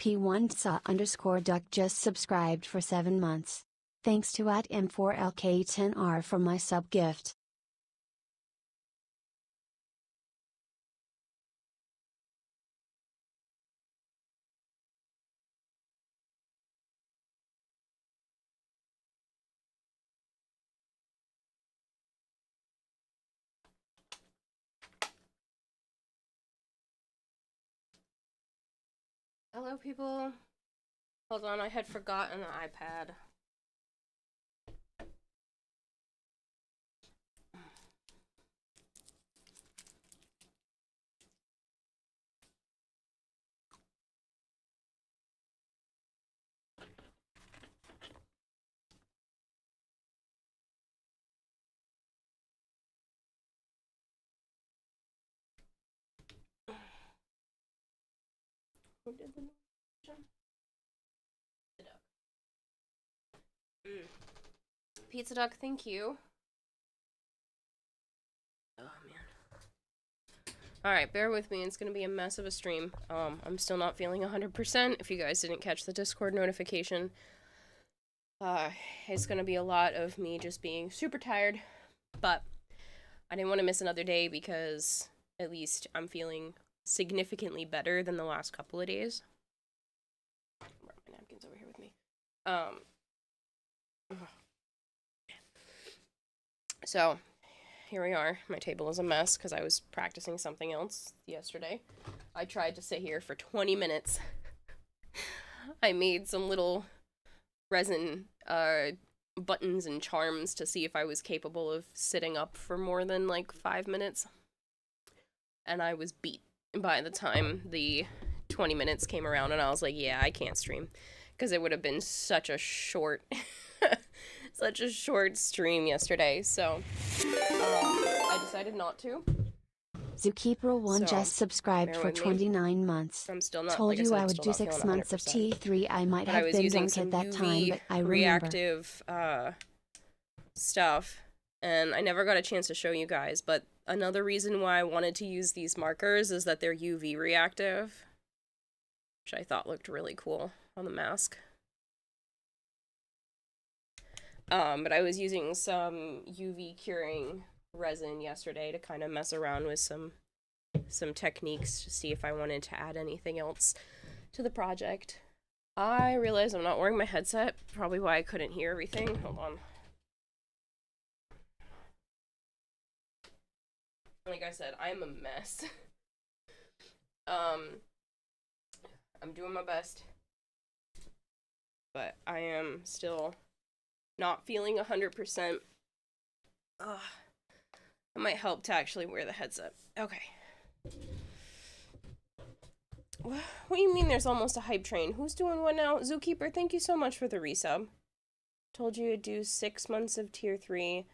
P1sa_duck just subscribed for 7 months. Thanks to @M4LK10R for my sub gift. Hello, people. Hold on, I had forgotten the iPad. Who did the notification? The duck. Pizza duck, thank you. Oh man. Alright, bear with me, it's gonna be a mess of a stream. I'm still not feeling 100% if you guys didn't catch the Discord notification. It's gonna be a lot of me just being super tired, but I didn't want to miss another day because at least I'm feeling significantly better than the last couple of days. I brought my napkins over here with me. So here we are. My table is a mess because I was practicing something else yesterday. I tried to sit here for 20 minutes. I made some little resin buttons and charms to see if I was capable of sitting up for more than like 5 minutes. And I was beat by the time the 20 minutes came around, and I was like, yeah, I can't stream. Because it would have been such a short such a short stream yesterday, so I decided not to. Zookeeper1 just subscribed for 29 months. I'm still not, Told like you I I would do 6 months of T3. I might have been drunk at that time, but I remember. Reactive stuff, and I never got a chance to show you guys, but another reason why I wanted to use these markers is that they're UV reactive, which I thought looked really cool on the mask. But I was using some UV curing resin yesterday to kind of mess around with some techniques to see if I wanted to add anything else to the project. I realized I'm not wearing my headset, probably why I couldn't hear everything. Hold on. Like I said, I'm a mess. I'm doing my best, but I am still not feeling 100%. Ugh. It might help to actually wear the headset. Okay. What do you mean there's almost a hype train? Who's doing what now? Zookeeper, thank you so much for the resub. Told you to do 6 months of tier 3.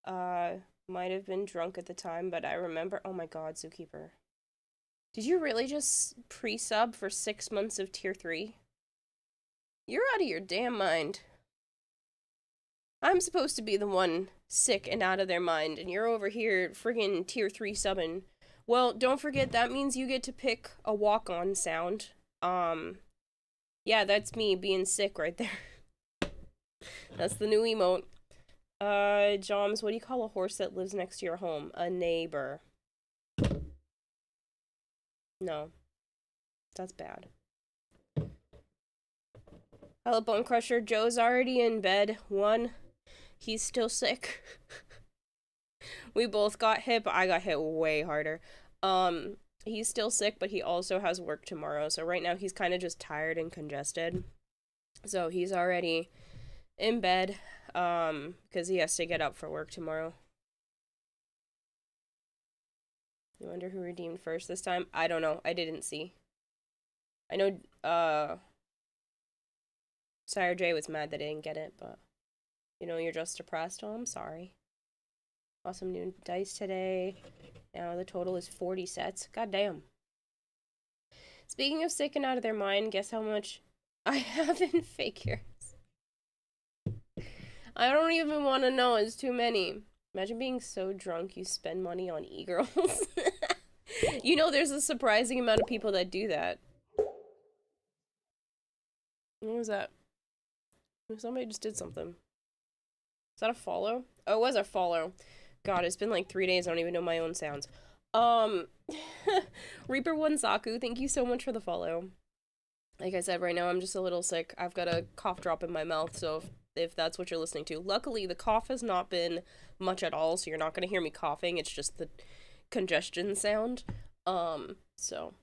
Might have been drunk at the time, but I remember. Oh my god, Zookeeper. Did you really just pre-sub for 6 months of tier 3? You're out of your damn mind. I'm supposed to be the one sick and out of their mind, and you're over here friggin' tier 3 subbing. Well, don't forget, that means you get to pick a walk-on sound. Yeah, that's me being sick right there. That's the new emote. Joms, what do you call a horse that lives next to your home? A neighbor. No. That's bad. Hello, Bone Crusher. Joe's already in bed. He's still sick. We both got hit, but I got hit way harder. He's still sick, but he also has work tomorrow. So right now he's kind of just tired and congested. So he's already in bed, because he has to get up for work tomorrow. You wonder who redeemed first this time? I don't know. I didn't see. I know, Sire J was mad that I didn't get it, but you know, you're just depressed. Oh, I'm sorry. Awesome new dice today. Now the total is 40 sets. God damn. Speaking of sick and out of their mind, guess how much I have in figures? I don't even want to know. It's too many. Imagine being so drunk you spend money on e-girls. You know, there's a surprising amount of people that do that. What was that? Somebody just did something. Is that a follow? Oh, it was a follow. God, it's been like 3 days. I don't even know my own sounds. Reaper One Saku, thank you so much for the follow. Like I said, right now I'm just a little sick. I've got a cough drop in my mouth, so if that's what you're listening to. Luckily, the cough has not been much at all, so you're not going to hear me coughing. It's just the congestion sound. So.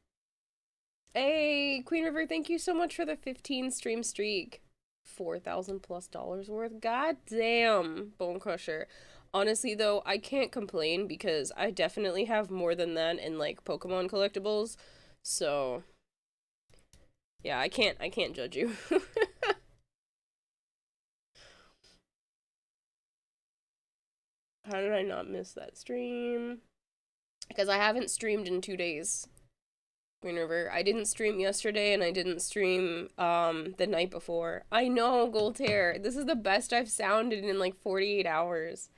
Hey, Queen River, thank you so much for the 15 stream streak. $4,000+ worth. God damn, Bone Crusher. Honestly, though, I can't complain because I definitely have more than that in, like, Pokemon collectibles. So, yeah, I can't judge you. How did I not miss that stream? Because I haven't streamed in 2 days. Green River. I didn't stream yesterday and I didn't stream the night before. I know, Goltair. This is the best I've sounded in like 48 hours.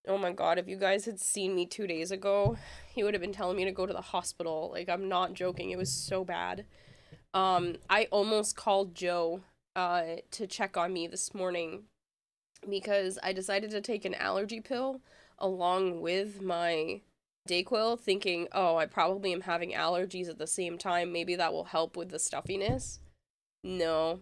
Oh my god, if you guys had seen me 2 days ago, he would have been telling me to go to the hospital. Like, I'm not joking. It was so bad. I almost called Joe to check on me this morning because I decided to take an allergy pill along with my Dayquil, thinking, oh, I probably am having allergies at the same time. Maybe that will help with the stuffiness. No,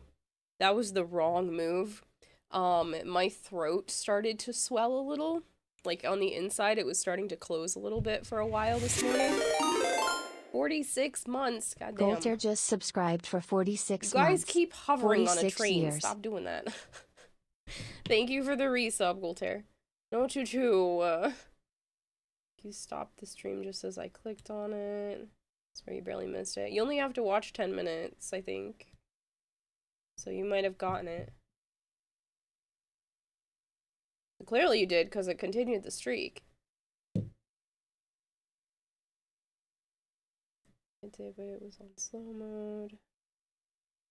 that was the wrong move. My throat started to swell a little. Like, on the inside, it was starting to close a little bit for a while this morning. 46 months, goddamn. Golter just subscribed for 46 months. You guys keep hovering on a train. Years. Stop doing that. Thank you for the resub, Golter. No choo-choo. You stopped the stream just as I clicked on it. That's where you barely missed it. You only have to watch 10 minutes, I think. So you might have gotten it. Clearly you did, because it continued the streak. It did, but it was on slow mode.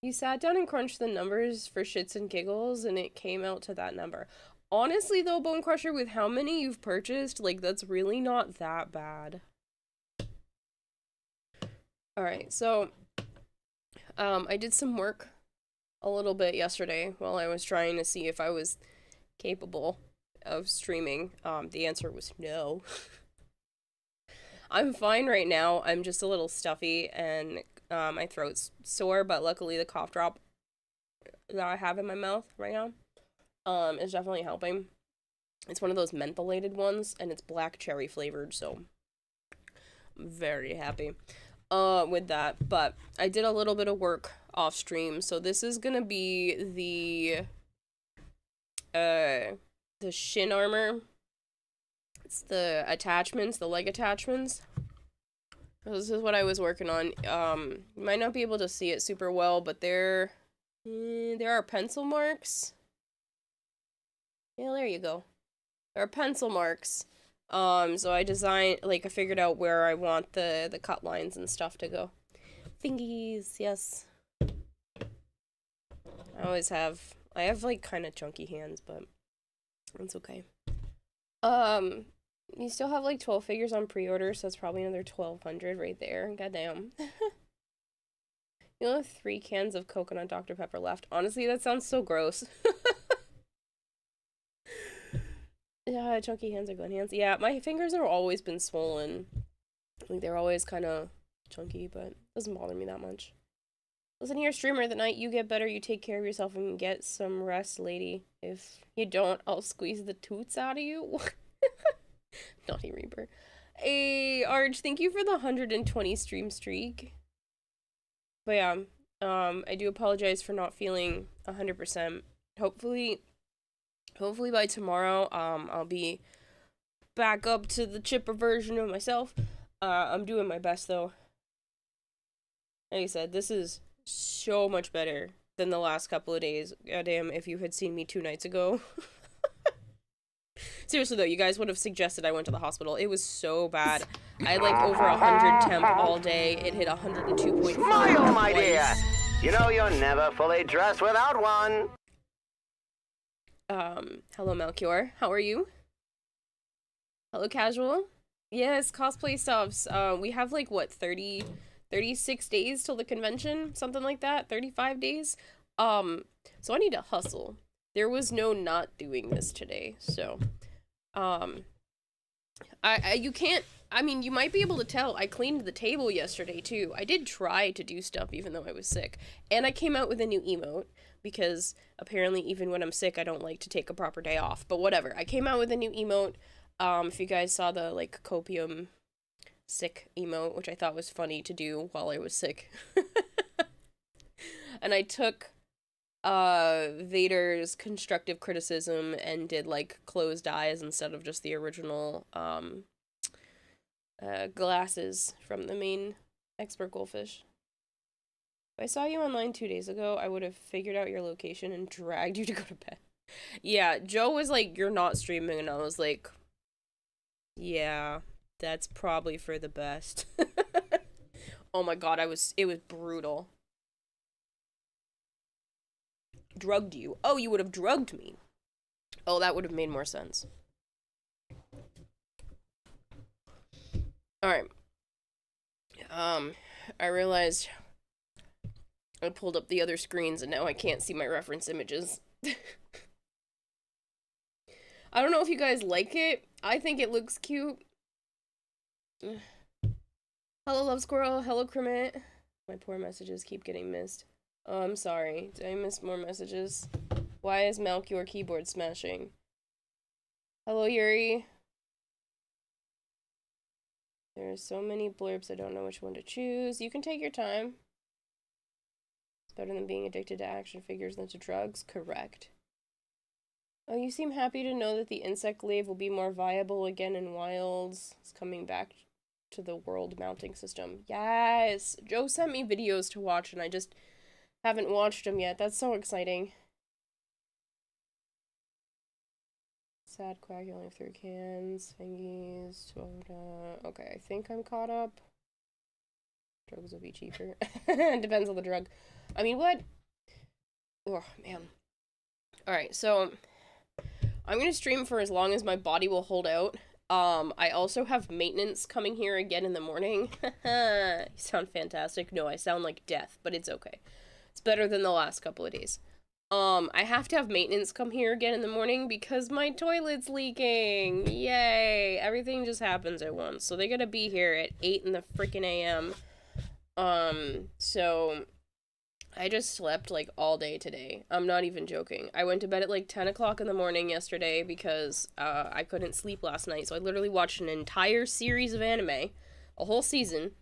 You sat down and crunched the numbers for shits and giggles, and it came out to that number. Honestly, though, Bone Crusher, with how many you've purchased, like, that's really not that bad. Alright, so, I did some work a little bit yesterday while I was trying to see if I was capable of streaming. The answer was no. I'm fine right now. I'm just a little stuffy and my throat's sore, but luckily the cough drop that I have in my mouth right now is definitely helping. It's one of those mentholated ones, and it's black cherry flavored, so I'm very happy with that. But I did a little bit of work off stream, so this is gonna be the shin armor. It's the attachments, the leg attachments. This is what I was working on. You might not be able to see it super well, but there are pencil marks. Yeah, there you go. There are pencil marks. So I figured out where I want the cut lines and stuff to go. Fingies, yes. I have like kind of chunky hands, but it's okay. You still have like 12 figures on pre-order, so that's probably another 1,200 right there. Goddamn. You only have 3 cans of coconut Dr. Pepper left. Honestly, that sounds so gross. Yeah, chunky hands are Glen hands. Yeah, my fingers have always been swollen. Like, they're always kind of chunky, but it doesn't bother me that much. Listen here, streamer, the night you get better, you take care of yourself and get some rest, lady. If you don't, I'll squeeze the toots out of you. Naughty Reaper. Hey, Arch, thank you for the 120 stream streak. But yeah, I do apologize for not feeling 100%. Hopefully by tomorrow, I'll be back up to the chipper version of myself. I'm doing my best, though. Like I said, this is so much better than the last couple of days. Goddamn, if you had seen me 2 nights ago. Seriously, though, you guys would have suggested I went to the hospital. It was so bad. I had, like, over 100 temp all day. It hit 102.4. Smile, my dear! You know you're never fully dressed without one! Hello, Melchior. How are you? Hello, Casual? Yes, cosplay subs. We have, like, what, 36 days till the convention? Something like that? 35 days? So I need to hustle. There was no not doing this today, so, you can't, I mean, you might be able to tell, I cleaned the table yesterday, too. I did try to do stuff, even though I was sick. And I came out with a new emote, because apparently even when I'm sick, I don't like to take a proper day off. But whatever, I came out with a new emote. If you guys saw the, like, copium sick emote, which I thought was funny to do while I was sick. And I took Vader's constructive criticism and did like closed eyes instead of just the original glasses from the main expert goldfish. If I saw you online 2 days ago, I would have figured out your location and dragged you to go to bed. Yeah, Joe was like, "You're not streaming," and I was like, "Yeah, that's probably for the best." Oh my god, it was brutal. Drugged you. Oh, you would have drugged me. Oh, that would have made more sense. Alright. I realized I pulled up the other screens and now I can't see my reference images. I don't know if you guys like it. I think it looks cute. Hello, Love Squirrel. Hello, Kermit. My poor messages keep getting missed. Oh, I'm sorry. Did I miss more messages? Why is Malchior keyboard smashing? Hello, Yuri. There are so many blurbs, I don't know which one to choose. You can take your time. It's better than being addicted to action figures than to drugs. Correct. Oh, you seem happy to know that the insect glaive will be more viable again in Wilds. It's coming back to the world mounting system. Yes! Joe sent me videos to watch and I just haven't watched them yet. That's so exciting. Sad Quack, you only have 3 cans. Fingies, soda. Okay, I think I'm caught up. Drugs will be cheaper. Depends on the drug. I mean, what? Oh, man. Alright, so I'm gonna stream for as long as my body will hold out. I also have maintenance coming here again in the morning. You sound fantastic. No, I sound like death, but it's okay. It's better than the last couple of days. I have to have maintenance come here again in the morning because my toilet's leaking. Yay! Everything just happens at once. So they gotta be here at 8 in the freaking a.m. So I just slept like all day today. I'm not even joking. I went to bed at like 10 o'clock in the morning yesterday because I couldn't sleep last night. So I literally watched an entire series of anime, a whole season,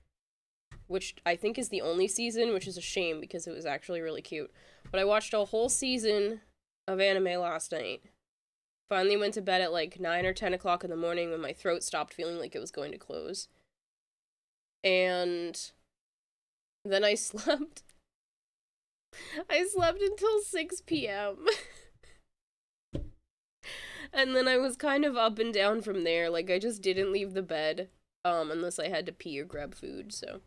which I think is the only season, which is a shame because it was actually really cute. But I watched a whole season of anime last night. Finally went to bed at like 9 or 10 o'clock in the morning when my throat stopped feeling like it was going to close. And then I slept. I slept until 6 p.m. And then I was kind of up and down from there. Like, I just didn't leave the bed, unless I had to pee or grab food, so.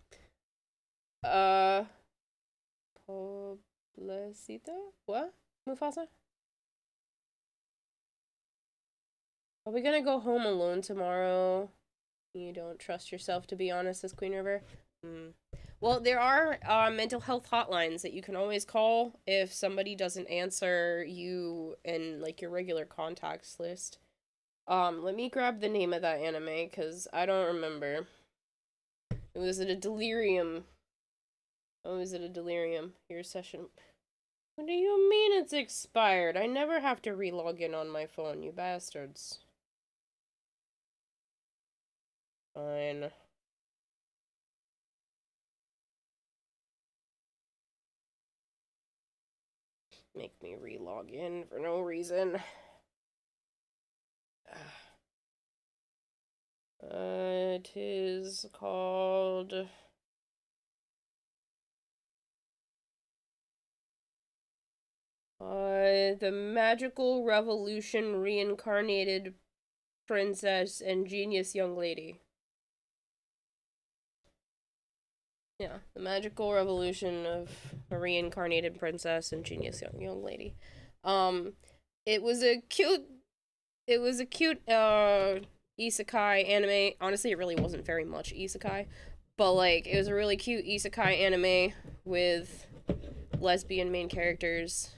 Pobrecita? What? Mufasa? Are we gonna go home alone tomorrow? You don't trust yourself, to be honest, says Queen River. Well, there are mental health hotlines that you can always call if somebody doesn't answer you in, like, your regular contacts list. Let me grab the name of that anime, because I don't remember. It was at a delirium. Oh, is it a delirium? Your session. What do you mean it's expired? I never have to re-log in on my phone, you bastards. Fine. Make me re-log in for no reason. It is called... The Magical Revolution Reincarnated Princess and Genius Young Lady. Yeah, the Magical Revolution of a Reincarnated Princess and Genius Young Lady. It was a cute isekai anime. Honestly, it really wasn't very much isekai, but like it was a really cute isekai anime with lesbian main characters.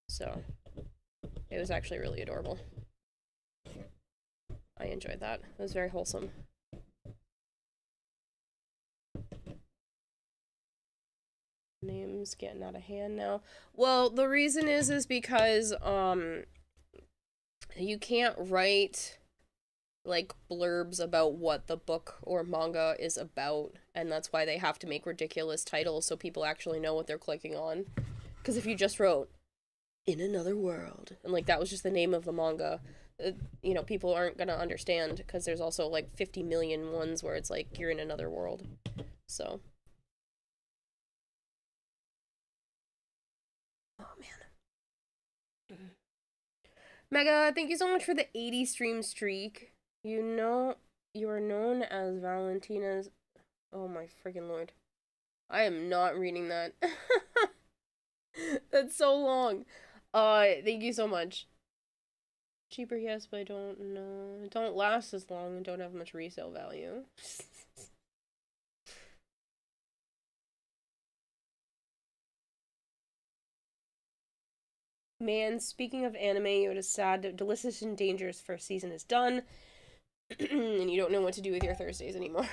So it was actually really adorable. I enjoyed that. It was very wholesome. Name's getting out of hand now. Well, the reason is because you can't write like blurbs about what the book or manga is about, and that's why they have to make ridiculous titles so people actually know what they're clicking on. Because if you just wrote "In Another World" and like that was just the name of the manga, you know, people aren't gonna understand, because there's also like 50 million ones where it's like you're in another world. So Mega, thank you so much for the 80 stream streak. You know, you are known as Valentina's... Oh my freaking lord. I am not reading that. That's so long. Thank you so much. Cheaper, yes, but I don't know. It don't last as long and don't have much resale value. Man, speaking of anime, it is sad. Delicious and Dangerous first season is done. And you don't know what to do with your Thursdays anymore.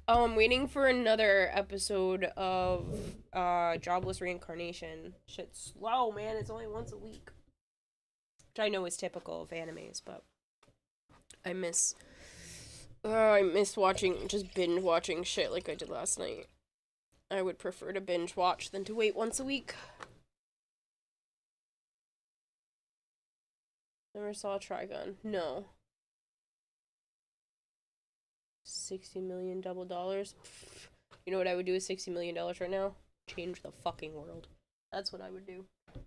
I'm waiting for another episode of Jobless Reincarnation. Shit's slow, man. It's only once a week. Which I know is typical of animes, but I miss watching, just binge watching shit like I did last night. I would prefer to binge watch than to wait once a week. Never saw a Trigun. No. 60 million double dollars. You know what I would do with $60 million right now? Change the fucking world. That's what I would do.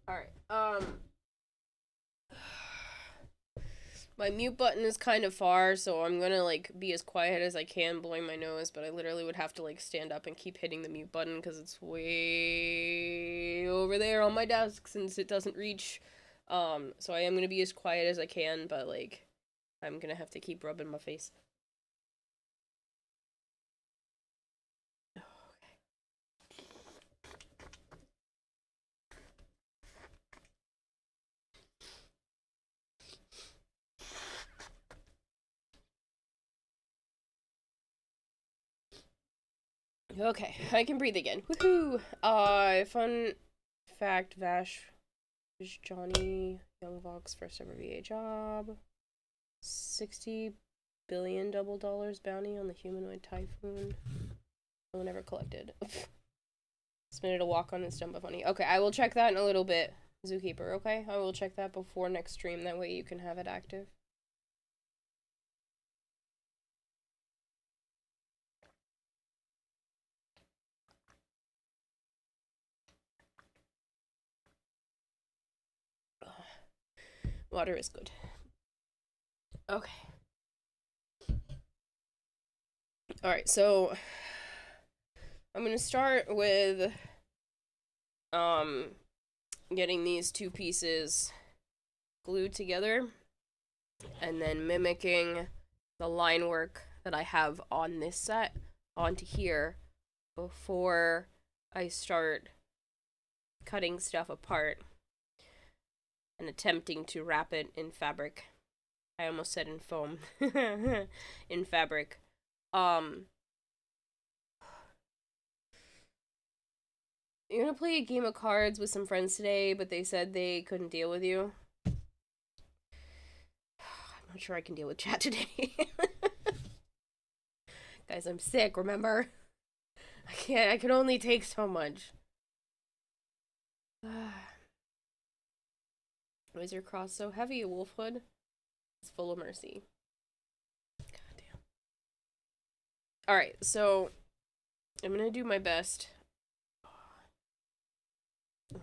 Alright, my mute button is kind of far, so I'm gonna, like, be as quiet as I can blowing my nose, but I literally would have to, like, stand up and keep hitting the mute button, because it's way over there on my desk, since it doesn't reach. So I am gonna be as quiet as I can, but, like, I'm gonna have to keep rubbing my face. Okay, I can breathe again. Woohoo! Fun fact, Vash is Johnny Young Vox first ever VA job. 60 billion double dollars bounty on the humanoid typhoon. No one ever collected. Submitted a walk on his Dumba funny. Okay, I will check that in a little bit, Zookeeper, okay? I will check that before next stream, that way you can have it active. Water is good. Okay. Alright, so I'm gonna start with getting these two pieces glued together and then mimicking the line work that I have on this set onto here before I start cutting stuff apart and attempting to wrap it in fabric. I almost said in foam. In fabric. You're gonna play a game of cards with some friends today, but they said they couldn't deal with you. I'm not sure I can deal with chat today. Guys, I'm sick, remember? I can only take so much. Why is your cross so heavy, Wolfhood? It's full of mercy. God damn. Alright, so I'm gonna do my best.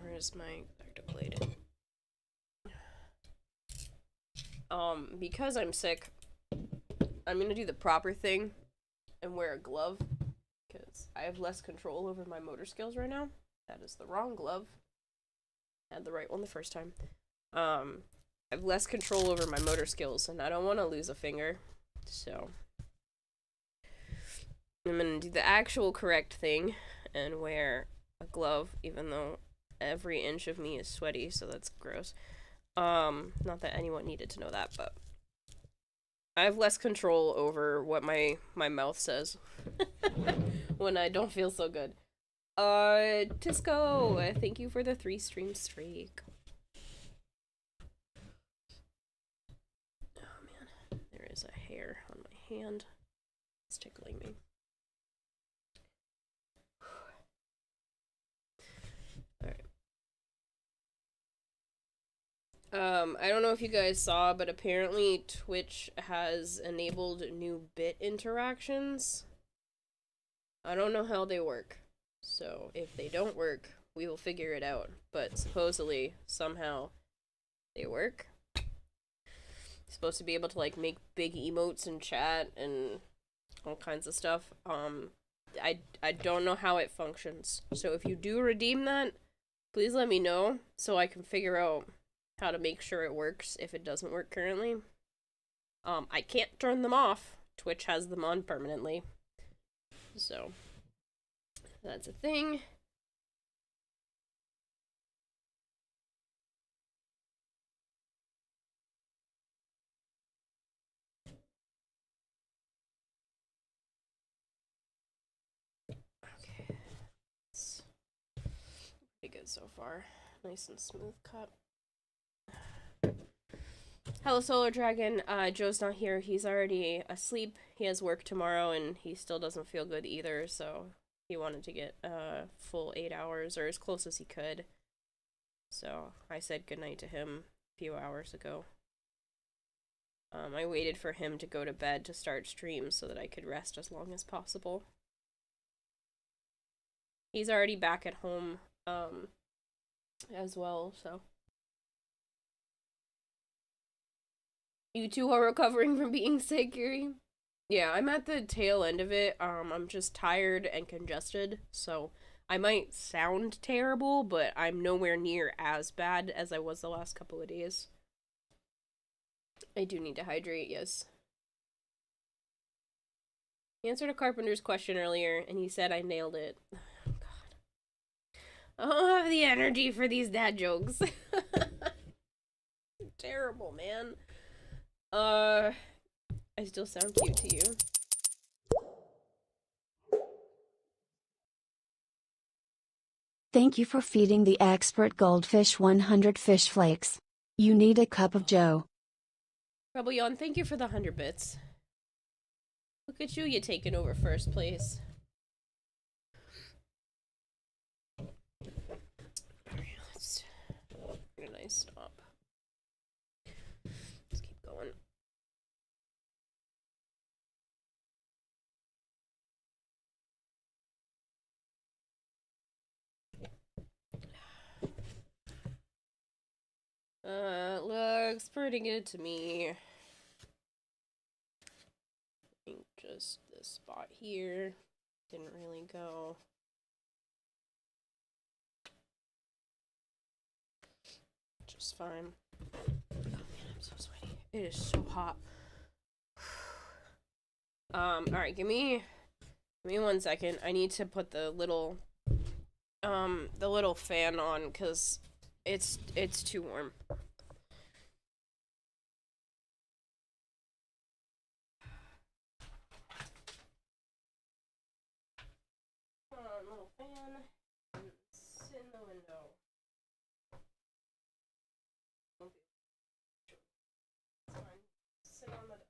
Where's my tactile blade? Because I'm sick, I'm gonna do the proper thing and wear a glove, because I have less control over my motor skills right now. That is the wrong glove. I had the right one the first time. I have less control over my motor skills, and I don't want to lose a finger, so I'm gonna do the actual correct thing and wear a glove, even though every inch of me is sweaty, so that's gross. Not that anyone needed to know that, but I have less control over what my mouth says when I don't feel so good. Tisco, thank you for the 3-stream streak. Oh man, there is a hair on my hand. It's tickling me. I don't know if you guys saw, but apparently Twitch has enabled new bit interactions. I don't know how they work, so if they don't work, we will figure it out. But supposedly, somehow, they work. You're supposed to be able to, like, make big emotes in chat and all kinds of stuff. I don't know how it functions. So if you do redeem that, please let me know so I can figure out how to make sure it works if it doesn't work currently. I can't turn them off. Twitch has them on permanently. So, that's a thing. Okay. It's pretty good so far. Nice and smooth cut. Hello, Solar Dragon. Joe's not here. He's already asleep. He has work tomorrow, and he still doesn't feel good either, so he wanted to get full 8 hours, or as close as he could. So I said goodnight to him a few hours ago. I waited for him to go to bed to start stream so that I could rest as long as possible. He's already back at home as well, so. You two are recovering from being sick, Yuri? Yeah, I'm at the tail end of it. I'm just tired and congested, so I might sound terrible, but I'm nowhere near as bad as I was the last couple of days. I do need to hydrate, yes. He answered a carpenter's question earlier, and he said I nailed it. Oh, God. I don't have the energy for these dad jokes. Terrible, man. I still sound cute to you. Thank you for feeding the expert goldfish 100 fish flakes. You need a cup of joe. Rebellion, thank you for the 100 bits. Look at you taking over first place. Alright, let's get a nice stop. Let's keep going. Looks pretty good to me. I think just this spot here didn't really go. Just fine. Oh man, I'm so sweaty. It is so hot. Alright, give me 1 second. I need to put the little fan on because it's too warm. Come on, little fan. Sit in the window. It's fine. Sit on the desk.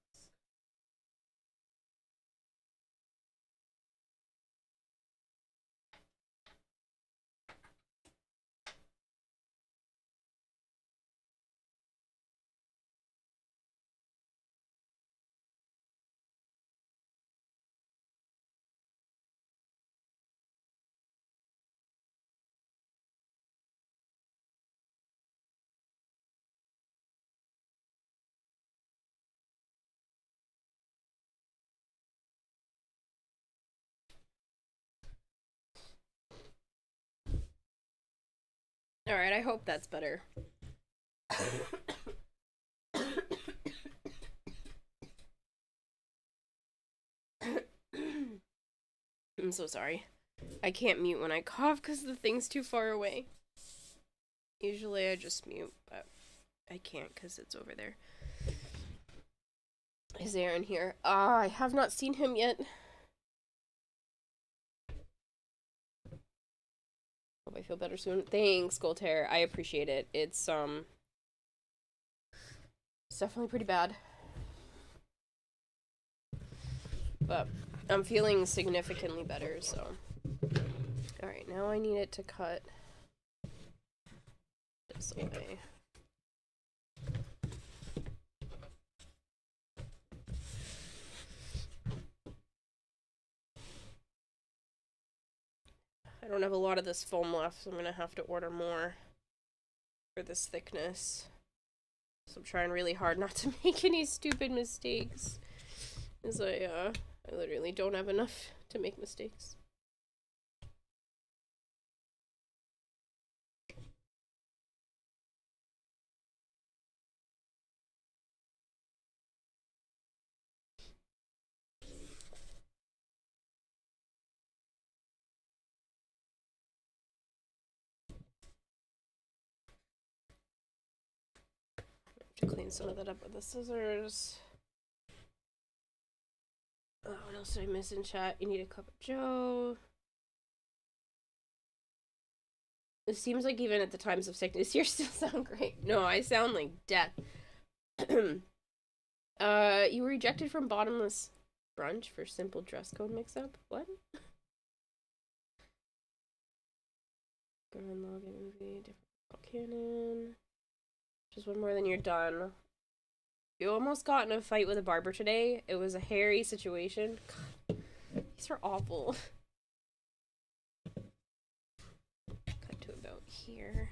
Alright, I hope that's better. I'm so sorry. I can't mute when I cough because the thing's too far away. Usually I just mute, but I can't because it's over there. Is Aaron here? I have not seen him yet. Hope I feel better soon. Thanks, Goltaire. I appreciate it. It's definitely pretty bad. But I'm feeling significantly better, so. Alright, now I need it to cut this away. I don't have a lot of this foam left, so I'm gonna have to order more for this thickness. So I'm trying really hard not to make any stupid mistakes. As I literally don't have enough to make mistakes. To clean some of that up with the scissors. Oh, what else did I miss in chat? You need a cup of joe. It seems like even at the times of sickness, you still sound great. No, I sound like death. You were rejected from bottomless brunch for simple dress code mix-up? What? Gurren Lagann movie, different canon. Just one more than you're done. You almost got in a fight with a barber today. It was a hairy situation. God, these are awful. Cut to about here.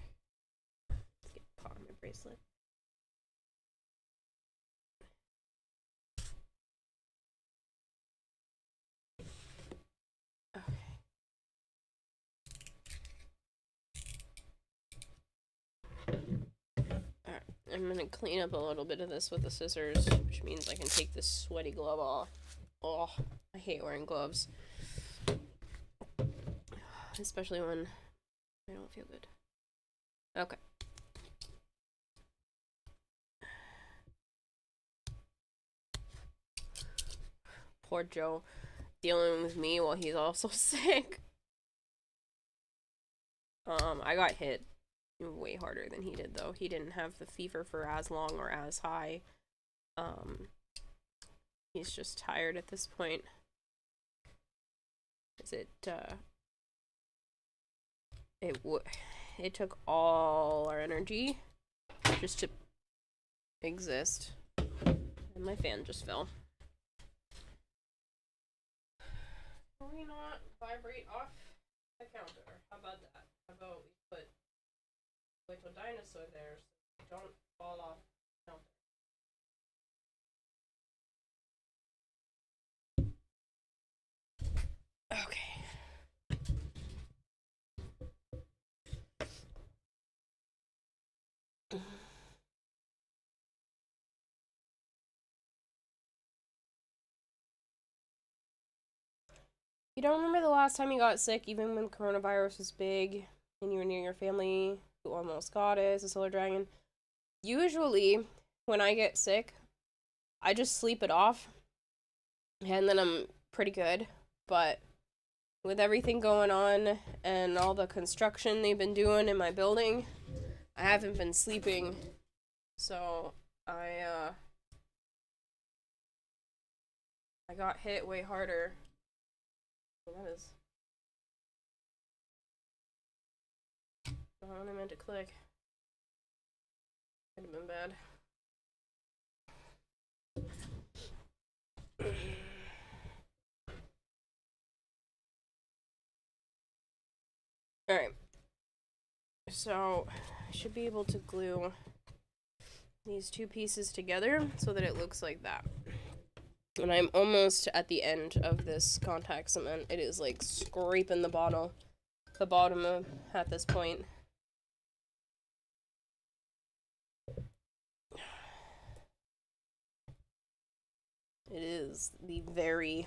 Let's get caught on my bracelet. Okay. Alright, I'm gonna clean up a little bit of this with the scissors, which means I can take this sweaty glove off. Oh, I hate wearing gloves. Especially when I don't feel good. Okay. Poor Joe, dealing with me while he's also sick. I got hit way harder than he did, though. He didn't have the fever for as long or as high. He's just tired at this point. It took all our energy just to exist. And my fan just fell. Can we not vibrate off the counter? How about that? How about we put little dinosaur there so they don't fall off the counter? Okay. You don't remember the last time you got sick, even when coronavirus was big and you were near your family who almost got it as a solar dragon? Usually, when I get sick, I just sleep it off and then I'm pretty good. But with everything going on and all the construction they've been doing in my building, I haven't been sleeping. So I got hit way harder. That is not what I meant to click. Could have been bad. Alright. So, I should be able to glue these two pieces together so that it looks like that. And I'm almost at the end of this contact cement. It is like scraping the bottom of at this point. It is the very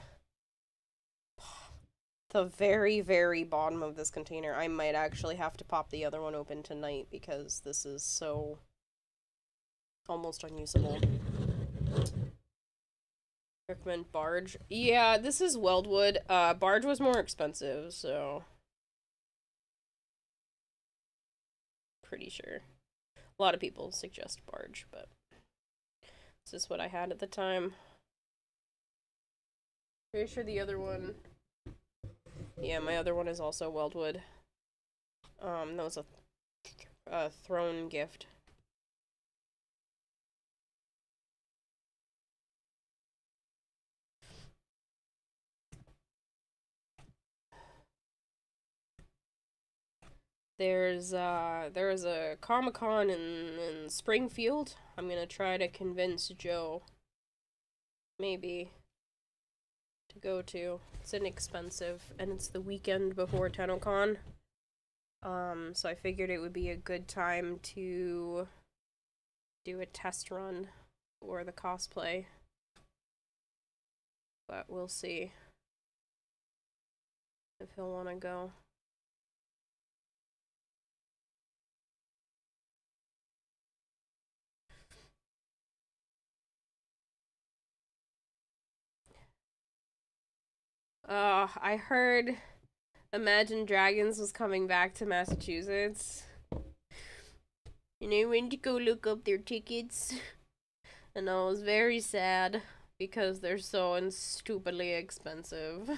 the very, very bottom of this container. I might actually have to pop the other one open tonight because this is so almost unusable. Recommend barge. Yeah, this is weldwood. Barge was more expensive, so pretty sure. A lot of people suggest barge, but this is what I had at the time. Pretty sure the other one. Yeah, my other one is also weldwood. That was a throne gift. There's a Comic-Con in Springfield. I'm gonna try to convince Joe, maybe, to go to. It's inexpensive, and it's the weekend before TennoCon. So I figured it would be a good time to do a test run for the cosplay. But we'll see if he'll want to go. I heard Imagine Dragons was coming back to Massachusetts. And I went to go look up their tickets. And I was very sad because they're so stupidly expensive.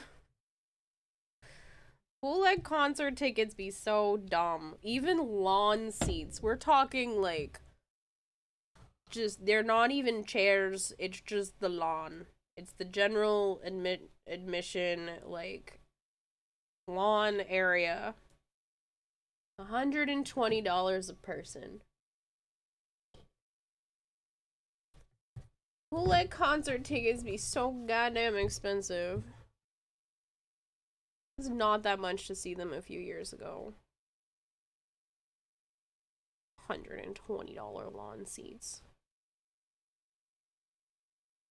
Bootleg concert tickets be so dumb. Even lawn seats. We're talking like just they're not even chairs, it's just the lawn. It's the general admission like lawn area. $120 a person. Bootleg concert tickets be so goddamn expensive. It's not that much to see them a few years ago. $120 lawn seats.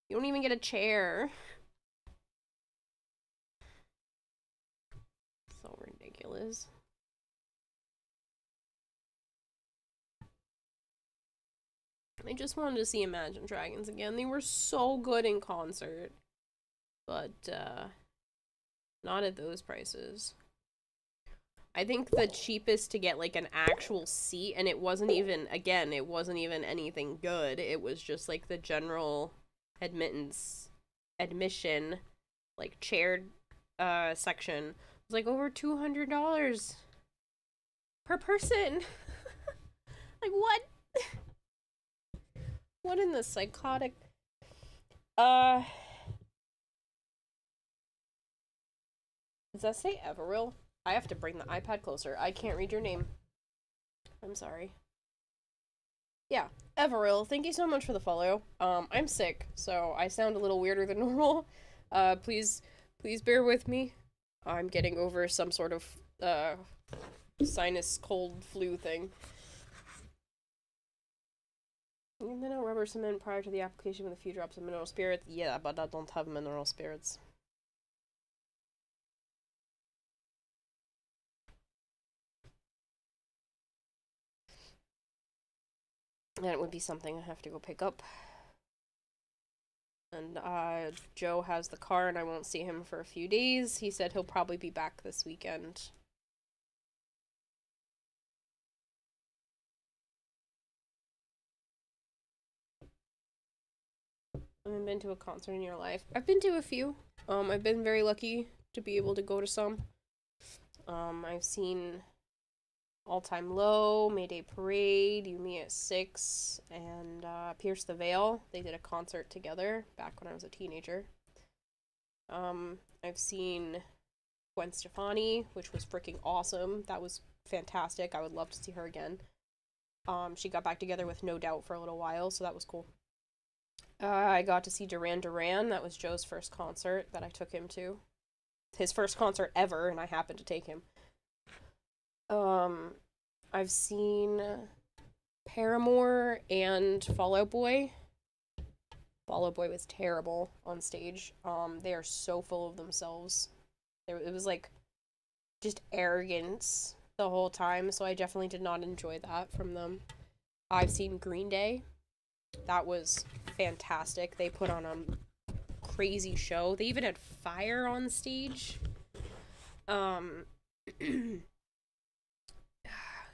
You don't even get a chair. So ridiculous. I just wanted to see Imagine Dragons again. They were so good in concert. But, not at those prices. I think the cheapest to get, like, an actual seat, and it wasn't even, again, it wasn't even anything good. It was just, like, the general admission, like, chaired, section. It was, like, over $200 per person. Like, what? What in the psychotic... Does that say Everil? I have to bring the iPad closer. I can't read your name. I'm sorry. Yeah, Everil, thank you so much for the follow. I'm sick, so I sound a little weirder than normal. Please bear with me. I'm getting over some sort of, sinus cold flu thing. And then I'll rubber cement prior to the application with a few drops of mineral spirits. Yeah, but I don't have mineral spirits. And it would be something I have to go pick up. And, Joe has the car and I won't see him for a few days. He said he'll probably be back this weekend. Haven't been to a concert in your life? I've been to a few. I've been very lucky to be able to go to some. I've seen All Time Low, Mayday Parade, You Me at 6, and Pierce the Veil. They did a concert together back when I was a teenager. I've seen Gwen Stefani, which was freaking awesome. That was fantastic. I would love to see her again. She got back together with No Doubt for a little while, so that was cool. I got to see Duran Duran. That was Joe's first concert that I took him to. His first concert ever, and I happened to take him. I've seen Paramore and Fall Out Boy. Fall Out Boy was terrible on stage. They are so full of themselves. It was like just arrogance the whole time, so I definitely did not enjoy that from them. I've seen Green Day. That was fantastic. They put on a crazy show. They even had fire on stage. Who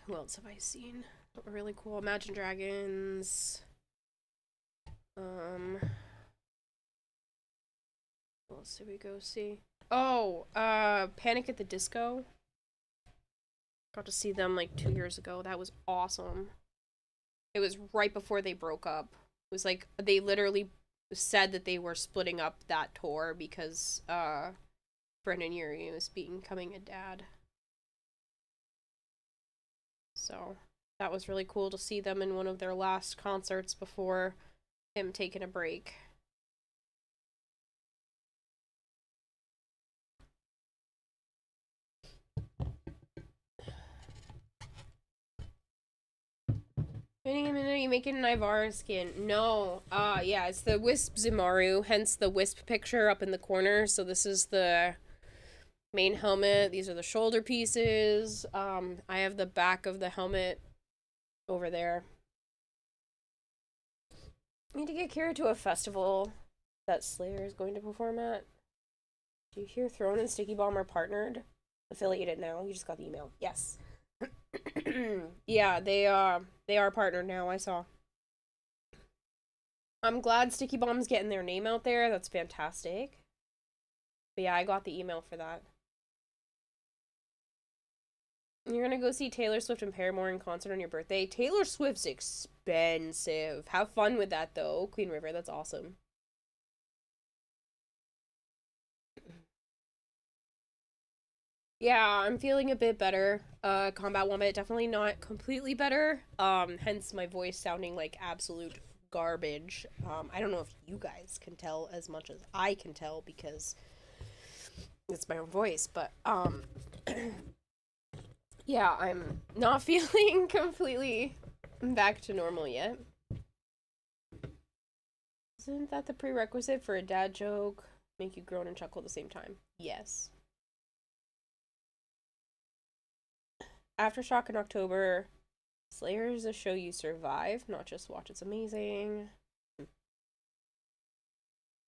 else have I seen? Really cool. Imagine Dragons. What else did we go see? Oh, Panic at the Disco. Got to see them like 2 years ago. That was awesome. It was right before they broke up. It was like, they literally said that they were splitting up that tour because, Brendan Urie was becoming a dad. So, that was really cool to see them in one of their last concerts before him taking a break. Waiting a minute, are you making an Ivara skin? No. Yeah, it's the Wisp Zimaru, hence the Wisp picture up in the corner. So this is the main helmet. These are the shoulder pieces. I have the back of the helmet over there. I need to get Kira to a festival that Slayer is going to perform at. Do you hear Throne and Sticky Bomb are partnered? Affiliated now. You just got the email. Yes. Yeah, they are partnered now, I saw. I'm glad Sticky Bomb's getting their name out there. That's fantastic. But yeah, I got the email for that. You're gonna go see Taylor Swift and Paramore in concert on your birthday? Taylor Swift's expensive. Have fun with that, though. Queen River, that's awesome. Yeah, I'm feeling a bit better. Combat Wombat, definitely not completely better. Hence my voice sounding like absolute garbage. I don't know if you guys can tell as much as I can tell because it's my own voice, but, yeah, I'm not feeling completely back to normal yet. Isn't that the prerequisite for a dad joke? Make you groan and chuckle at the same time? Yes. Aftershock in October. Slayer is a show you survive, not just watch. It's amazing.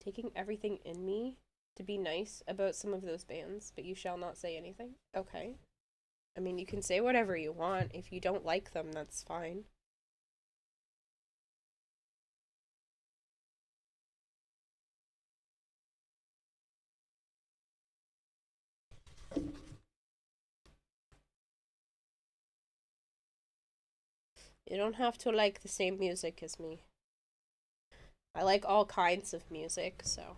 Taking everything in me to be nice about some of those bands, but you shall not say anything. Okay. I mean, you can say whatever you want. If you don't like them, that's fine. You don't have to like the same music as me. I like all kinds of music, so.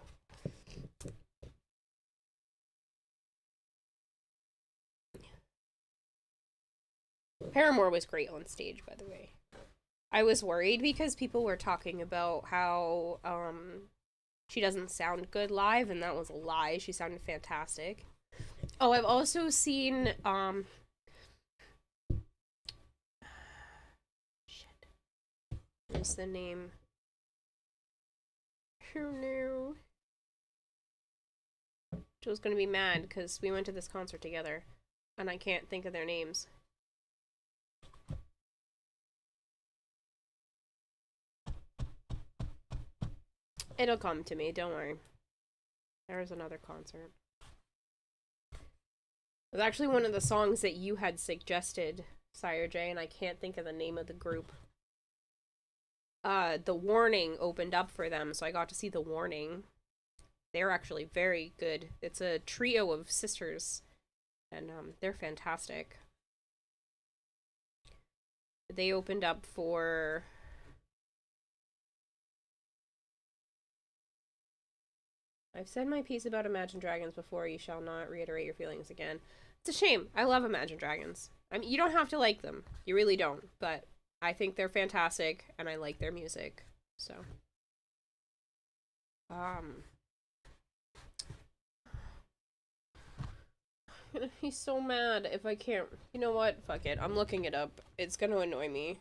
Paramore was great on stage, by the way. I was worried because people were talking about how, she doesn't sound good live, and that was a lie. She sounded fantastic. Oh, I've also seen, shit. What's the name? Oh no. Joe's gonna be mad because we went to this concert together, and I can't think of their names. It'll come to me, don't worry. There's another concert. It was actually one of the songs that you had suggested, Sire J, and I can't think of the name of the group. The Warning opened up for them, so I got to see The Warning. They're actually very good. It's a trio of sisters, and they're fantastic. They opened up for... I've said my piece about Imagine Dragons before. You shall not reiterate your feelings again. It's a shame. I love Imagine Dragons. I mean, you don't have to like them. You really don't. But I think they're fantastic, and I like their music. So. He's so mad if I can't... You know what? Fuck it. I'm looking it up. It's gonna annoy me.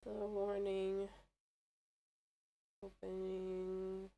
The warning. Opening.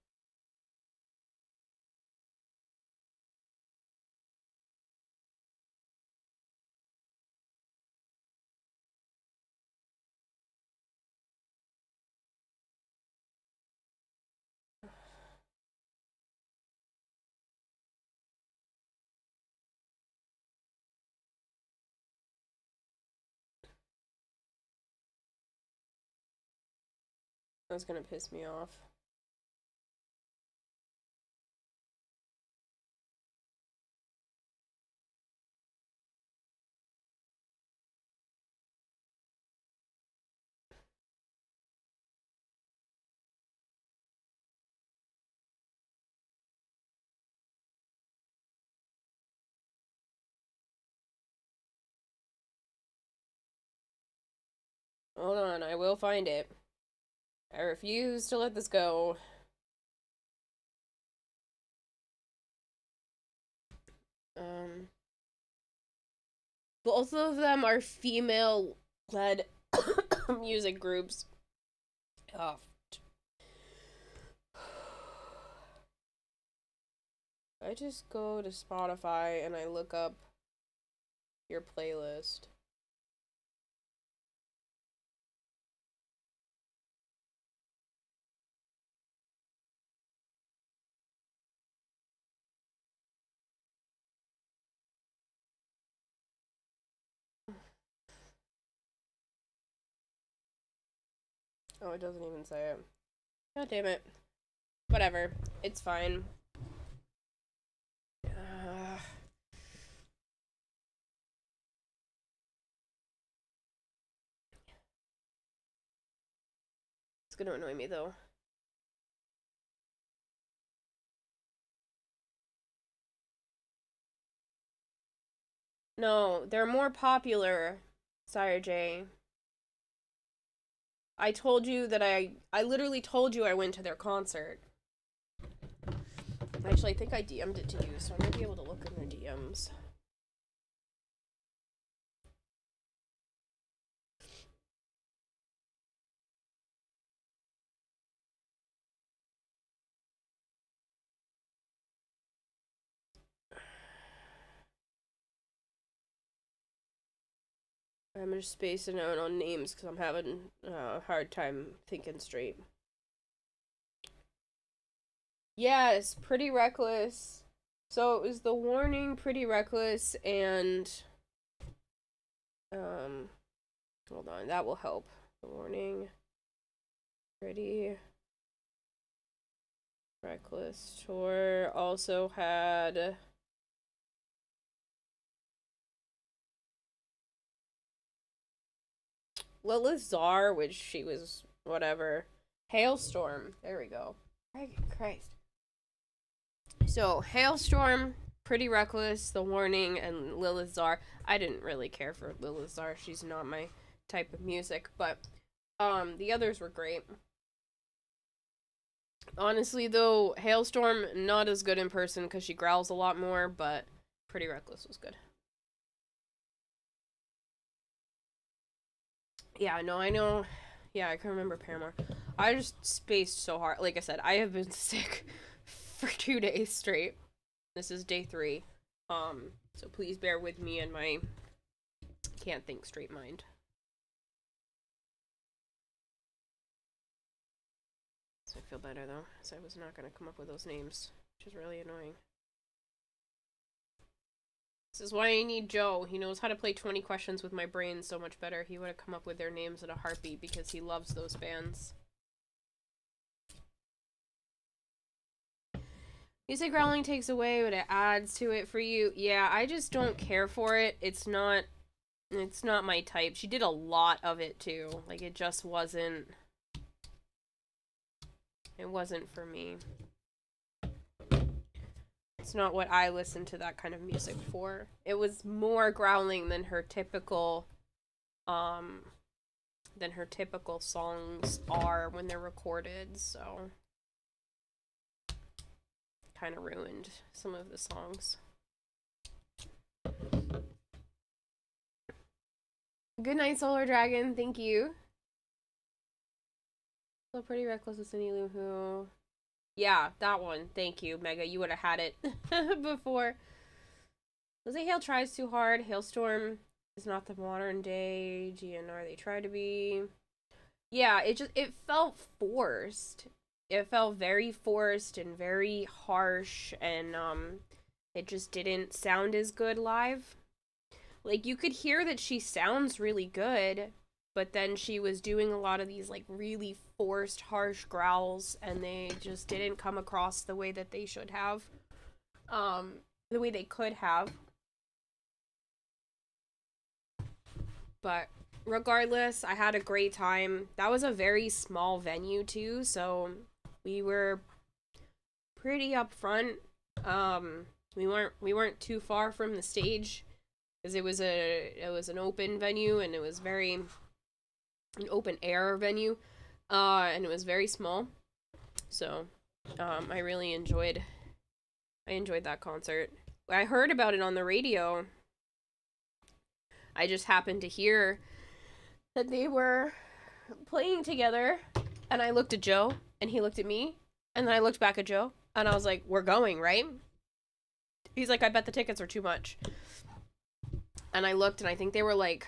That's gonna piss me off. Hold on, I will find it. I refuse to let this go. Both of them are female-led music groups. Oh. I just go to Spotify and I look up your playlist. Oh, it doesn't even say it. God damn it. Whatever. It's fine. It's gonna annoy me though. No, they're more popular. Sorry, Jay. I told you that I literally told you I went to their concert. Actually, I think I DM'd it to you, so I'm gonna be able to look in their DMs. I'm just spacing out on names because I'm having a hard time thinking straight. Yes, Pretty Reckless. So it was The Warning, Pretty Reckless, and hold on, that will help. The Warning, Pretty Reckless tour also had Lilith Czar, which she was whatever. Hailstorm. There we go. Christ. So Hailstorm, Pretty Reckless, The Warning, and Lilith Czar. I didn't really care for Lilith Czar. She's not my type of music, but the others were great. Honestly, though, Hailstorm not as good in person because she growls a lot more, but Pretty Reckless was good. Yeah, no, I know. Yeah, I can remember Paramore. I just spaced so hard. Like I said, I have been sick for 2 days straight. This is day 3. So please bear with me and my can't think straight mind. So I feel better though, so I was not gonna come up with those names, which is really annoying. This is why I need Joe. He knows how to play 20 questions with my brain so much better. He would have come up with their names in a heartbeat because he loves those bands. You say growling takes away, but it adds to it for you. Yeah, I just don't care for it. It's not my type. She did a lot of it too. Like it just wasn't for me. It's not what I listen to that kind of music for. It was more growling than her typical songs are when they're recorded, so kind of ruined some of the songs. Good night, Solar Dragon. Thank you. So Pretty Reckless with Cindy Lou Who. Yeah, that one. Thank you, Mega. You would have had it before. Lizzie Hale tries too hard. Hailstorm is not the modern day GNR they try to be. Yeah, it felt forced. It felt very forced and very harsh, and it just didn't sound as good live. Like, you could hear that she sounds really good, but then she was doing a lot of these, like, really forced, harsh growls, and they just didn't come across the way that they should have. The way they could have. But regardless, I had a great time. That was a very small venue, too, so we were pretty upfront. We weren't too far from the stage, because it was an open venue, and it was an open air venue, and it was very small. So, I really enjoyed that concert. I heard about it on the radio. I just happened to hear that they were playing together, and I looked at Joe, and he looked at me, and then I looked back at Joe, and I was like, "We're going, right?" He's like, "I bet the tickets are too much." And I looked, and I think they were like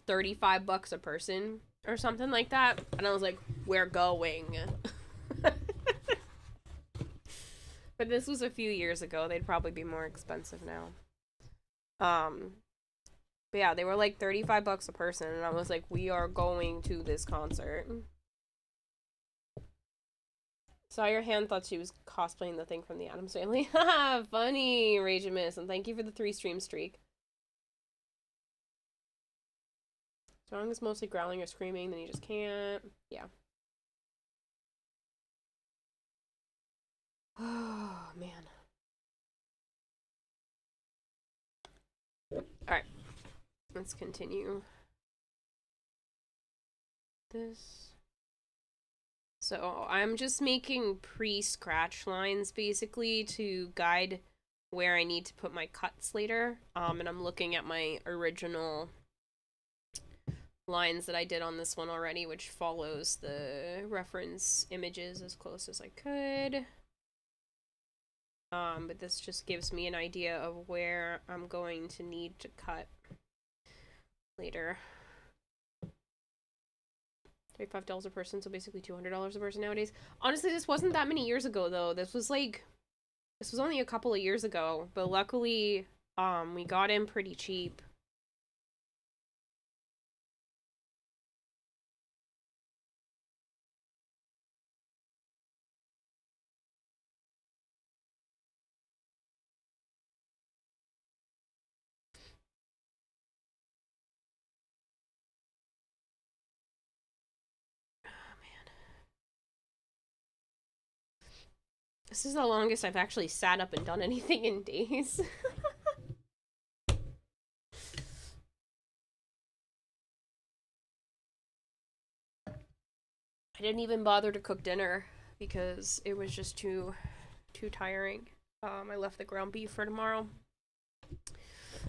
$35 a person or something like that. And I was like, "We're going." But this was a few years ago. They'd probably be more expensive now. But yeah, they were like $35 a person, and I was like, "We are going to this concert." Saw your hand, thought she was cosplaying the thing from the Addams Family. Haha, funny, Rage and Miss, and thank you for the 3-stream streak. Strong is mostly growling or screaming, then you just can't. Yeah. Oh, man. Alright. Let's continue. This. So, I'm just making pre-scratch lines, basically, to guide where I need to put my cuts later. And I'm looking at my original lines that I did on this one already, which follows the reference images as close as I could. But this just gives me an idea of where I'm going to need to cut later. $35 a person, so basically $200 a person nowadays. Honestly, this wasn't that many years ago, though. This was only a couple of years ago, but luckily, we got in pretty cheap. This is the longest I've actually sat up and done anything in days. I didn't even bother to cook dinner because it was just too tiring. I left the ground beef for tomorrow.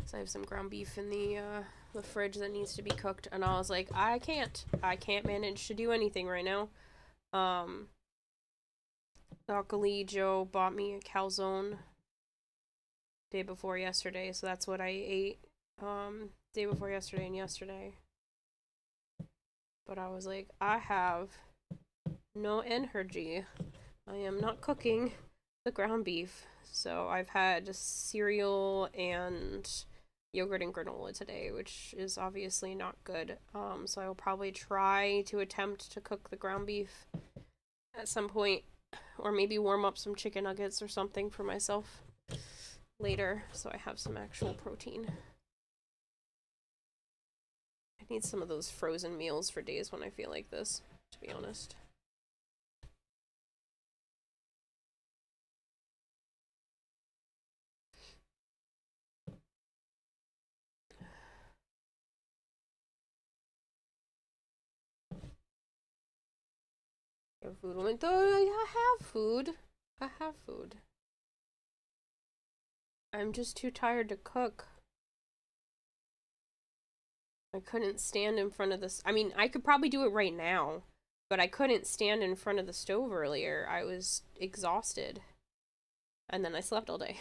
So I have some ground beef in the fridge that needs to be cooked, and I was like, I can't manage to do anything right now. Luckily, Joe bought me a calzone day before yesterday, so that's what I ate day before yesterday and yesterday. But I was like, I have no energy. I am not cooking the ground beef. So I've had cereal and yogurt and granola today, which is obviously not good. So I will probably try to attempt to cook the ground beef at some point, or maybe warm up some chicken nuggets or something for myself later, so I have some actual protein. I need some of those frozen meals for days when I feel like this, to be honest. I have food. I have food. I have food. I'm just too tired to cook. I couldn't stand in front of this. I mean, I could probably do it right now, But I couldn't stand in front of the stove earlier. I was exhausted. And then I slept all day.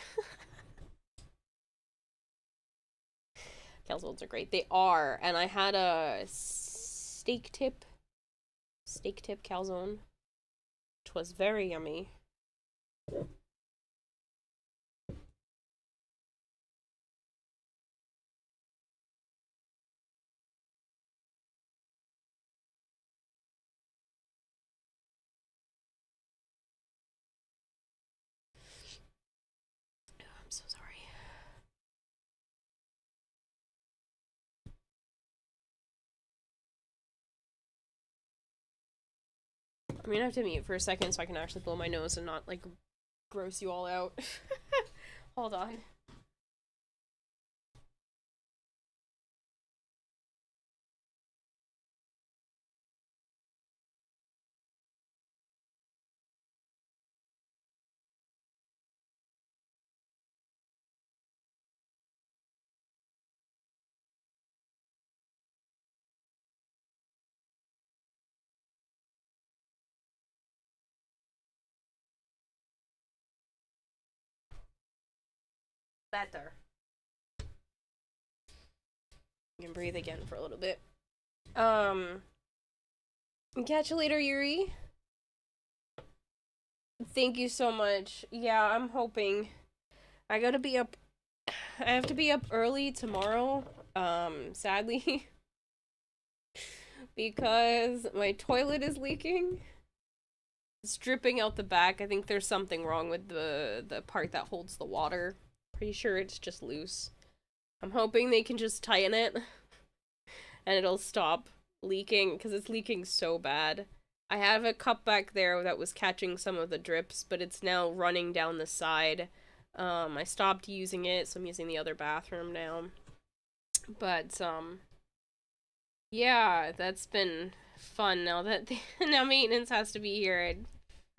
Calzones are great. They are. And I had a steak tip calzone. Which was very yummy. I'm so sorry. I'm gonna have to mute for a second so I can actually blow my nose and not, like, gross you all out. Hold on. Better. You can breathe again for a little bit. Catch you later, Yuri. Thank you so much. Yeah, I'm hoping. I gotta be up. I have to be up early tomorrow, sadly. Because my toilet is leaking. It's dripping out the back. I think there's something wrong with the part that holds the water. Pretty sure it's just loose. I'm hoping they can just tighten it. And it'll stop leaking, because it's leaking so bad. I have a cup back there that was catching some of the drips, but it's now running down the side. I stopped using it, so I'm using the other bathroom now. But, yeah, that's been fun now that now maintenance has to be here at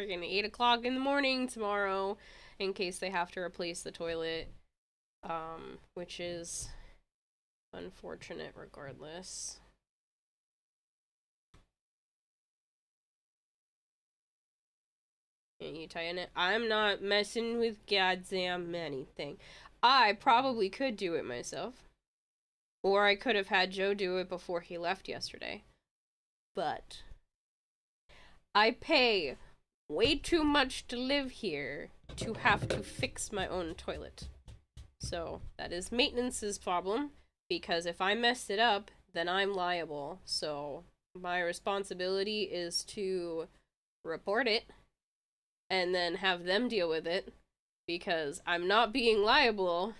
freaking 8 o'clock in the morning tomorrow in case they have to replace the toilet, which is unfortunate regardless. Can you tighten it? I'm not messing with goddamn anything. I probably could do it myself. Or I could have had Joe do it before he left yesterday. But I pay way too much to live here to have to fix my own toilet. So that is maintenance's problem, because if I messed it up, then I'm liable. So my responsibility is to report it and then have them deal with it, because I'm not being liable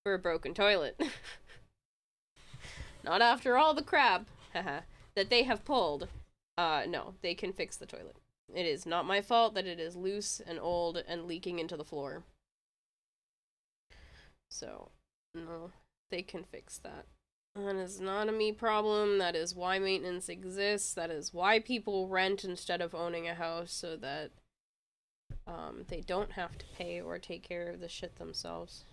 for a broken toilet. Not after all the crap that they have pulled. No, they can fix the toilet. It is not my fault that it is loose and old and leaking into the floor. So, no, they can fix that. That is not a me problem. That is why maintenance exists. That is why people rent instead of owning a house, so that they don't have to pay or take care of the shit themselves.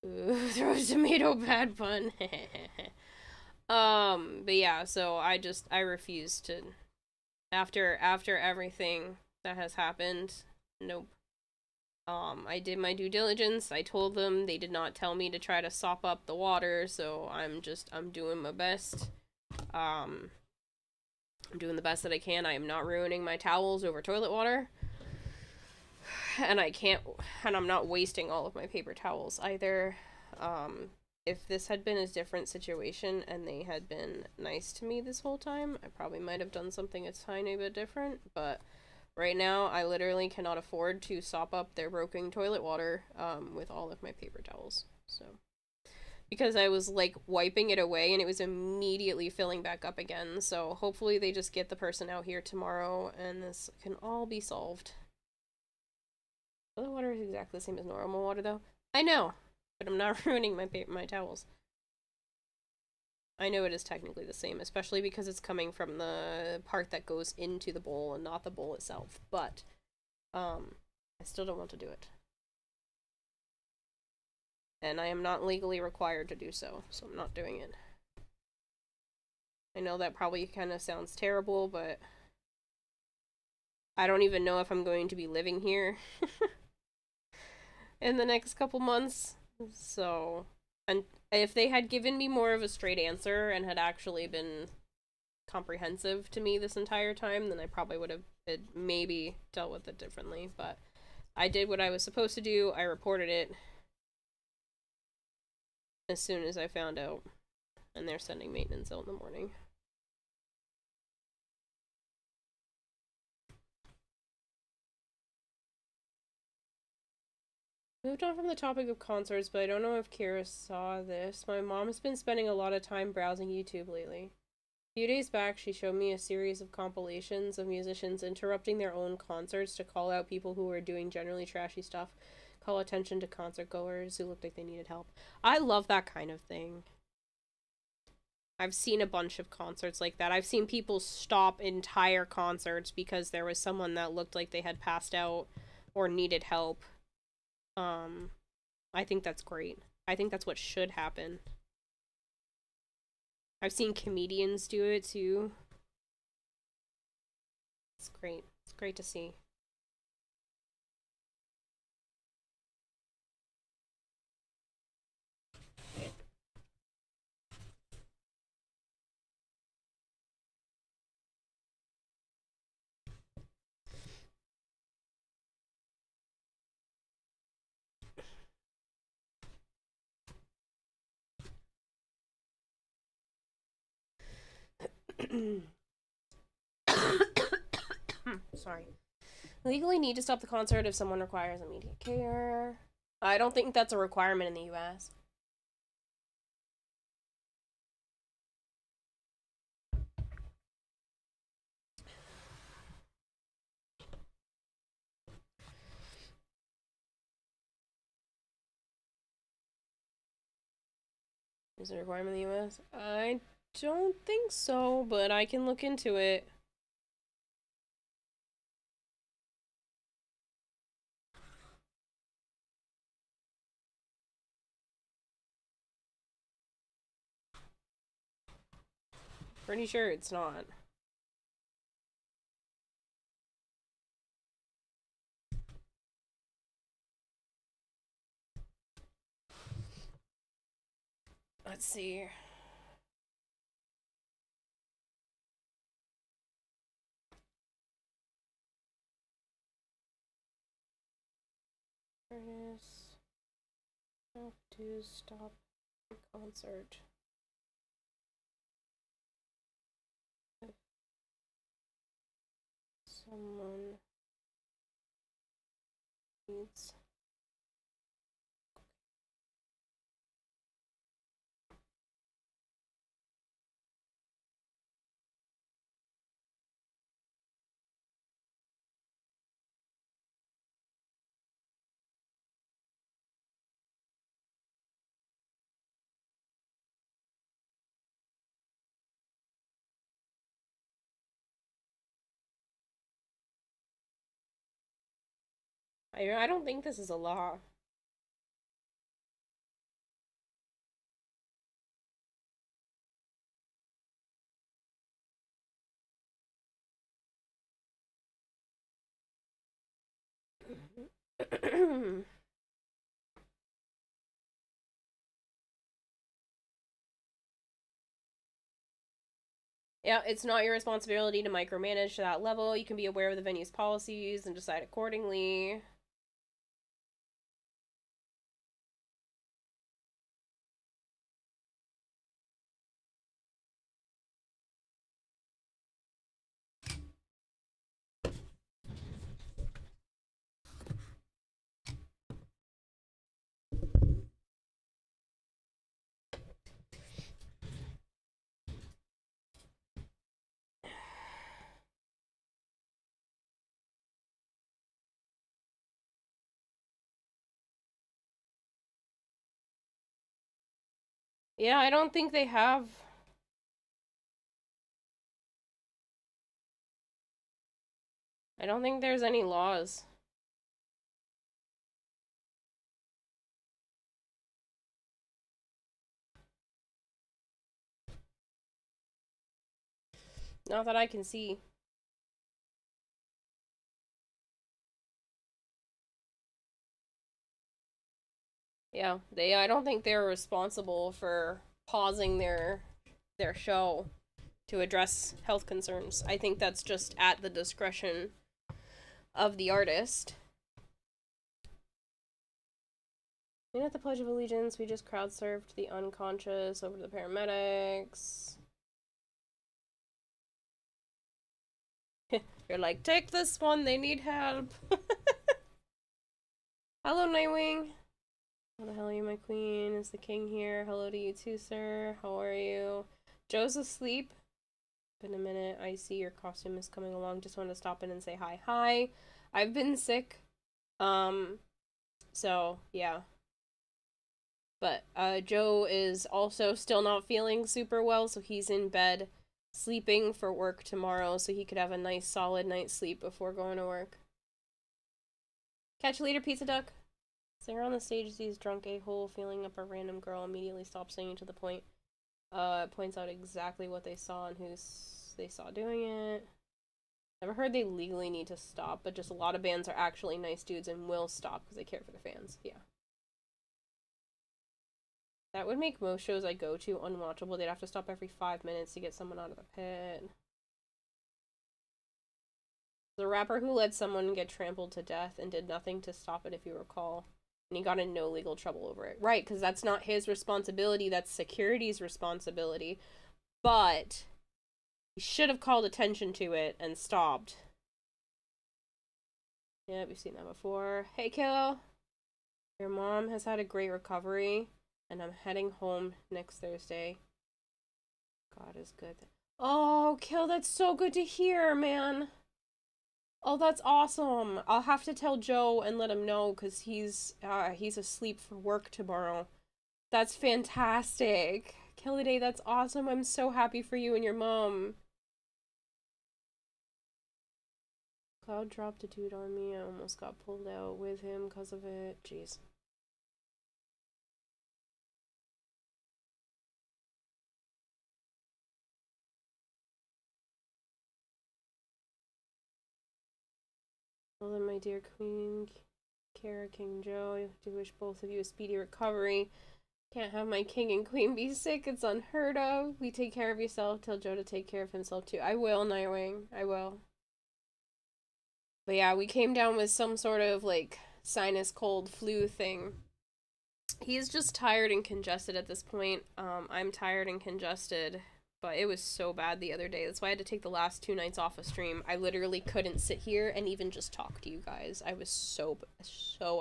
Ooh, throw a tomato, bad pun. But yeah, so I refuse to, after everything that has happened, nope. I did my due diligence. I told them. They did not tell me to try to sop up the water, so I'm doing my best. I'm doing the best that I can. I am not ruining my towels over toilet water. And I'm not wasting all of my paper towels either. If this had been a different situation and they had been nice to me this whole time, I probably might have done something a tiny bit different, but right now I literally cannot afford to sop up their broken toilet water, with all of my paper towels, so. Because I was, like, wiping it away and it was immediately filling back up again, so hopefully they just get the person out here tomorrow and this can all be solved. Toilet water is exactly the same as normal water, though. I know, but I'm not ruining my towels. I know it is technically the same, especially because it's coming from the part that goes into the bowl and not the bowl itself, but, I still don't want to do it. And I am not legally required to do so, so I'm not doing it. I know that probably kind of sounds terrible, but I don't even know if I'm going to be living here in the next couple months. So, and if they had given me more of a straight answer and had actually been comprehensive to me this entire time, then I probably would have maybe dealt with it differently. But I did what I was supposed to do. I reported it as soon as I found out, and they're sending maintenance out in the morning. Moved on from the topic of concerts, but I don't know if Kira saw this. My mom has been spending a lot of time browsing YouTube lately. A few days back, she showed me a series of compilations of musicians interrupting their own concerts to call out people who were doing generally trashy stuff, call attention to concert goers who looked like they needed help. I love that kind of thing. I've seen a bunch of concerts like that. I've seen people stop entire concerts because there was someone that looked like they had passed out or needed help. I think that's great. I think that's what should happen. I've seen comedians do it too. It's great. It's great to see. Sorry. Legally need to stop the concert if someone requires immediate care. I don't think that's a requirement in the US. Is it a requirement in the US? I don't think so, but I can look into it. Pretty sure it's not. Let's see. Furnace. Have to stop the concert. If someone needs. I don't think this is a law. Yeah, it's not your responsibility to micromanage to that level. You can be aware of the venue's policies and decide accordingly. Yeah, I don't think they have. I don't think there's any laws. Not that I can see. Yeah, I don't think they're responsible for pausing their show to address health concerns. I think that's just at the discretion of the artist. And at the Pledge of Allegiance, we just crowd surfed the unconscious over to the paramedics. You're like, take this one, they need help. Hello, Nightwing. How the hell are you, my queen? Is the king here? Hello to you too, sir. How are you? Joe's asleep. Been a minute. I see your costume is coming along. Just wanted to stop in and say hi. Hi. I've been sick. So, yeah. But, Joe is also still not feeling super well, so he's in bed sleeping for work tomorrow, so he could have a nice solid night's sleep before going to work. Catch you later, Pizza Duck. Singer on the stage sees drunk a-hole feeling up a random girl, immediately stops singing to the point. Points out exactly what they saw and who they saw doing it. Never heard they legally need to stop, but just a lot of bands are actually nice dudes and will stop because they care for the fans. Yeah. That would make most shows I go to unwatchable. They'd have to stop every 5 minutes to get someone out of the pit. The rapper who let someone get trampled to death and did nothing to stop it, if you recall. And he got in no legal trouble over it. Right, because that's not his responsibility, that's security's responsibility. But he should have called attention to it and stopped. Yeah, we've seen that before. Hey, Kill. Your mom has had a great recovery, and I'm heading home next Thursday. God is good. Oh, Kill, that's so good to hear, man. Oh, that's awesome. I'll have to tell Joe and let him know because he's asleep for work tomorrow. That's fantastic. Killiday, that's awesome. I'm so happy for you and your mom. Cloud dropped a dude on me. I almost got pulled out with him because of it. Jeez. Well then, my dear Queen, Kara, King Joe, I do wish both of you a speedy recovery. Can't have my king and queen be sick. It's unheard of. We take care of yourself. Tell Joe to take care of himself too. I will, Nightwing. I will. But yeah, we came down with some sort of like sinus cold flu thing. He's just tired and congested at this point. I'm tired and congested, but it was so bad the other day. That's why I had to take the last 2 nights off of stream. I literally couldn't sit here and even just talk to you guys. I was so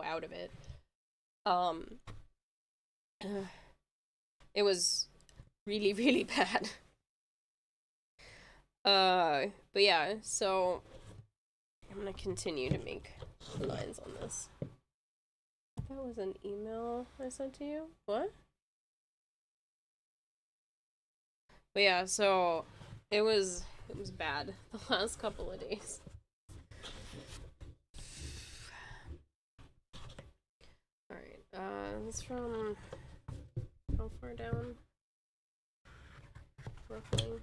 out of it. It was really, really bad. But yeah, so I'm gonna continue to make lines on this. That was an email I sent to you? What? But yeah, so it was bad the last couple of days. Alright, this from how far down? Roughly.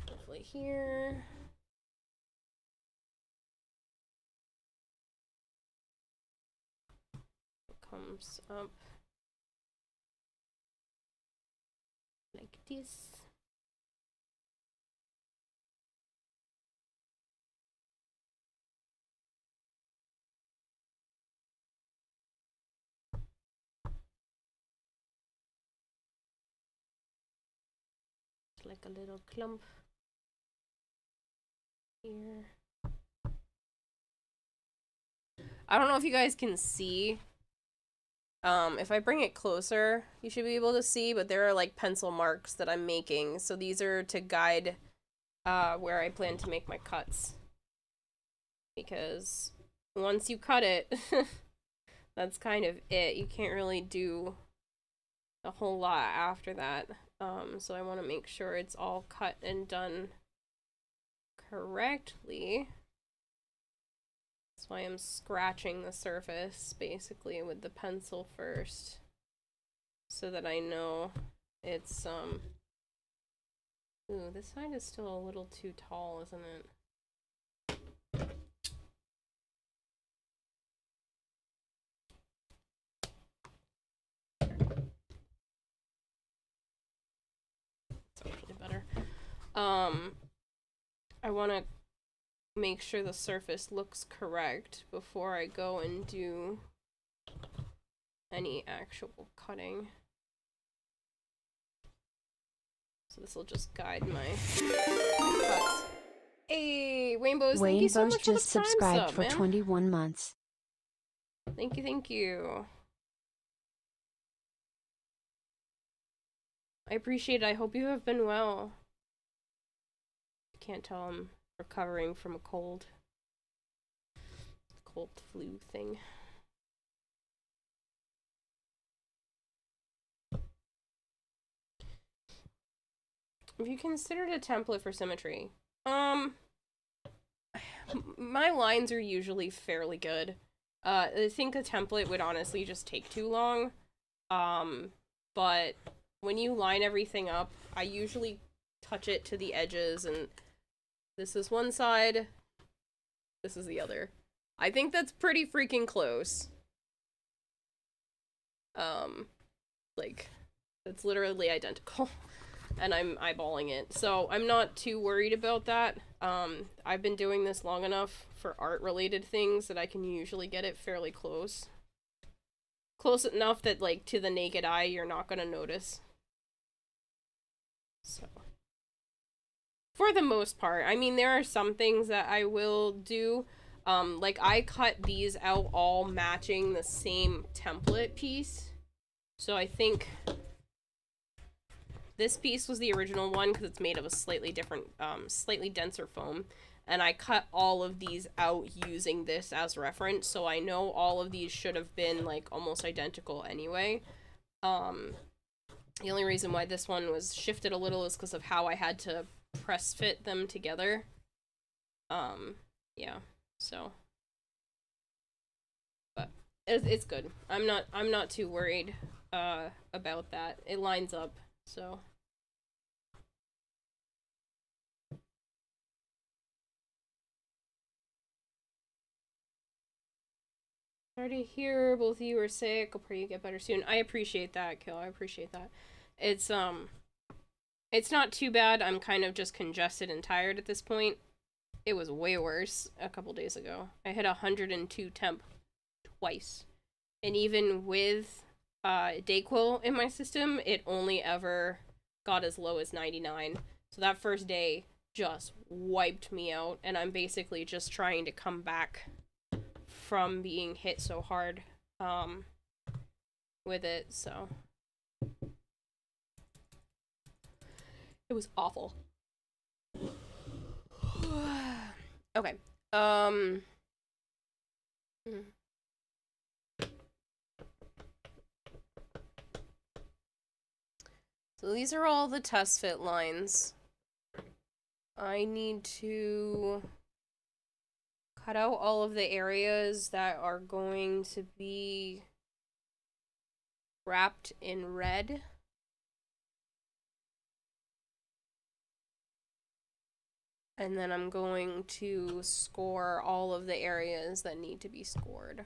Roughly here. It comes up like this. Like a little clump here. I don't know if you guys can see. If I bring it closer, you should be able to see, but there are like pencil marks that I'm making. So these are to guide where I plan to make my cuts. Because once you cut it, that's kind of it. You can't really do a whole lot after that. So I want to make sure it's all cut and done correctly. That's why I'm scratching the surface, basically, with the pencil first. So that I know it's, Ooh, this side is still a little too tall, isn't it? It's actually better. I want to make sure the surface looks correct before I go and do any actual cutting. So this will just guide my cuts. Hey, Rainbows, thank you so much for the just Prime subscribed sub, for man. 21 months. Thank you, thank you. I appreciate it. I hope you have been well. Can't tell I'm recovering from a cold flu thing. Have you considered a template for symmetry? My lines are usually fairly good. I think a template would honestly just take too long. But when you line everything up, I usually touch it to the edges, and this is one side, this is the other. I think that's pretty freaking close. Like, it's literally identical. And I'm eyeballing it. So I'm not too worried about that. I've been doing this long enough for art-related things that I can usually get it fairly close. Close enough that, like, to the naked eye, you're not gonna notice. So. For the most part. I mean, there are some things that I will do. Like, I cut these out all matching the same template piece. So I think this piece was the original one because it's made of a slightly different, slightly denser foam. And I cut all of these out using this as reference, so I know all of these should have been, like, almost identical anyway. The only reason why this one was shifted a little is because of how I had to press fit them together. Yeah, so. But it's good. I'm not too worried, about that. It lines up, so. Sorry to hear both of you are sick. I'll pray you get better soon. I appreciate that, Kill. I appreciate that. It's not too bad. I'm kind of just congested and tired at this point. It was way worse a couple days ago. I hit 102 temp twice. And even with Dayquil in my system, it only ever got as low as 99. So that first day just wiped me out, and I'm basically just trying to come back from being hit so hard with it, so it was awful. Okay. So these are all the test fit lines. I need to cut out all of the areas that are going to be wrapped in red. And then I'm going to score all of the areas that need to be scored.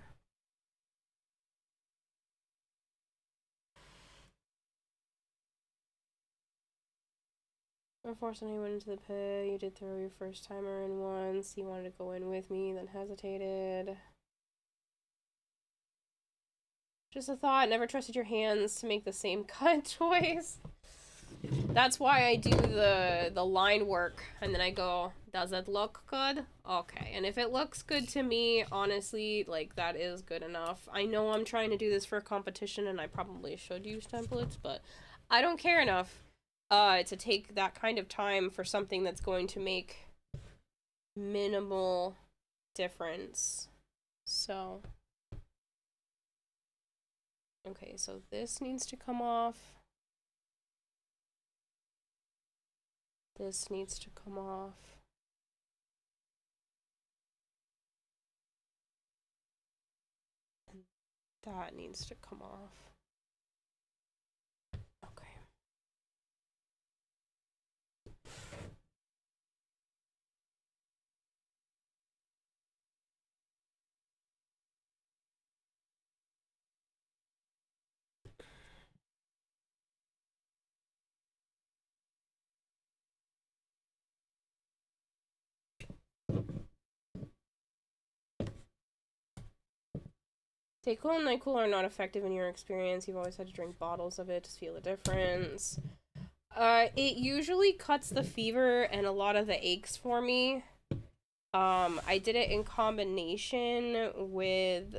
Don't force anyone into the pit. You did throw your first timer in once. You wanted to go in with me, then hesitated. Just a thought. Never trusted your hands to make the same cut twice. That's why I do the line work, and then I go, does it look good? Okay, and if it looks good to me, honestly, like, that is good enough. I know I'm trying to do this for a competition, and I probably should use templates, but I don't care enough to take that kind of time for something that's going to make minimal difference. So, okay, so this needs to come off. This needs to come off. And that needs to come off. Okay. Dayquil and NyQuil are not effective in your experience. You've always had to drink bottles of it to feel the difference. It usually cuts the fever and a lot of the aches for me. I did it in combination with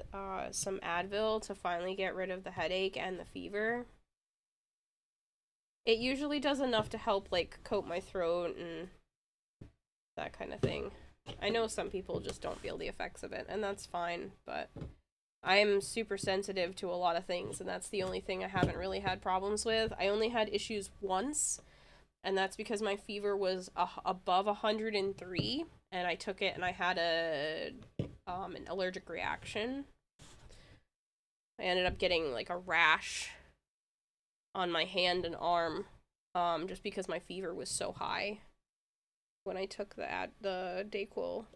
some Advil to finally get rid of the headache and the fever. It usually does enough to help, like, coat my throat and that kind of thing. I know some people just don't feel the effects of it, and that's fine, but I'm super sensitive to a lot of things, and that's the only thing I haven't really had problems with. I only had issues once, and that's because my fever was above 103, and I took it and I had an allergic reaction. I ended up getting, like, a rash on my hand and arm, just because my fever was so high when I took the Dayquil.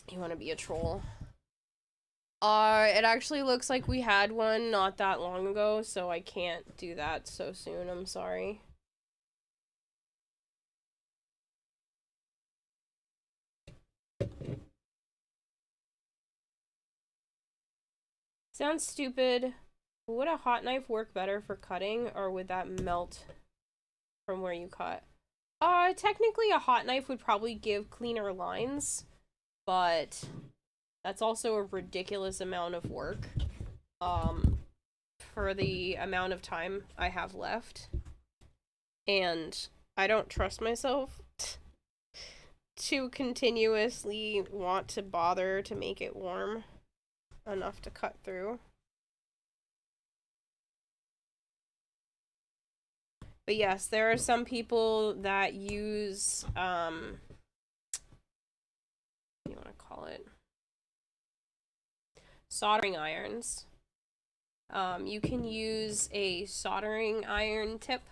You want to be a troll? It actually looks like we had one not that long ago, so I can't do that so soon. I'm sorry. Sounds stupid. Would a hot knife work better for cutting, or would that melt from where you cut? Technically a hot knife would probably give cleaner lines, but that's also a ridiculous amount of work, for the amount of time I have left. And I don't trust myself to continuously want to bother to make it warm enough to cut through. But yes, there are some people that use, what do you want to call it? Soldering irons. You can use a soldering iron tip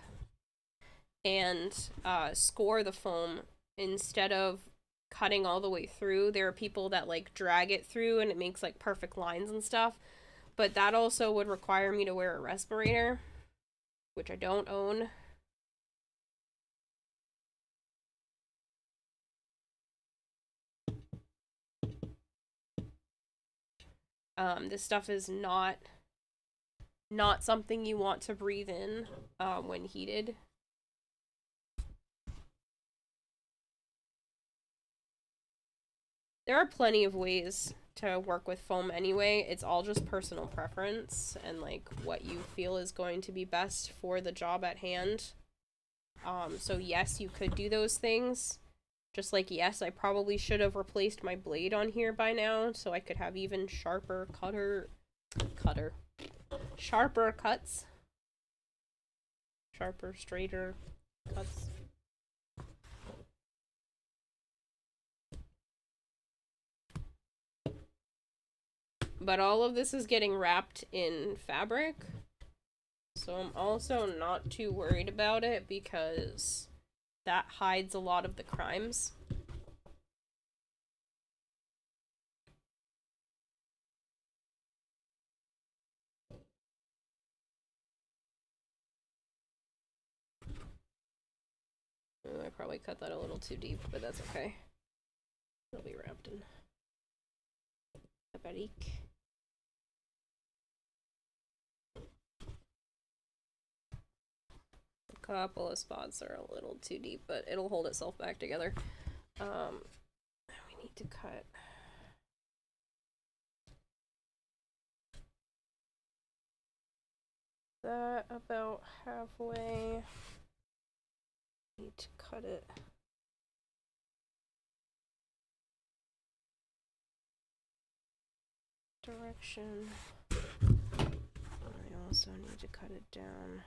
and score the foam instead of cutting all the way through. There are people that like drag it through and it makes like perfect lines and stuff, but that also would require me to wear a respirator, which I don't own. This stuff is not something you want to breathe in when heated. There are plenty of ways to work with foam anyway. It's all just personal preference and like what you feel is going to be best for the job at hand. So yes, you could do those things. Just like, yes, I probably should have replaced my blade on here by now so I could have even sharper sharper cuts. Sharper, straighter cuts. But all of this is getting wrapped in fabric, so I'm also not too worried about it because that hides a lot of the crimes. I probably cut that a little too deep, but that's okay. It'll be wrapped in fabric. A couple of spots are a little too deep, but it'll hold itself back together. We need to cut that about halfway. Need to cut it direction. I also need to cut it down.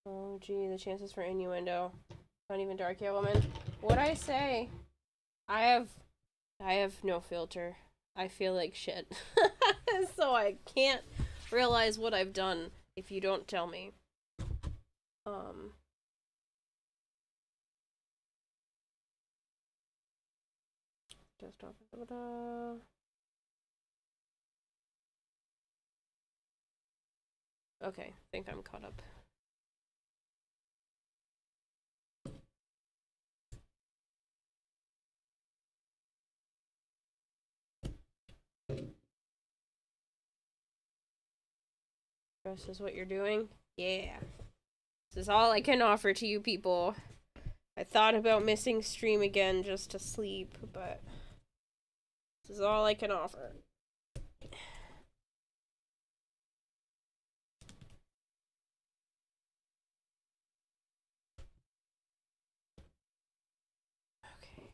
Oh gee, the chances for innuendo. Not even dark yet, woman. What'd I say? I have no filter. I feel like shit. So I can't realize what I've done if you don't tell me. Desktop. Okay, I think I'm caught up. This is what you're doing? Yeah. This is all I can offer to you people. I thought about missing stream again just to sleep, but this is all I can offer. Okay.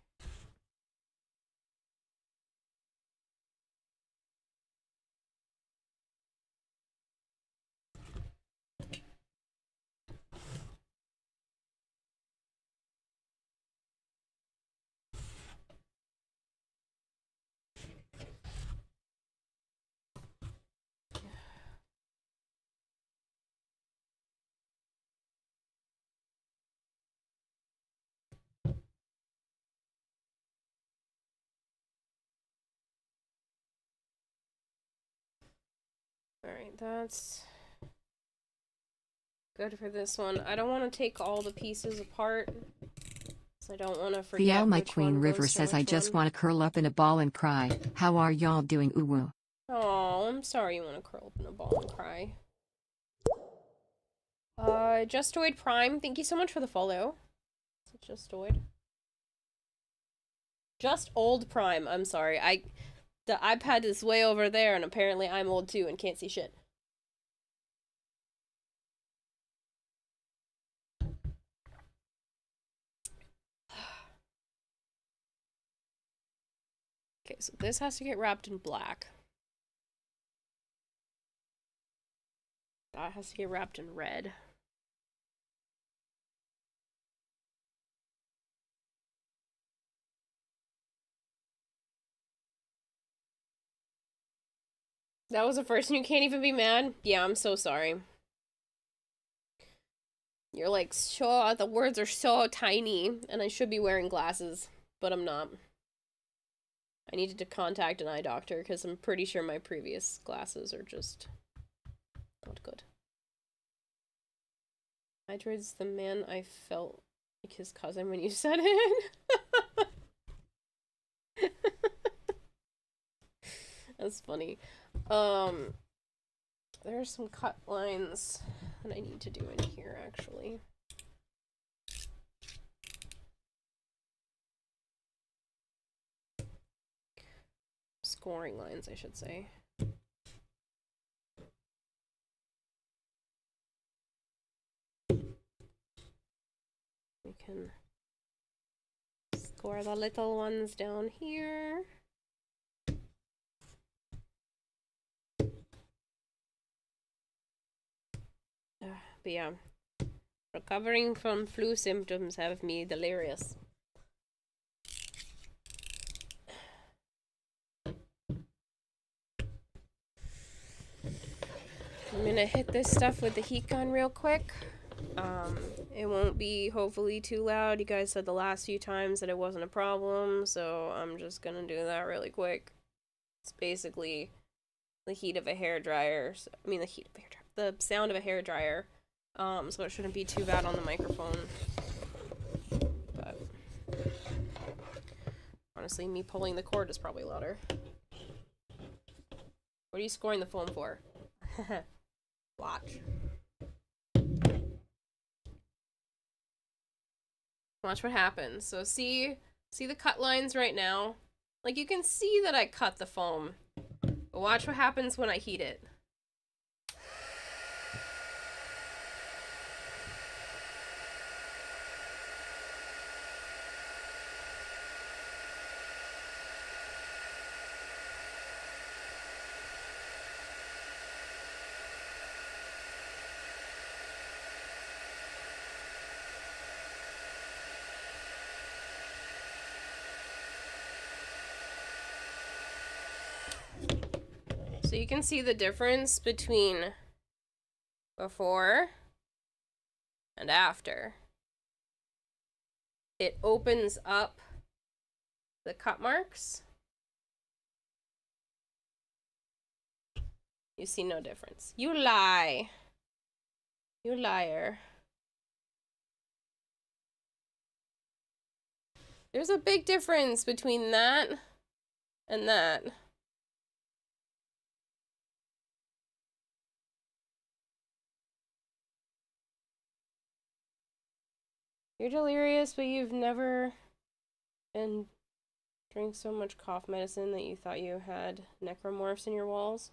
Alright, that's good for this one. I don't want to take all the pieces apart, so I don't want to forget My which Queen one River goes to says I which just one. want to curl up in a ball and cry. How are y'all doing, uwu? Oh, I'm sorry you want to curl up in a ball and cry. Justoid Prime, thank you so much for the follow. Is it Justoid? Just Old Prime, I'm sorry. The iPad is way over there, and apparently I'm old too and can't see shit. Okay, so this has to get wrapped in black. That has to get wrapped in red. That was the first, and you can't even be mad? Yeah, I'm so sorry. You're like, sure, the words are so tiny, and I should be wearing glasses, but I'm not. I needed to contact an eye doctor, because I'm pretty sure my previous glasses are just not good. Hydrid's the man I felt like his cousin when you said it. That's funny. There are some cut lines that I need to do in here, actually. Scoring lines, I should say. We can score the little ones down here. But yeah, recovering from flu symptoms have me delirious. I'm gonna hit this stuff with the heat gun real quick. It won't be hopefully too loud. You guys said the last few times that it wasn't a problem, so I'm just gonna do that really quick. It's basically the heat of a hairdryer. The sound of a hairdryer. So it shouldn't be too bad on the microphone. But honestly, me pulling the cord is probably louder. What are you scoring the foam for? Watch. Watch what happens. So see the cut lines right now? Like, you can see that I cut the foam. But watch what happens when I heat it. So you can see the difference between before and after. It opens up the cut marks. You see no difference. You lie. You liar. There's a big difference between that and that. You're delirious, but you've never been drank so much cough medicine that you thought you had necromorphs in your walls.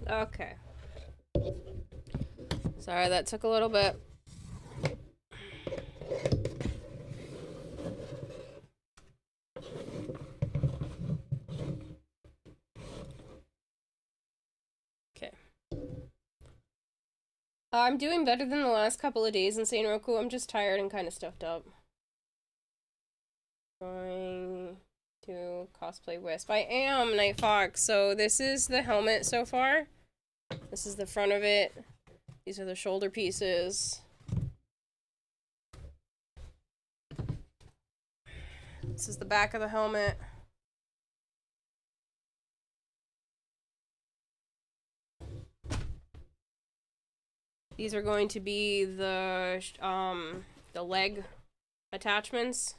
Okay. Sorry, that took a little bit. Okay. I'm doing better than the last couple of days in Saint Roku. I'm just tired and kind of stuffed up. Going to cosplay Wisp. I am Night Fox, so this is the helmet so far. This is the front of it. These are the shoulder pieces. This is the back of the helmet. These are going to be the leg attachments.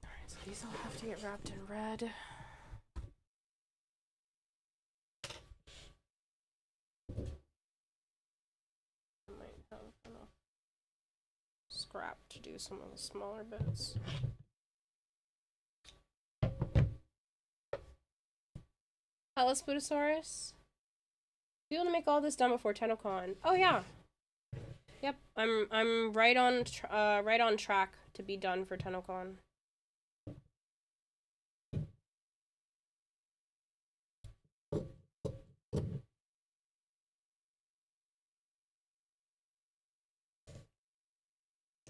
Alright, so these all have to get wrapped in red. I might have enough scrap to do some of the smaller bits. Hello, Sputosaurus. Be able to make all this done before TennoCon. Oh yeah. Yep, I'm right on track to be done for TennoCon.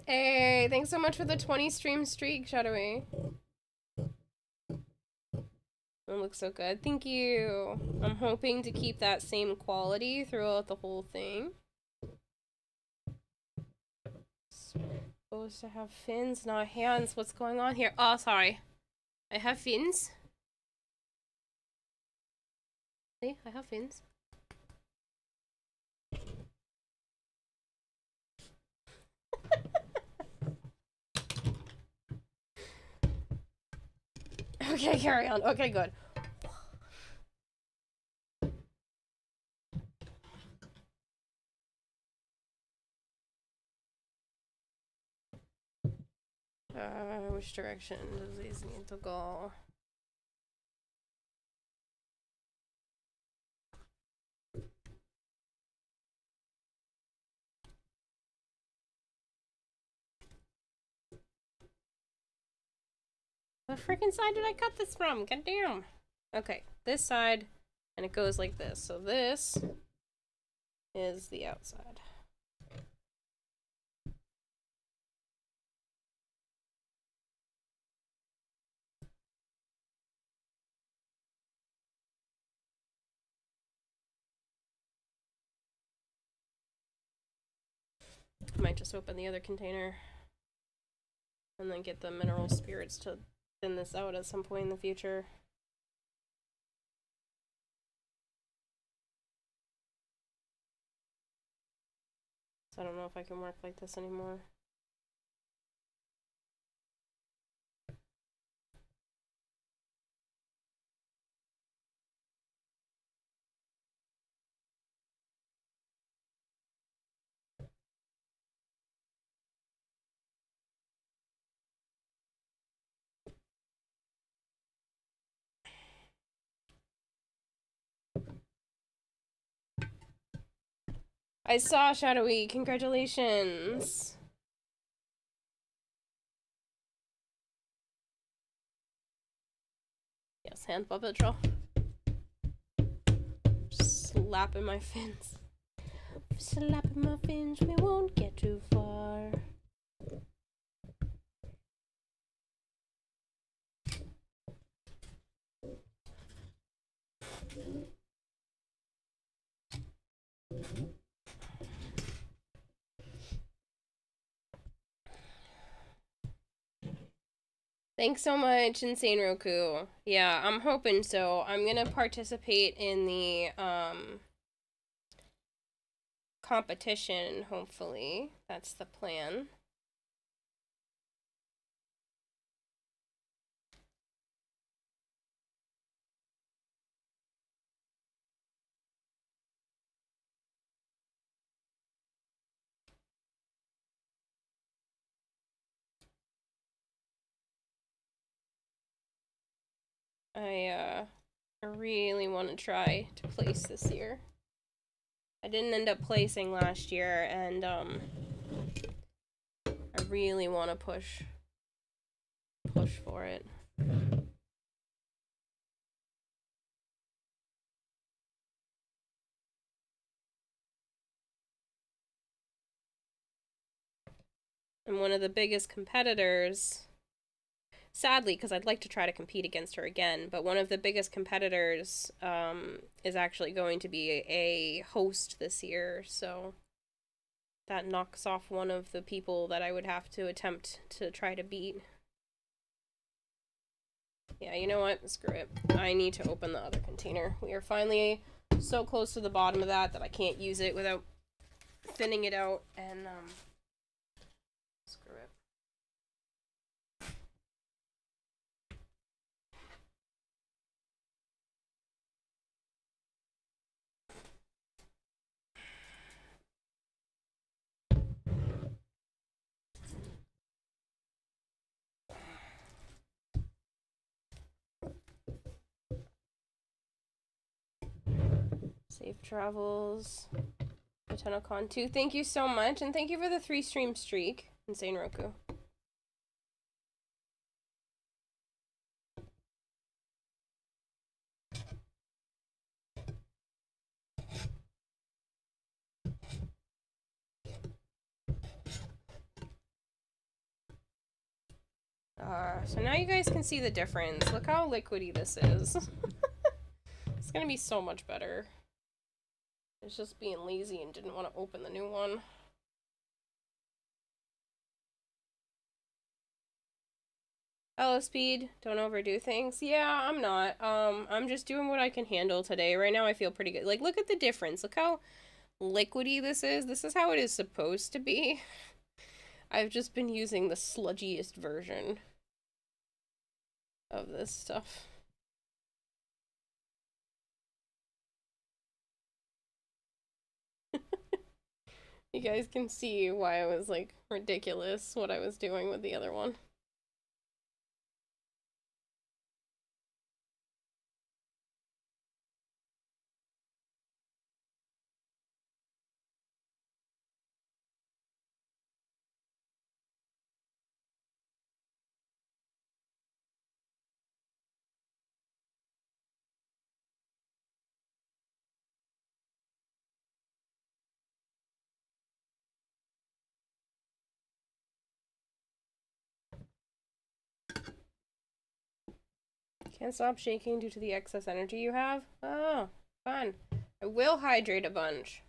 Hey, thanks so much for the 20 stream streak, Shadowy. It looks so good. Thank you. I'm hoping to keep that same quality throughout the whole thing. Supposed to have fins, not hands. What's going on here? Oh, sorry. I have fins. See, I have fins. Okay, carry on. Okay, good. Which direction does these need to go? What freaking side did I cut this from? God damn. Okay, this side, and it goes like this. So this is the outside. I might just open the other container and then get the mineral spirits to thin this out at some point in the future. So I don't know if I can work like this anymore. I saw Shadowy. Congratulations. Yes, hand Paw Patrol. Slapping my fins. Slapping my fins, we won't get too far. Thanks so much, Insane Roku. Yeah, I'm hoping so. I'm gonna participate in the competition, hopefully. That's the plan. I really want to try to place this year. I didn't end up placing last year, and I really want to push for it. And one of the biggest competitors, sadly, because I'd like to try to compete against her again, but one of the biggest competitors is actually going to be a host this year, so that knocks off one of the people that I would have to attempt to try to beat. Yeah, you know what? Screw it. I need to open the other container. We are finally so close to the bottom of that I can't use it without thinning it out, and screw it. Safe travels. Con 2. Thank you so much, and thank you for the 3 stream streak, Insane Roku. So now you guys can see the difference. Look how liquidy this is. It's gonna be so much better. It's just being lazy and didn't want to open the new one. Hello, Speed. Don't overdo things. Yeah, I'm not. I'm just doing what I can handle today. Right now I feel pretty good. Like, look at the difference. Look how liquidy this is. This is how it is supposed to be. I've just been using the sludgiest version of this stuff. You guys can see why it was, like, ridiculous what I was doing with the other one. Can't stop shaking due to the excess energy you have? Oh, fun. I will hydrate a bunch.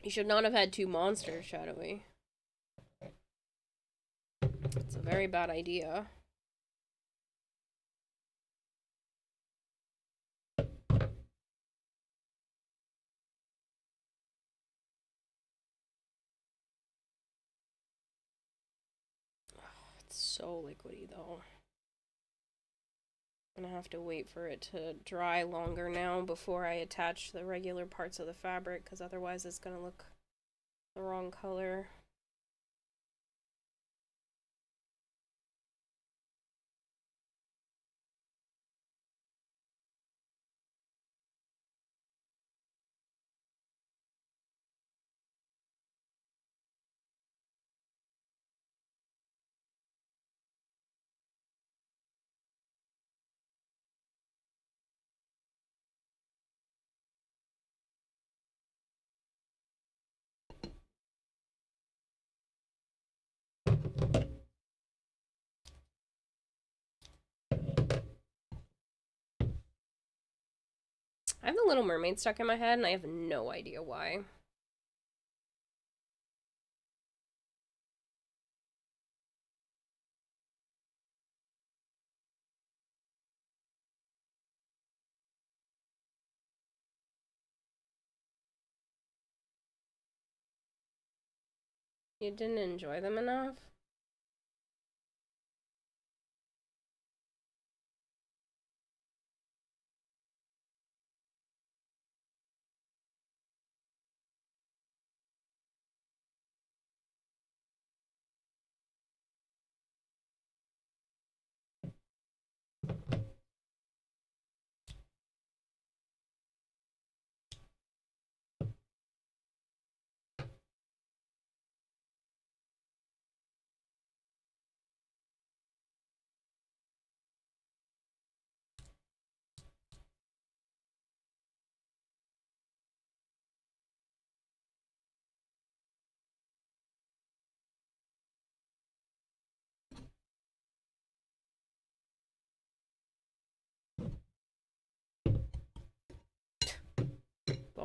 You should not have had 2 monsters, Shadowy. It's a very bad idea. It's so liquidy, though. I'm gonna have to wait for it to dry longer now before I attach the regular parts of the fabric, because otherwise it's gonna look the wrong color. I have the Little Mermaid stuck in my head, and I have no idea why. You didn't enjoy them enough?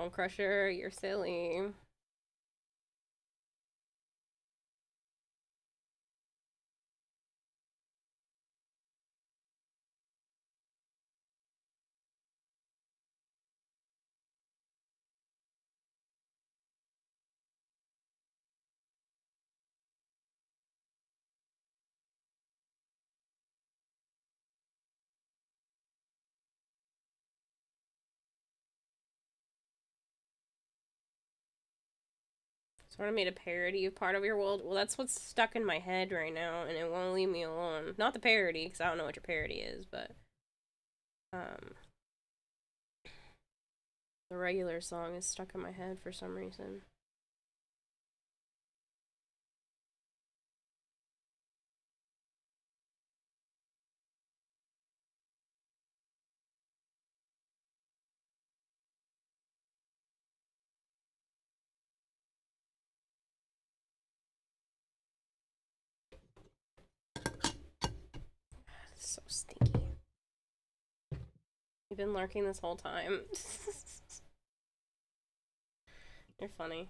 Bone Crusher, you're silly. Sort of made a parody of Part of Your World. Well, that's what's stuck in my head right now, and it won't leave me alone. Not the parody, because I don't know what your parody is, but the regular song is stuck in my head for some reason. It's so stinky. You've been lurking this whole time. You're funny.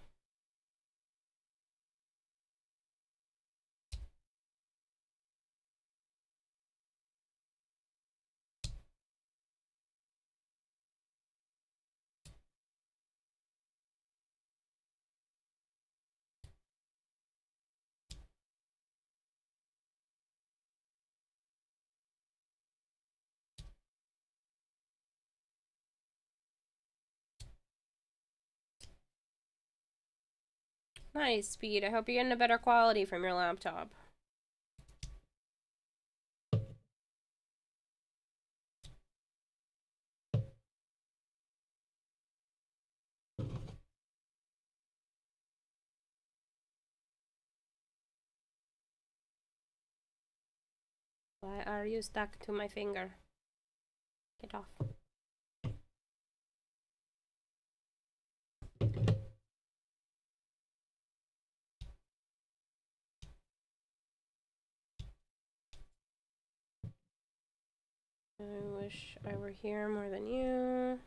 Nice, Speed. I hope you're getting a better quality from your laptop. Why are you stuck to my finger? Get off. I wish I were here more than you.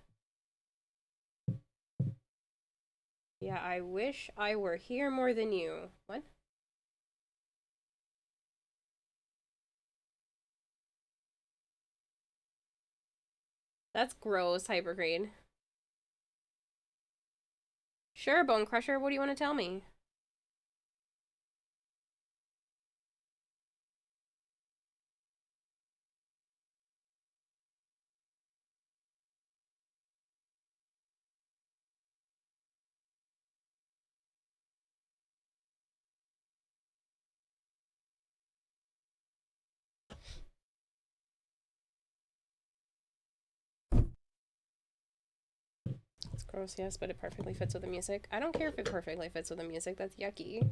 Yeah, I wish I were here more than you. What? That's gross, Hypergrade. Sure, Bone Crusher, what do you want to tell me? It's gross, yes, but it perfectly fits with the music. I don't care if it perfectly fits with the music, that's yucky.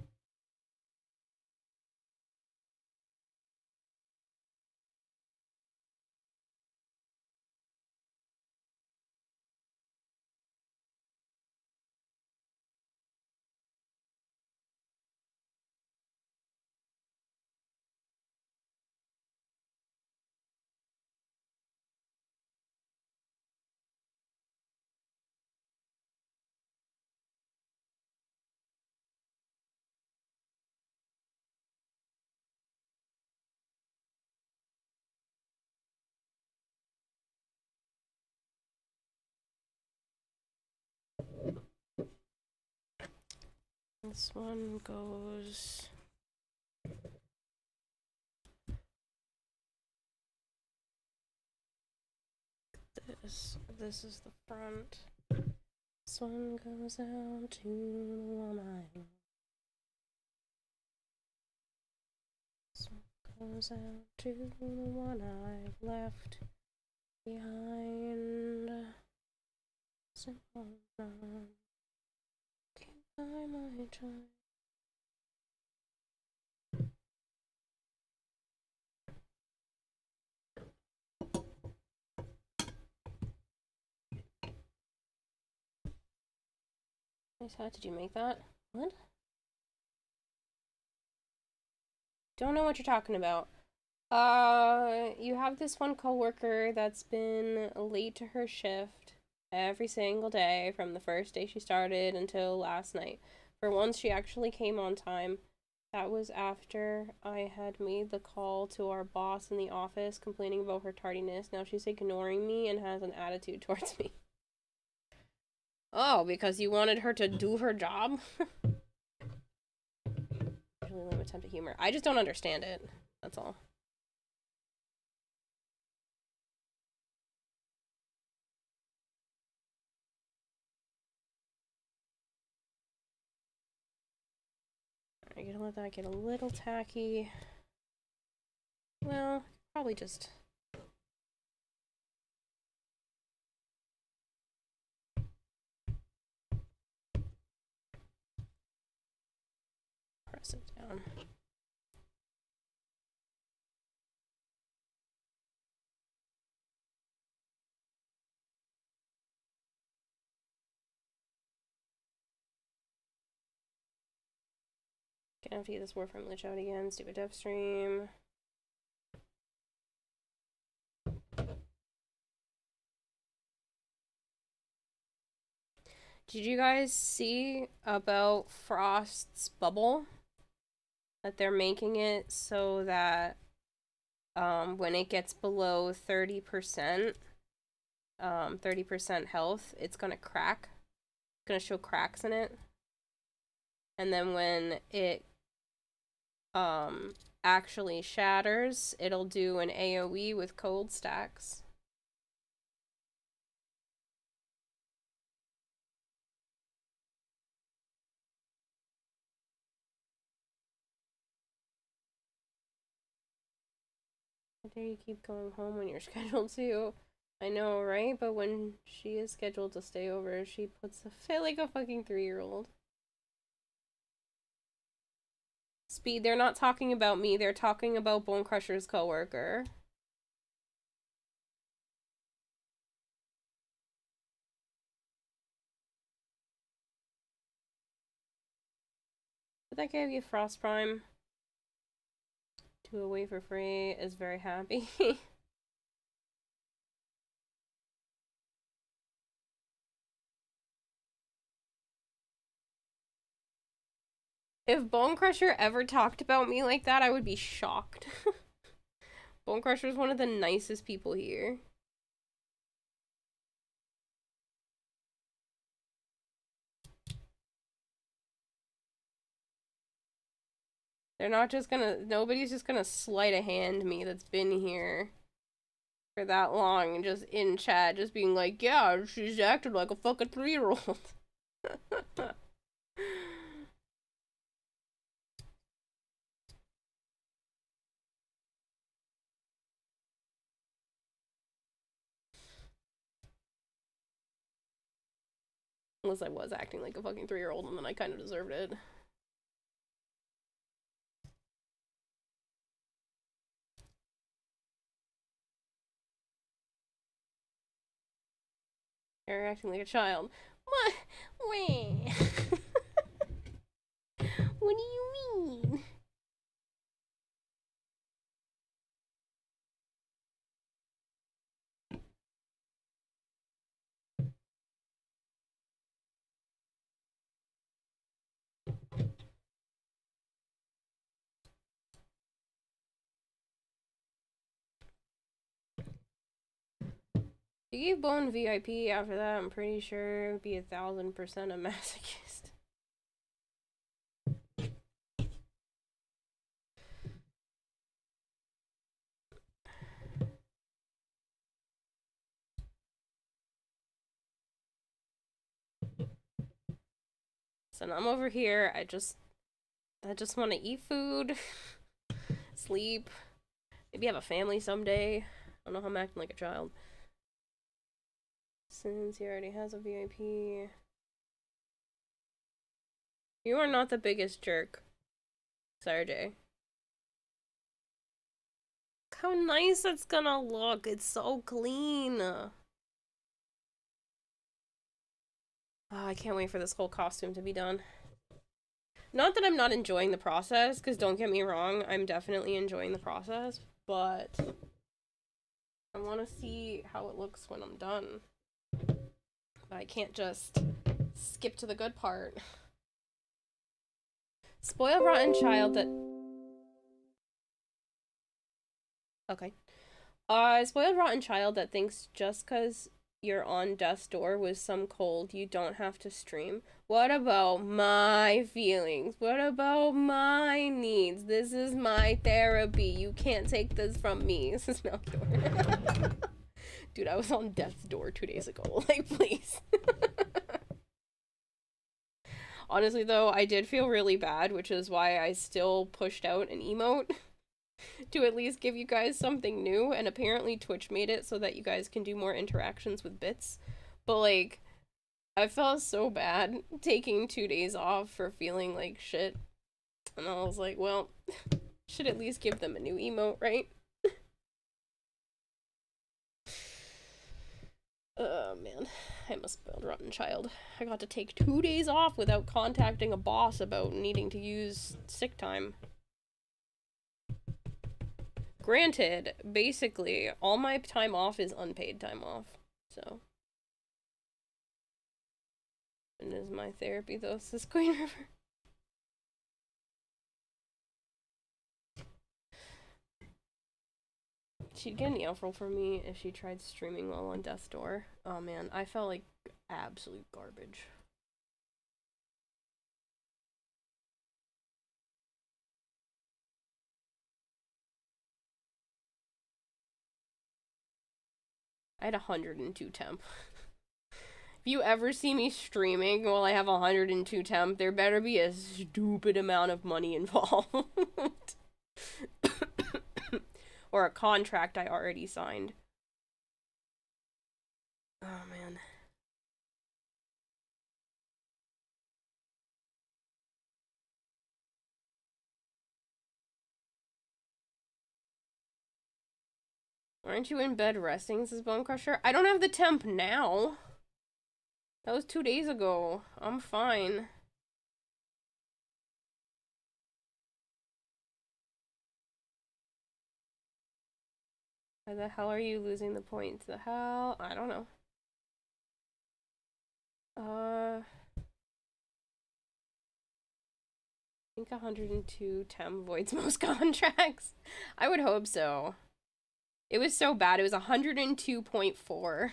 This one goes... This is the front. This one goes out to the one I love. This one goes out to the one I've left behind. Simple none. Can't buy my time. Nice hat. Did you make that? What? Don't know what you're talking about. You have this one coworker that's been late to her shift. Every single day from the first day she started until last night. For once, she actually came on time. That was after I had made the call to our boss in the office complaining about her tardiness. Now she's ignoring me and has an attitude towards me. Oh, because you wanted her to do her job? Really lame attempt at humor. I just don't understand it. That's all. I'm gonna let that get a little tacky. Well, probably just... press it down. Gonna have to get this Warframe Lich out again. Stupid dev stream. Did you guys see about Frost's bubble? That they're making it so that when it gets below 30%, 30% health, it's gonna crack. It's gonna show cracks in it. And then when it actually shatters, it'll do an AoE with cold stacks. How dare you keep going home when you're scheduled to? I know, right? But when she is scheduled to stay over, she puts a fit like a fucking 3-year-old. Speed, they're not talking about me, they're talking about Bone Crusher's coworker. Did that guy give Frost Prime? 2 away for free is very happy. If Bone Crusher ever talked about me like that, I would be shocked. Bone Crusher is one of the nicest people here. They're not just gonna, nobody's just gonna sleight of hand me that's been here for that long and just in chat just being like, yeah, she's acted like a fucking 3-year-old. Unless I was acting like a fucking 3-year-old and then I kind of deserved it. You're acting like a child. What? Wait. What do you mean? If you gave Bone VIP after that, I'm pretty sure it would be 1000% a masochist. So I'm over here. I just want to eat food, sleep, maybe have a family someday. I don't know how I'm acting like a child. Since he already has a VIP. You are not the biggest jerk, Sarjay. How nice that's gonna look. It's so clean. Oh, I can't wait for this whole costume to be done. Not that I'm not enjoying the process, because don't get me wrong, I'm definitely enjoying the process, but I want to see how it looks when I'm done. I can't just skip to the good part. Spoiled rotten child that... Okay. Spoiled rotten child that thinks just because you're on death's door with some cold, you don't have to stream. What about my feelings? What about my needs? This is my therapy. You can't take this from me. This is Melchior. Dude, I was on death's door 2 days ago. Like, please. Honestly, though, I did feel really bad, which is why I still pushed out an emote to at least give you guys something new, and apparently Twitch made it so that you guys can do more interactions with bits. But, like, I felt so bad taking 2 days off for feeling like shit. And I was like, well, should at least give them a new emote, right? Oh, man. I'm a spoiled rotten child. I got to take 2 days off without contacting a boss about needing to use sick time. Granted, basically, all my time off is unpaid time off, so. And is my therapy, though, says Queen River. She'd get an outro from me if she tried streaming while on death's door. Oh man, I felt like absolute garbage. I had 102 temp. If you ever see me streaming while I have 102 temp, there better be a stupid amount of money involved. Or a contract I already signed. Oh, man. Aren't you in bed resting, says Bone Crusher? I don't have the temp now. That was 2 days ago. I'm fine. Why the hell are you losing the points? The hell? I don't know. I think 102 temp voids most contracts. I would hope so. It was so bad. It was 102.4.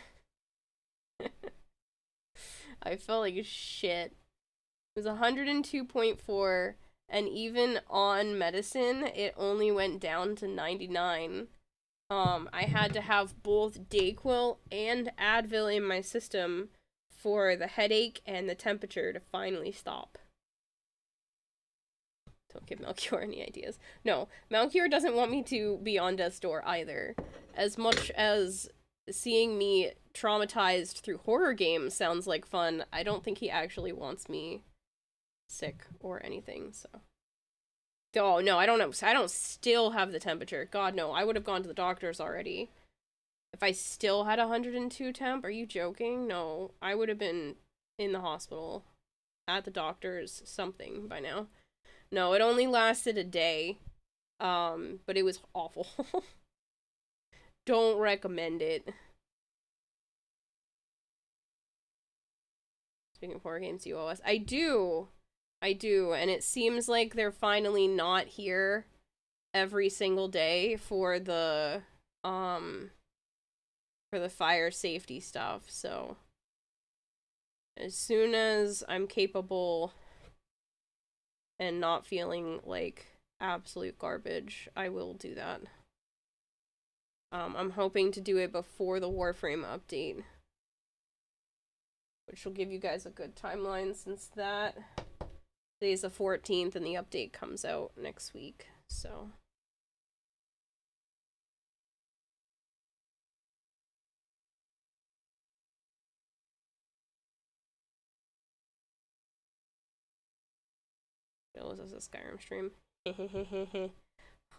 I felt like shit. It was 102.4, and even on medicine, it only went down to 99. I had to have both Dayquil and Advil in my system for the headache and the temperature to finally stop. Don't give Melchior any ideas. No, Melchior doesn't want me to be on death's door either. As much as seeing me traumatized through horror games sounds like fun, I don't think he actually wants me sick or anything, so. Oh, no, I don't know. I don't still have the temperature. God, no. I would have gone to the doctors already. If I still had 102 temp, are you joking? No, I would have been in the hospital, at the doctor's, something by now. No, it only lasted a day, but it was awful. Don't recommend it. Speaking of horror games, UOS. I do, and it seems like they're finally not here every single day for the fire safety stuff, so as soon as I'm capable and not feeling like absolute garbage, I will do that. I'm hoping to do it before the Warframe update, which will give you guys a good timeline since that today's the 14th and the update comes out next week, so. This is a Skyrim stream.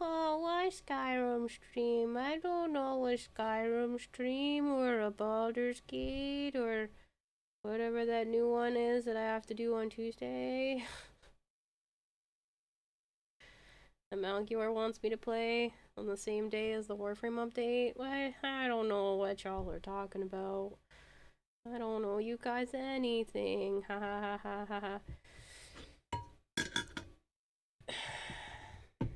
Oh, why Skyrim stream? I don't know what Skyrim stream or a Baldur's Gate or whatever that new one is that I have to do on Tuesday. And Malgior wants me to play on the same day as the Warframe update. What? I don't know what y'all are talking about. I don't know you guys anything. Ha ha ha ha ha ha. I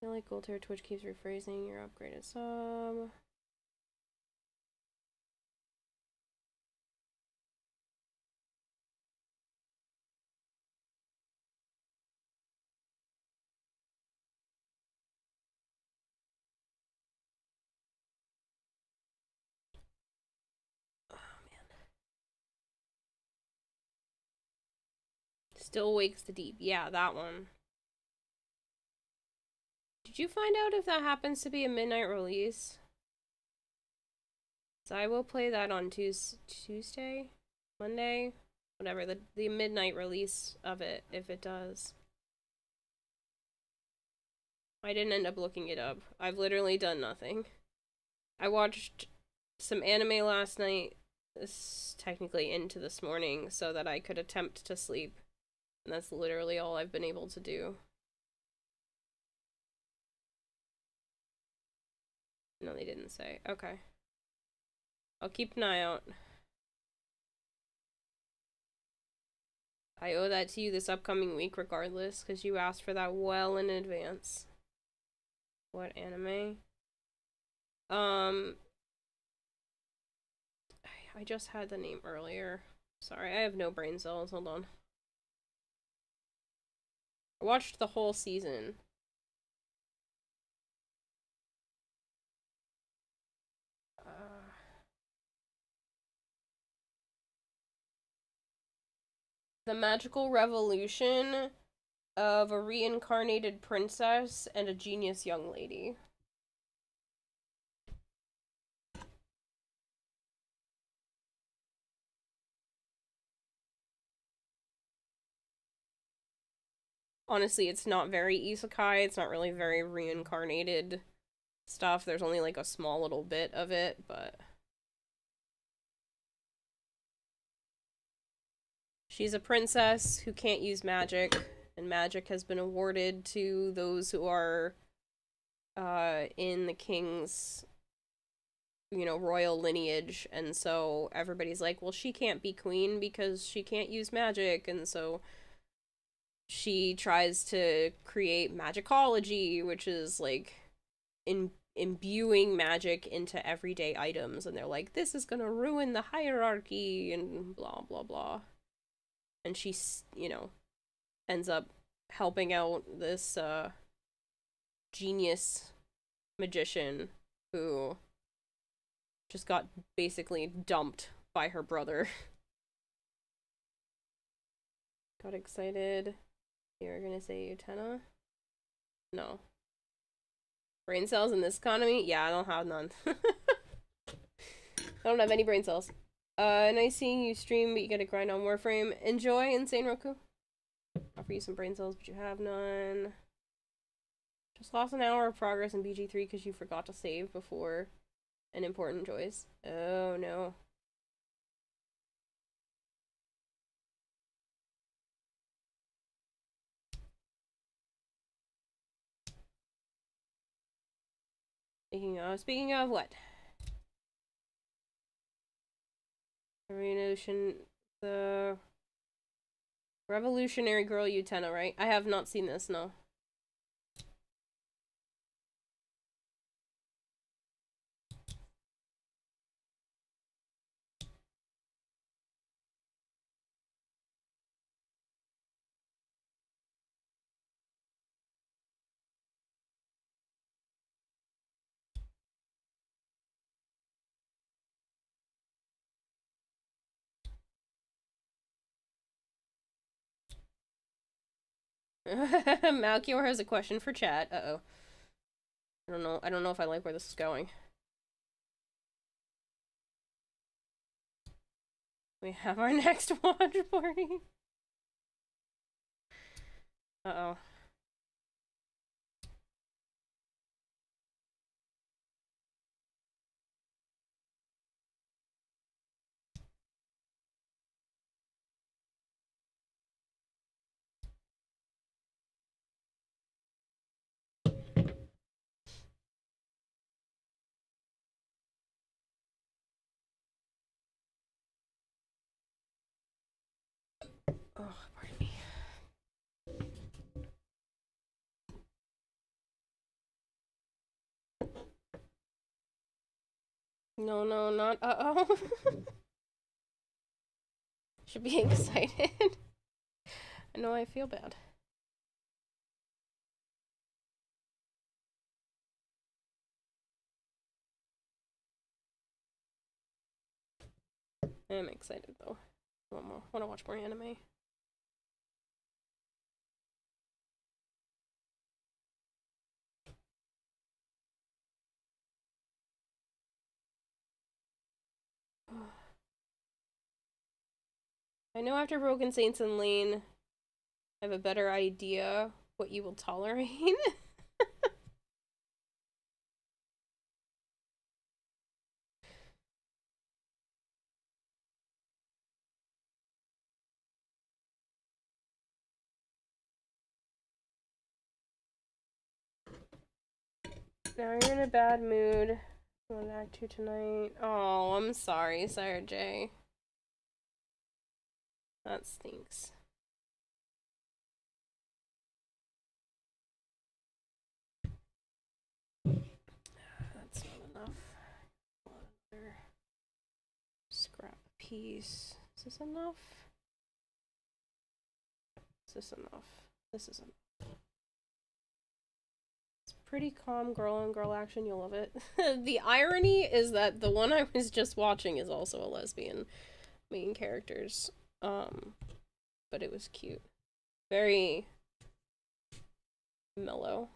feel like Gold Tier Twitch keeps rephrasing your upgraded sub. Still Wakes the Deep. Yeah, that one. Did you find out if that happens to be a midnight release? So I will play that on Tuesday? Monday? Whatever, the midnight release of it, if it does. I didn't end up looking it up. I've literally done nothing. I watched some anime last night, this technically into this morning, so that I could attempt to sleep. And that's literally all I've been able to do. No, they didn't say. Okay. I'll keep an eye out. I owe that to you this upcoming week regardless, because you asked for that well in advance. What anime? I just had the name earlier. Sorry, I have no brain cells. Hold on. I watched the whole season. The Magical Revolution of a Reincarnated Princess and a Genius Young Lady. Honestly, it's not very isekai. It's not really very reincarnated stuff. There's only like a small little bit of it, but she's a princess who can't use magic, and magic has been awarded to those who are in the king's, you know, royal lineage, and so everybody's like, well, she can't be queen because she can't use magic, and so she tries to create magicology, which is like imbuing magic into everyday items, and they're like, this is gonna ruin the hierarchy and blah blah blah. And she, you know, ends up helping out this genius magician who just got basically dumped by her brother. Got excited. You're gonna say Utena? No. Brain cells in this economy? Yeah, I don't have none. I don't have any brain cells. Nice seeing you stream, but you gotta grind on Warframe. Enjoy, Insane Roku. Offer you some brain cells, but you have none. Just lost an hour of progress in BG3 because you forgot to save before an important choice. Oh no. Speaking of what? The Revolutionary Girl Utena, right? I have not seen this, no. Malchior has a question for chat. Uh-oh. I don't know if I like where this is going. We have our next watch party. Uh-oh. No, no, not uh-oh. Should be excited. I know I feel bad. I'm excited though. Want to watch more anime. I know after Broken Saints and Lane, I have a better idea what you will tolerate. Now you're in a bad mood. You want to act 2 tonight? Oh, I'm sorry, Sire J. That stinks. That's not enough. Another scrap piece. Is this enough? Is this enough? This is enough. It's pretty calm girl on girl action. You'll love it. The irony is that the one I was just watching is also a lesbian main characters. But it was cute. Very mellow.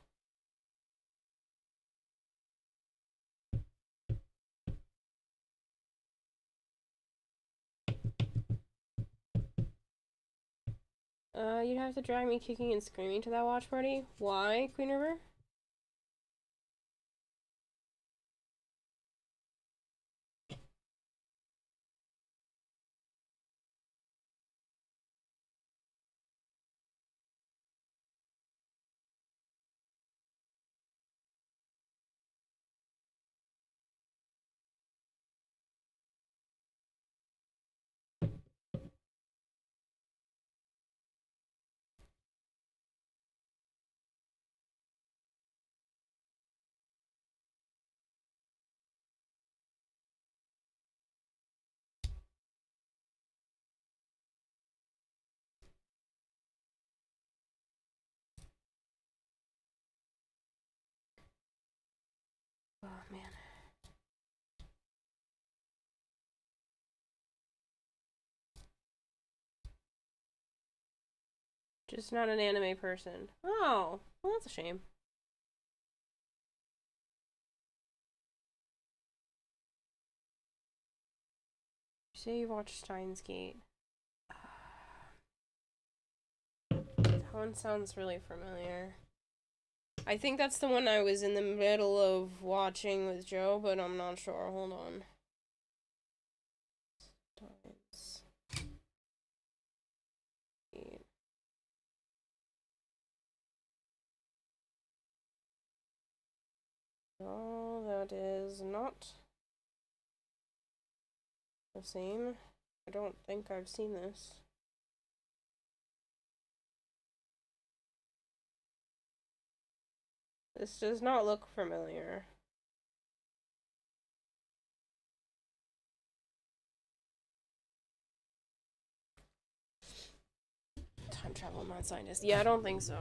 You'd have to drag me kicking and screaming to that watch party. Why, Queen River? Oh, man. Just not an anime person. Oh, well, that's a shame. You say you watched Steins Gate. That one sounds really familiar. I think that's the one I was in the middle of watching with Joe, but I'm not sure. Hold on. Steins Gate. No, that is not the same. I don't think I've seen this. This does not look familiar. Time travel mad scientist. Yeah, I don't think so.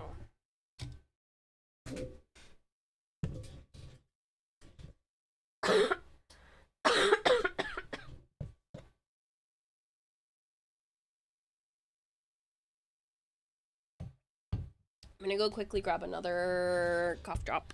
I'm gonna go quickly grab another cough drop.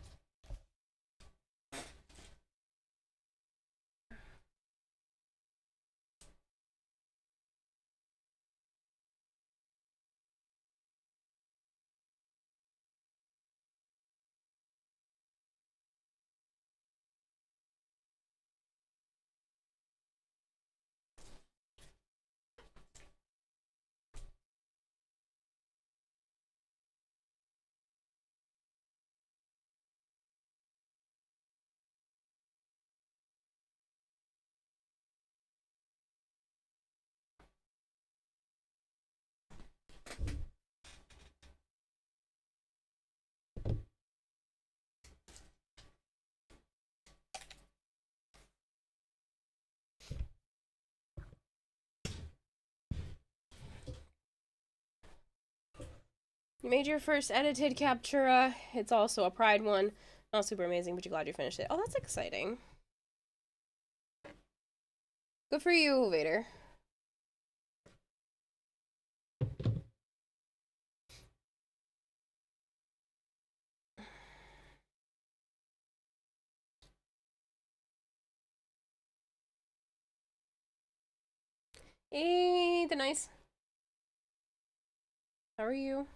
You made your first edited Captura. It's also a Pride one. Not super amazing, but you're glad you finished it. Oh, that's exciting. Good for you, Vader. Hey, the nice. How are you?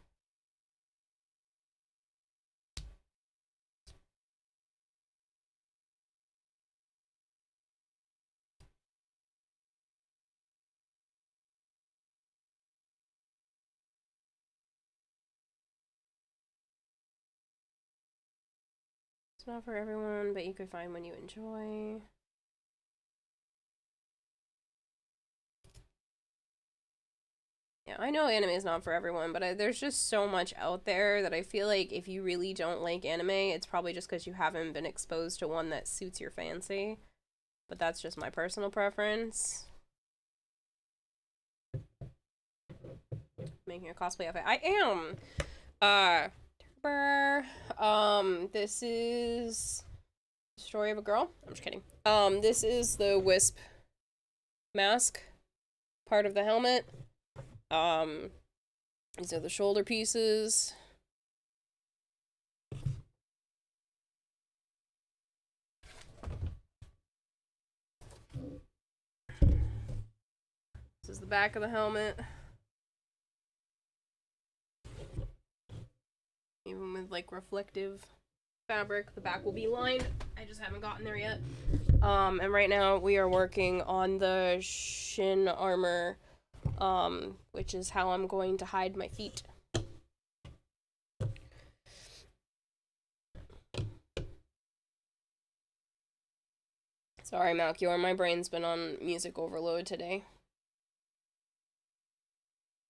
It's not for everyone, but you could find one you enjoy. Yeah, I know anime is not for everyone, but there's just so much out there that I feel like if you really don't like anime, it's probably just because you haven't been exposed to one that suits your fancy. But that's just my personal preference. Making a cosplay outfit. I am! This is the story of a girl. I'm just kidding. This is the wisp mask part of the helmet. These are the shoulder pieces. This is the back of the helmet. Even with like reflective fabric, the back will be lined. I just haven't gotten there yet. And right now we are working on the shin armor, which is how I'm going to hide my feet. Sorry, Malchior, my brain's been on music overload today.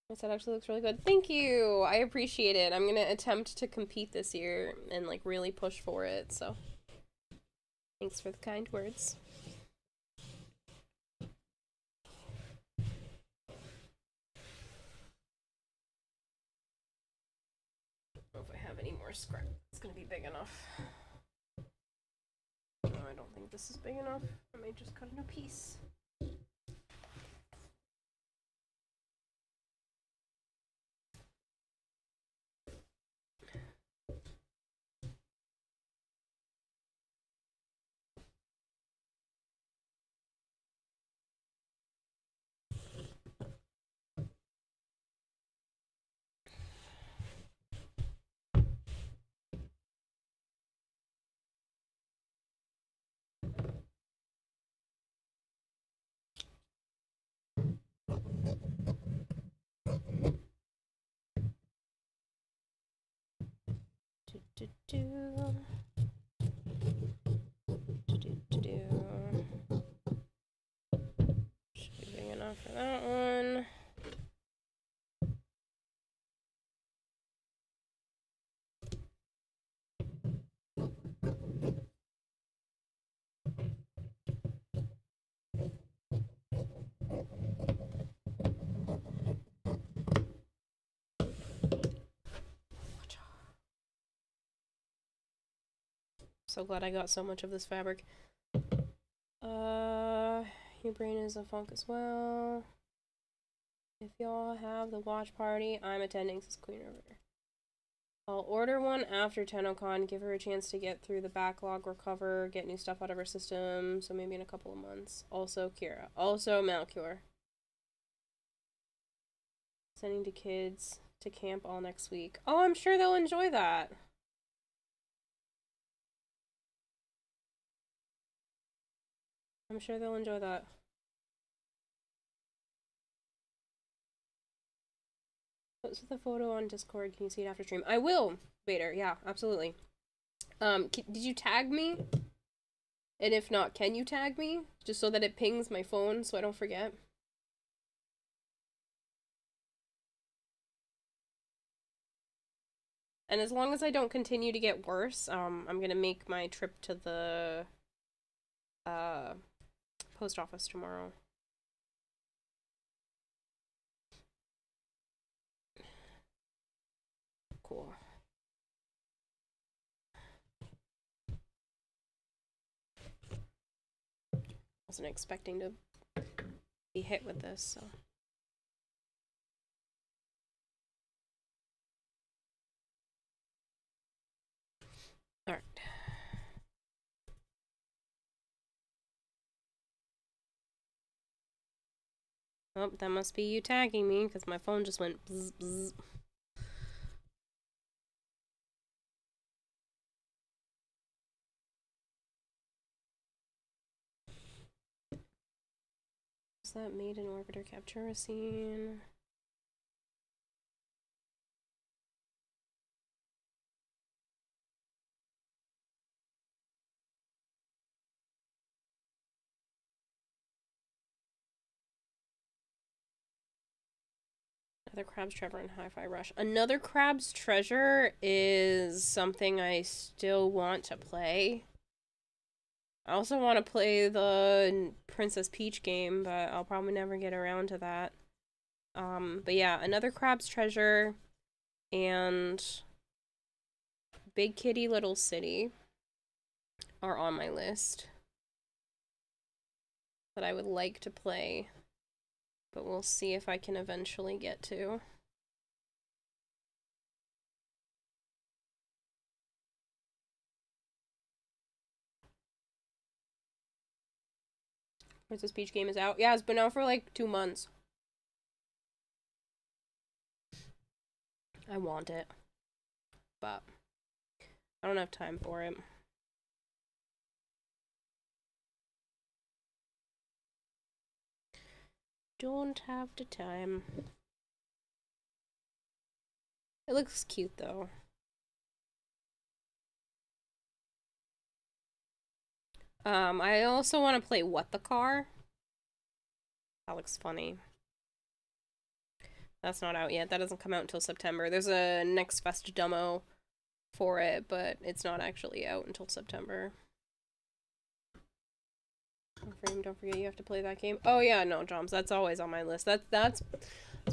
This set actually looks really good. Thank you! I appreciate it. I'm gonna attempt to compete this year and, like, really push for it, so. Thanks for the kind words. I don't know if I have any more scrap. It's gonna be big enough. No, I don't think this is big enough. I might just cut a new piece. Should be big enough for that one. So glad I got so much of this fabric. Your brain is a funk as well. If y'all have the watch party, I'm attending, says Queen River. I'll order one after TennoCon, give her a chance to get through the backlog, recover, get new stuff out of her system, so maybe in a couple of months. Also Kira. Also Malcure. Sending the kids to camp all next week. Oh, I'm sure they'll enjoy that. I'm sure they'll enjoy that. Post the photo on Discord. Can you see it after stream? I will, Vader. Yeah, absolutely. Did you tag me? And if not, can you tag me? Just so that it pings my phone so I don't forget. And as long as I don't continue to get worse, I'm gonna make my trip to the post office tomorrow. Wasn't expecting to be hit with this, so. Alright. Oh, that must be you tagging me, because my phone just went bzz, bzz. Is that made in orbiter capture a scene? Another Crab's Treasure and Hi-Fi Rush. Another Crab's Treasure is something I still want to play. I also want to play the Princess Peach game, but I'll probably never get around to that. But yeah, Another Crab's Treasure and Big Kitty Little City are on my list that I would like to play. But we'll see if I can eventually get to. Princess Peach game is out. Yeah, it's been out for like 2 months. I want it. But I don't have time for it. Don't have the time. It looks cute though. I also want to play What the Car. That looks funny. That's not out yet. That doesn't come out until September. There's a Next Fest demo for it, but it's not actually out until September. Warframe, don't forget you have to play that game. Oh yeah, no, Joms, that's always on my list. That's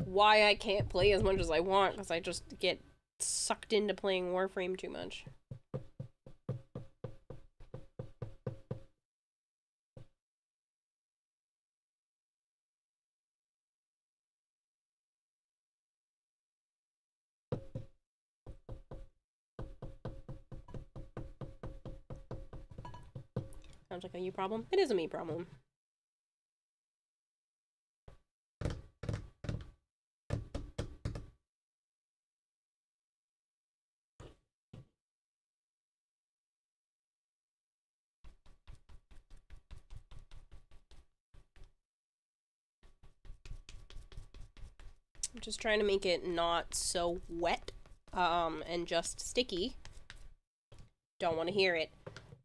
why I can't play as much as I want, because I just get sucked into playing Warframe too much. Sounds like a you problem. It is a me problem. I'm just trying to make it not so wet, and just sticky. Don't want to hear it.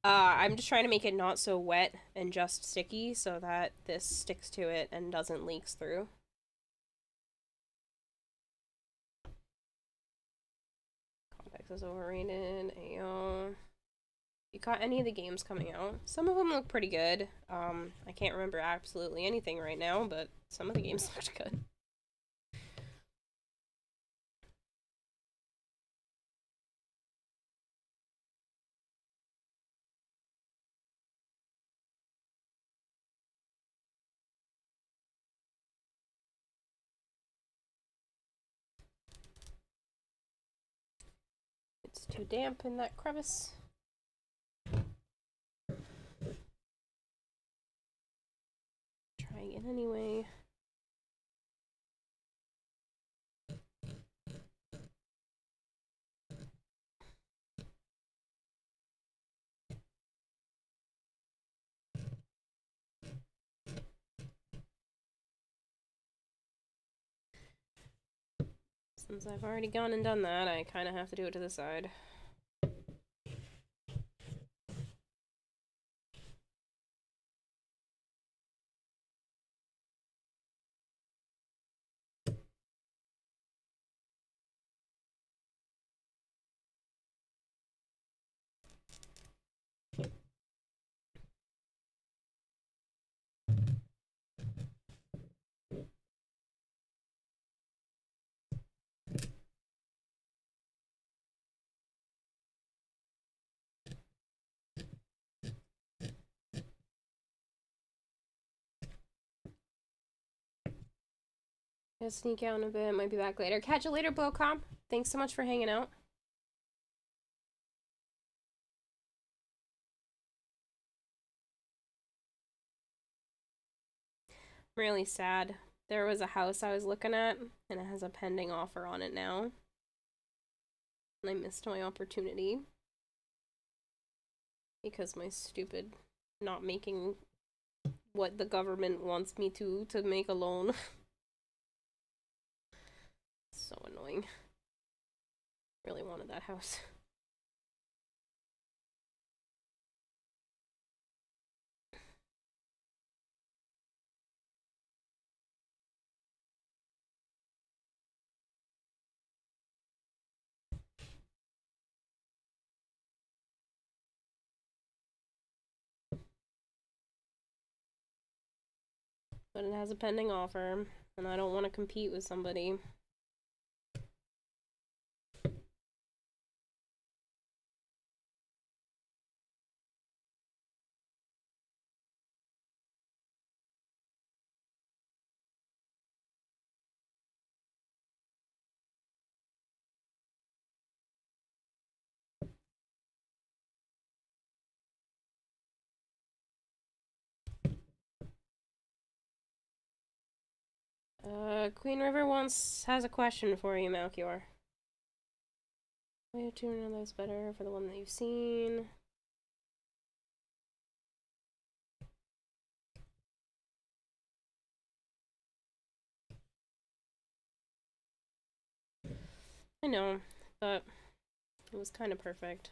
I'm just trying to make it not so wet and just sticky so that this sticks to it and doesn't leaks through. Complex is overrated. Ayo. You caught any of the games coming out? Some of them look pretty good. I can't remember absolutely anything right now, but some of the games looked good. It's too damp in that crevice. Trying it anyway. Since I've already gone and done that, I kind of have to do it to the side. Gonna sneak out in a bit. Might be back later. Catch you later, Blowcom. Thanks so much for hanging out. I'm really sad. There was a house I was looking at, and it has a pending offer on it now. And I missed my opportunity. Because my stupid not making what the government wants me to make a loan. So annoying. Really wanted that house. But it has a pending offer, and I don't want to compete with somebody. Queen River has a question for you, Malchior. Way to know that's better for the one that you've seen. I know, but it was kind of perfect.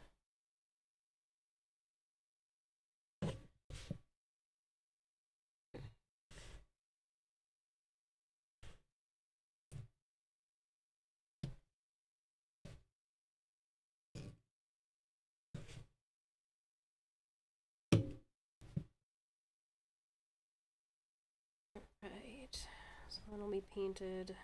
Right, so it'll be painted.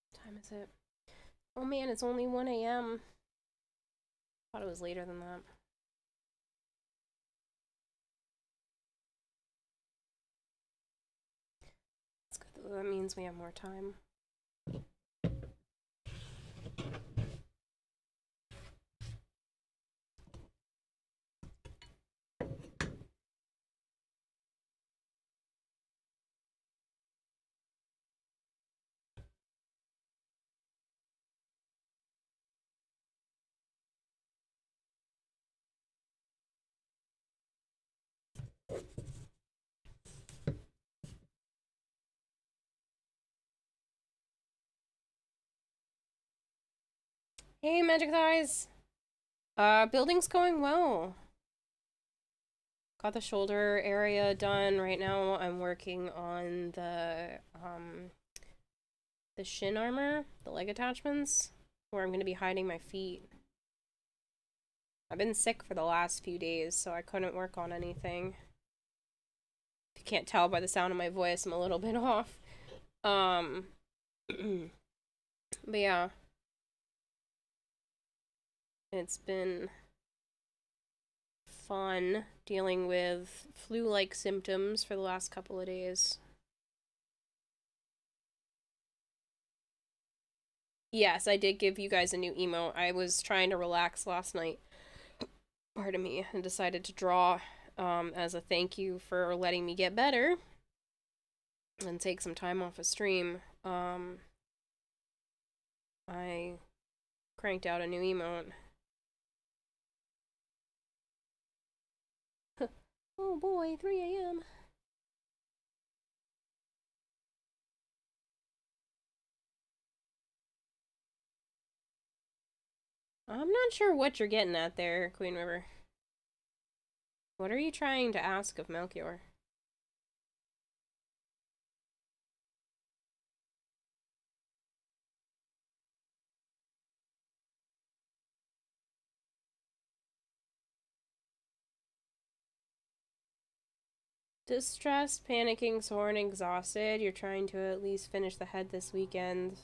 What time is it? Oh man, it's only 1 a.m. Thought it was later than that. That's good though, that means we have more time. Hey, Magic Thighs! Building's going well. Got the shoulder area done. Right now I'm working on the shin armor, the leg attachments, where I'm going to be hiding my feet. I've been sick for the last few days, so I couldn't work on anything. If you can't tell by the sound of my voice, I'm a little bit off. But yeah. It's been fun dealing with flu-like symptoms for the last couple of days. Yes, I did give you guys a new emote. I was trying to relax last night, pardon me, and decided to draw as a thank you for letting me get better and take some time off of stream. I cranked out a new emote. Oh boy, 3 a.m. I'm not sure what you're getting at there, Queen River. What are you trying to ask of Melchior? Distressed, panicking, sore, and exhausted. You're trying to at least finish the head this weekend.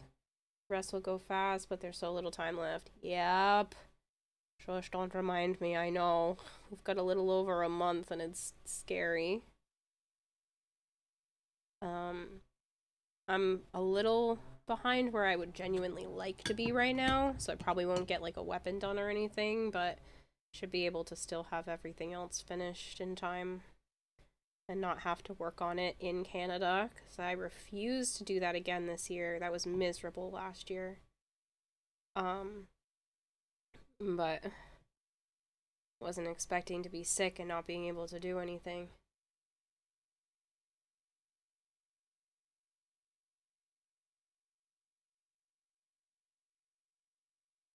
Rest will go fast, but there's so little time left. Yep. Shush, don't remind me, I know. We've got a little over a month and it's scary. I'm a little behind where I would genuinely like to be right now, so I probably won't get like a weapon done or anything, but should be able to still have everything else finished in time and not have to work on it in Canada, because I refuse to do that again this year. That was miserable last year. But wasn't expecting to be sick and not being able to do anything.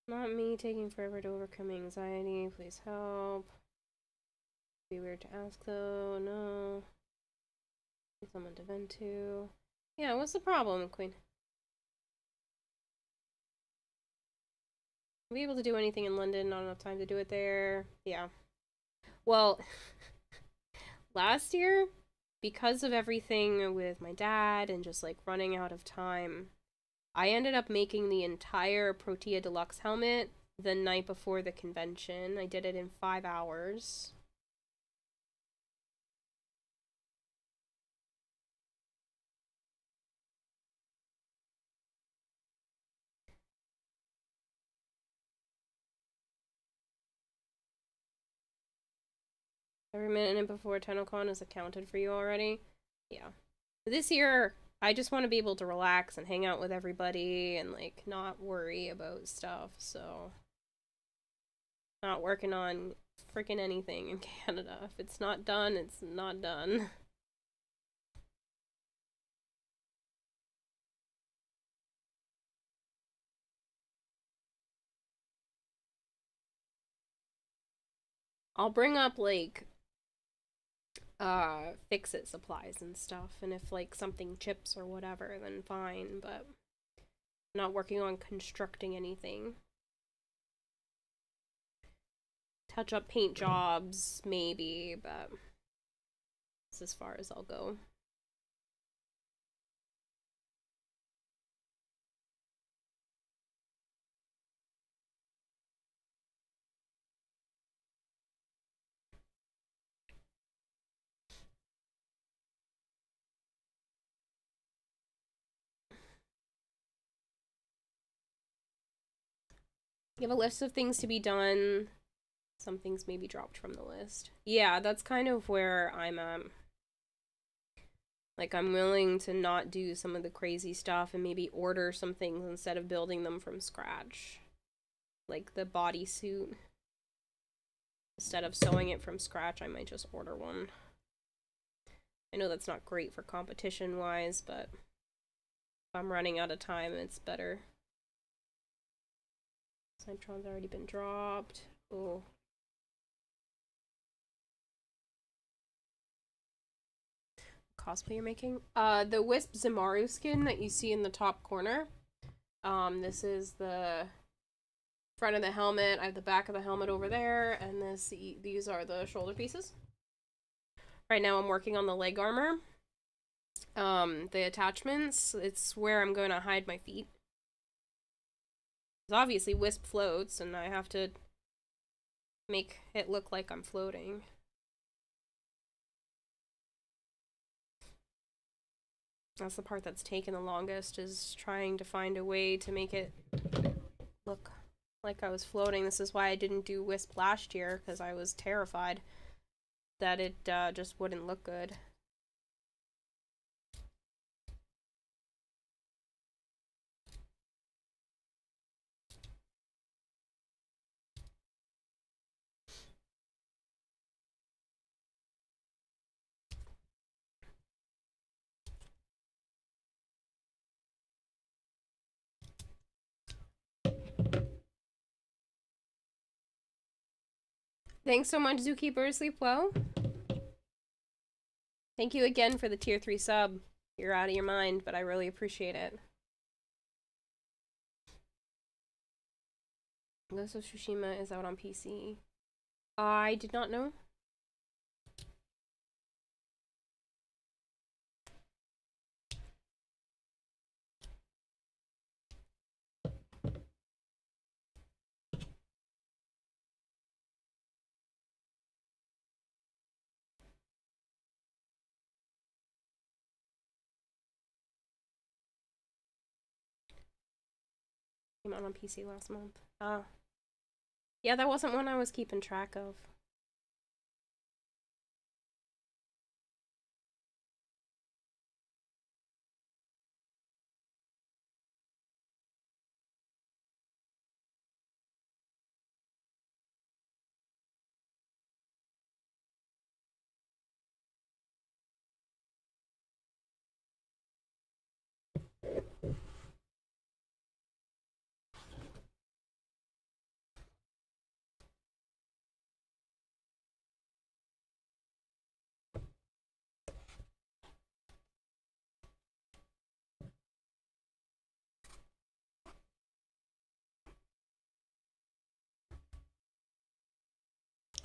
Not me taking forever to overcome anxiety. Please help. Be weird to ask though. No. Need someone to vent to. Yeah, what's the problem, Queen? Be able to do anything in London, not enough time to do it there. Yeah. Well, last year, because of everything with my dad and just like running out of time, I ended up making the entire Protea Deluxe helmet the night before the convention. I did it in 5 hours. Every minute before TennoCon is accounted for you already. Yeah. This year, I just want to be able to relax and hang out with everybody and, like, not worry about stuff, so... Not working on freaking anything in Canada. If it's not done, it's not done. I'll bring up, like, fix-it supplies and stuff, and if, like, something chips or whatever, then fine, but... I'm not working on constructing anything. Touch up paint jobs, maybe, but that's as far as I'll go. You have a list of things to be done. Some things may be dropped from the list. Yeah, that's kind of where I'm at. Like, I'm willing to not do some of the crazy stuff and maybe order some things instead of building them from scratch. Like the bodysuit. Instead of sewing it from scratch, I might just order one. I know that's not great for competition-wise, but if I'm running out of time, it's better. Citron's already been dropped. Oh. Cosplay you're making? The Wisp Zamaru skin that you see in the top corner. This is the front of the helmet. I have the back of the helmet over there, and these are the shoulder pieces. Right now I'm working on the leg armor. The attachments, it's where I'm going to hide my feet. Because obviously Wisp floats, and I have to make it look like I'm floating. That's the part that's taken the longest, is trying to find a way to make it look like I was floating. This is why I didn't do Wisp last year, because I was terrified that it just wouldn't look good. Thanks so much, Zookeeper. Sleep well. Thank you again for the tier 3 sub. You're out of your mind, but I really appreciate it. Ghost of Tsushima is out on PC. I did not know. Came out on PC last month. Yeah, that wasn't one I was keeping track of.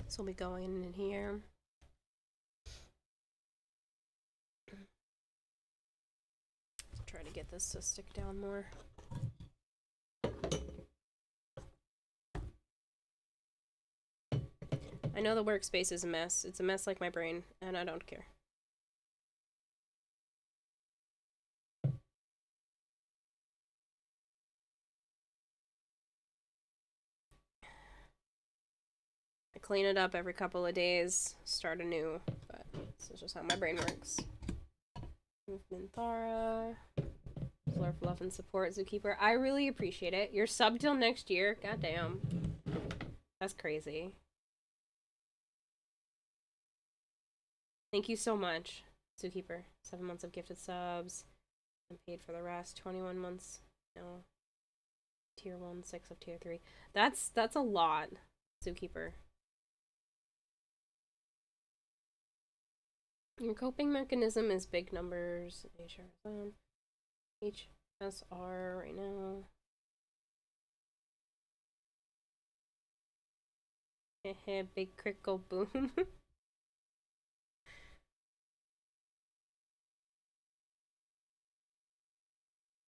So we'll be going in here. Try to get this to stick down more. I know the workspace is a mess. It's a mess like my brain, and I don't care. I clean it up every couple of days, start anew, but this is just how my brain works. Minthara. Fleur for love and support, Zookeeper. I really appreciate it. You're sub till next year. Goddamn. That's crazy. Thank you so much, Zookeeper. 7 months of gifted subs. I'm paid for the rest. 21 months. No. Tier 1, 6 of tier 3. That's a lot, Zookeeper. Your coping mechanism is big numbers. HSR right now. Big critical boom.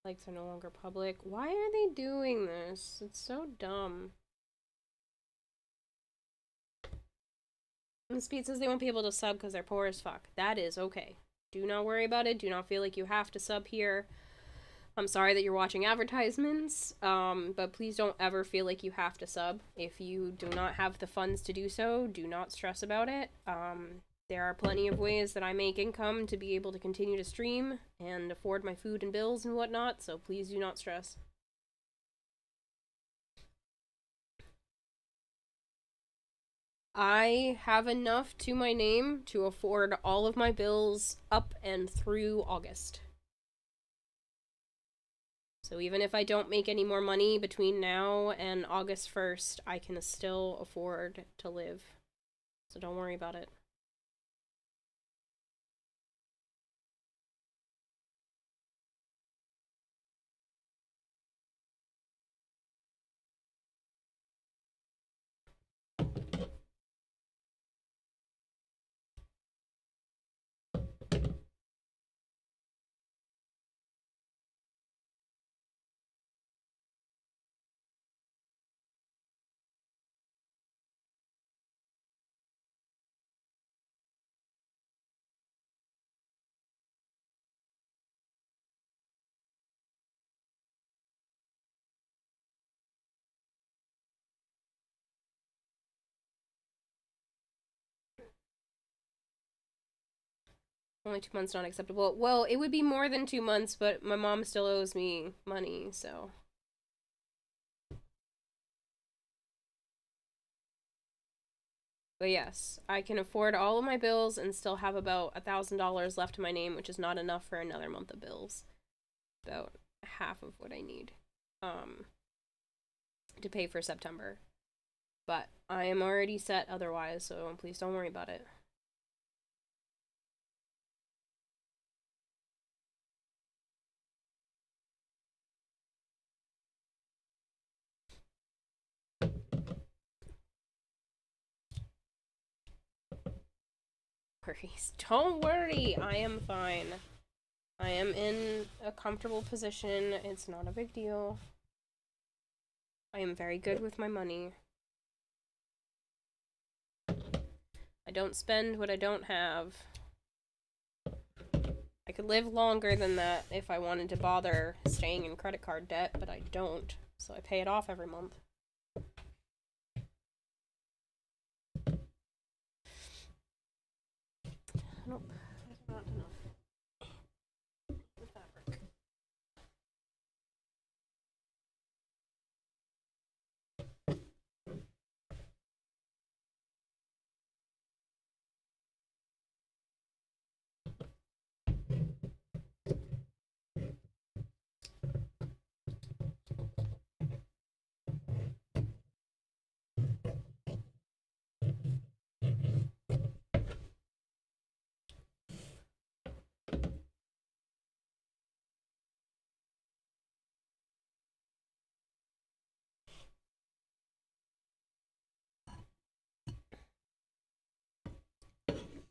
Likes are no longer public. Why are they doing this? It's so dumb. And Speed says they won't be able to sub because they're poor as fuck. That is okay. Do not worry about it. Do not feel like you have to sub here. I'm sorry that you're watching advertisements, but please don't ever feel like you have to sub. If you do not have the funds to do so, do not stress about it. There are plenty of ways that I make income to be able to continue to stream and afford my food and bills and whatnot, so please do not stress. I have enough to my name to afford all of my bills up and through August. So even if I don't make any more money between now and August 1st, I can still afford to live. So don't worry about it. Only 2 months not acceptable. Well, it would be more than 2 months, but my mom still owes me money, so. But yes, I can afford all of my bills and still have about $1,000 left to my name, which is not enough for another month of bills. About half of what I need to pay for September. But I am already set otherwise, so please don't worry about it. Worries. Don't worry, I am fine. I am in a comfortable position. It's not a big deal. I am very good with my money. I don't spend what I don't have. I could live longer than that if I wanted to bother staying in credit card debt, but I don't, so I pay it off every month. Nope, that's not enough. The fabric.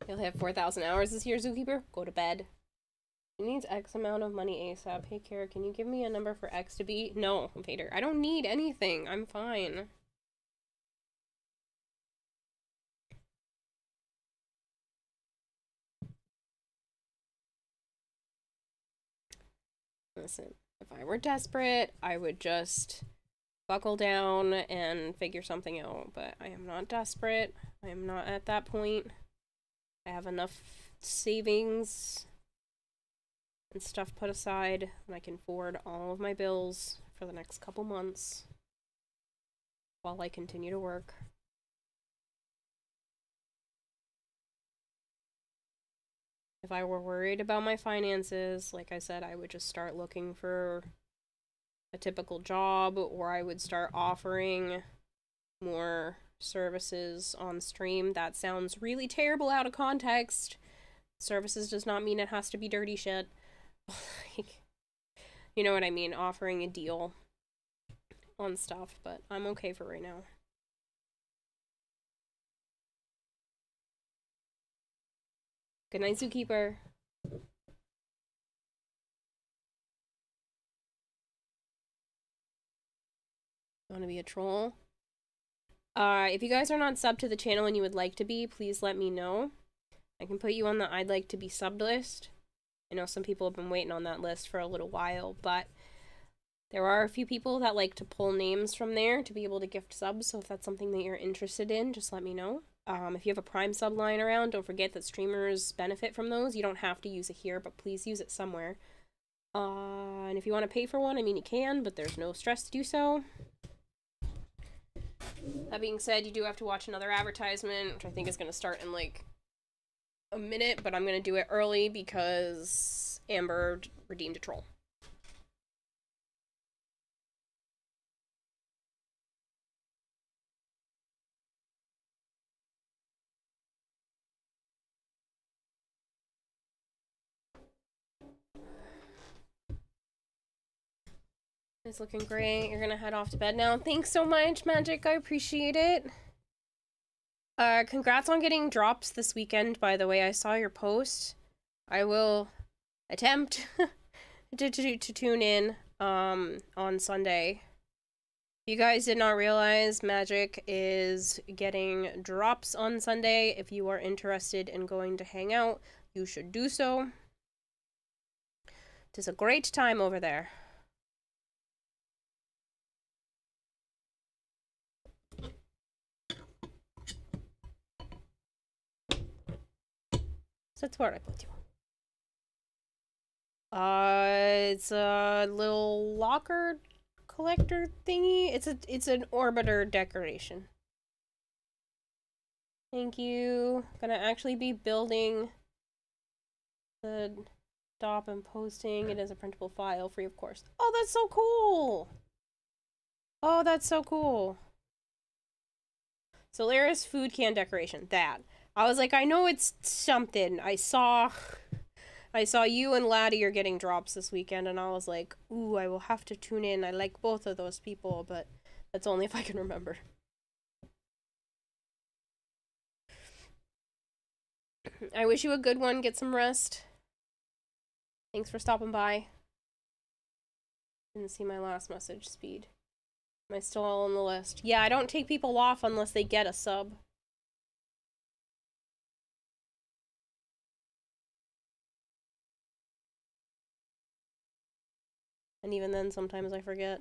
You'll have 4,000 hours this year, Zookeeper. Go to bed. He needs X amount of money ASAP. Hey, Kara, can you give me a number for X to be? No, Vader. I don't need anything. I'm fine. Listen, if I were desperate, I would just buckle down and figure something out. But I am not desperate. I am not at that point. I have enough savings and stuff put aside, and I can forward all of my bills for the next couple months while I continue to work. If I were worried about my finances, like I said, I would just start looking for a typical job, or I would start offering more services on stream. That sounds really terrible out of context. Services does not mean it has to be dirty shit. Like, you know what I mean? Offering a deal on stuff, but I'm okay for right now. Good night, Zookeeper. You want to be a troll? If you guys are not subbed to the channel and you would like to be, please let me know. I can put you on the I'd like to be subbed list. I know some people have been waiting on that list for a little while, but there are a few people that like to pull names from there to be able to gift subs, so if that's something that you're interested in, just let me know. If you have a Prime sub lying around, don't forget that streamers benefit from those. You don't have to use it here, but please use it somewhere. And if you want to pay for one, I mean, you can, but there's no stress to do so. That being said, you do have to watch another advertisement, which I think is going to start in, like, a minute, but I'm going to do it early because Amber redeemed a troll. It's looking great. You're gonna head off to bed now. Thanks so much, Magic. I appreciate it. Congrats on getting drops this weekend, by the way. I saw your post. I will attempt to tune in on Sunday. If you guys did not realize, Magic is getting drops on Sunday. If you are interested in going to hang out, you should do so. It is a great time over there. So that's where I put you. It's a little locker collector thingy. It's an orbiter decoration. Thank you. Gonna actually be building the stop and posting it as a printable file free of course. Oh, that's so cool. Oh, that's so cool. Solaris food can decoration. That. I was like, I know it's something. I saw you and Laddie are getting drops this weekend, and I was like, ooh, I will have to tune in. I like both of those people, but that's only if I can remember. I wish you a good one. Get some rest. Thanks for stopping by. Didn't see my last message. Speed. Am I still all on the list? Yeah, I don't take people off unless they get a sub. And even then, sometimes I forget.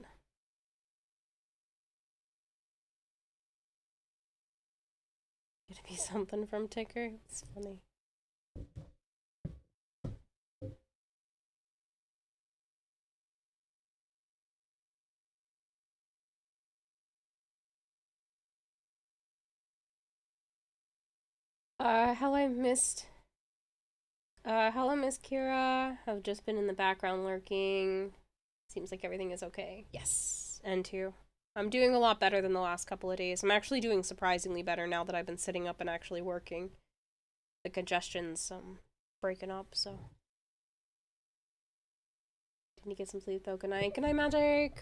Gonna be something from Ticker? It's funny. Hello, Miss Kira. I've just been in the background lurking. Seems like everything is okay. Yes, and too. I'm doing a lot better than the last couple of days. I'm actually doing surprisingly better now that I've been sitting up and actually working. The congestion's breaking up, so. Didn't you get some sleep though? Good night. Good night, Magic!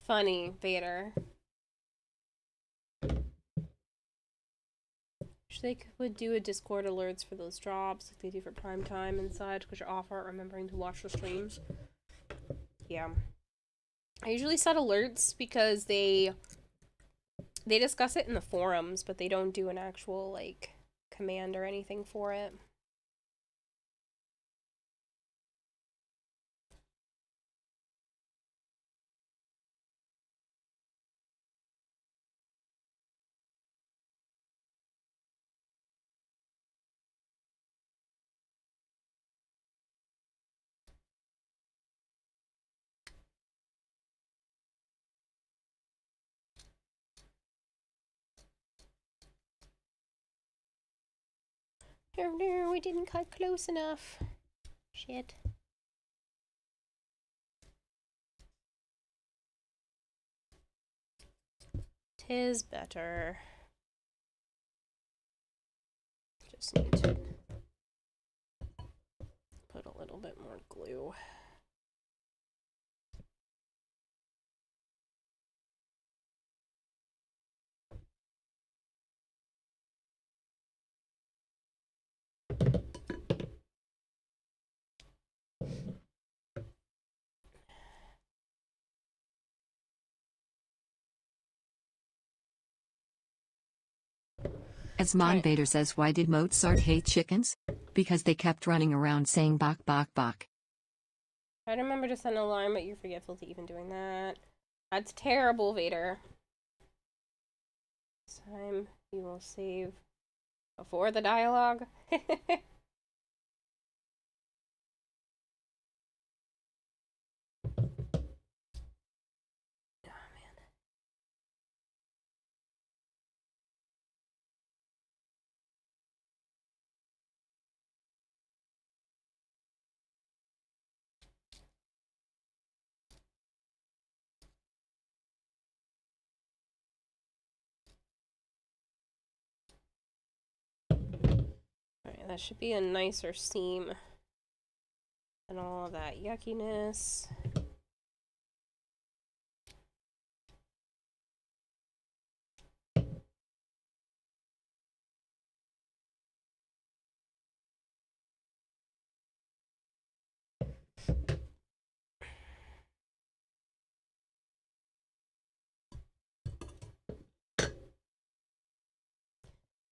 Funny, Vader. Wish they would do a Discord alerts for those drops like they do for prime time inside, because you're off aren't remembering to watch the streams. Yeah. I usually set alerts because they discuss it in the forums, but they don't do an actual, like, command or anything for it. Oh no, we didn't cut close enough. Shit. Tis better. Just need to put a little bit more glue. As Monvader says, why did Mozart hate chickens? Because they kept running around saying bok bok bok. Try to remember to send an alarm, but you're forgetful to even doing that. That's terrible, Vader. This time you will save before the dialogue. Alright, that should be a nicer seam than all of that yuckiness.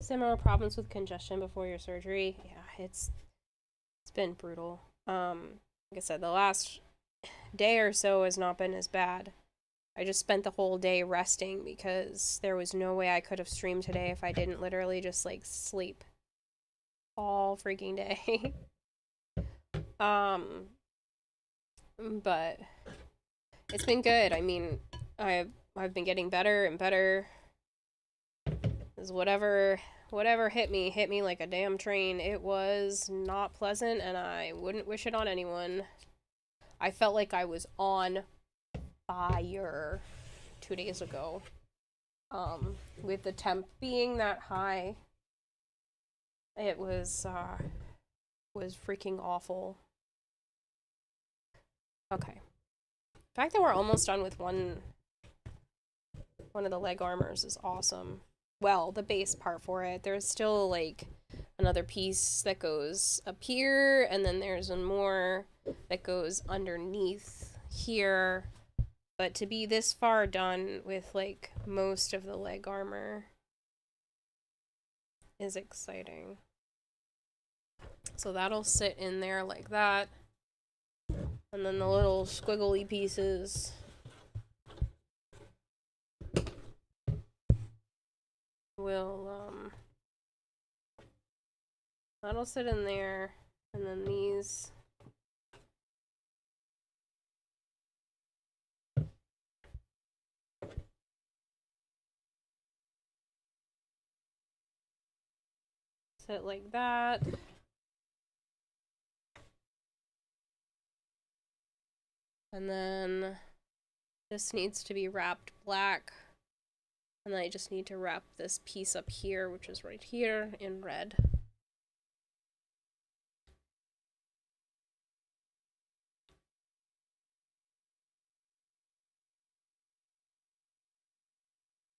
Similar problems with congestion before your surgery. Yeah, it's been brutal. Like I said, the last day or so has not been as bad. I just spent the whole day resting because there was no way I could have streamed today if I didn't literally just like sleep all freaking day. But it's been good. I mean, I've been getting better and better. Because whatever hit me like a damn train. It was not pleasant, and I wouldn't wish it on anyone. I felt like I was on fire 2 days ago. With the temp being that high, it was freaking awful. Okay. The fact that we're almost done with one of the leg armors is awesome. Well, the base part for it. There's still, like, another piece that goes up here, and then there's one more that goes underneath here. But to be this far done with, like, most of the leg armor is exciting. So that'll sit in there like that. And then the little squiggly pieces will, that'll sit in there, and then these sit like that. And then this needs to be wrapped black. And then I just need to wrap this piece up here, which is right here, in red.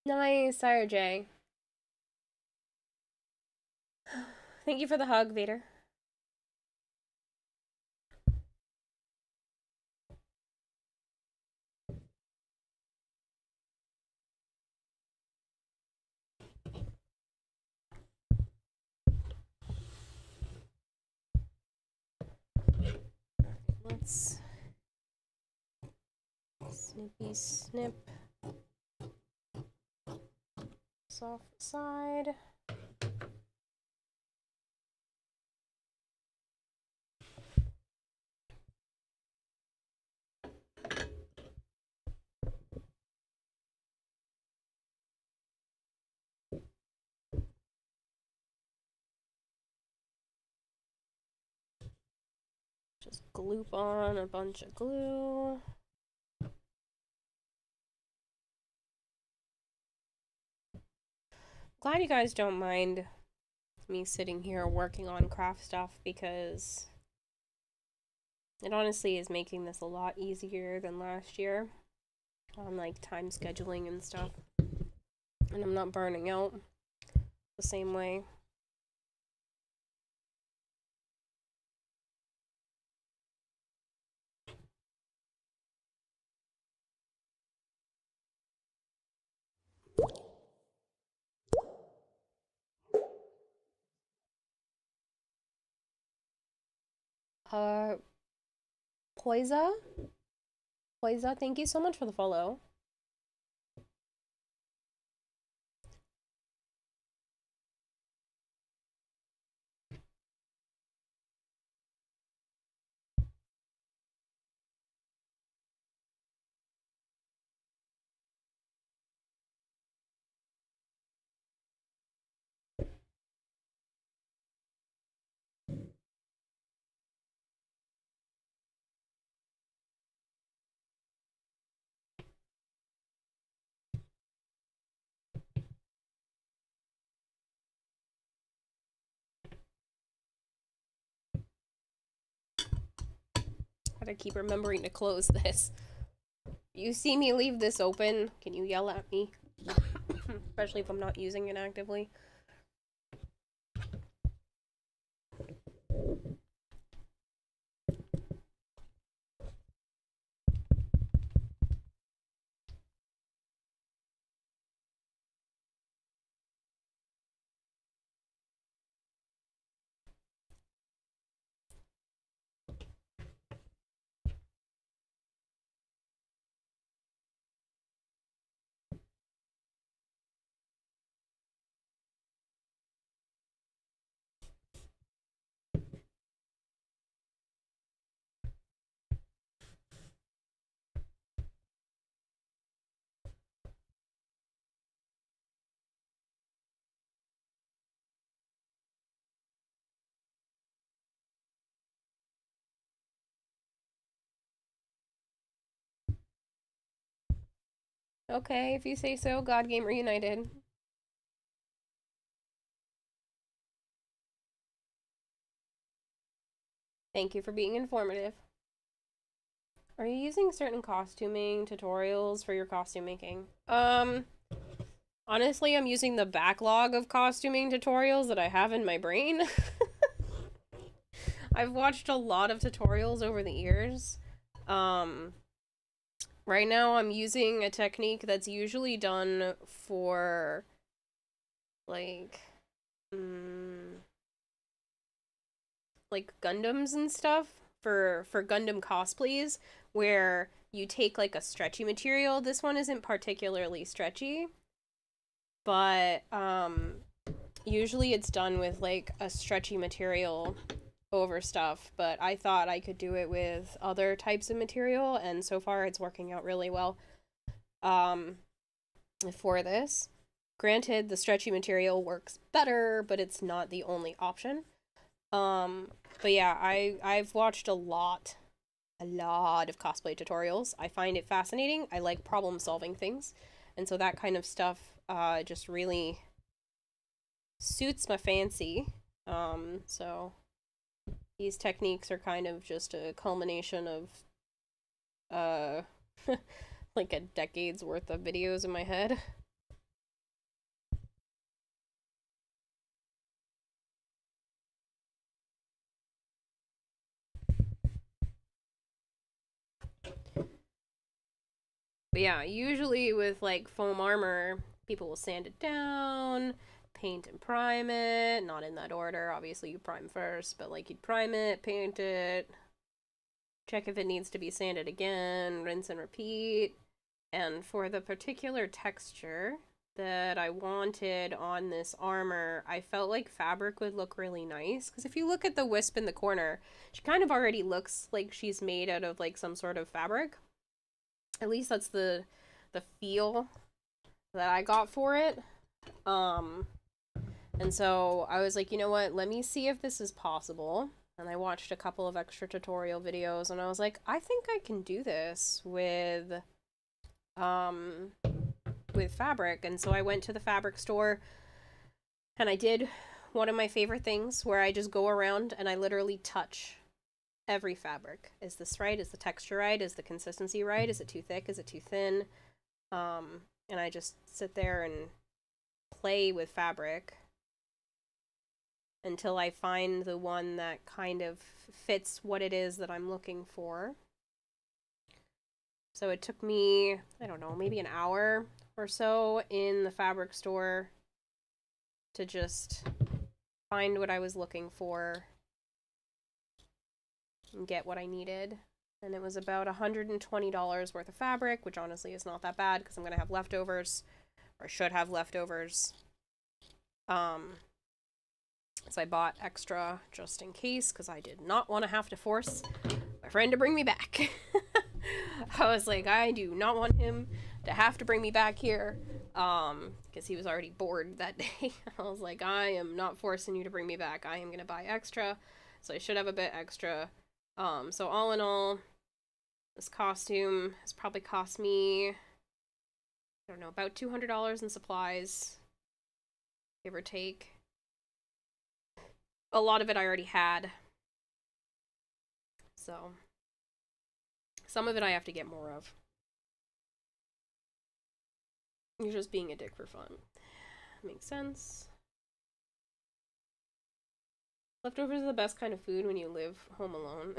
Nice, Sire J. Thank you for the hug, Vader. Let's snippy snip this off the side. Just gloop on a bunch of glue. Glad you guys don't mind me sitting here working on craft stuff, because it honestly is making this a lot easier than last year on, like, time scheduling and stuff. And I'm not burning out the same way. Poisa? Poisa, thank you so much for the follow. Gotta keep remembering to close this. You see me leave this open, can you yell at me? Especially if I'm not using it actively. Okay, if you say so. God Gamer United. Thank you for being informative. Are you using certain costuming tutorials for your costume making? Honestly, I'm using the backlog of costuming tutorials that I have in my brain. I've watched a lot of tutorials over the years. Right now I'm using a technique that's usually done for, like, like Gundams and stuff, for Gundam cosplays, where you take like a stretchy material. This one isn't particularly stretchy, but usually it's done with like a stretchy material over stuff, but I thought I could do it with other types of material, and so far it's working out really well for this. Granted, the stretchy material works better, but it's not the only option. But yeah, I've watched a lot of cosplay tutorials. I find it fascinating. I like problem solving things, and so that kind of stuff just really suits my fancy. So these techniques are kind of just a culmination of like a decade's worth of videos in my head. But yeah, usually with like foam armor, people will sand it down, paint and prime it, not in that order. Obviously, you prime first, but like you'd prime it, paint it, check if it needs to be sanded again, rinse and repeat. And for the particular texture that I wanted on this armor, I felt like fabric would look really nice. Because if you look at the wisp in the corner, she kind of already looks like she's made out of like some sort of fabric. At least that's the feel that I got for it. And so I was like, you know what? Let me see if this is possible. And I watched a couple of extra tutorial videos, and I was like, I think I can do this with fabric. And so I went to the fabric store, and I did one of my favorite things where I just go around and I literally touch every fabric. Is this right? Is the texture right? Is the consistency right? Is it too thick? Is it too thin? And I just sit there and play with fabric until I find the one that kind of fits what it is that I'm looking for. So it took me, I don't know, maybe an hour or so in the fabric store to just find what I was looking for and get what I needed. And it was about $120 worth of fabric, which honestly is not that bad because I'm going to have leftovers, or should have leftovers. So I bought extra just in case because I did not want to have to force my friend to bring me back. I was like, I do not want him to have to bring me back here because he was already bored that day. I was like, I am not forcing you to bring me back. I am going to buy extra, so I should have a bit extra. So all in all, this costume has probably cost me, I don't know, about $200 in supplies, give or take. A lot of it I already had, so some of it I have to get more of. You're just being a dick for fun. Makes sense. Leftovers are the best kind of food when you live home alone.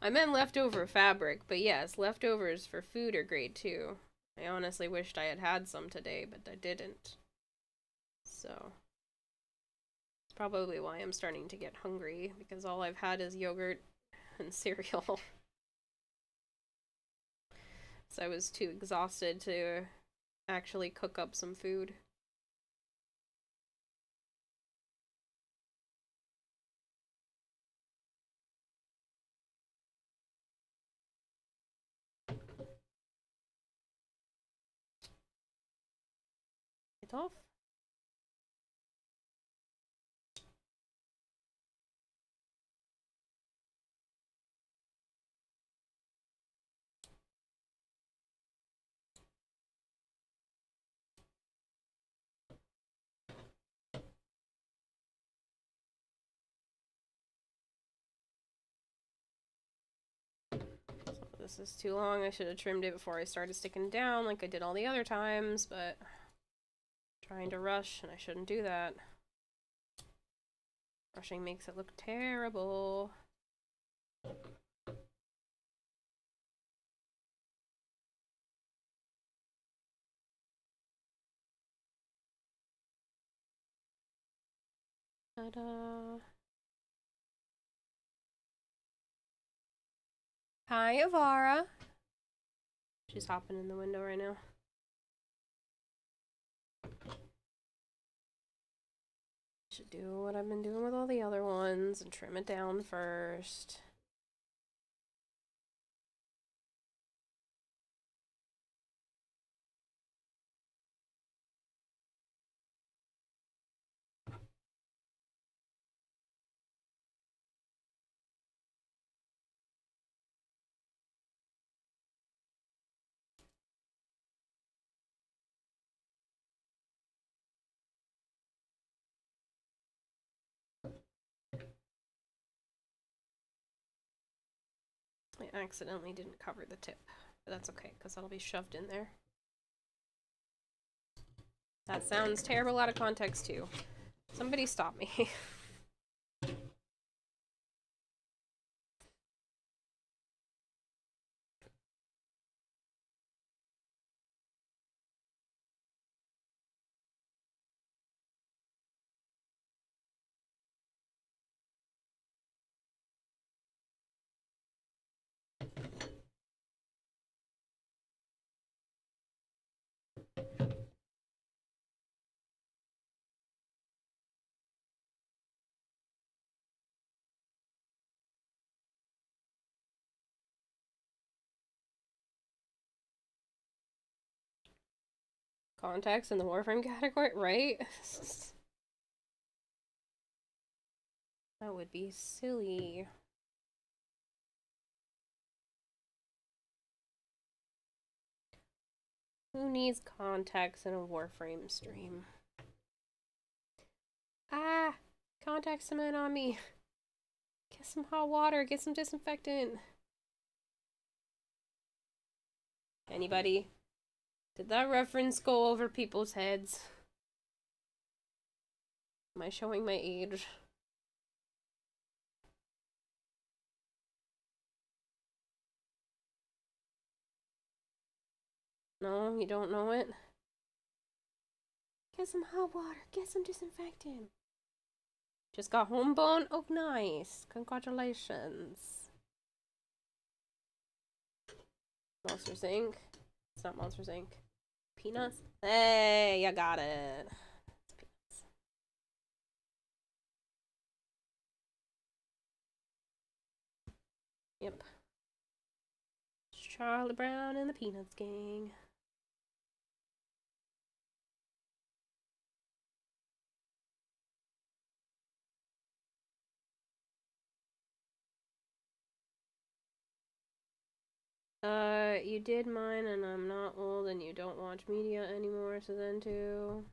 I meant leftover fabric, but yes, leftovers for food are great too. I honestly wished I had had some today, but I didn't. So, it's probably why I'm starting to get hungry, because all I've had is yogurt and cereal. So I was too exhausted to actually cook up some food. It's off. This is too long. I should have trimmed it before I started sticking down like I did all the other times, but I'm trying to rush and I shouldn't do that. Rushing makes it look terrible. Ta-da. Hi, Avara. She's hopping in the window right now. Should do what I've been doing with all the other ones and trim it down first. I accidentally didn't cover the tip, but that's okay, because that'll be shoved in there. That sounds terrible out of context, too. Somebody stop me. Contacts in the Warframe category, right? That would be silly. Who needs contacts in a Warframe stream? Ah! Contact cement on me! Get some hot water, get some disinfectant! Anybody? Did that reference go over people's heads? Am I showing my age? No, you don't know it? Get some hot water, get some disinfectant. Just got homebone? Oh, nice. Congratulations. Monsters Inc. It's not Monsters Inc. Peanuts? Hey, you got it. It's Peanuts. Yep. It's Charlie Brown and the Peanuts gang. You did mine and I'm not old and you don't watch media anymore, so then too.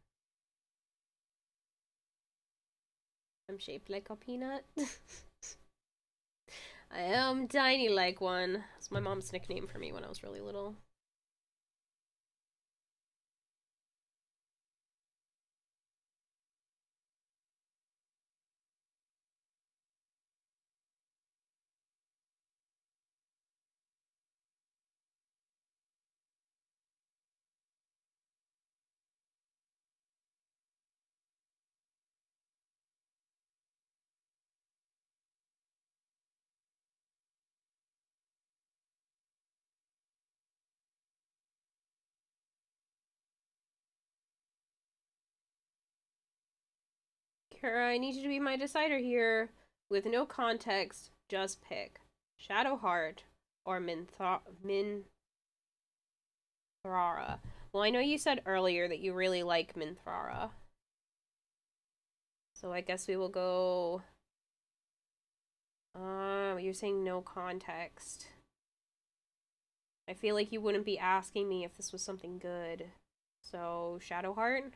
I'm shaped like a peanut. I am tiny like one. That's my mom's nickname for me when I was really little. Kara, I need you to be my decider here. With no context, just pick Shadowheart or Minthara. Well, I know you said earlier that you really like Minthara. So I guess we will go... you're saying no context. I feel like you wouldn't be asking me if this was something good. So, Shadowheart?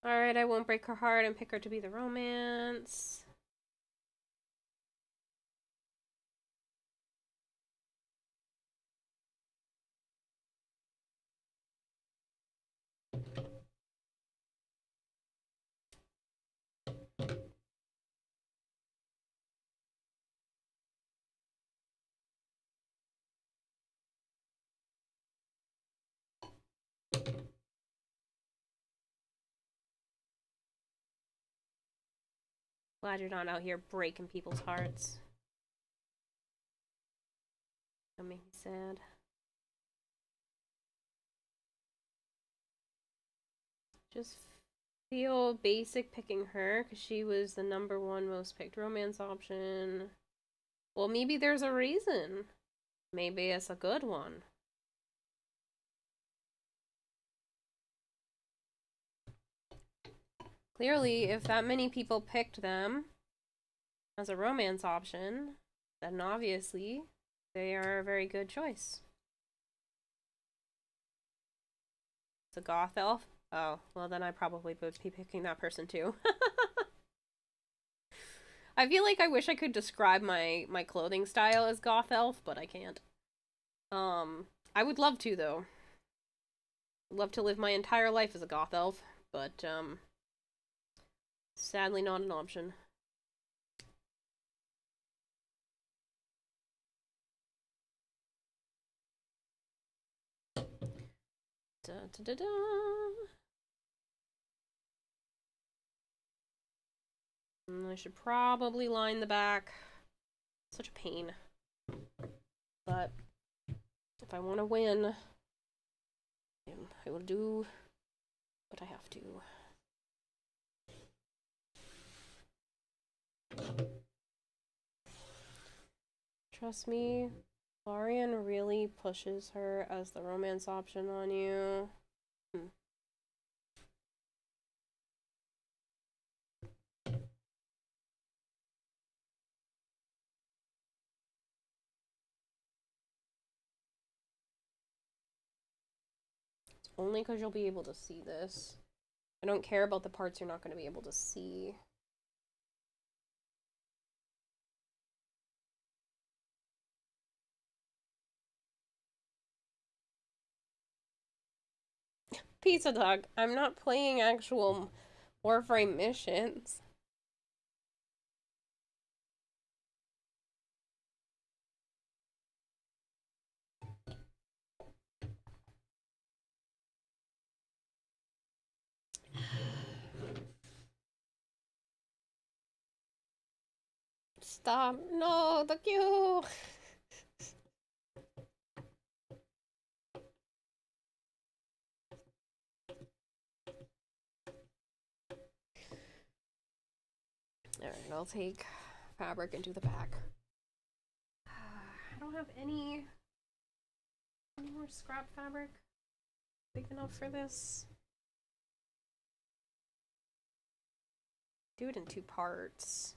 Alright, I won't break her heart and pick her to be the romance. Glad you're not out here breaking people's hearts. That make me sad. Just feel basic picking her because she was the #1 most picked romance option. Well, maybe there's a reason. Maybe it's a good one. Clearly, if that many people picked them as a romance option, then obviously they are a very good choice. It's a goth elf? Oh, well then I probably would be picking that person too. I feel like I wish I could describe my clothing style as goth elf, but I can't. I would love to though. I'd love to live my entire life as a goth elf, but sadly not an option. Da, da, da, da. I should probably line the back. Such a pain. But if I want to win, I will do what I have to. Trust me, Larian really pushes her as the romance option on you. It's only because you'll be able to see this. I don't care about the parts you're not going to be able to see. Pizza Dog, I'm not playing actual Warframe missions. Stop. No, the queue. Alright, I'll take fabric and do the back. I don't have any more scrap fabric big enough for this. Do it in 2 parts.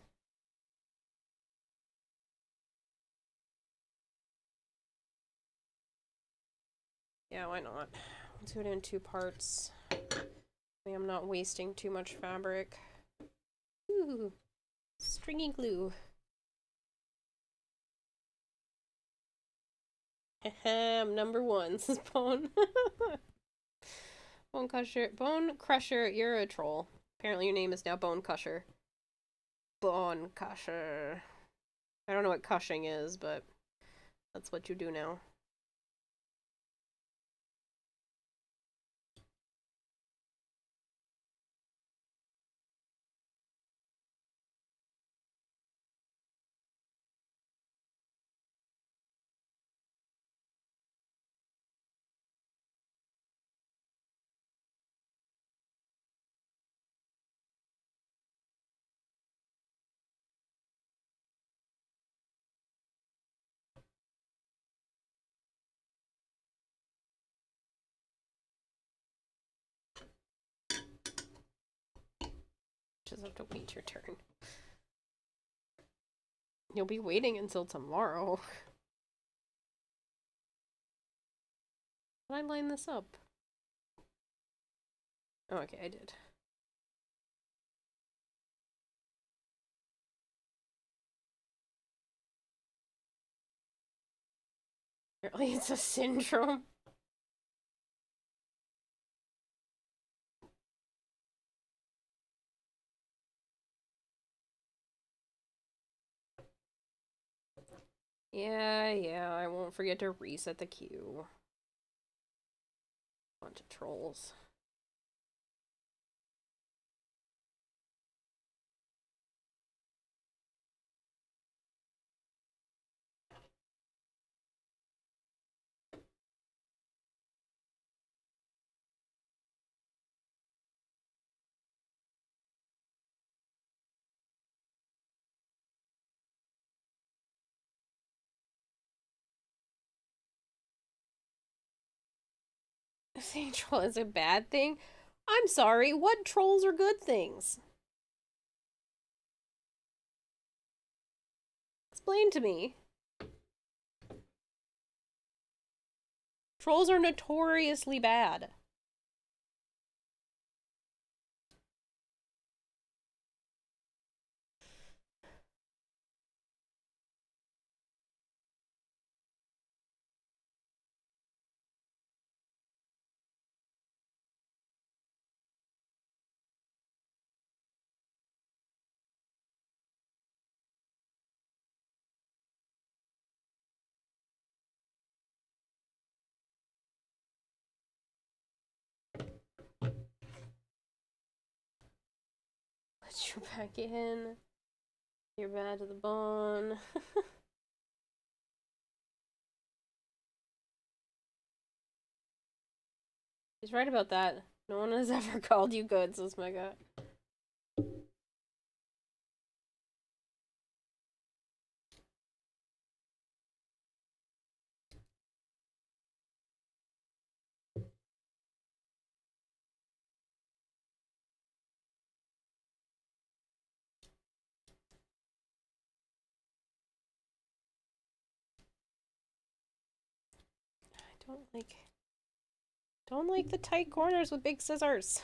Yeah, why not? Let's do it in 2 parts. I'm not wasting too much fabric. Ooh, stringy glue. I'm #1. This is Bone. Bone Crusher. Bone Crusher, you're a troll. Apparently your name is now Bone Crusher. Bone Crusher. I don't know what cushing is, but that's what you do now. Just have to wait your turn. You'll be waiting until tomorrow. Did I line this up? Oh, okay, I did. Apparently it's a syndrome. Yeah, I won't forget to reset the queue. Bunch of trolls. Saying troll is a bad thing? I'm sorry, what trolls are good things? Explain to me. Trolls are notoriously bad. Let you back in. You're bad to the bone. He's right about that. No one has ever called you good, says Mega. I don't like the tight corners with big scissors.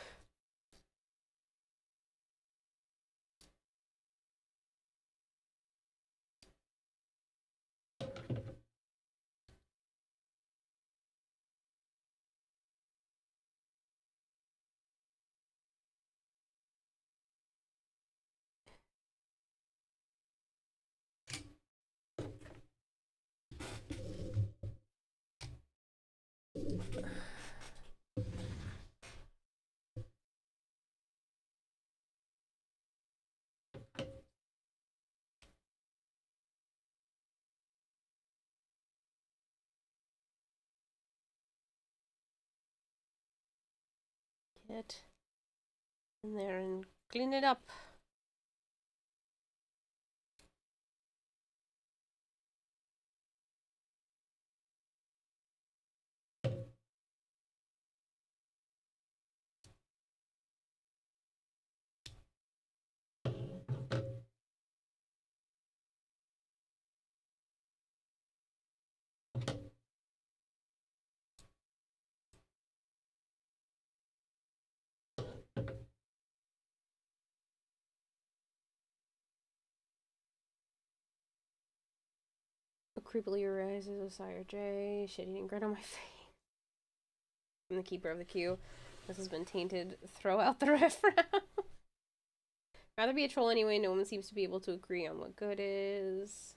Get in there and clean it up. A creepily arises a Sire J, shit-eating grin on my face. I'm the keeper of the queue. This has been tainted. Throw out the riffraff. Rather be a troll anyway, no one seems to be able to agree on what good is.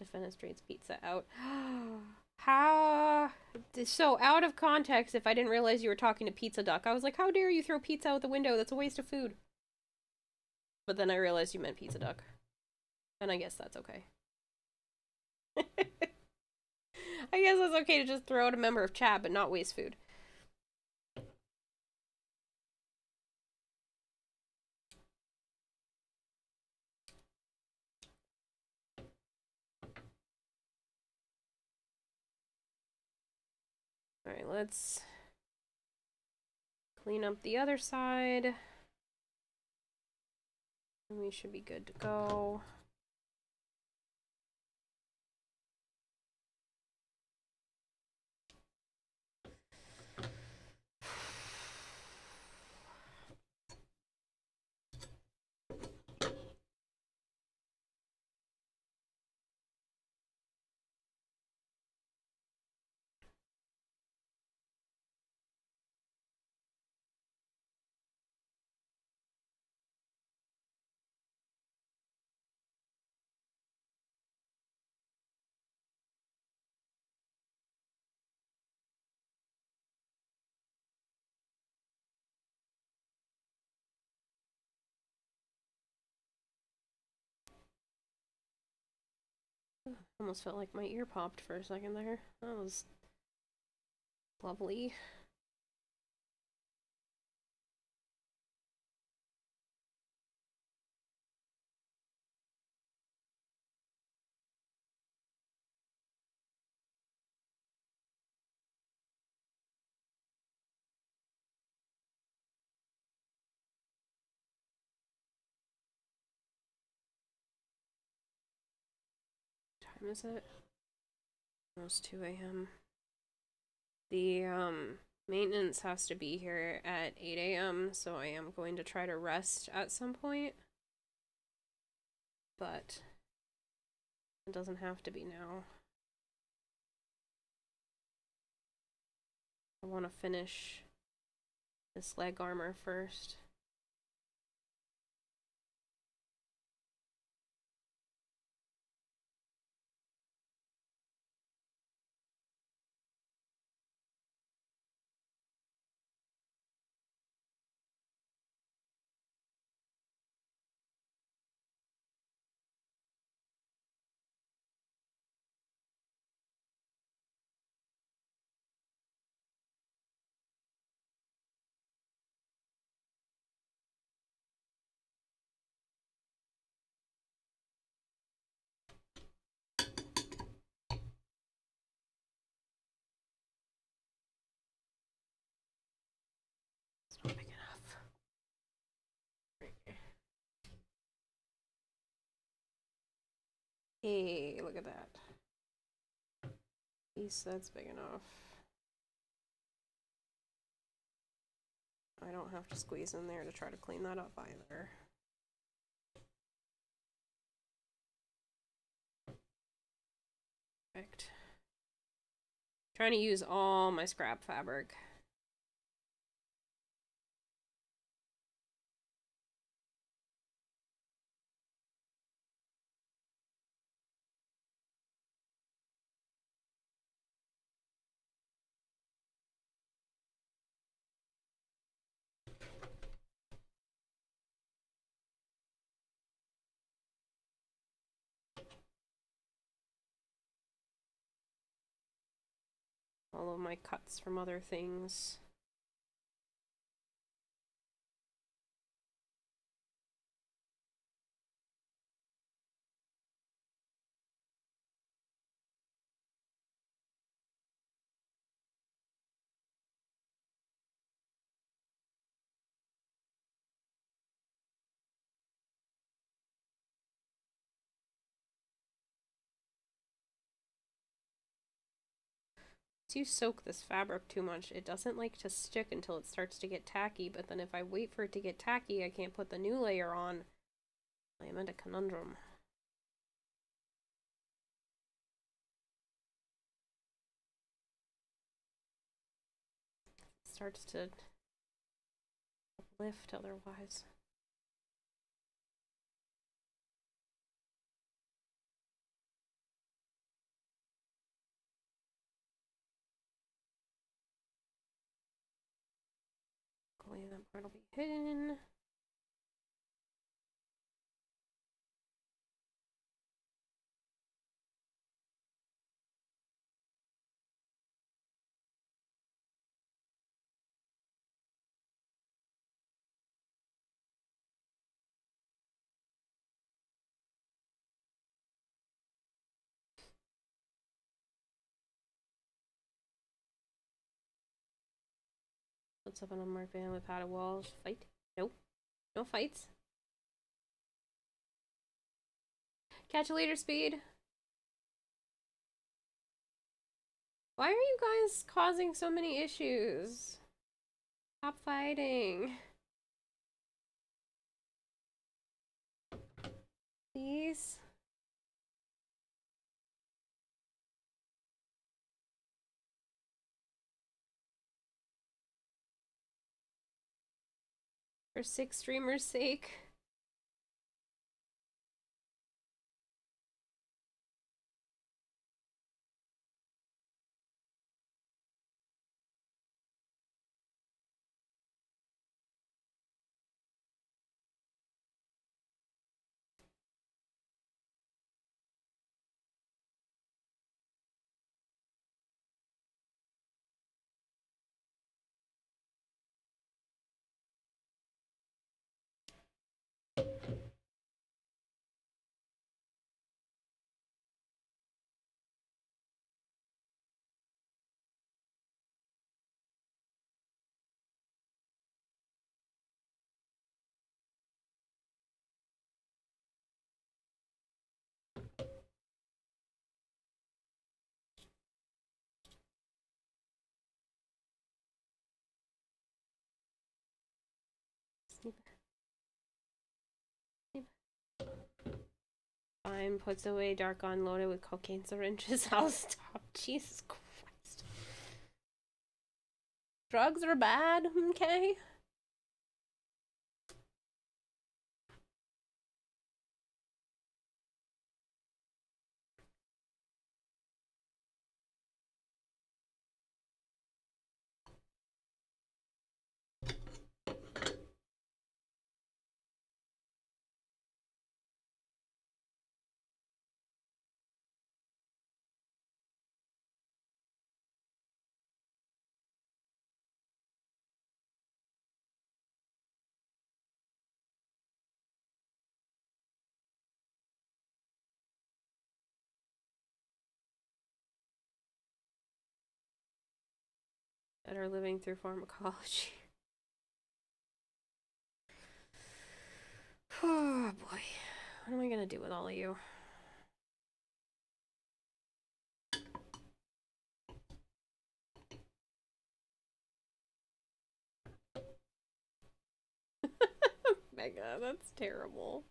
Defenestrates pizza out. How? So out of context, if I didn't realize you were talking to Pizza Duck, I was like, how dare you throw pizza out the window? That's a waste of food. But then I realized you meant Pizza Duck. And I guess that's okay. I guess it's okay to just throw out a member of chat, but not waste food. Alright, let's clean up the other side. And we should be good to go. Almost felt like my ear popped for a second there. That was lovely. What time is it? Almost 2 a.m. The maintenance has to be here at 8 a.m., so I am going to try to rest at some point. But it doesn't have to be now. I want to finish this leg armor first. It's not big enough. Hey, look at that. At least that's big enough. I don't have to squeeze in there to try to clean that up either. Perfect. Trying to use all my scrap fabric. All of my cuts from other things. If you soak this fabric too much, it doesn't like to stick until it starts to get tacky, but then if I wait for it to get tacky, I can't put the new layer on. I am in a conundrum. It starts to lift otherwise. Hopefully that part will be hidden. What's up on a marked van with padded walls? Fight? Nope. No fights. Catch you later, Speed. Why are you guys causing so many issues? Stop fighting. Please. For 6 streamers' sake. Fine, puts away dark on loaded with cocaine syringes. I'll stop. Jesus Christ. Drugs are bad, okay? That are living through pharmacology. Oh boy. What am I gonna do with all of you? Mega, that's terrible.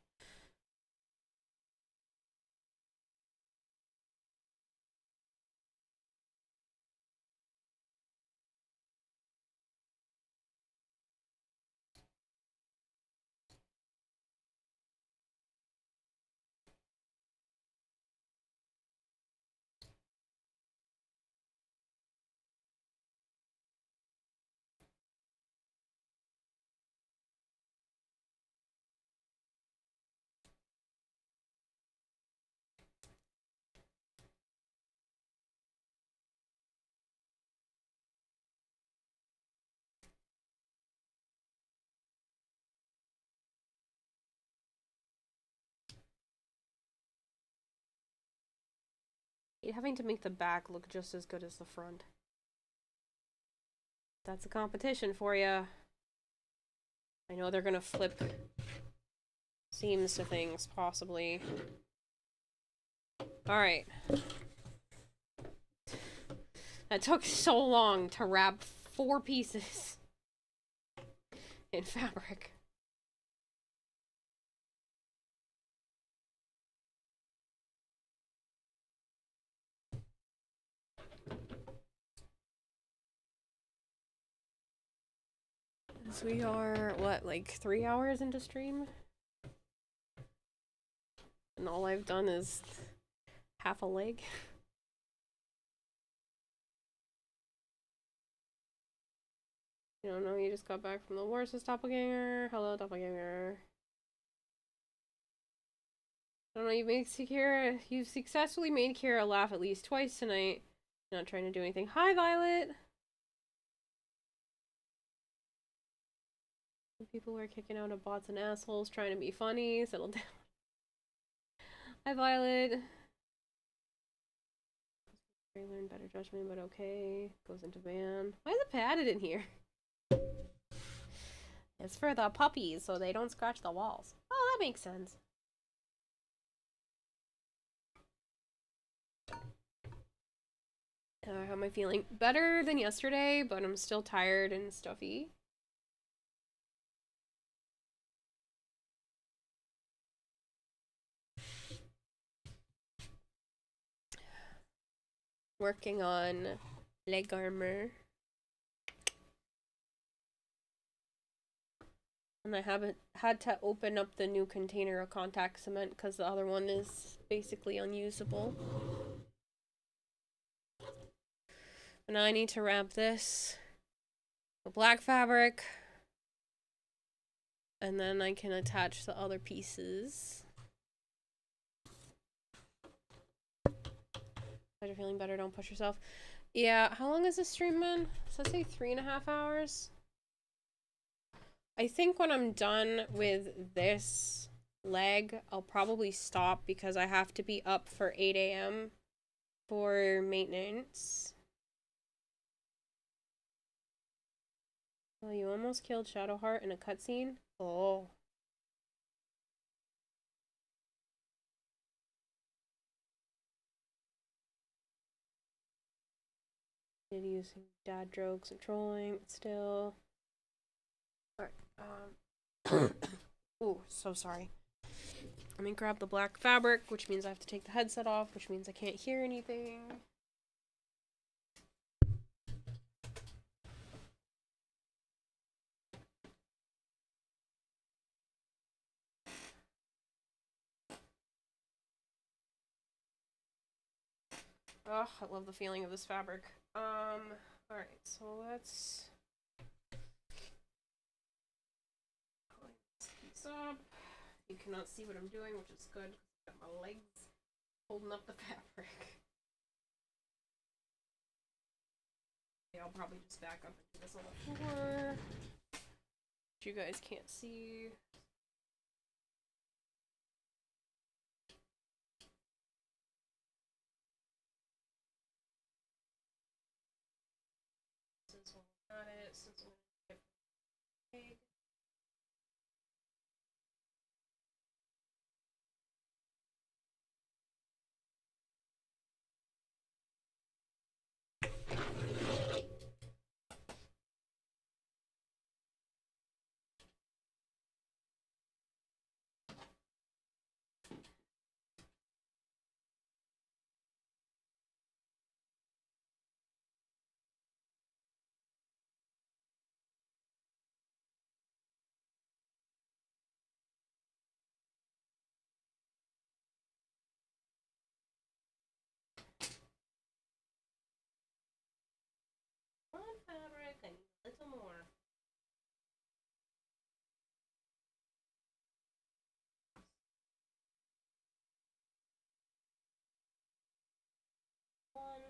Having to make the back look just as good as the front. That's a competition for you. I know they're gonna flip seams to things, possibly. Alright. That took so long to wrap 4 pieces in fabric. So we are, what, like 3 hours into stream? And all I've done is half a leg. You don't know, you just got back from the worst doppelganger. Hello, doppelganger. I don't know, you've successfully made Kira laugh at least twice tonight. Not trying to do anything. Hi, Violet! People are kicking out of bots and assholes trying to be funny. Settle down. Hi, Violet. I learned better judgment, but okay. Goes into van. Why is it padded in here? It's for the puppies, so they don't scratch the walls. Oh, that makes sense. How am I feeling? Better than yesterday, but I'm still tired and stuffy. Working on leg armor. And I haven't had to open up the new container of contact cement because the other one is basically unusable. And now I need to wrap this with black fabric. And then I can attach the other pieces. If you're feeling better, don't push yourself. Yeah, how long is this stream been? Does that say 3.5 hours? I think when I'm done with this leg, I'll probably stop because I have to be up for 8 a.m. for maintenance. Oh, you almost killed Shadowheart in a cutscene? Oh. Did using dad jokes and trolling, but still. Alright, Ooh, so sorry. Let me grab the black fabric, which means I have to take the headset off, which means I can't hear anything. Oh, I love the feeling of this fabric. Alright, so let's clean this piece up. You cannot see what I'm doing, which is good. I've got my legs holding up the fabric. Yeah, I'll probably just back up and do this on the floor, which you guys can't see. Since we're at it, since we're gonna get big. One fabric, I need a little more. One.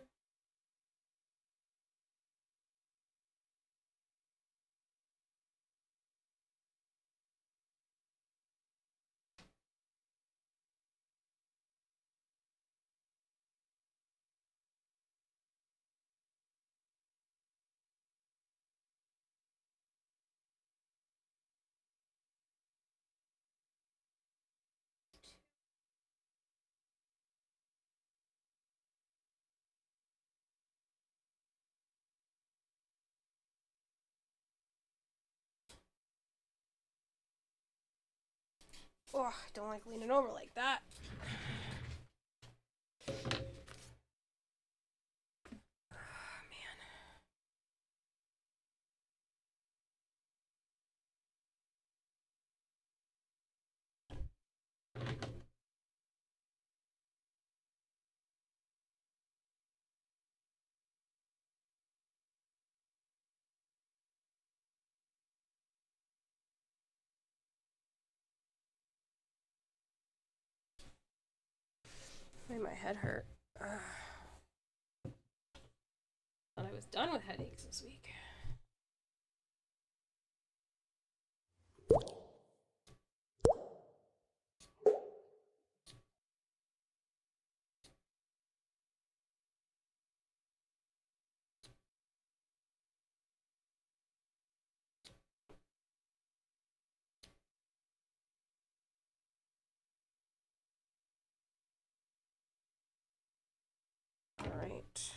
Oh, I don't like leaning over like that. Oh, man. Made my head hurt. Thought I was done with headaches this week. Alright.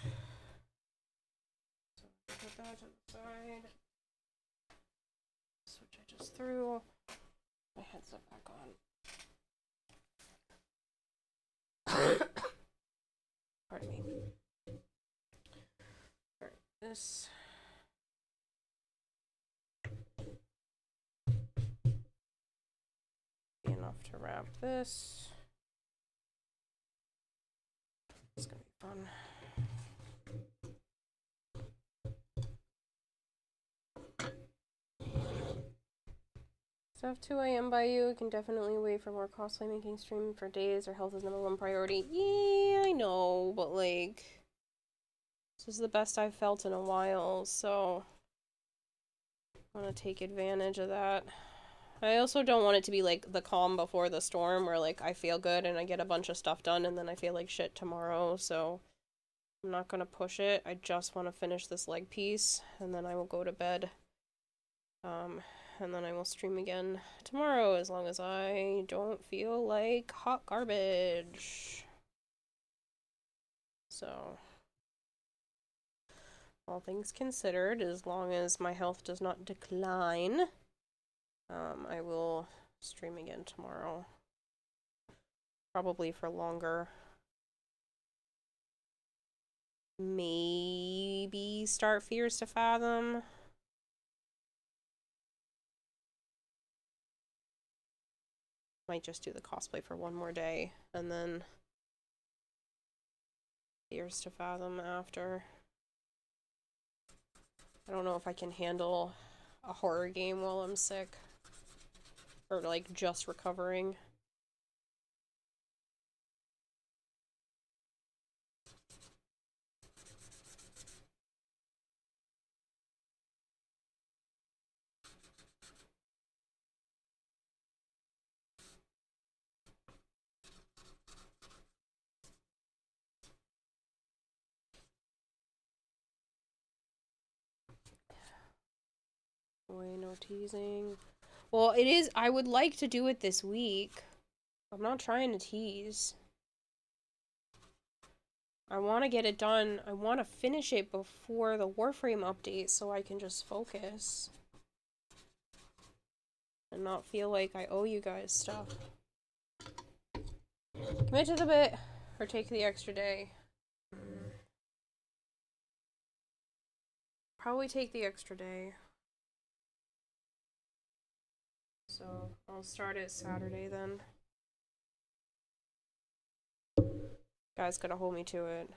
So put that to the side. Switch I just threw. My headset back on. Pardon me. Alright, this. Be enough to wrap this. It's gonna be fun. Stuff 2 a.m. by you. Can definitely wait for more cosplay making stream for days. Our health is #1 priority. Yeah, I know, but like, this is the best I've felt in a while, so I want to take advantage of that. I also don't want it to be like the calm before the storm, where like I feel good and I get a bunch of stuff done and then I feel like shit tomorrow. So I'm not gonna push it. I just want to finish this leg piece and then I will go to bed. And then I will stream again tomorrow as long as I don't feel like hot garbage. So, all things considered, as long as my health does not decline, I will stream again tomorrow. Probably for longer. Maybe start Fears to Fathom. Might just do the cosplay for one more day, and then Fears to Fathom after. I don't know if I can handle a horror game while I'm sick. Or, like, just recovering. Wait, no teasing. Well, it is. I would like to do it this week. I'm not trying to tease. I want to get it done. I want to finish it before the Warframe update so I can just focus. And not feel like I owe you guys stuff. Commit to the bit or take the extra day. Probably take the extra day. So I'll start it Saturday then. Guys gotta hold me to it.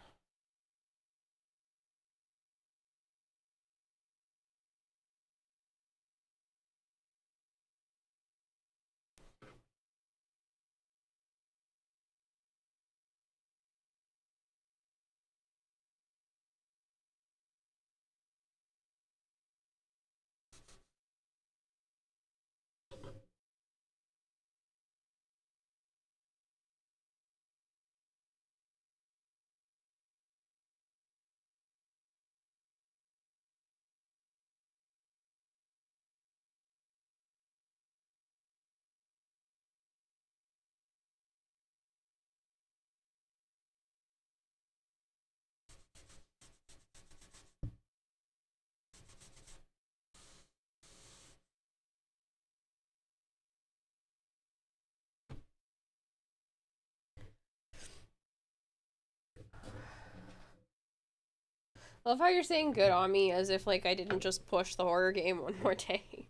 I love how you're saying good on me as if like I didn't just push the horror game one more day.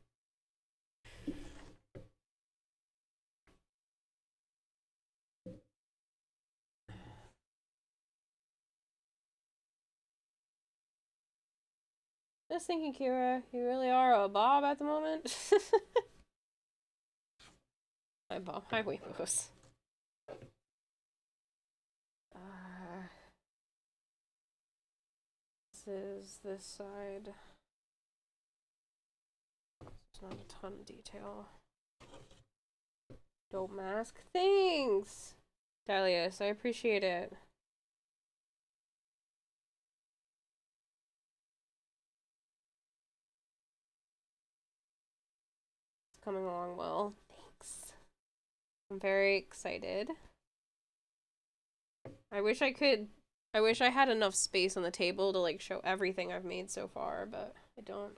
Just thinking, Kira, you really are a Bob at the moment. Hi, Bob. Hi, Weepos. This is this side. There's not a ton of detail. Dope mask. Thanks, Dahlius. I appreciate it. It's coming along well. Thanks. I'm very excited. I wish I had enough space on the table to like show everything I've made so far, but I don't.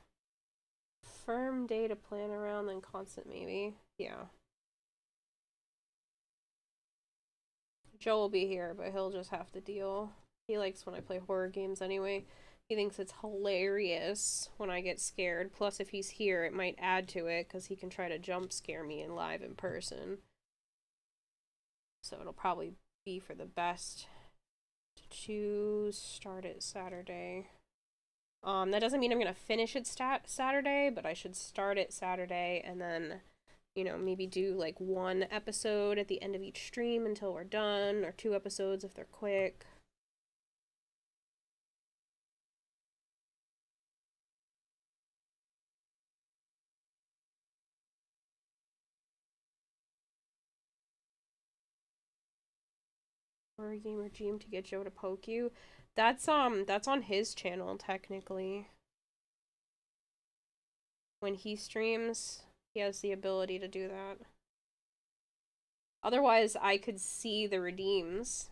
Firm day to plan around, then constant maybe. Yeah. Joe will be here, but he'll just have to deal. He likes when I play horror games anyway. He thinks it's hilarious when I get scared. Plus, if he's here, it might add to it, because he can try to jump scare me in live in person. So it'll probably be for the best to start it Saturday. That doesn't mean I'm gonna finish it Saturday, but I should start it Saturday and then, you know, maybe do like one episode at the end of each stream until we're done, or 2 episodes if they're quick. Horror gamer dream to get Joe to poke you. That's on his channel technically. When he streams, he has the ability to do that. Otherwise, I could see the redeems.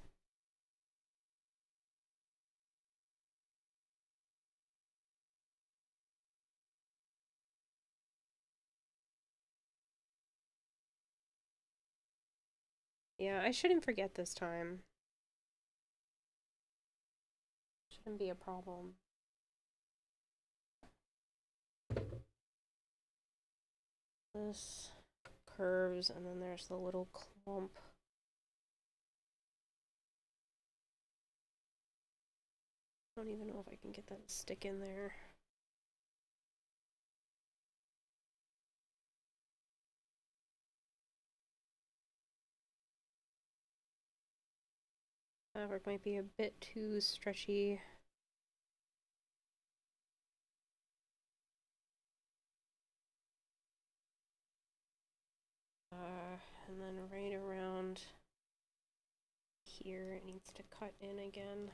Yeah, I shouldn't forget this time. Shouldn't be a problem. This curves, and then there's the little clump. I don't even know if I can get that to stick in there. Fabric might be a bit too stretchy. And then right around here, it needs to cut in again.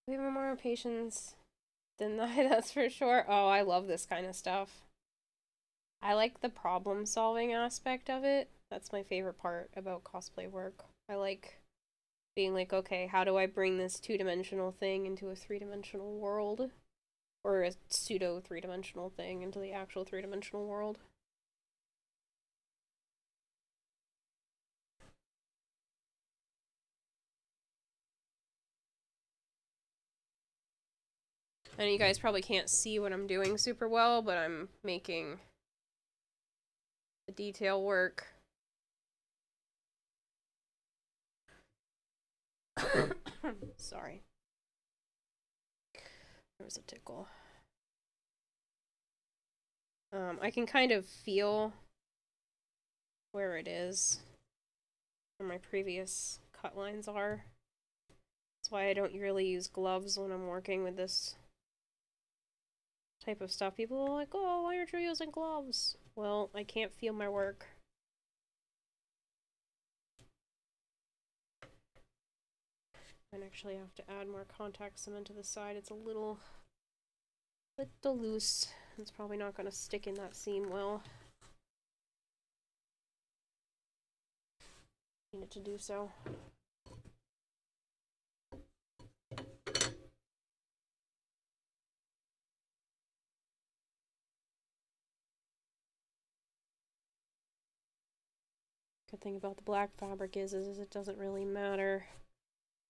We have more patience than I, that's for sure. Oh, I love this kind of stuff. I like the problem solving aspect of it. That's my favorite part about cosplay work. I like being like, okay, how do I bring this two-dimensional thing into a three-dimensional world? Or a pseudo three-dimensional thing into the actual three-dimensional world. And you guys probably can't see what I'm doing super well, but I'm making the detail work. Sorry. There was a tickle. I can kind of feel where it is, where my previous cut lines are. That's why I don't really use gloves when I'm working with this type of stuff. People are like, oh, why aren't you using gloves? Well, I can't feel my work. I actually have to add more contact cement to the side. It's a little loose. It's probably not going to stick in that seam well. Need it to do so. Good thing about the black fabric is it doesn't really matter.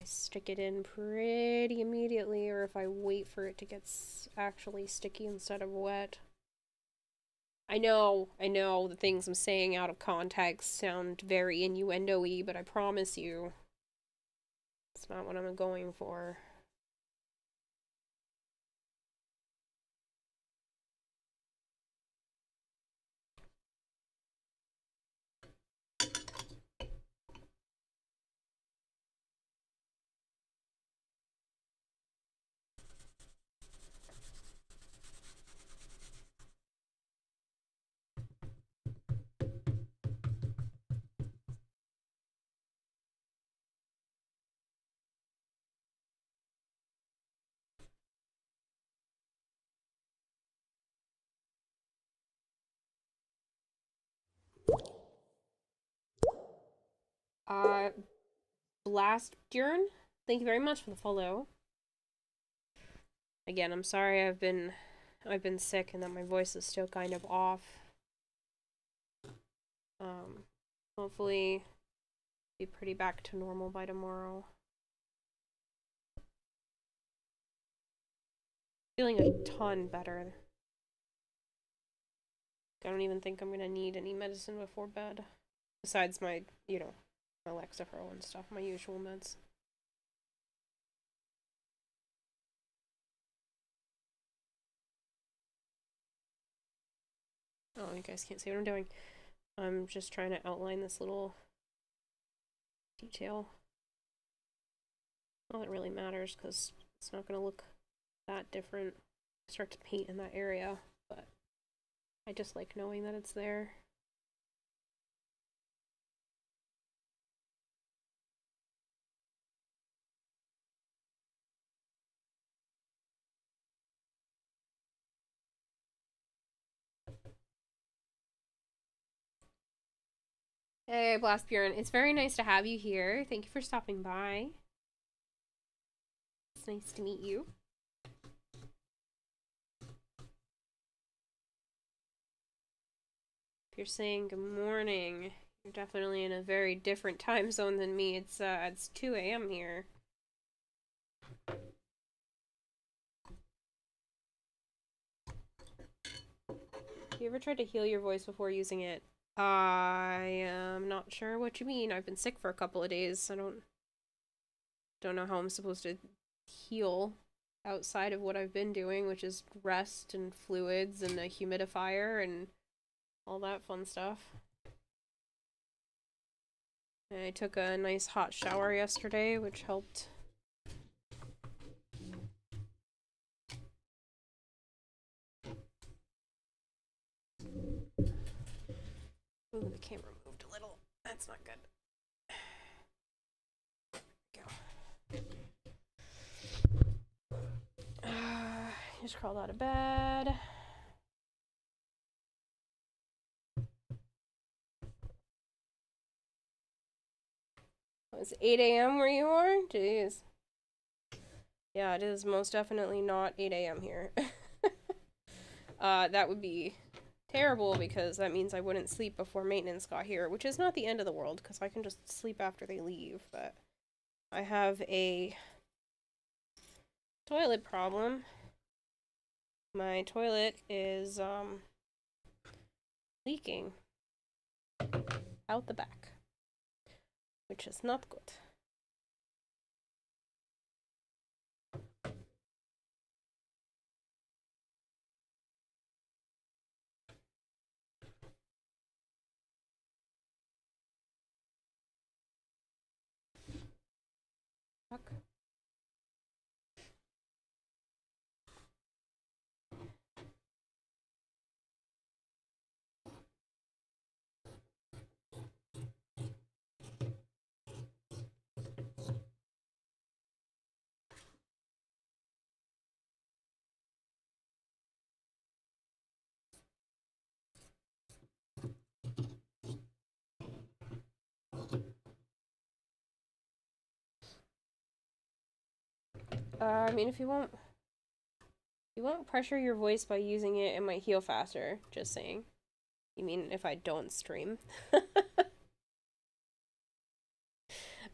I stick it in pretty immediately, or if I wait for it to get actually sticky instead of wet. I know the things I'm saying out of context sound very innuendo-y, but I promise you, it's not what I'm going for. Blast Dern, thank you very much for the follow. Again, I'm sorry I've been sick and that my voice is still kind of off. Hopefully be pretty back to normal by tomorrow. Feeling a ton better. I don't even think I'm gonna need any medicine before bed. Besides my, you know, my Lexapro and stuff, my usual meds. Oh, you guys can't see what I'm doing. I'm just trying to outline this little detail. All that really matters because it's not going to look that different. Start to paint in that area, but I just like knowing that it's there. Hey, Blast Bjorn. It's very nice to have you here. Thank you for stopping by. It's nice to meet you. If you're saying good morning, you're definitely in a very different time zone than me. It's 2 a.m. here. Have you ever tried to heal your voice before using it? I am not sure what you mean. I've been sick for a couple of days. I don't know how I'm supposed to heal outside of what I've been doing, which is rest and fluids and a humidifier and all that fun stuff. And I took a nice hot shower yesterday, which helped. Ooh, the camera moved a little. That's not good. Go. Just crawled out of bed. It's 8 a.m. where you are? Jeez. Yeah, it is most definitely not 8 a.m. here. That would be terrible because that means I wouldn't sleep before maintenance got here, which is not the end of the world because I can just sleep after they leave, but I have a toilet problem. My toilet is leaking out the back, which is not good. Fuck. I mean, if you won't pressure your voice by using it, it might heal faster. Just saying. You mean if I don't stream?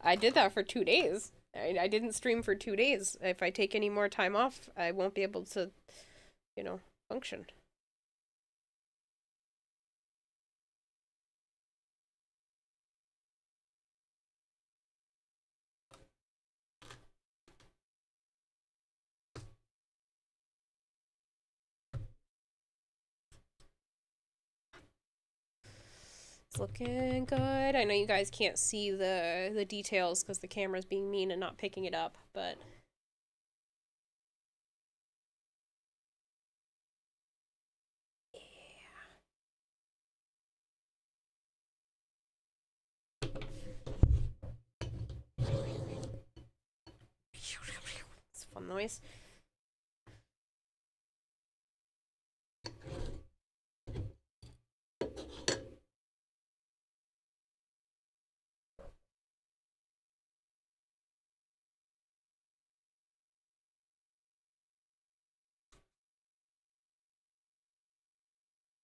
I did that for 2 days. I didn't stream for 2 days. If I take any more time off, I won't be able to, you know, function. It's looking good. I know you guys can't see the details because the camera's being mean and not picking it up, but it's a fun noise.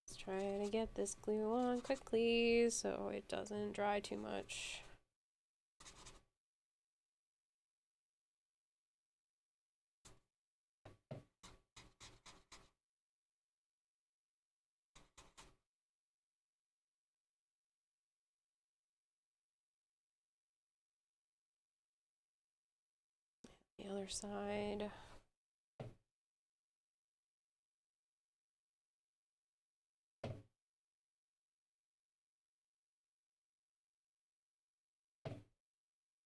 Let's try to get this glue on quickly so it doesn't dry too much. other side.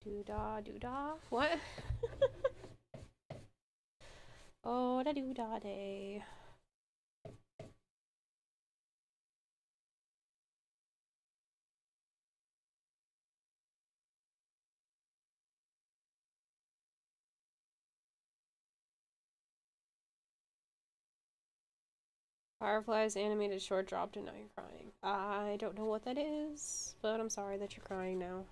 Doo-da. What? Oh, da doo-da day. Firefly's animated short dropped and now you're crying. I don't know what that is, but I'm sorry that you're crying now.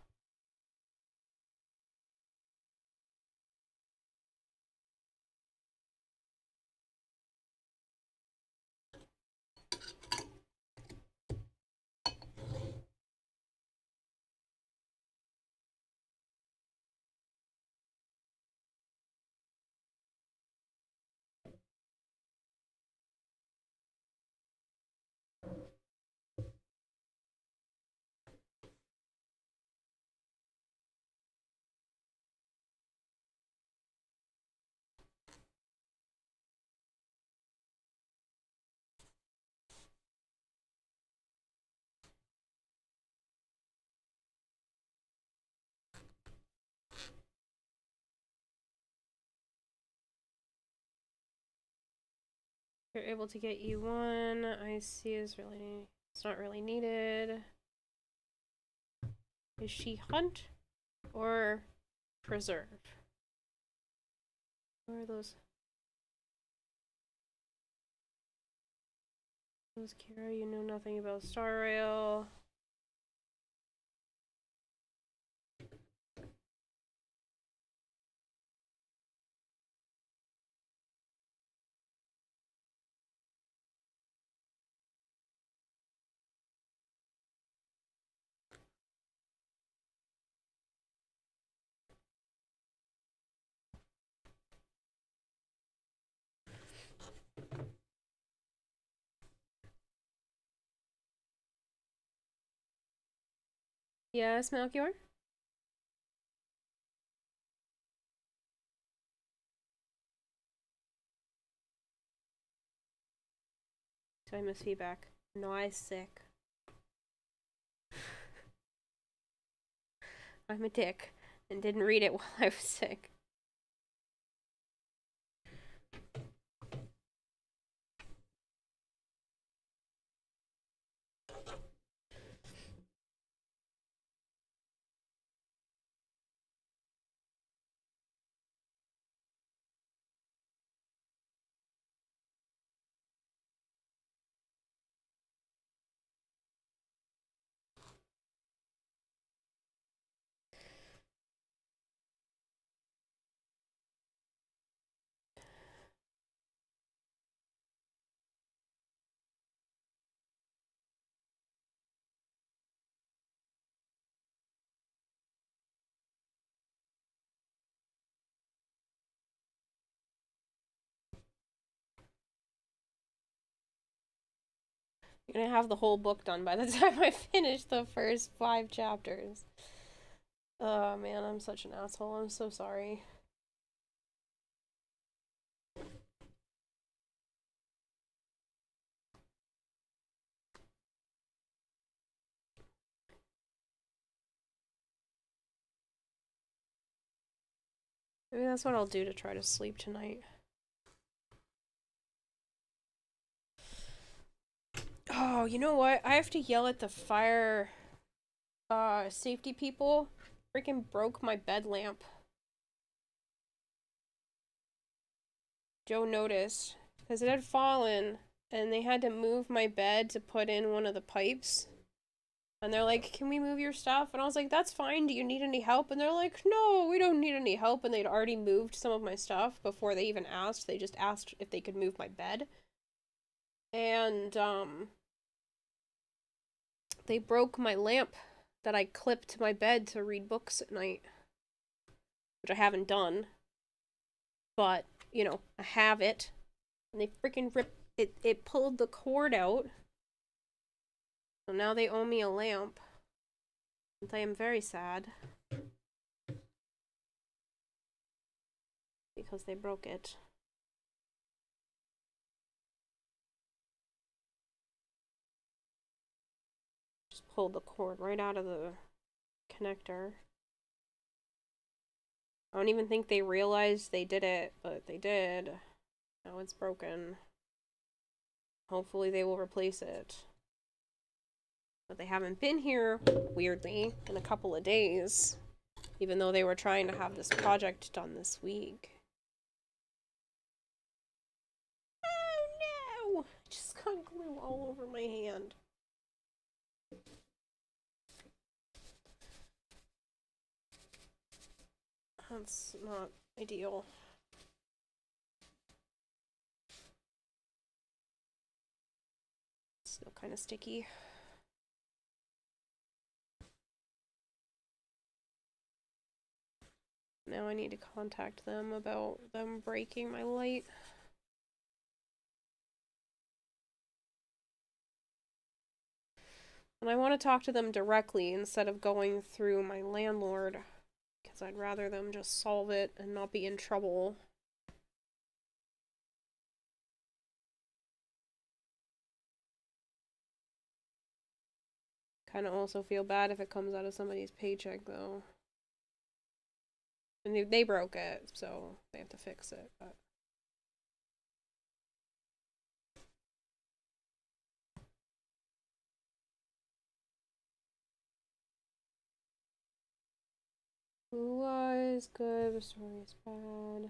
You're able to get E1. I see it's not really needed. Is she hunt or preserve? Where are those? Those Kira, you know nothing about Star Rail. Yes, Melchior? Do I miss feedback? No, I'm sick. I'm a dick and didn't read it while I was sick. You're gonna have the whole book done by the time I finish the first 5 chapters. Oh man, I'm such an asshole. I'm so sorry. Maybe that's what I'll do to try to sleep tonight. Oh, you know what? I have to yell at the fire safety people. Freaking broke my bed lamp. Joe noticed because it had fallen and they had to move my bed to put in one of the pipes. And they're like, "Can we move your stuff?" And I was like, "That's fine. Do you need any help?" And they're like, "No, we don't need any help." And they'd already moved some of my stuff before they even asked. They just asked if they could move my bed. And they broke my lamp that I clipped to my bed to read books at night, which I haven't done. But, you know, I have it. And they freaking ripped it. It pulled the cord out. So now they owe me a lamp. And I am very sad. because they broke it. Just pulled the cord right out of the connector. I don't even think they realized they did it, but they did. Now it's broken. Hopefully they will replace it. But they haven't been here, weirdly, in a couple of days. Even though they were trying to have this project done this week. Oh no! I just got glue all over my hand. That's not ideal. It's still kind of sticky. Now I need to contact them about them breaking my light. And I want to talk to them directly instead of going through my landlord, because I'd rather them just solve it and not be in trouble. Kind of also feel bad if it comes out of somebody's paycheck, though. And they broke it, so they have to fix it, but... Blue eyes, good, the story is bad.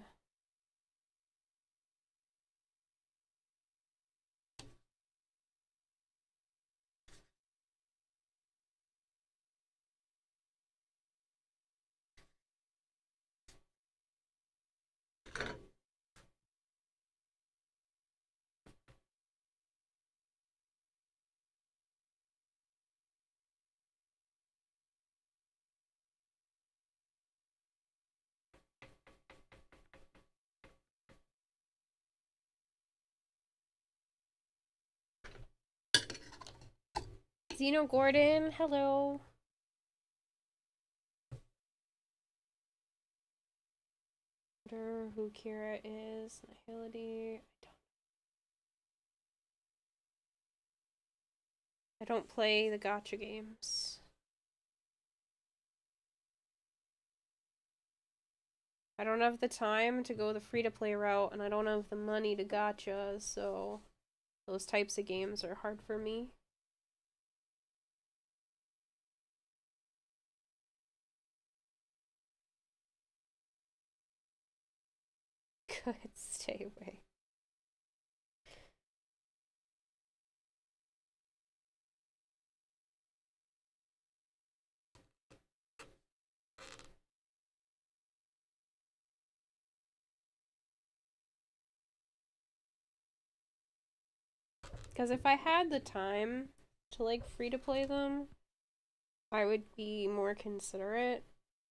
Zeno Gordon, hello. Wonder who Kira is. Nihility. I don't play the gacha games. I don't have the time to go the free-to-play route, and I don't have the money to gacha, so those types of games are hard for me. Good, stay away. Because if I had the time to, like, free-to-play them, I would be more considerate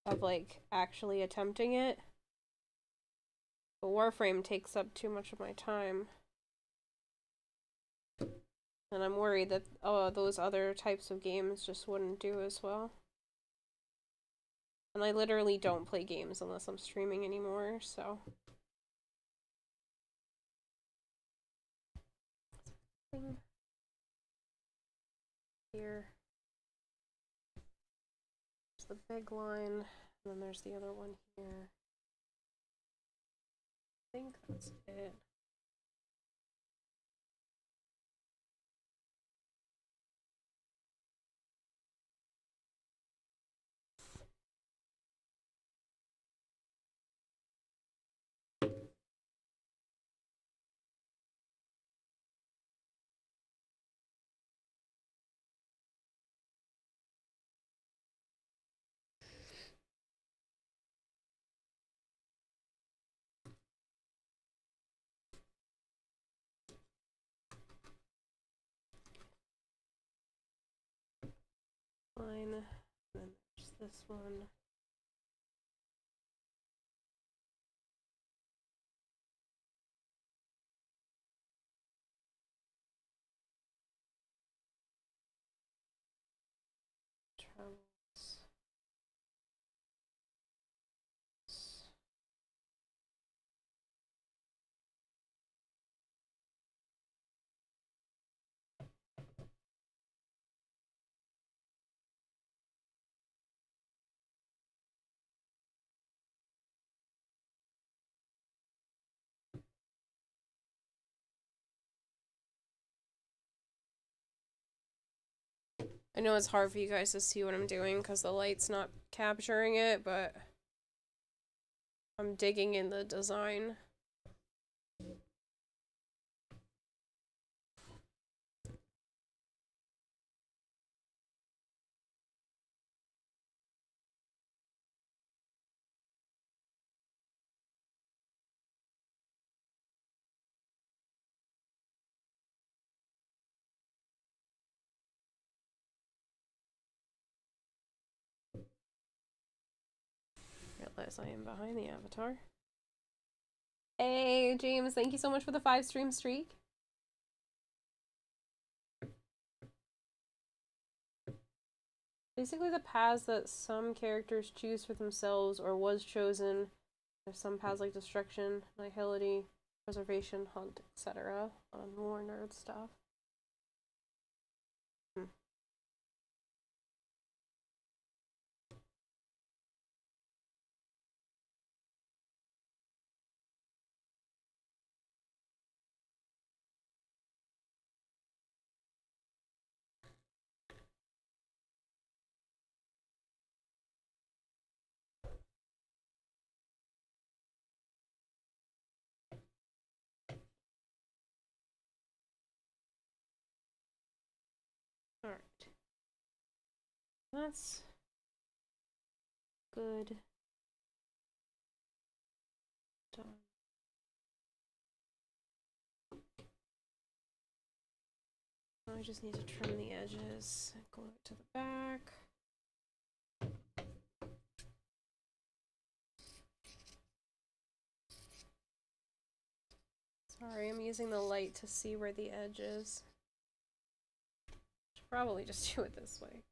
of, like, actually attempting it. But Warframe takes up too much of my time. And I'm worried that those other types of games just wouldn't do as well. And I literally don't play games unless I'm streaming anymore, so... Here. There's the big line, and then there's the other one here. I think that's it. Line, and then there's this one. Travels. I know it's hard for you guys to see what I'm doing because the light's not capturing it, but I'm digging in the design. Realize I am behind the avatar. Hey, James, thank you so much for the 5-stream streak. Basically, the paths that some characters choose for themselves or was chosen. There's some paths like destruction, nihility, preservation, hunt, etc. More nerd stuff. Alright. That's good. Done. I just need to trim the edges. Go to the back. Sorry, I'm using the light to see where the edge is. Should probably just do it this way.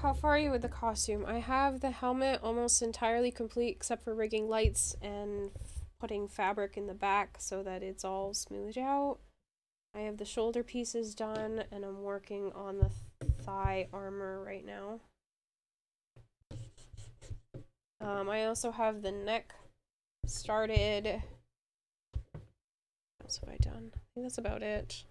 How far are you with the costume? I have the helmet almost entirely complete except for rigging lights and putting fabric in the back so that it's all smoothed out. I have the shoulder pieces done and I'm working on the thigh armor right now. I also have the neck started. What else have I done? I think that's about it.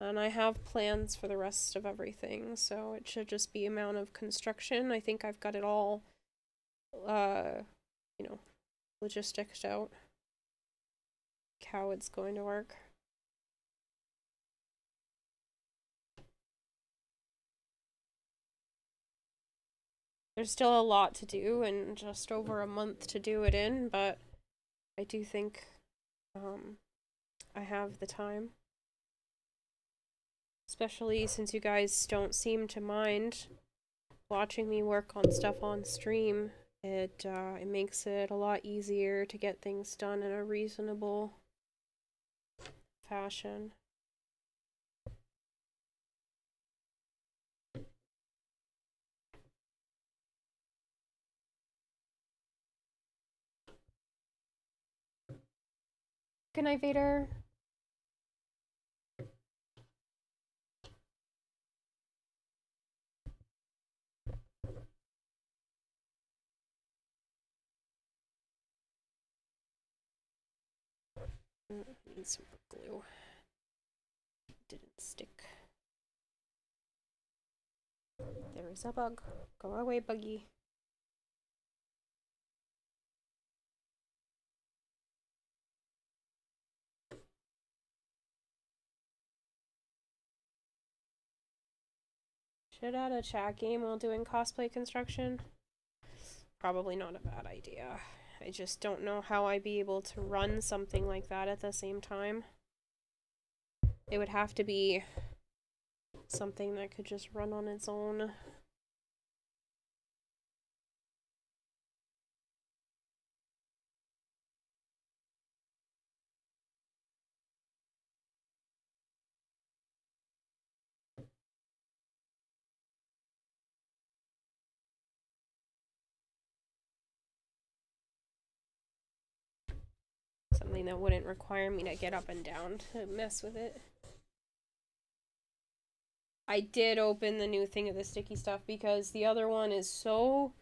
And I have plans for the rest of everything, so it should just be amount of construction. I think I've got it all, you know, logistics out. How it's going to work. There's still a lot to do and just over a month to do it in, but I do think I have the time. Especially since you guys don't seem to mind watching me work on stuff on stream. It makes it a lot easier to get things done in a reasonable fashion. Good night, Vader. Need some glue. Didn't stick. There is a bug. Go away, buggy. Should add a chat game while doing cosplay construction? Probably not a bad idea. I just don't know how I'd be able to run something like that at the same time. It would have to be something that could just run on its own. Something that wouldn't require me to get up and down to mess with it. I did open the new thing of the sticky stuff because the other one is so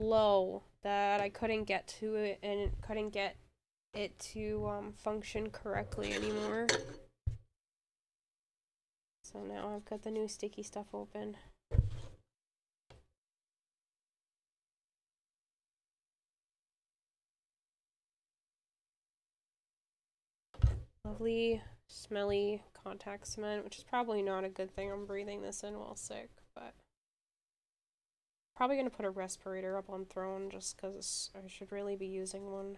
low that I couldn't get to it and couldn't get it to function correctly anymore. So now I've got the new sticky stuff open. Lovely, smelly contact cement, which is probably not a good thing. I'm breathing this in while sick, but probably gonna put a respirator up on throne just because I should really be using one.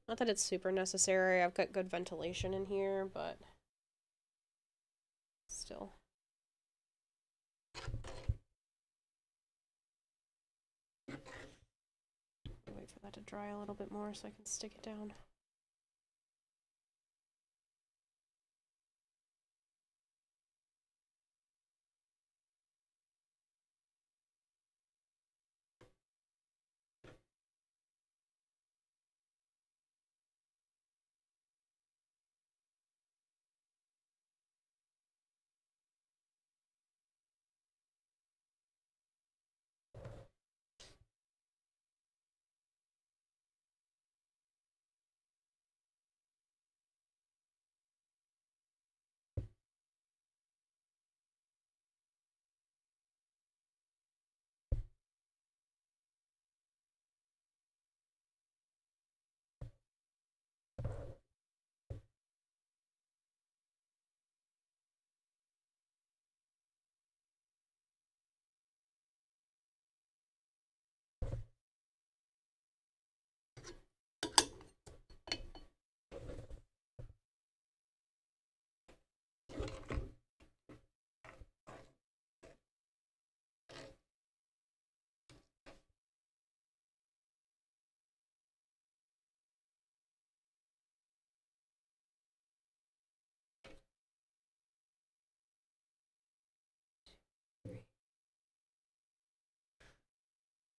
Not that it's super necessary. I've got good ventilation in here, but still. Wait for that to dry a little bit more so I can stick it down.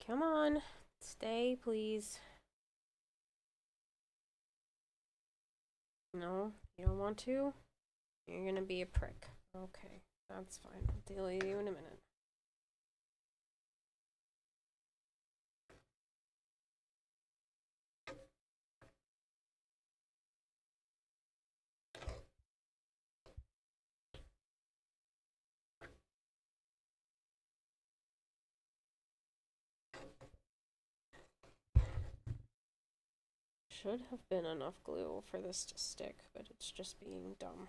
Come on, stay, please. No, you don't want to? You're gonna be a prick. Okay, that's fine. I'll deal with you in a minute. should have been enough glue for this to stick, but it's just being dumb.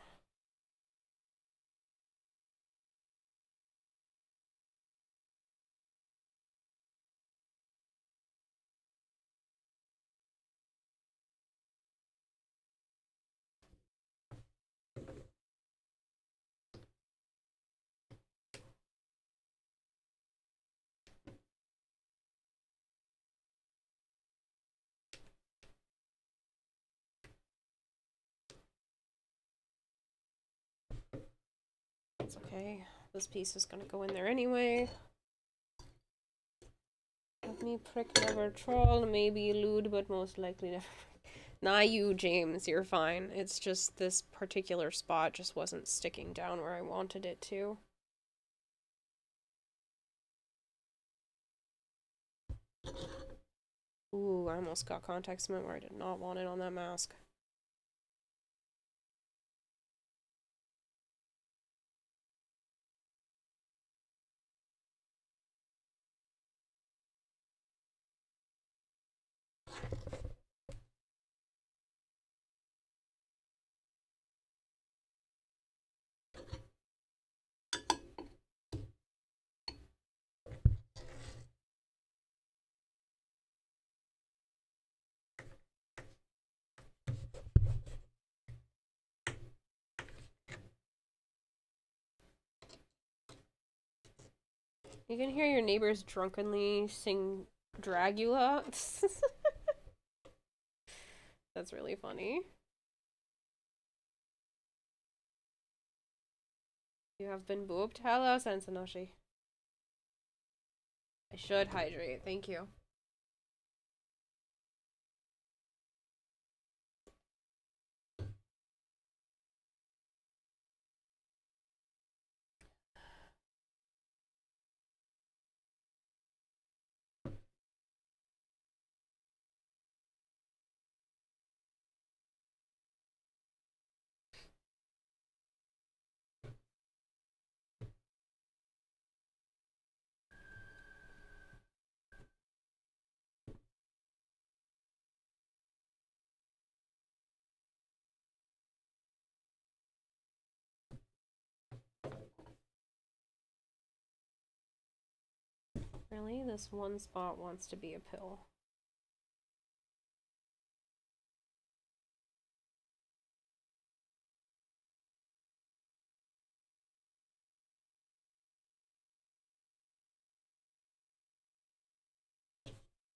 It's okay. This piece is gonna go in there anyway. Let me prick never troll, maybe elude, but most likely never. Not you, James. You're fine. It's just this particular spot just wasn't sticking down where I wanted it to. Ooh, I almost got contact cement where I did not want it on that mask. You can hear your neighbors drunkenly sing Dragula. That's really funny. You have been booped. Hello, Sensanoshi. I should hydrate. Thank you. Really? This one spot wants to be a pill.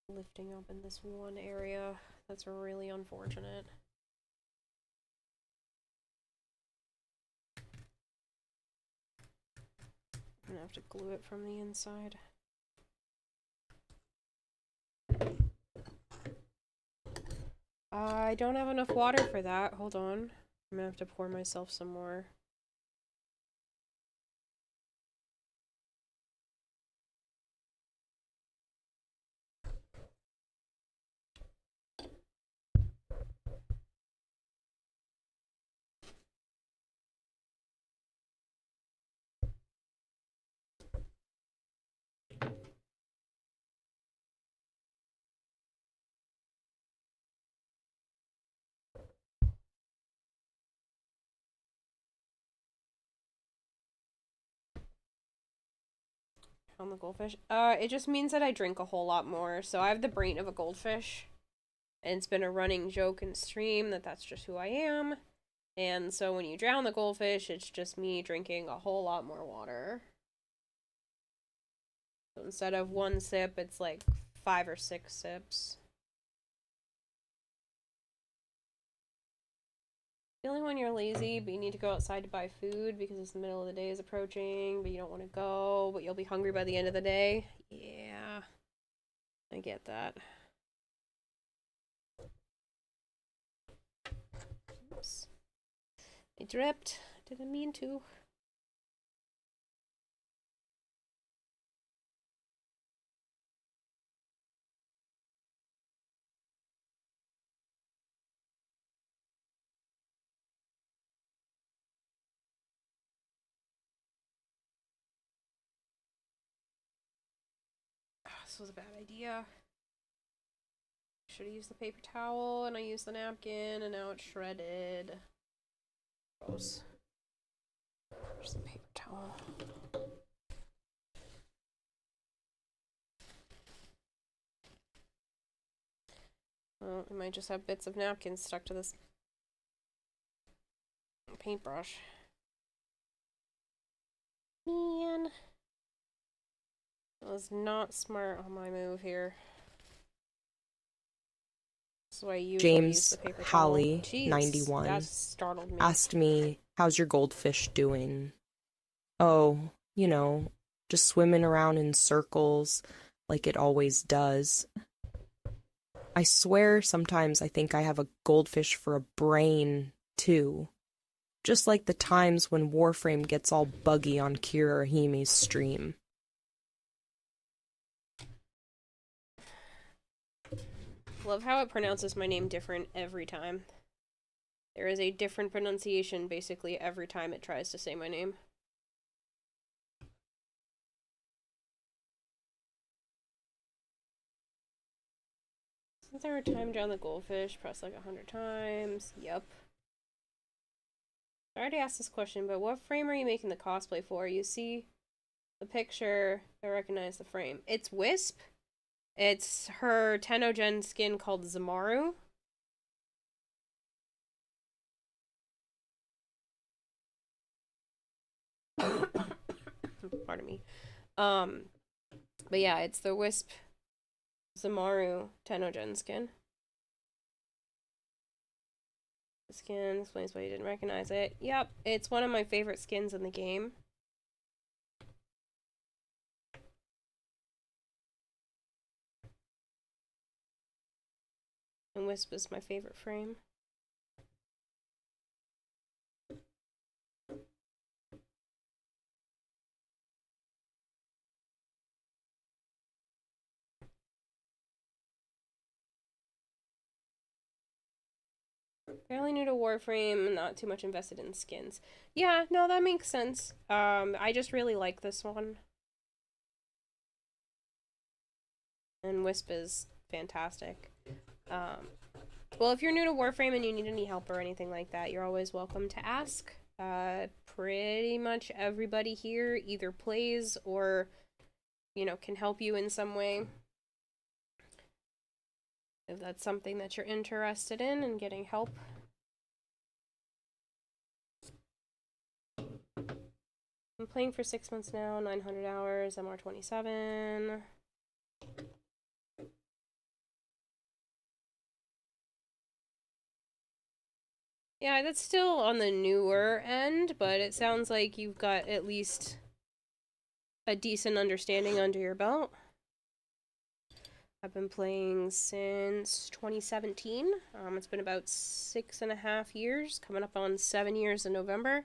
Lifting up in this one area. That's really unfortunate. I'm gonna have to glue it from the inside. I don't have enough water for that. Hold on. I'm gonna have to pour myself some more. On the goldfish? It just means that I drink a whole lot more. So I have the brain of a goldfish. And it's been a running joke in stream that that's just who I am. And so when you drown the goldfish, it's just me drinking a whole lot more water. So instead of one sip, it's like 5 or 6 sips. Feeling when you're lazy, but you need to go outside to buy food because it's the middle of the day is approaching, but you don't want to go, but you'll be hungry by the end of the day. Yeah, I get that. Oops. I dripped. Didn't mean to. This was a bad idea. should have used the paper towel, and I used the napkin, and now it's shredded. Gross. Where's the paper towel? Well, I might just have bits of napkins stuck to this paintbrush. Man. That was not smart on my move here. This is why I usually use the paper towel. Hallie, Jeez, 91, that startled me. asked me, how's your goldfish doing? Oh, you know, just swimming around in circles like it always does. I swear sometimes I think I have a goldfish for a brain, too. Just like the times when Warframe gets all buggy on Kirahimi's stream. Love how it pronounces my name different every time. There is a different pronunciation basically every time it tries to say my name. Isn't there a time down the goldfish? Press like 100 times. Yep. I already asked this question, but what frame are you making the cosplay for? You see the picture, I recognize the frame. It's Wisp. It's her Tenogen skin called Zamaru. Pardon me. But yeah, it's the Wisp Zamaru Tenogen skin. The skin explains why you didn't recognize it. Yep, it's one of my favorite skins in the game. And Wisp is my favorite frame. Fairly new to Warframe, not too much invested in skins. Yeah, no, that makes sense. I just really like this one. And Wisp is fantastic. Well, if you're new to Warframe and you need any help or anything like that, you're always welcome to ask. Pretty much everybody here either plays or, you know, can help you in some way. If that's something that you're interested in and getting help. I'm playing for 6 months now, 900 hours, MR27. Yeah, that's still on the newer end, but it sounds like you've got at least a decent understanding under your belt. I've been playing since 2017. It's been about 6.5 years, coming up on 7 years in November.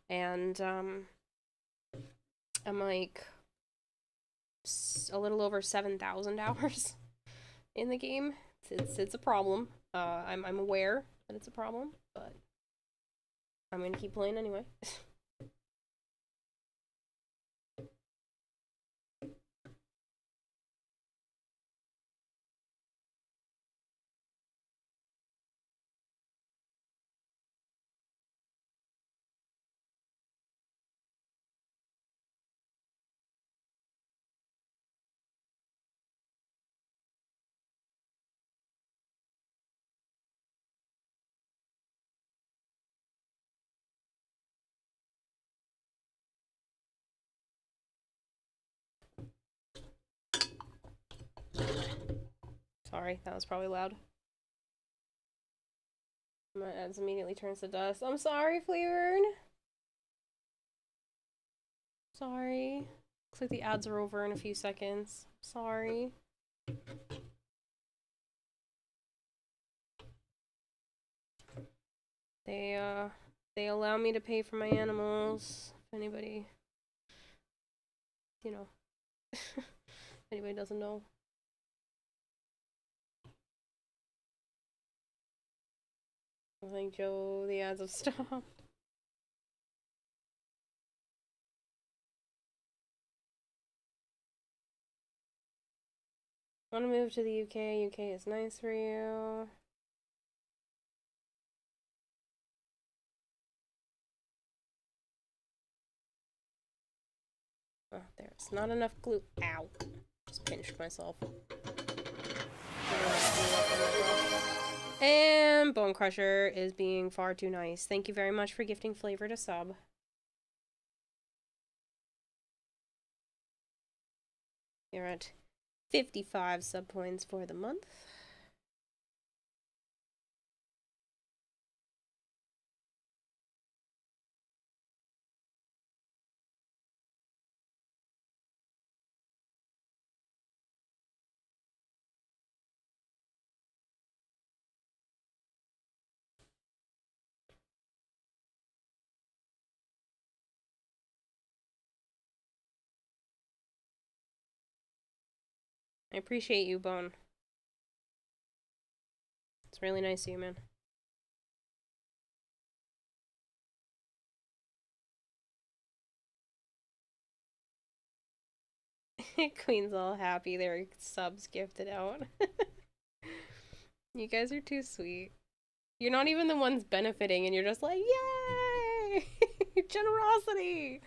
And I'm like a little over 7,000 hours in the game. It's a problem. I'm aware that it's a problem, but I'm gonna keep playing anyway. Sorry, that was probably loud. My ads immediately turns to dust. I'm sorry, Flavern. Sorry. Looks like the ads are over in a few seconds. Sorry. They allow me to pay for my animals. If anybody, you know, anybody doesn't know. I think Joe, the ads have stopped. Want to move to the UK? UK is nice for you. Oh, there's not enough glue. Ow. Just pinched myself. And Bone Crusher is being far too nice. Thank you very much for gifting flavor to sub. You're at 55 sub points for the month. I appreciate you, Bone. It's really nice of you, man. Queen's all happy their subs gifted out. You guys are too sweet. You're not even the ones benefiting, and you're just like, yay! Generosity!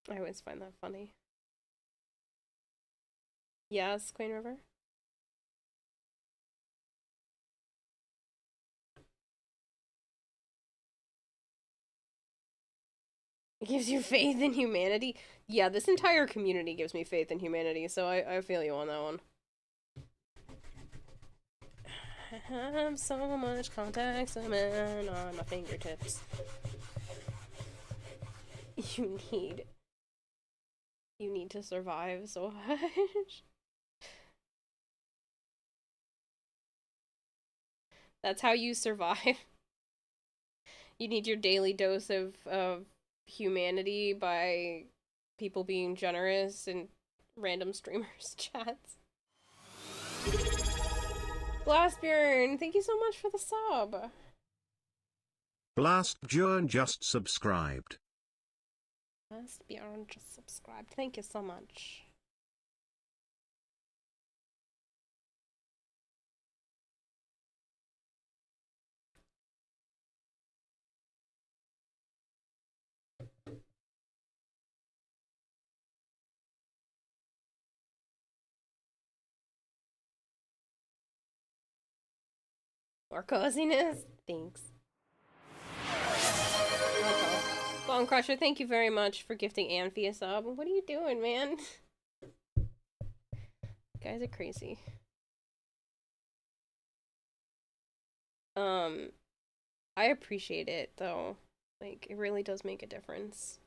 I always find that funny. Yes, Queen River? It gives you faith in humanity? Yeah, this entire community gives me faith in humanity, so I feel you on that one. I have so much contact cement on my fingertips. You need to survive so much. That's how you survive. You need your daily dose of humanity by people being generous and random streamers' chats. Blastbjorn, thank you so much for the sub. Blastbjorn just subscribed. Blastbjorn just subscribed. Thank you so much. More coziness? Thanks. Okay. Bone Crusher, thank you very much for gifting Amphi a sub. What are you doing, man? You guys are crazy. I appreciate it, though. Like, it really does make a difference.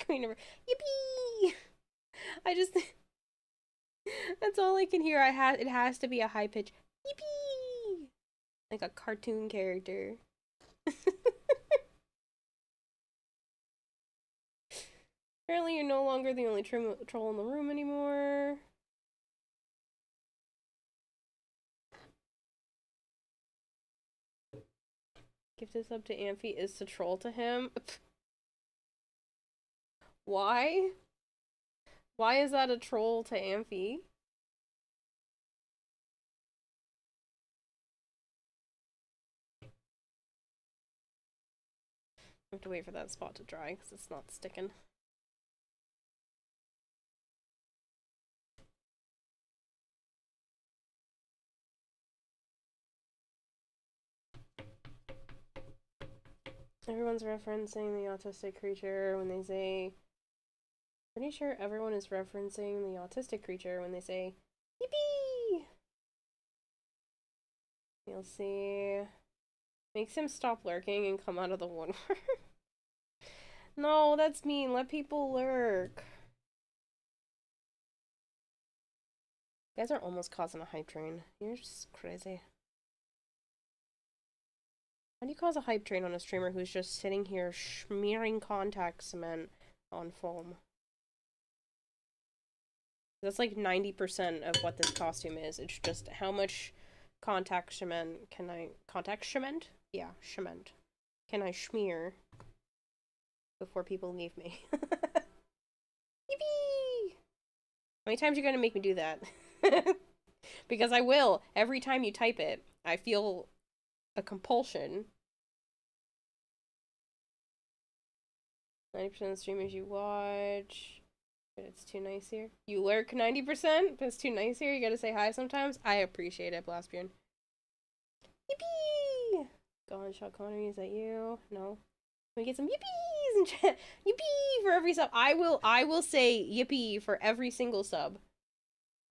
Queen of... Yippee! I just... That's all I can hear. It has to be a high pitch. Yippee! Like a cartoon character. Apparently you're no longer the only troll in the room anymore. Gift this up to Amphi is to troll to him. Why? Why is that a troll to Amphi? I have to wait for that spot to dry because it's not sticking. Everyone's referencing the autistic creature when they say... Pretty sure everyone is referencing the autistic creature when they say, yippee! You'll see. Makes him stop lurking and come out of the woodwork. No, that's mean. Let people lurk. You guys are almost causing a hype train. You're just crazy. How do you cause a hype train on a streamer who's just sitting here smearing contact cement on foam. That's like 90% of what this costume is. It's just how much contact cement can I... Contact cement? Yeah, cement. Can I smear before people leave me? Yippee! How many times are you gonna make me do that? Because I will. Every time you type it, I feel a compulsion. 90% of the streamers you watch, but it's too nice here. You lurk 90%, but it's too nice here. You gotta say hi sometimes. I appreciate it, Blastbjorn. Yippee! Gunshot Connery, is that you? No. Can we get some yippies in chat? Yippee for every sub. I will say yippee for every single sub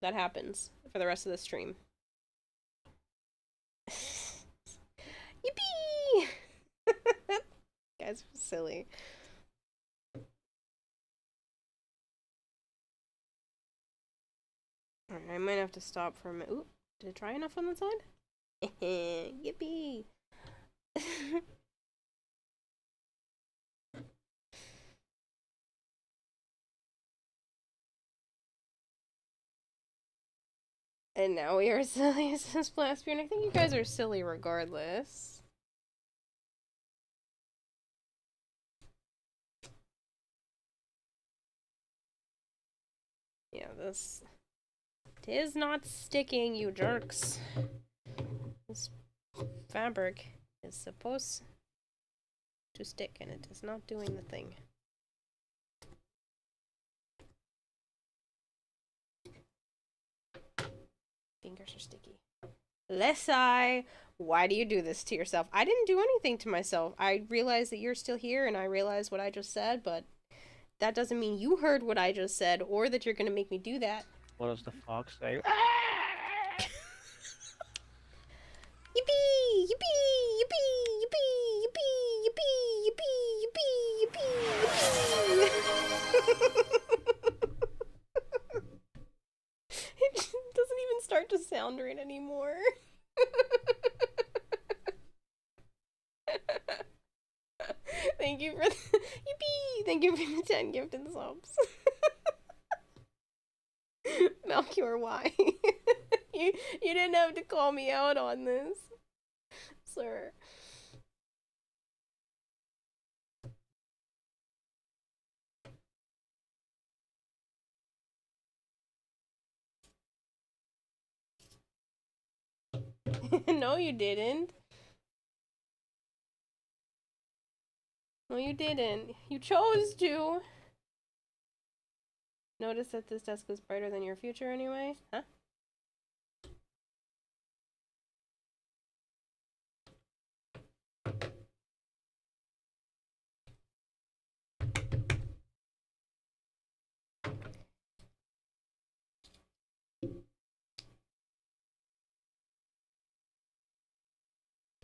that happens for the rest of the stream. Yippee! Guys are silly. Alright, I might have to stop for a minute. Ooh, did it try enough on the side? Yippee! And now we are silly, says Blastbjorn. I think you guys are silly regardless. Yeah, this... "'Tis not sticking, you jerks." This fabric is supposed to stick, and it is not doing the thing. Fingers are sticky. Lesai, why do you do this to yourself? I didn't do anything to myself. I realize that you're still here, and I realize what I just said, but that doesn't mean you heard what I just said, or that you're gonna make me do that. What does the fox say? Yippee! Yippee! Yippee! Yippee! Yippee! Yippee! Yippee! Yippee! Yippee! It doesn't even start to sound right anymore. Thank you for the yippee! Thank you for the 10 gifted subs. Melchior, why? you didn't have to call me out on this, sir. No, you didn't. No, you didn't. You chose to. Notice that this desk is brighter than your future anyway? Huh?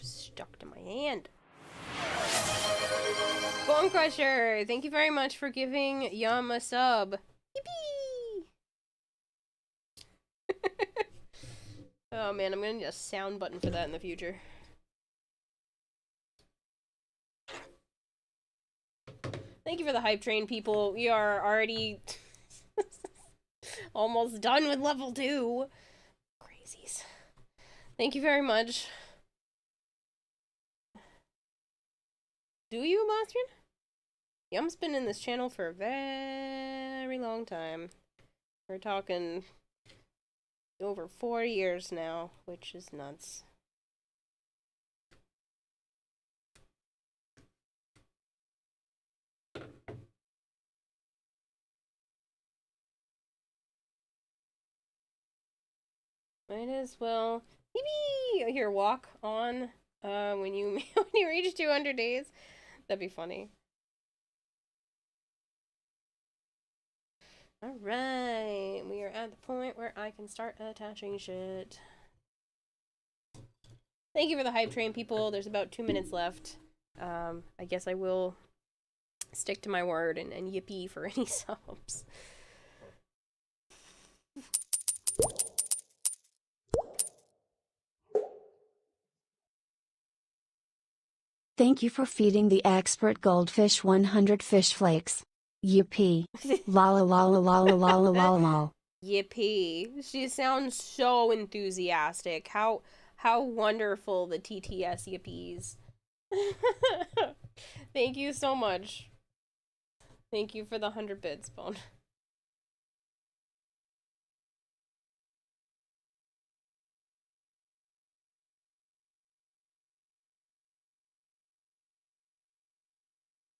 Stuck to my hand. Bone Crusher, thank you very much for giving Yum a sub. Yippee! Oh man, I'm gonna need a sound button for that in the future. Thank you for the hype train, people. We are already almost done with level 2. Crazies. Thank you very much. Do you, Blastbjorn? Yum's been in this channel for a very long time. We're talking over 4 years now, which is nuts. Might as well. Yippee! Here, walk on. When you when you reach 200 days, that'd be funny. All right, we are at the point where I can start attaching shit. Thank you for the hype train, people. There's about 2 minutes left. I guess I will stick to my word and yippee for any subs. Thank you for feeding the expert goldfish 100 fish flakes. Yippee. La la la la la la la la la la. Yippee. She sounds so enthusiastic. How wonderful the TTS yippies. Thank you so much. Thank you for the 100 bits, Bone.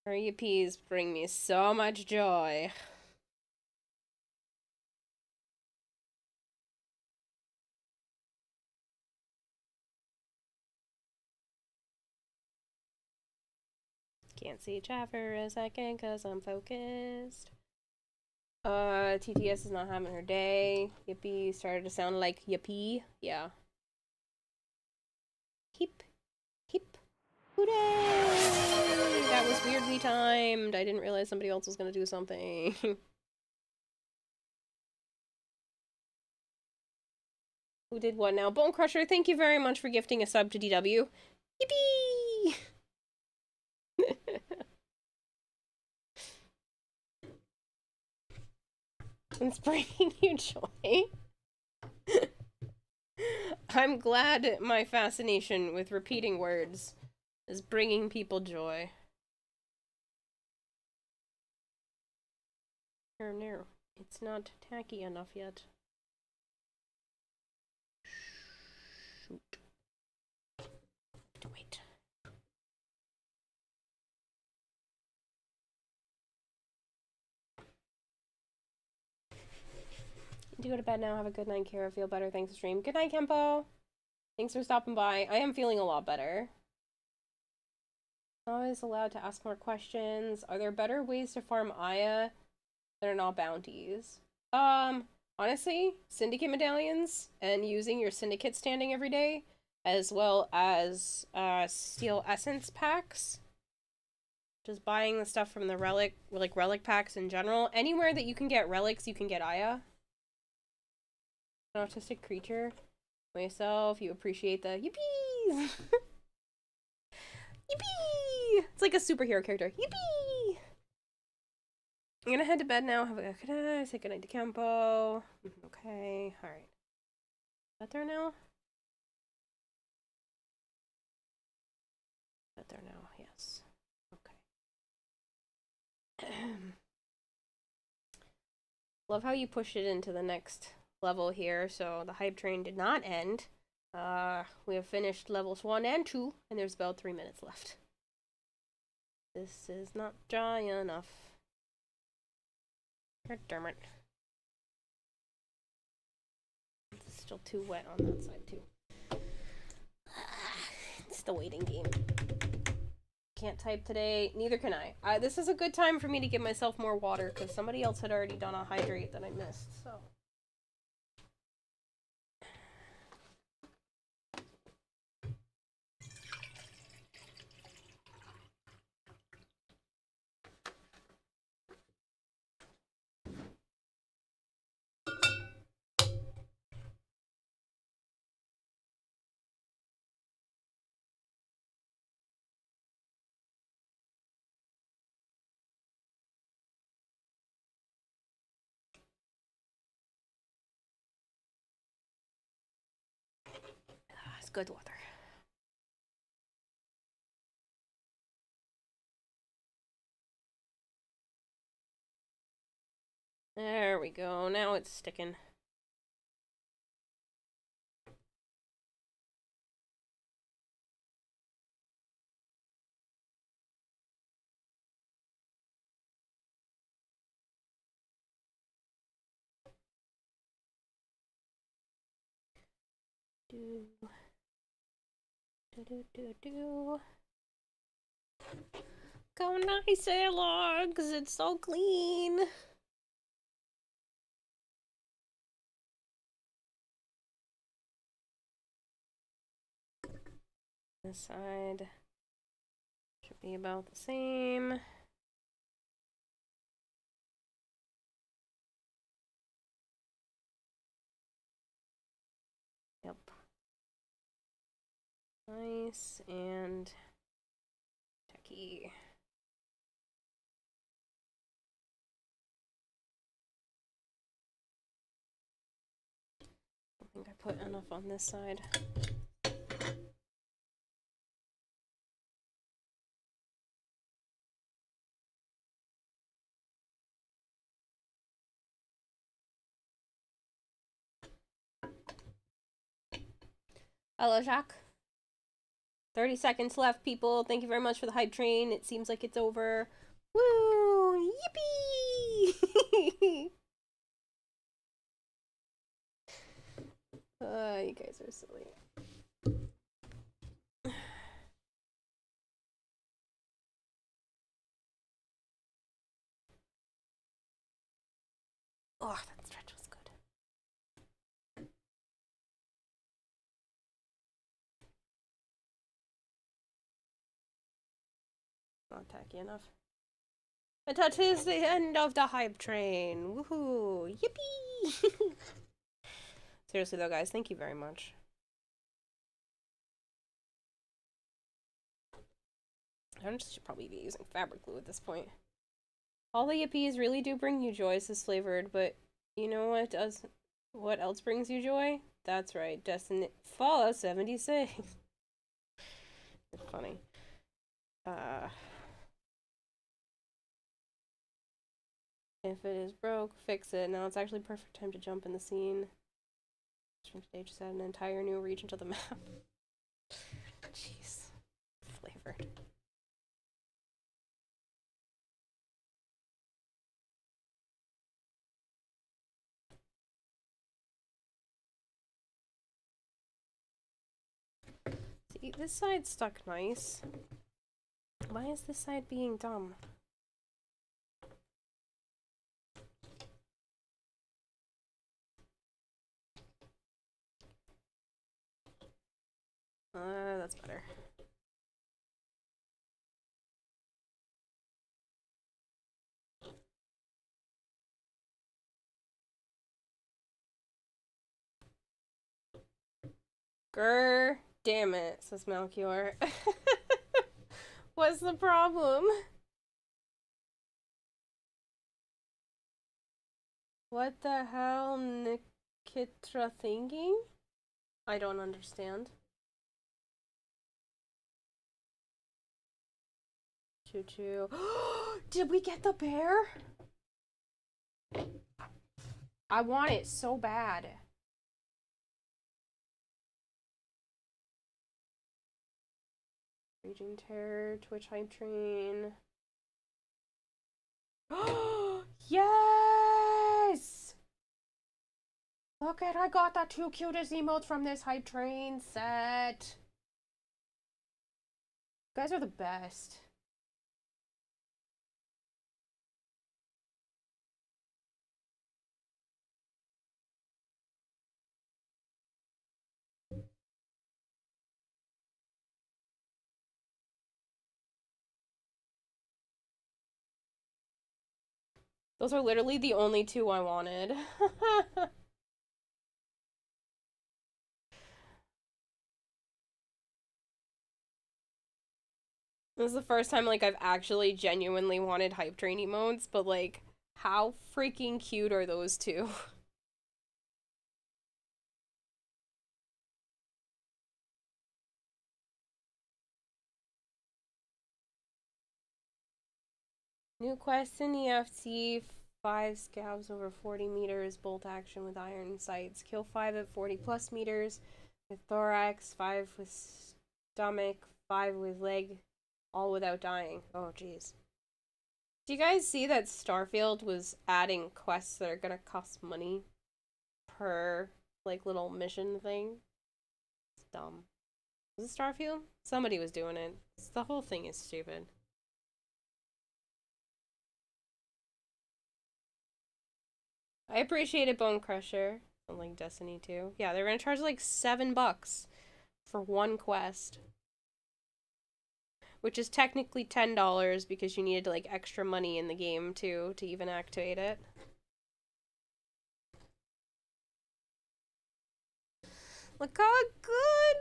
Her yippies bring me so much joy. Can't see chat for a second because I'm focused. TTS is not having her day. Yippee started to sound like yippee. Yeah. Hip. Hip. Hooray! That was weirdly timed. I didn't realize somebody else was gonna do something. Who did what now? Bone Crusher, thank you very much for gifting a sub to DW. Yippee! It's bringing you joy. I'm glad my fascination with repeating words is bringing people joy. No, it's not tacky enough yet. Shoot. Wait. To go to bed now. Have a good night, Kara. Feel better. Thanks for stream. Good night, Kempo. Thanks for stopping by. I am feeling a lot better. Always allowed to ask more questions. Are there better ways to farm Aya that are not bounties? Honestly, syndicate medallions and using your syndicate standing every day, as well as steel essence packs. Just buying the stuff from the relic packs in general. Anywhere that you can get relics, you can get Aya. An autistic creature. Myself, you appreciate the yippies! Yippee! It's like a superhero character. Yippee! I'm gonna head to bed now. Have a good night. Say goodnight to Kempo. Okay, alright. Is that there now? Is that there now? Yes. Okay. Love how you pushed it into the next level here, so the hype train did not end. We have finished levels 1 and 2, and there's about 3 minutes left. This is not dry enough. God damn it. It's still too wet on that side, too. It's the waiting game. Can't type today. Neither can I. This is a good time for me to give myself more water, because somebody else had already done a hydrate that I missed, so... It's good water. There we go. Now it's sticking. Do. Do. Go nice, logs. It's so clean. This side should be about the same. Yep. Nice and tacky. put enough on this side. Hello, Jacques. 30 seconds left, people. Thank you very much for the hype train. It seems like it's over. Woo! Yippee! You guys are silly. Oh, that stretch was good. Not tacky enough. It touches the end of the hype train. Woohoo! Yippee! Seriously though, guys, thank you very much. I should probably be using fabric glue at this point. All the yippies really do bring you joy, says Flavored, but you know what does? What else brings you joy? That's right, Destiny Fallout 76. It's funny. If it is broke, fix it. Now it's actually perfect time to jump in the scene. Stream stage just add an entire new region to the map. Jeez. Flavored. See, this side's stuck nice. Why is this side being dumb? That's better. Grr, damn it, says Melchior. What's the problem? What the hell, Nikitra thinking? I don't understand. Choo choo. Did we get the bear? I want it so bad. Raging Terror, Twitch Hype Train. Yes! Look at, I got the two cutest emotes from this Hype Train set. You guys are the best. Those are literally the only two I wanted. This is the first time, like, I've actually genuinely wanted Hype Train emotes, but, like, how freaking cute are those two? New quest in EFT, 5 scabs over 40 meters, bolt action with iron sights, kill 5 at 40 plus meters, with thorax, 5 with stomach, 5 with leg, all without dying. Oh, jeez. Do you guys see that Starfield was adding quests that are gonna cost money per, like, little mission thing? It's dumb. Was it Starfield? Somebody was doing it. The whole thing is stupid. I appreciate it, Bone Crusher. And like Destiny 2. Yeah, they're gonna charge like $7 for one quest. Which is technically $10 because you needed like extra money in the game too to even activate it. Look how good!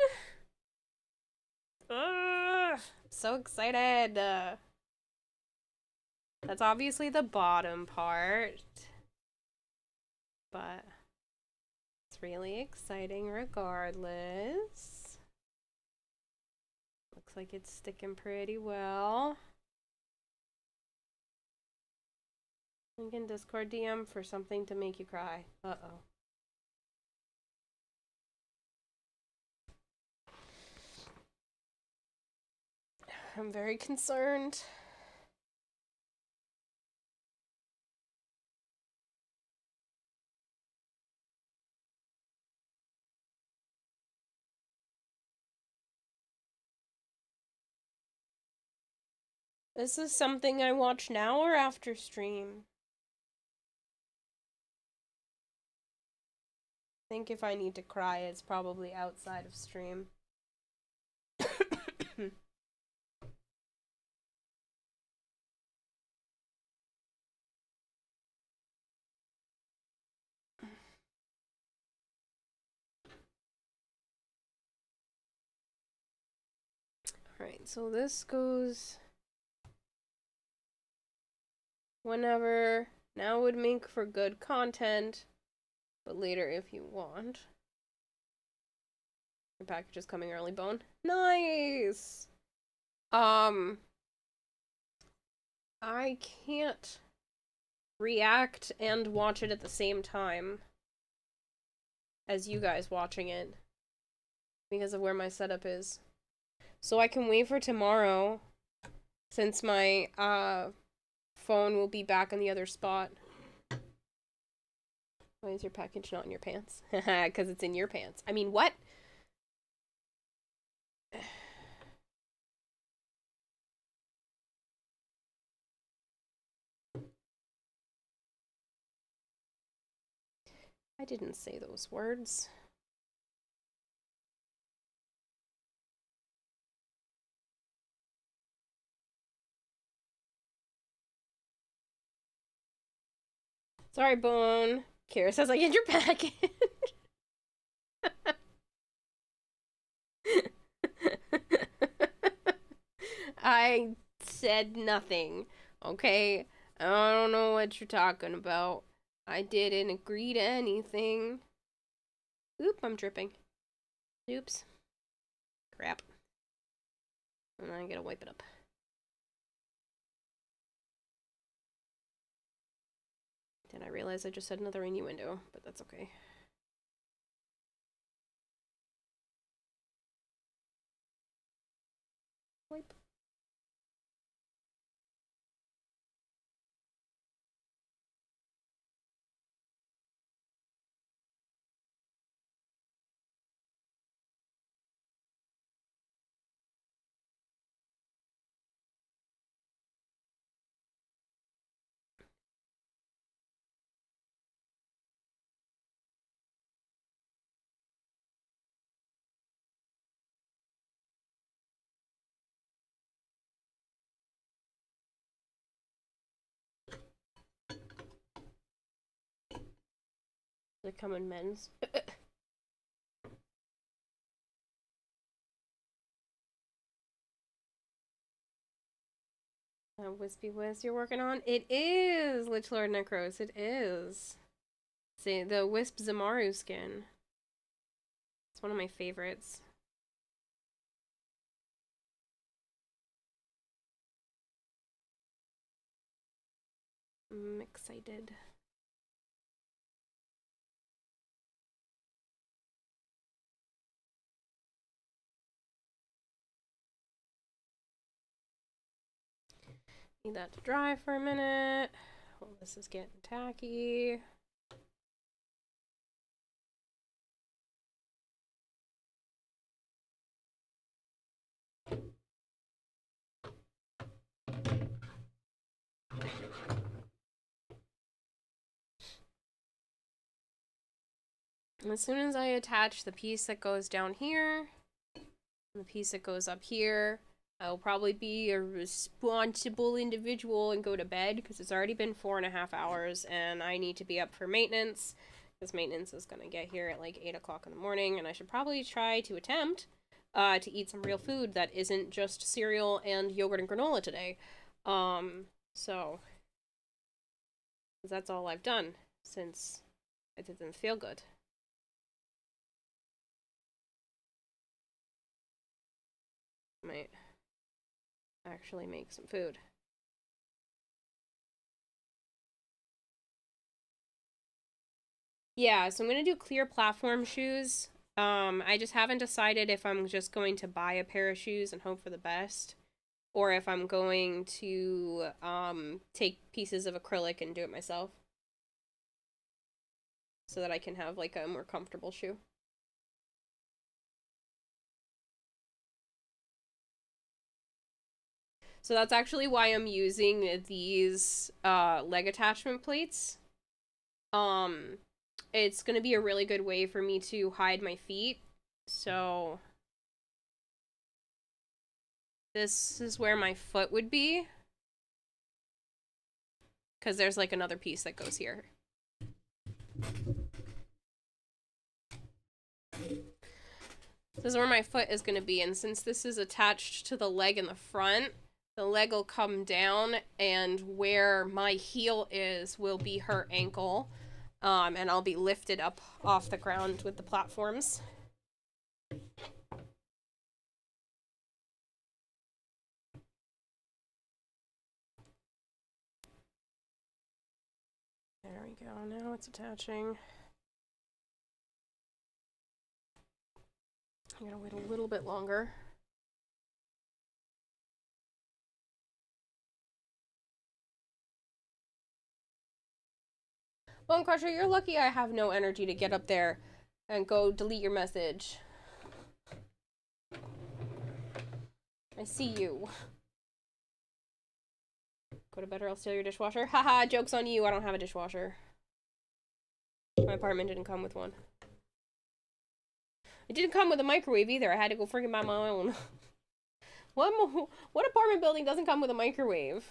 I'm so excited! That's obviously the bottom part. But it's It's really exciting regardless. Looks like it's sticking pretty well. Link in Discord DM for something to make you cry. Uh-oh. I'm very concerned. This is something I watch now or after stream? I think if I need to cry, it's probably outside of stream. Alright, so this goes whenever. Now would make for good content, but later if you want. Your package is coming early, Bone. Nice! I can't react and watch it at the same time as you guys watching it because of where my setup is. So I can wait for tomorrow since my phone will be back in the other spot. Why is your package not in your pants? Because it's in your pants. I mean, what? I didn't say those words. Sorry, Bone. Kira says I get your package. I said nothing, okay? I don't know what you're talking about. I didn't agree to anything. Oop, I'm dripping. Oops. Crap. And I gotta wipe it up. Then I realized I just said another innuendo, but that's okay. Wipe. They come in men's. Wispy Wisp you're working on? It is! Lich Lord Necros, it is. See, the Wisp Zamaru skin. It's one of my favorites. I'm excited. Need that to dry for a minute. Well, this is getting tacky. As soon as I attach the piece that goes down here, and the piece that goes up here, I'll probably be a responsible individual and go to bed, because it's already been 4.5 hours, and I need to be up for maintenance, because maintenance is going to get here at like 8 o'clock in the morning, and I should probably try to attempt to eat some real food that isn't just cereal and yogurt and granola today. So, that's all I've done since it didn't feel good. Might actually make some food. Yeah, so I'm gonna do clear platform shoes. I just haven't decided if I'm just going to buy a pair of shoes and hope for the best, or if I'm going to take pieces of acrylic and do it myself, so that I can have like a more comfortable shoe. So that's actually why I'm using these leg attachment plates. It's gonna be a really good way for me to hide my feet. So this is where my foot would be, because there's like another piece that goes here. This is where my foot is gonna be, and since this is attached to the leg in the front, the leg will come down, and where my heel is will be her ankle. And I'll be lifted up off the ground with the platforms. There we go, now it's attaching. I'm gonna wait a little bit longer. Bone Crusher, you're lucky I have no energy to get up there and go delete your message. I see you. Go to bed or I'll steal your dishwasher. Haha, joke's on you, I don't have a dishwasher. My apartment didn't come with one. It didn't come with a microwave either, I had to go freaking buy my own. What apartment building doesn't come with a microwave?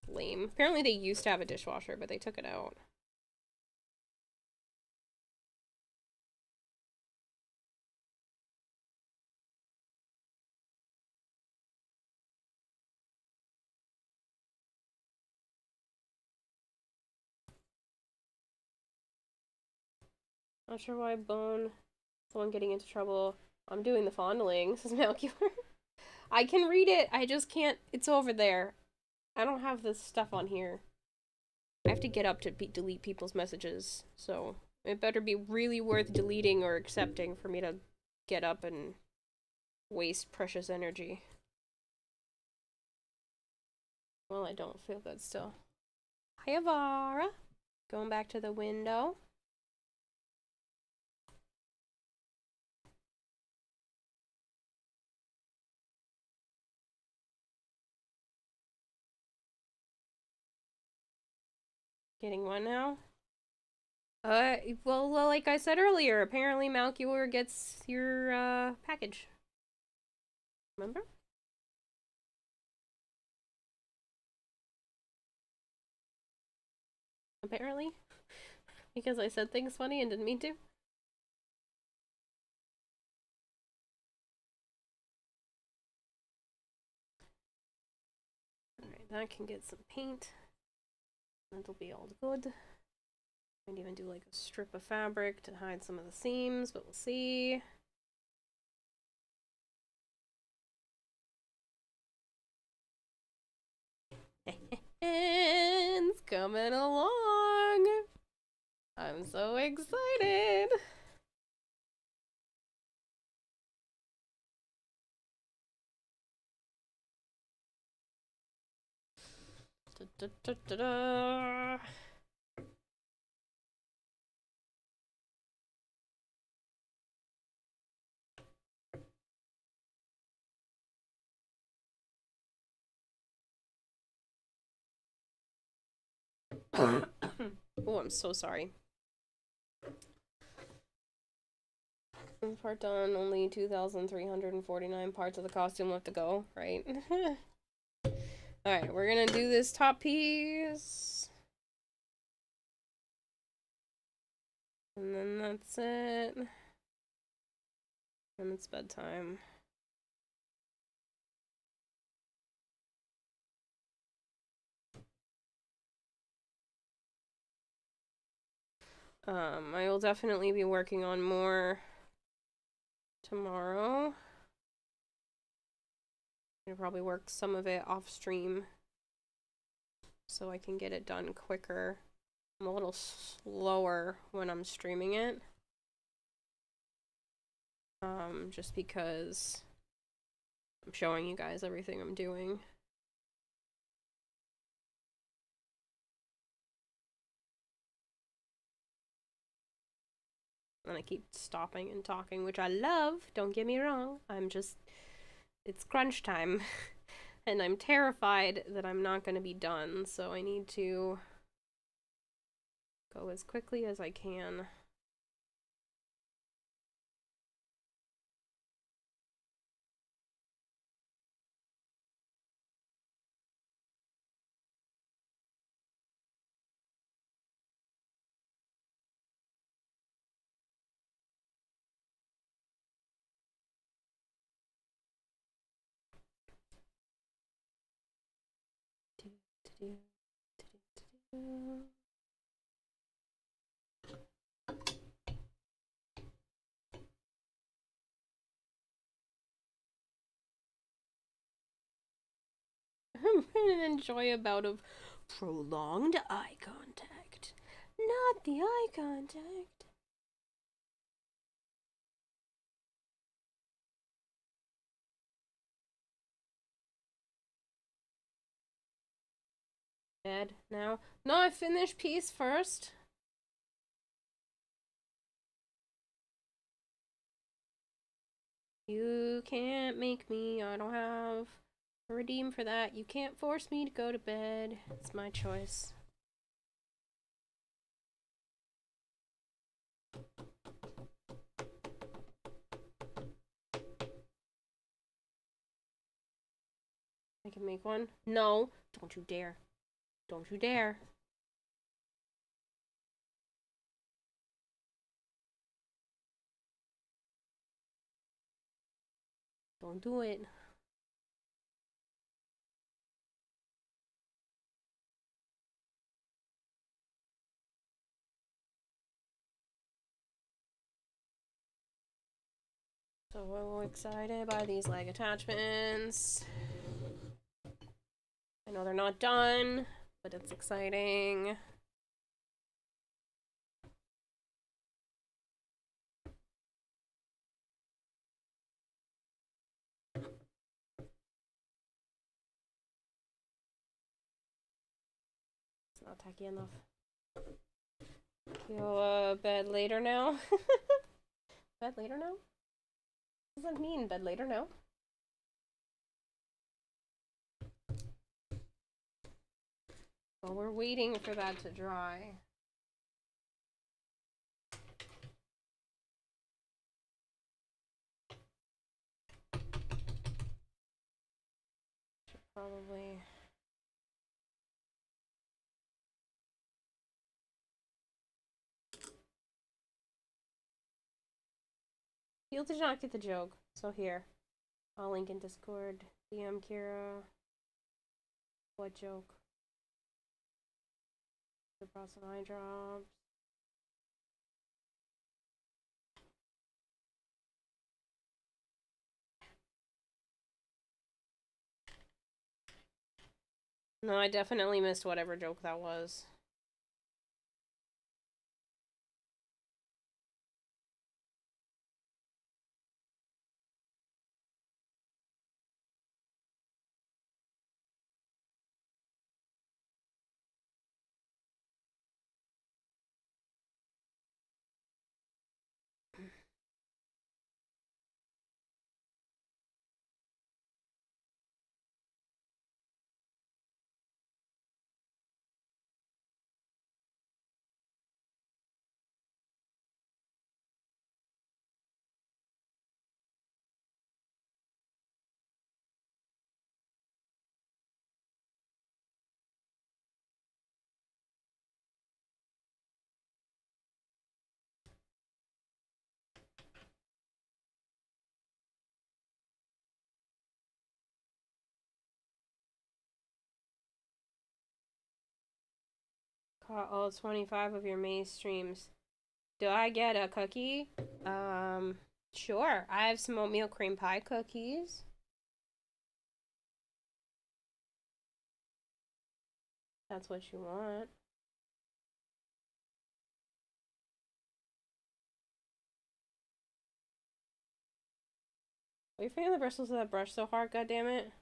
Lame. Apparently they used to have a dishwasher, but they took it out. Not sure why Bone, someone getting into trouble. I'm doing the fondling, says Malcular. I can read it, I just can't, it's over there. I don't have this stuff on here. I have to get up to delete people's messages, so it better be really worth deleting or accepting for me to get up and waste precious energy. Well, I don't feel good still. Hi, Avara. Going back to the window. Getting one now? Well, like I said earlier, apparently Malcular gets your, package. Remember? Apparently. Because I said things funny and didn't mean to. Alright, that can get some paint. That'll be all good. Might even do like a strip of fabric to hide some of the seams, but we'll see. It's coming along. I'm so excited. Da, da, da, da. Oh, I'm so sorry. Part done, only 2,349 parts of the costume left to go, right? Alright, we're gonna do this top piece. And then that's it. And it's bedtime. I will definitely be working on more tomorrow. gonna probably work some of it off stream so I can get it done quicker. I'm a little slower when I'm streaming it. Just because I'm showing you guys everything I'm doing. And I keep stopping and talking, which I love, don't get me wrong. It's crunch time. And I'm terrified that I'm not going to be done, so I need to go as quickly as I can. I'm gonna enjoy a bout of prolonged eye contact. Not the eye contact. Bed now. No, I finished piece first. You can't make me. I don't have a redeem for that. You can't force me to go to bed. It's my choice. I can make one. No, don't you dare. Don't you dare. Don't do it. So excited by these leg attachments. I know they're not done, but it's exciting. It's not tacky enough. You'll bed later now? Bed later now? What does that mean, bed later now? Well, we're waiting for that to dry. Should probably... He'll did not get the joke, so here. I'll link in Discord. DM Kira. What joke? The brought some eye drops. No, I definitely missed whatever joke that was. Caught all 25 of your May streams. Do I get a cookie? Sure. I have some oatmeal cream pie cookies. That's what you want. Why are you fingering the bristles of that brush so hard, goddammit?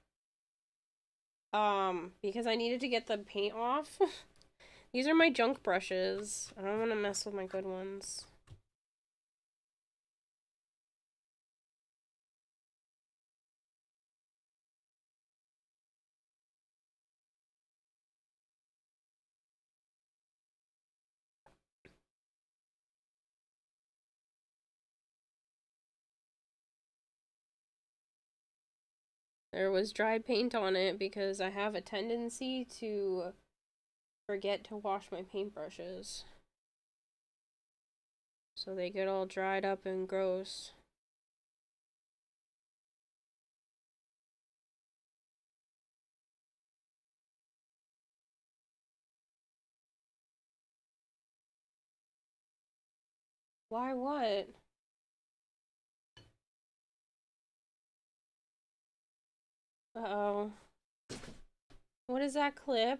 Because I needed to get the paint off. These are my junk brushes. I don't want to mess with my good ones. There was dry paint on it because I have a tendency to forget to wash my paintbrushes. So they get all dried up and gross. Why what? Uh-oh. What is that clip?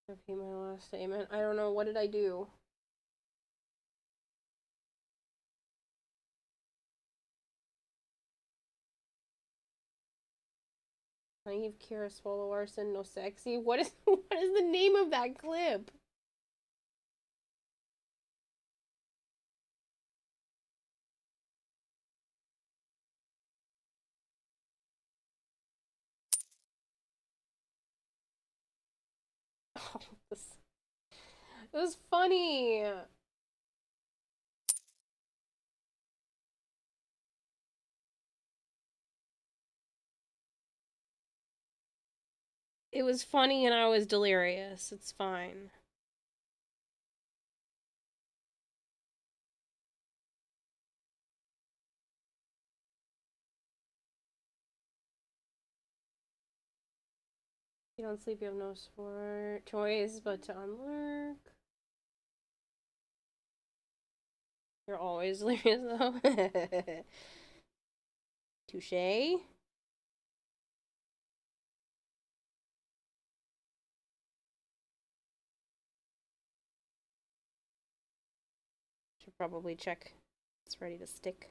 Repeat my last statement. I don't know. What did I do? Naive Kira Swallow Arson No Sexy. What is the name of that clip? Oh, this. It was funny. It was funny and I was delirious. It's fine. You don't sleep, you have no sport choice but to unlurk. You're always delirious though. Touche. Should probably check it's ready to stick.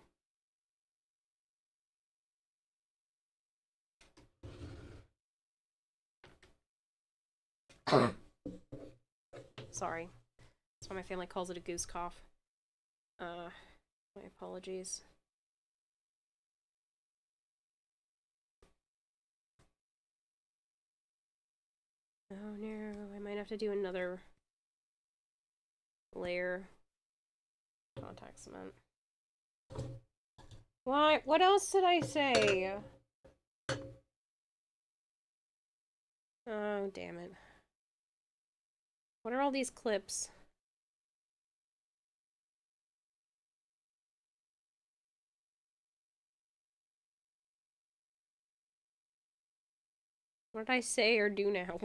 Sorry. That's why my family calls it a goose cough. My apologies. Oh no, I might have to do another layer contact cement. Why? What else did I say? Oh, damn it. What are all these clips? What did I say or do now?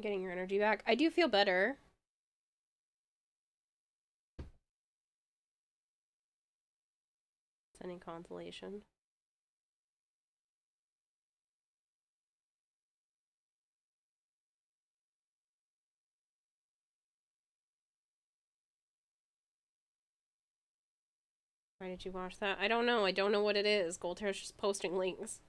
Getting your energy back. I do feel better. Sending consolation. Why did you watch that? I don't know. I don't know what it is. Goldhair's just posting links.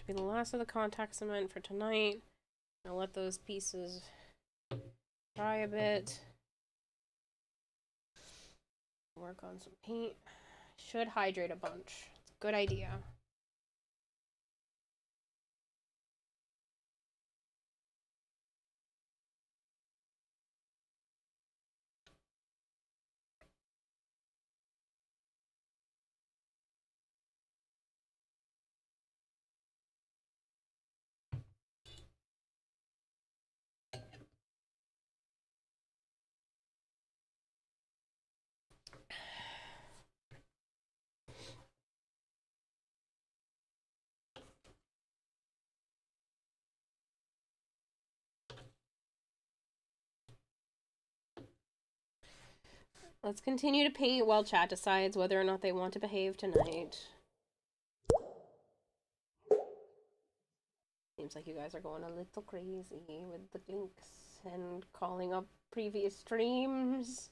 Should be the last of the contact cement for tonight. I'll let those pieces dry a bit. Work on some paint. Should hydrate a bunch. It's a good idea. Let's continue to paint while chat decides whether or not they want to behave tonight. Seems like you guys are going a little crazy with the links and calling up previous streams.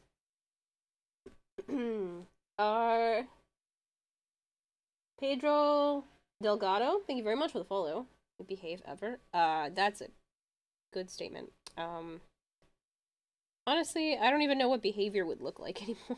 Pedro Delgado, thank you very much for the follow. You behave ever. That's a good statement. Honestly, I don't even know what behavior would look like anymore.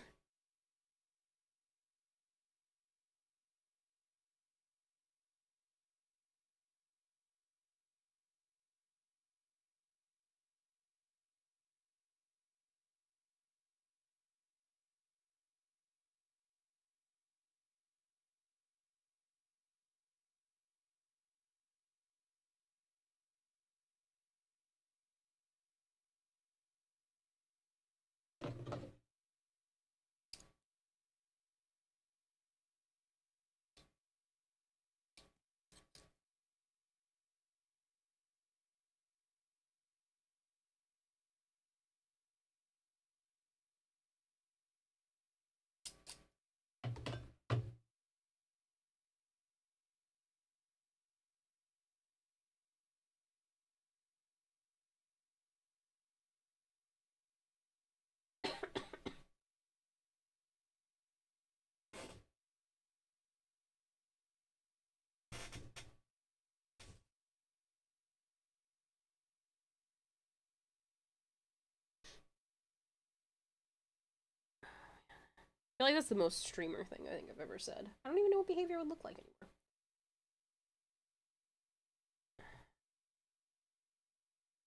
I feel like that's the most streamer thing I think I've ever said. I don't even know what behavior would look like anymore.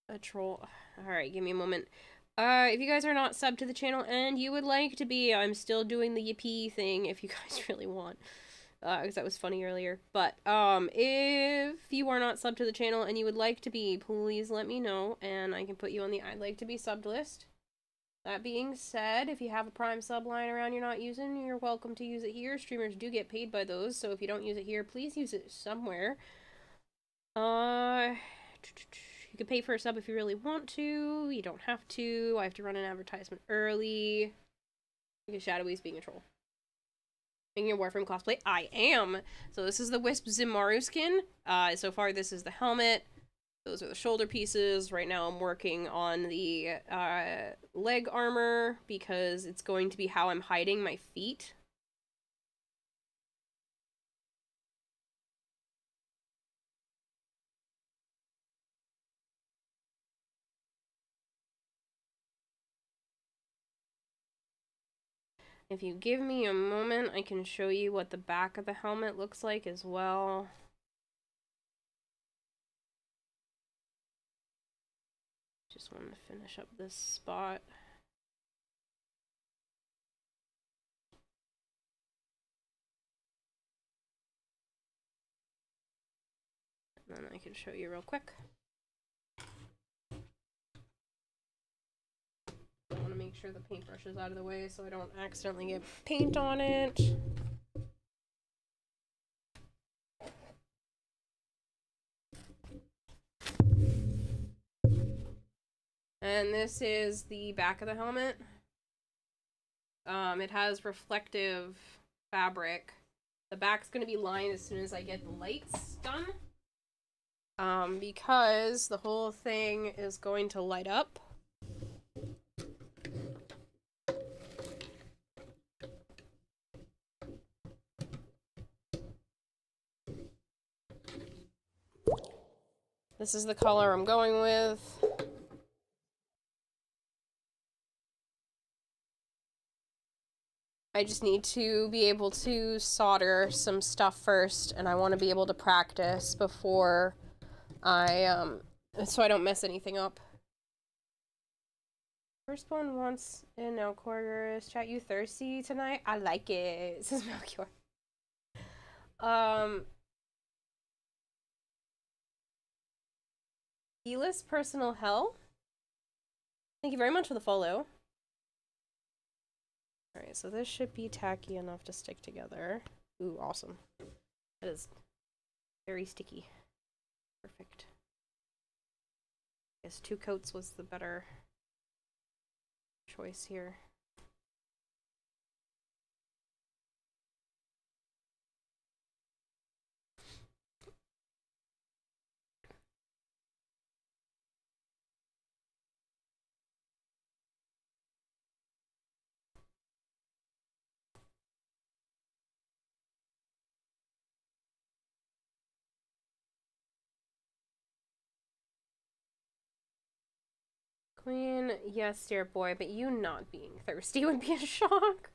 A troll. Alright, give me a moment. If you guys are not subbed to the channel and you would like to be, I'm still doing the yippee thing if you guys really want. Because that was funny earlier. But, if you are not subbed to the channel and you would like to be, please let me know and I can put you on the I'd like to be subbed list. That being said, if you have a Prime sub lying around you're not using, you're welcome to use it here. Streamers do get paid by those, so if you don't use it here, please use it somewhere. You can pay for a sub if you really want to. You don't have to. I have to run an advertisement early. Because Shadowy's being a troll. Making a Warframe cosplay? I am! So this is the Wisp Zimaru skin. So far this is the helmet. Those are the shoulder pieces. Right now I'm working on the leg armor because it's going to be how I'm hiding my feet. If you give me a moment, I can show you what the back of the helmet looks like as well. Just wanted to finish up this spot. And then I can show you real quick. I want to make sure the paintbrush is out of the way so I don't accidentally get paint on it. And this is the back of the helmet. It has reflective fabric. The back's going to be lined as soon as I get the lights done. Because the whole thing is going to light up. This is the color I'm going with. I just need to be able to solder some stuff first, and I want to be able to practice before I, so I don't mess anything up. Firstborn wants in Elcorger's chat, you thirsty tonight? I like it, says Melchior. Elis Personal Hell? Thank you very much for the follow. Alright, so this should be tacky enough to stick together. Ooh, awesome. That is very sticky. Perfect. I guess 2 coats was the better choice here. Queen, yes, dear boy, but you not being thirsty would be a shock.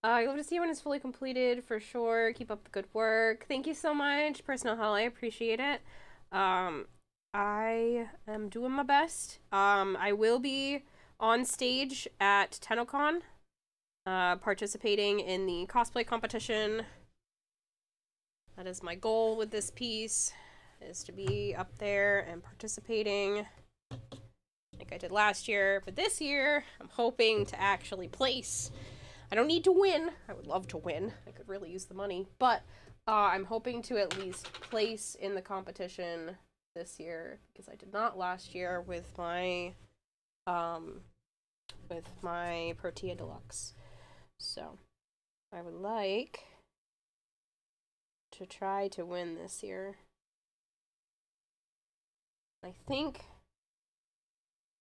You'll have to see when it's fully completed for sure. Keep up the good work. Thank you so much, Personal Hell. I appreciate it. I am doing my best. I will be on stage at TennoCon, participating in the cosplay competition. That is my goal with this piece, is to be up there and participating like I did last year. But this year, I'm hoping to actually place. I don't need to win. I would love to win. I could really use the money. But I'm hoping to at least place in the competition this year, because I did not last year with my Protea Deluxe. So I would like to try to win this year. I think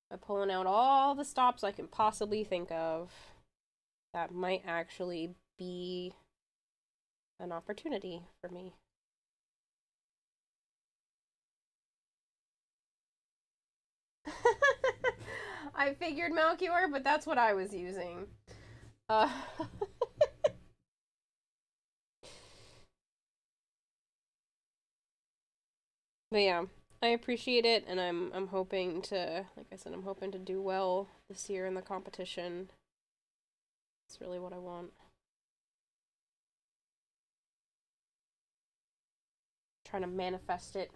by pulling out all the stops I can possibly think of, that might actually be an opportunity for me. I figured Melchior, but that's what I was using. But yeah, I appreciate it, and I'm hoping to, like I said, I'm hoping to do well this year in the competition. That's really what I want. Trying to manifest it.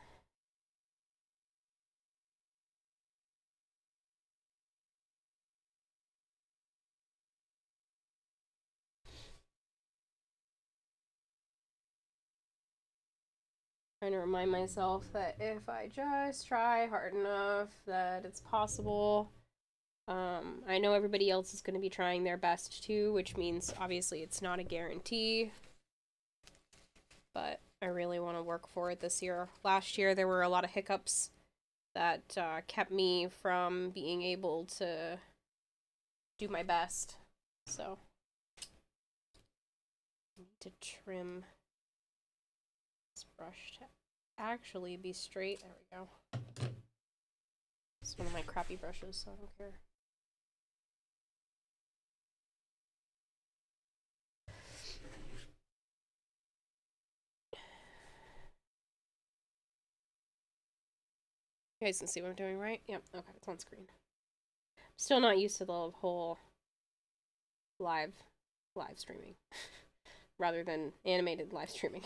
Trying to remind myself that if I just try hard enough, that it's possible. I know everybody else is going to be trying their best too, which means obviously it's not a guarantee. But I really want to work for it this year. Last year there were a lot of hiccups that kept me from being able to do my best. So I need to trim this brush to actually be straight. There we go. It's one of my crappy brushes, so I don't care. You guys can see what I'm doing, right? Yep, okay, it's on screen. Still not used to the whole live streaming rather than animated live streaming.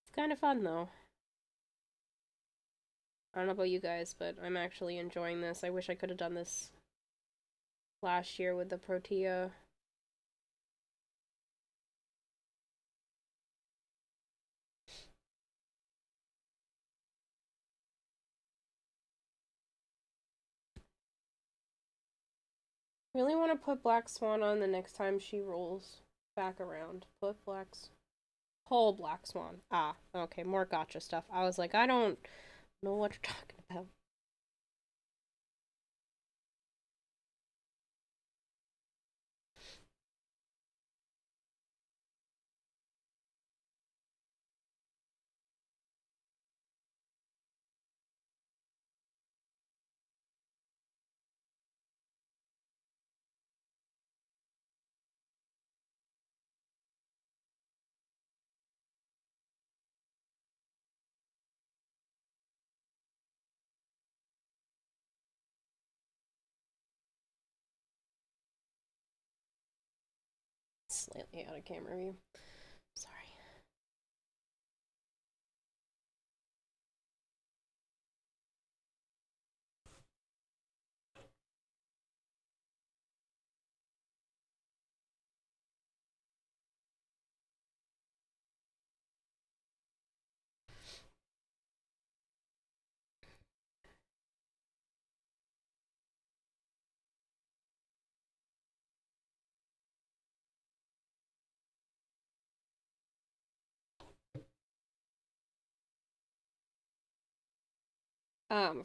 It's kind of fun though. I don't know about you guys, but I'm actually enjoying this. I wish I could have done this last year with the Protea. Really want to put Black Swan on the next time she rolls back around. Put whole Black Swan. Ah, okay, more gotcha stuff. I was like, I don't know what you're talking about. slightly out of camera view. Sorry.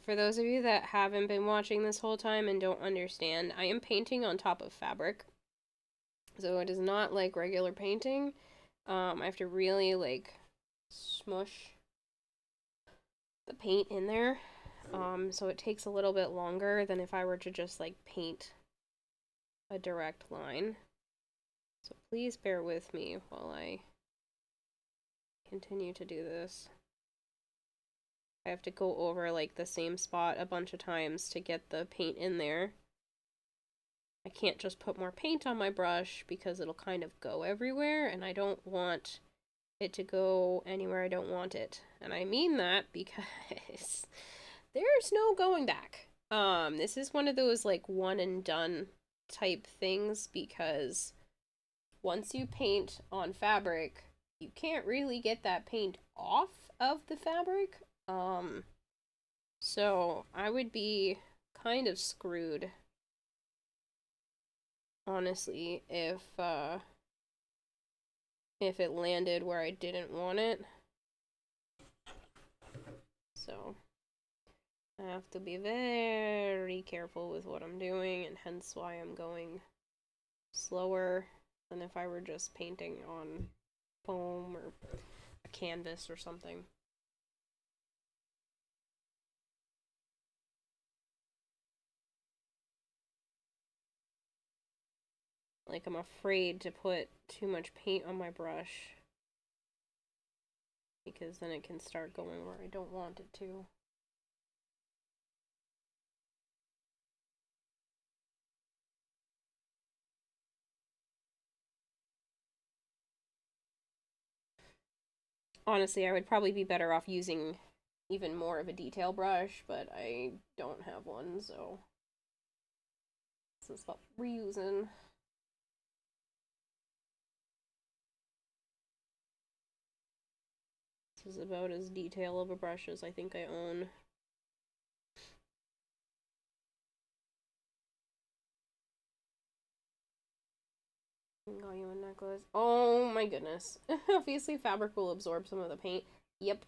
For those of you that haven't been watching this whole time and don't understand, I am painting on top of fabric. So it is not like regular painting. I have to really like smush the paint in there. So it takes a little bit longer than if I were to just like paint a direct line. So please bear with me while I continue to do this. I have to go over like the same spot a bunch of times to get the paint in there. I can't just put more paint on my brush because it'll kind of go everywhere, and I don't want it to go anywhere I don't want it. And I mean that because there's no going back. This is one of those like one and done type things, because once you paint on fabric, you can't really get that paint off of the fabric. So I would be kind of screwed, honestly, if it landed where I didn't want it. So I have to be very careful with what I'm doing, and hence why I'm going slower than if I were just painting on foam or a canvas or something. Like, I'm afraid to put too much paint on my brush, because then it can start going where I don't want it to. Honestly, I would probably be better off using even more of a detail brush, but I don't have one, so this is what we're using. This is about as detailed of a brush as I think I own. Got you a necklace. Oh my goodness. Obviously fabric will absorb some of the paint. Yep.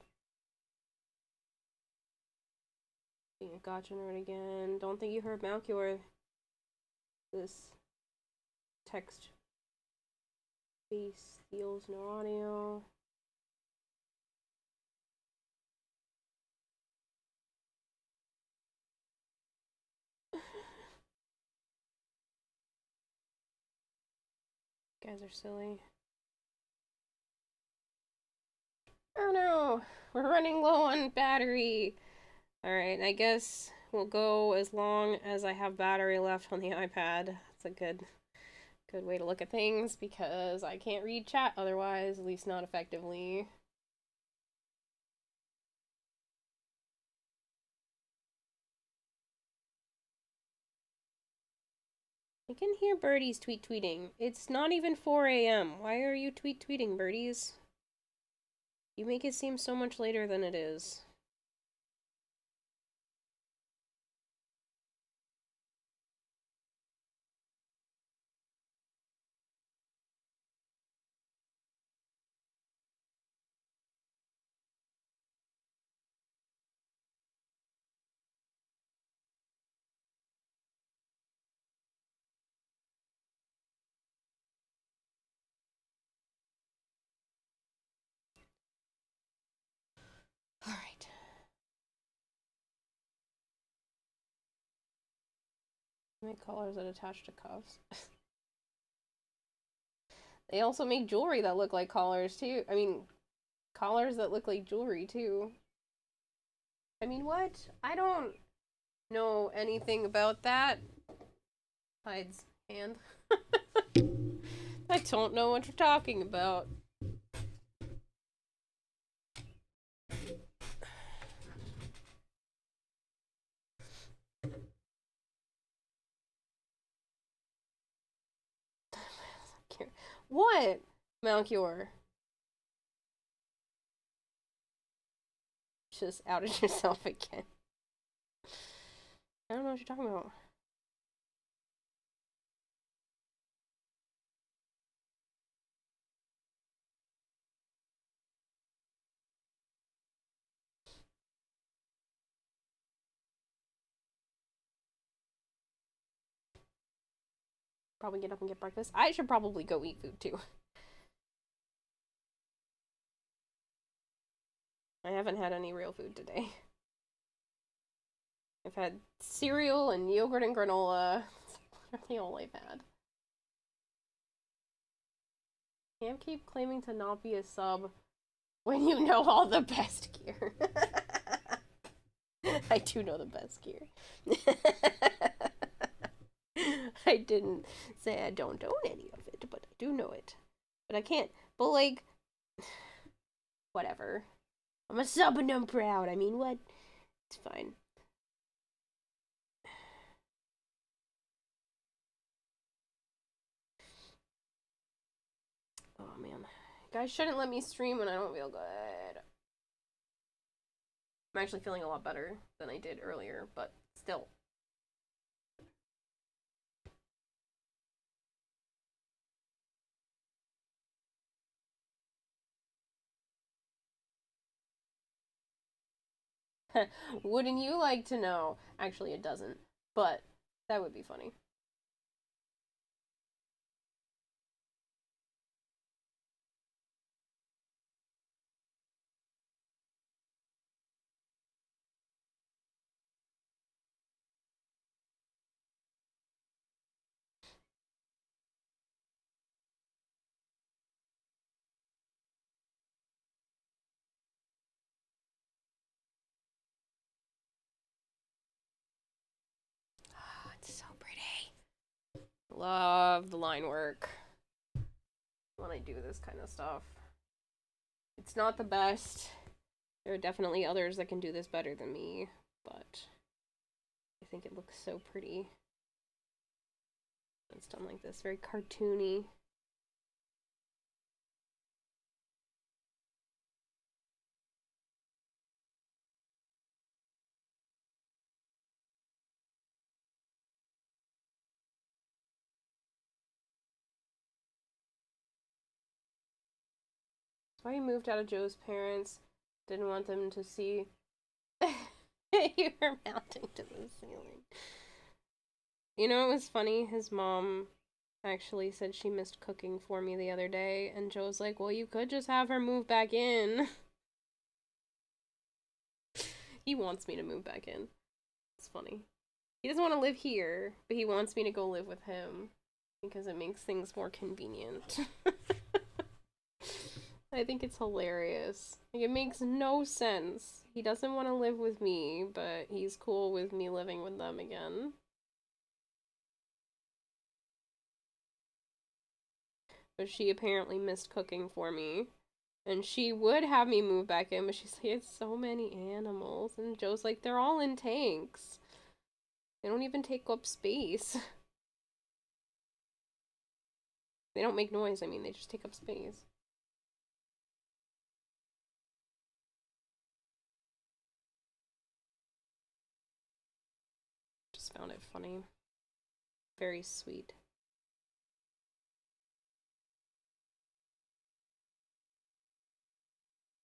Being a gotcha nerd again. Don't think you heard Malcure. This text face steals no audio. Guys are silly. Oh no! We're running low on battery! Alright, I guess we'll go as long as I have battery left on the iPad. That's a good way to look at things, because I can't read chat otherwise, at least not effectively. I can hear birdies tweeting. It's not even 4 a.m. Why are you tweeting, birdies? You make it seem so much later than it is. Alright. Make collars that attach to cuffs. They also make jewelry that look like collars too. I mean, collars that look like jewelry too. I mean, what? I don't know anything about that. Hides hand. I don't know what you're talking about. What? Malchior. Just outed yourself again. I don't know what you're talking about. Probably get up and get breakfast. I should probably go eat food too. I haven't had any real food today. I've had cereal and yogurt and granola. That's literally all I've had. Can't keep claiming to not be a sub when you know all the best gear. I do know the best gear. I didn't say I don't own any of it, but I do know it. But I can't. But like, whatever. I'm a sub and I'm proud. I mean, what? It's fine. Oh man. You guys shouldn't let me stream when I don't feel good. I'm actually feeling a lot better than I did earlier, but still. Wouldn't you like to know? Actually, it doesn't, but that would be funny. Oh, it's so pretty. Love the line work when I do this kind of stuff. It's not the best. There are definitely others that can do this better than me, but I think it looks so pretty. It's done like this, very cartoony. That's why he moved out of Joe's parents. Didn't want them to see you were mounting to the ceiling. You know, it was funny. His mom actually said she missed cooking for me the other day, and Joe's like, well, you could just have her move back in. He wants me to move back in. It's funny. He doesn't want to live here, but he wants me to go live with him because it makes things more convenient. I think it's hilarious. Like, it makes no sense. He doesn't want to live with me, but he's cool with me living with them again. But she apparently missed cooking for me. And she would have me move back in, but she's like, it's so many animals. And Joe's like, they're all in tanks. They don't even take up space. They don't make noise, I mean, they just take up space. Just found it funny. Very sweet.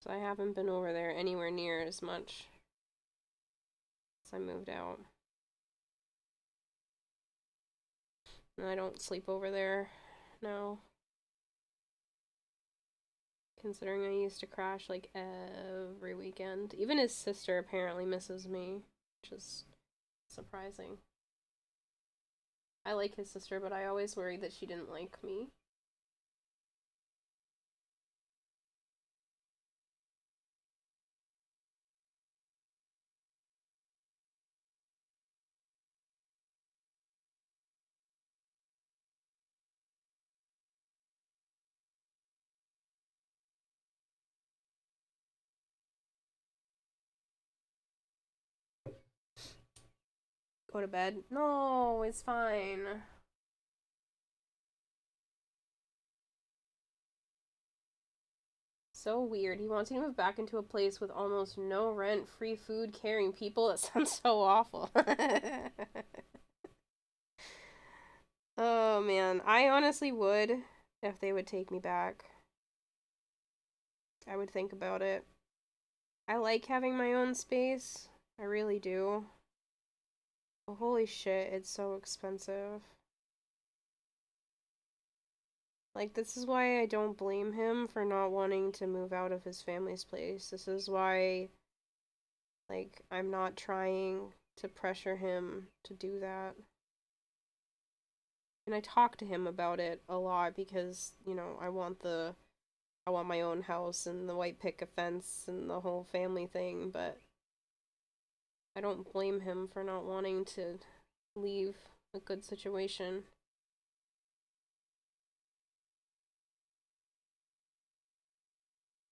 So I haven't been over there anywhere near as much since I moved out. And I don't sleep over there now. Considering I used to crash like every weekend. Even his sister apparently misses me, which is surprising. I like his sister, but I always worried that she didn't like me. Go to bed. No, it's fine. So weird. He wants me to move back into a place with almost no rent, free food, caring people. That sounds so awful. Oh man, I honestly would if they would take me back. I would think about it. I like having my own space. I really do. But holy shit, it's so expensive. Like, this is why I don't blame him for not wanting to move out of his family's place. This is why, like, I'm not trying to pressure him to do that. And I talk to him about it a lot because, you know, I want my own house and the white picket fence and the whole family thing, but I don't blame him for not wanting to leave a good situation.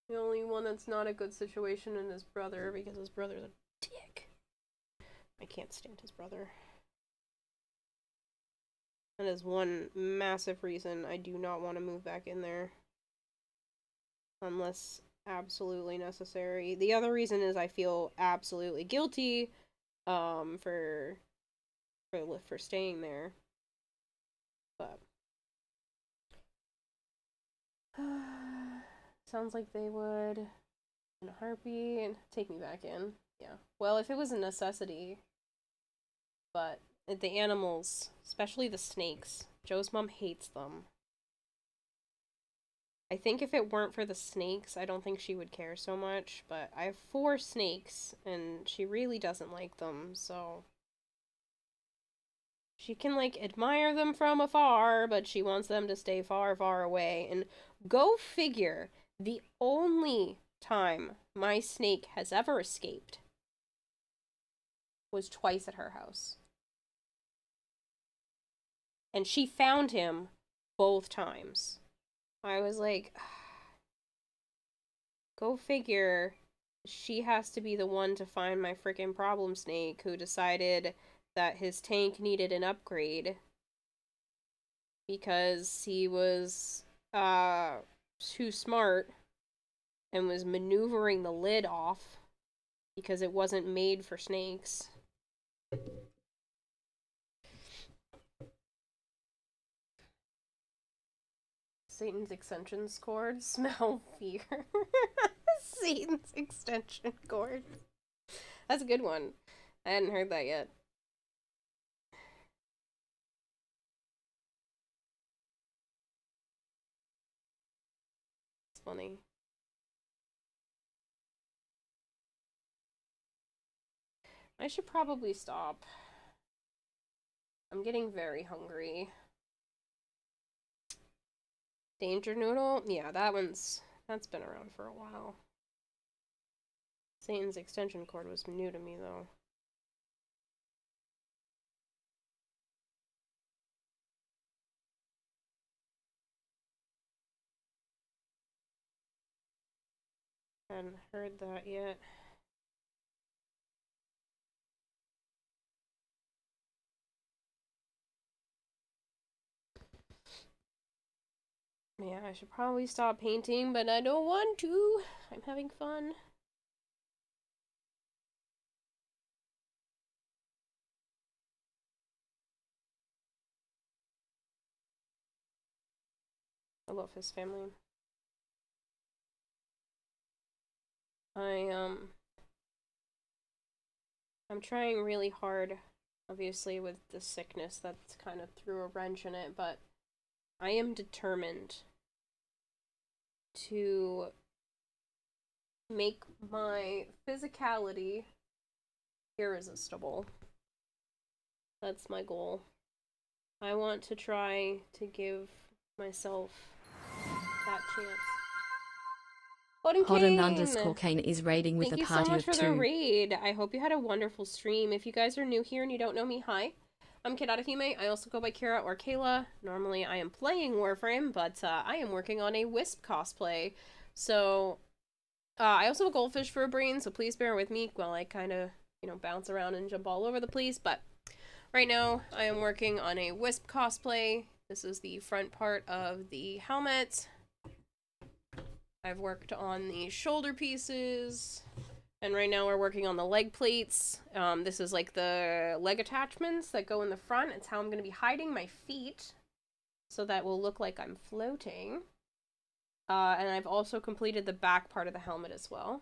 The only one that's not a good situation is his brother, because his brother's a dick. I can't stand his brother. That is one massive reason I do not want to move back in there. Unless absolutely necessary. The other reason is I feel absolutely guilty for staying there. But sounds like they would in a heartbeat take me back in. Yeah. Well, if it was a necessity. But the animals, especially the snakes, Joe's mom hates them. I think if it weren't for the snakes, I don't think she would care so much, but I have 4 snakes, and she really doesn't like them, so... She can, like, admire them from afar, but she wants them to stay far, far away, and go figure, the only time my snake has ever escaped was twice at her house. And she found him both times. I was like, go figure, she has to be the one to find my freaking problem snake who decided that his tank needed an upgrade because he was too smart and was maneuvering the lid off because it wasn't made for snakes. Satan's extension cord. Smell fear. Satan's extension cord. That's a good one. I hadn't heard that yet. It's funny. I should probably stop. I'm getting very hungry. Danger Noodle? Yeah, that's been around for a while. Satan's extension cord was new to me, though. Hadn't heard that yet. Yeah, I should probably stop painting, but I don't want to. I'm having fun. I love his family. I'm trying really hard, obviously, with the sickness that's kind of threw a wrench in it, but I am determined to make my physicality irresistible. That's my goal. I want to try to give myself that chance. Hot_Kane is raiding with Thank a you so party much of for the 2. raid. I hope you had a wonderful stream. If you guys are new here and you don't know me, hi. I'm Kidadahime. I also go by Kira or Kayla. Normally I am playing Warframe, but I am working on a Wisp cosplay. So, I also have a goldfish for a brain, so please bear with me while I kind of, you know, bounce around and jump all over the place. But Right now, I am working on a Wisp cosplay. This is the front part of the helmet. I've worked on the shoulder pieces. And right now we're working on the leg plates. This is like the leg attachments that go in the front. It's how I'm going to be hiding my feet. So that will look like I'm floating. And I've also completed the back part of the helmet as well.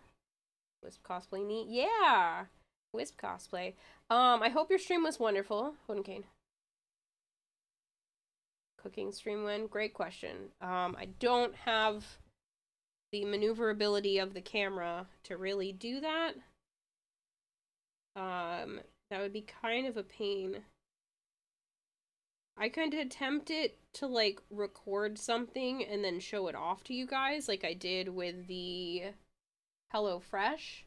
Wisp cosplay neat. Yeah! Wisp cosplay. I hope your stream was wonderful. Hoden Kane. Cooking stream win? Great question. I don't have the maneuverability of the camera to really do that. That would be kind of a pain. I kind of attempted to, like, record something and then show it off to you guys, like I did with the HelloFresh.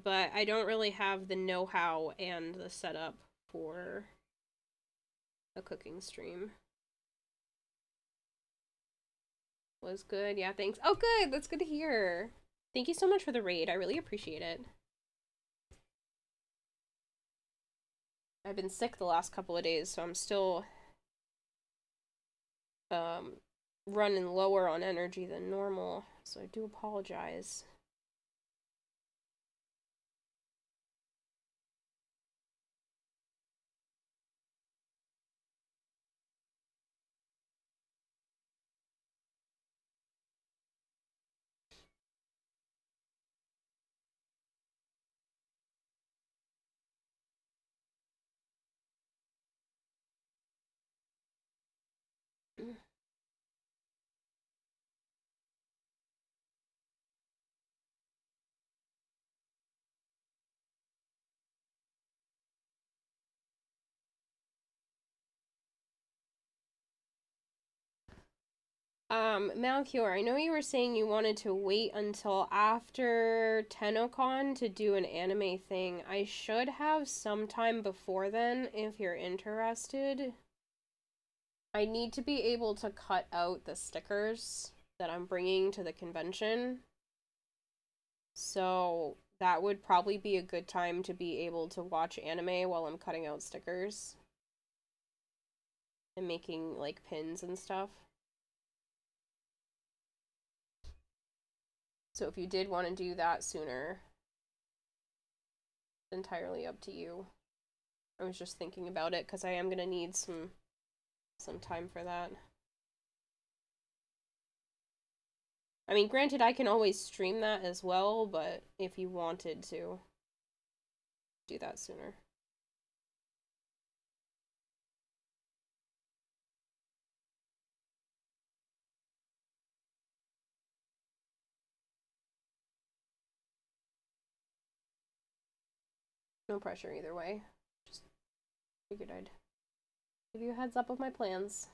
But I don't really have the know-how and the setup for a cooking stream. Was good, yeah, thanks. Oh, good, that's good to hear. Thank you so much for the raid, I really appreciate it. I've been sick the last couple of days, so I'm still running lower on energy than normal, so I do apologize. Malchior, I know you were saying you wanted to wait until after TennoCon to do an anime thing. I should have some time before then, if you're interested. I need to be able to cut out the stickers that I'm bringing to the convention. So that would probably be a good time to be able to watch anime while I'm cutting out stickers. And making, like, pins and stuff. So if you did want to do that sooner, it's entirely up to you. I was just thinking about it because I am gonna need some time for that. I mean, granted, I can always stream that as well, but if you wanted to do that sooner. No pressure either way. Just figured I'd give you a heads up of my plans.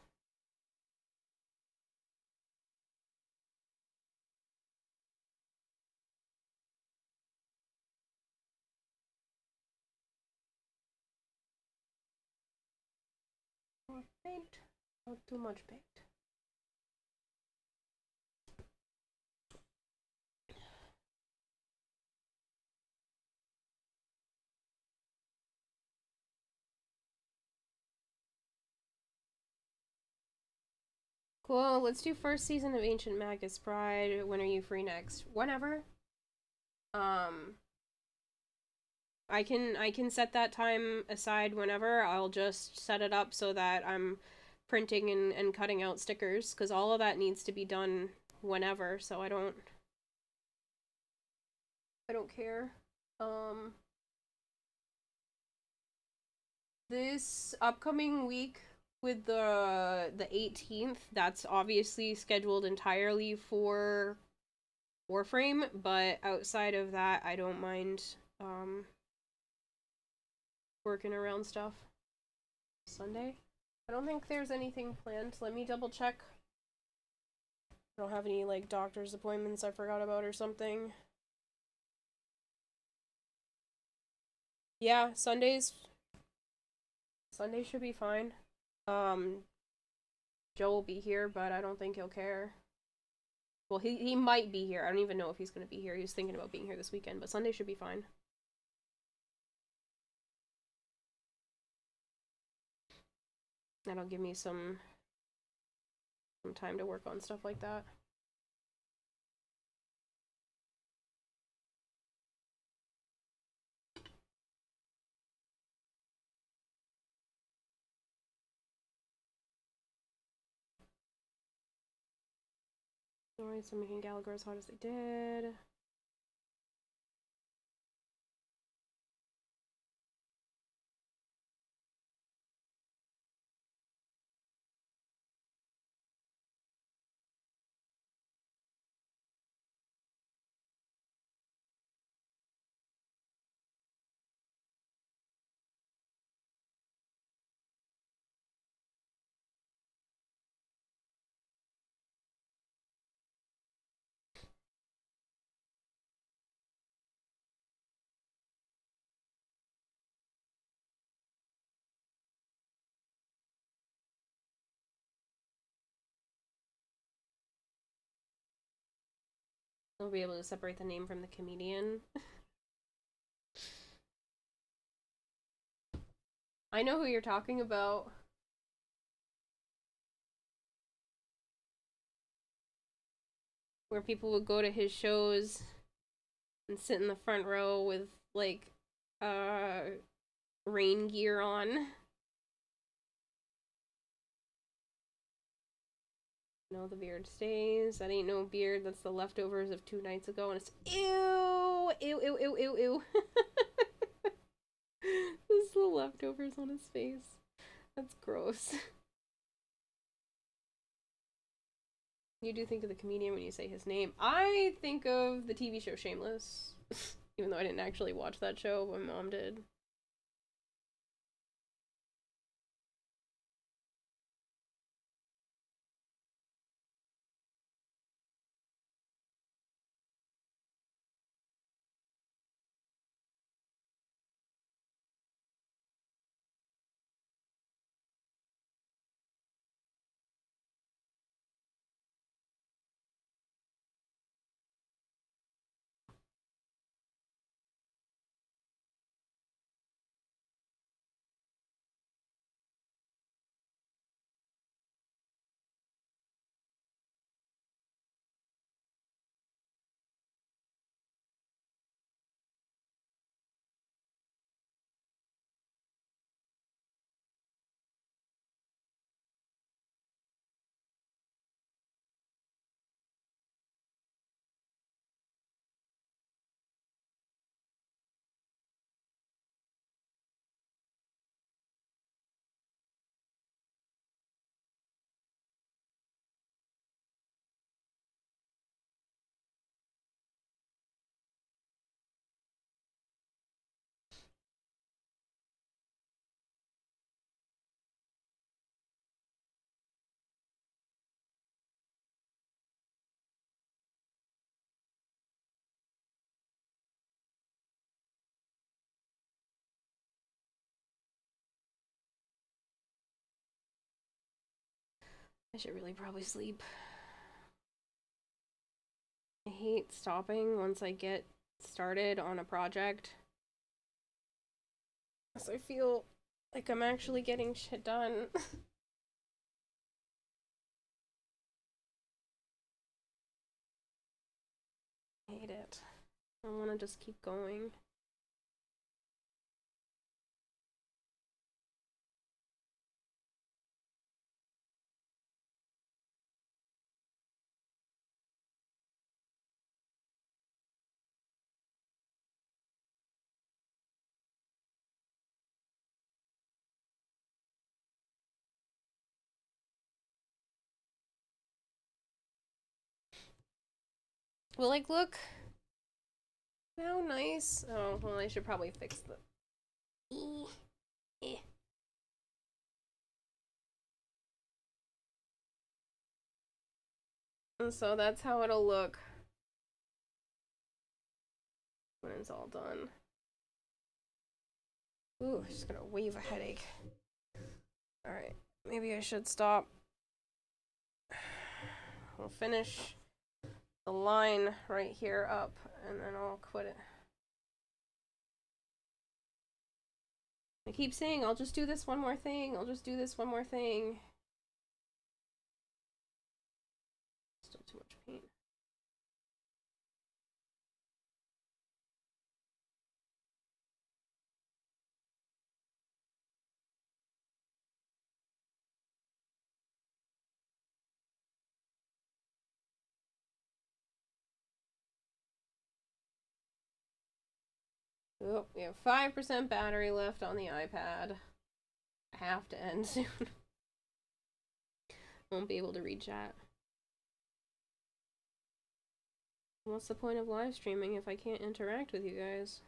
More paint, not too much paint. Cool, let's do first season of Ancient Magus Pride. When are you free next? Whenever. I can set that time aside whenever. I'll just set it up so that I'm printing and cutting out stickers, because all of that needs to be done whenever, so I don't care. This upcoming week with the 18th, that's obviously scheduled entirely for Warframe, but outside of that, I don't mind working around stuff. Sunday? I don't think there's anything planned. Let me double check. I don't have any, like, doctor's appointments I forgot about or something. Yeah, Sunday should be fine. Joe will be here, but I don't think he'll care. Well, he might be here. I don't even know if he's gonna be here. He was thinking about being here this weekend, but Sunday should be fine. That'll give me some time to work on stuff like that. Alright, so making Gallagher as hot as they did. I'll be able to separate the name from the comedian. I know who you're talking about. Where people would go to his shows and sit in the front row with, like, rain gear on. No, the beard stays. That ain't no beard. That's the leftovers of 2 nights ago. And it's ew, ew, ew, ew, ew, ew. This is the leftovers on his face. That's gross. You do think of the comedian when you say his name. I think of the TV show Shameless. Even though I didn't actually watch that show, my mom did. I should really probably sleep. I hate stopping once I get started on a project. So I feel like I'm actually getting shit done. I hate it. I want to just keep going. Will like look how nice. Oh, well, I should probably fix the eh. And so that's how it'll look when it's all done. Ooh, just gonna wave a headache. Alright, maybe I should stop. We'll finish the line right here up, and then I'll quit it. I keep saying, I'll just do this one more thing. I'll just do this one more thing. Still too much paint. Oh, we have 5% battery left on the iPad. I have to end soon. Won't be able to read chat. What's the point of live streaming if I can't interact with you guys?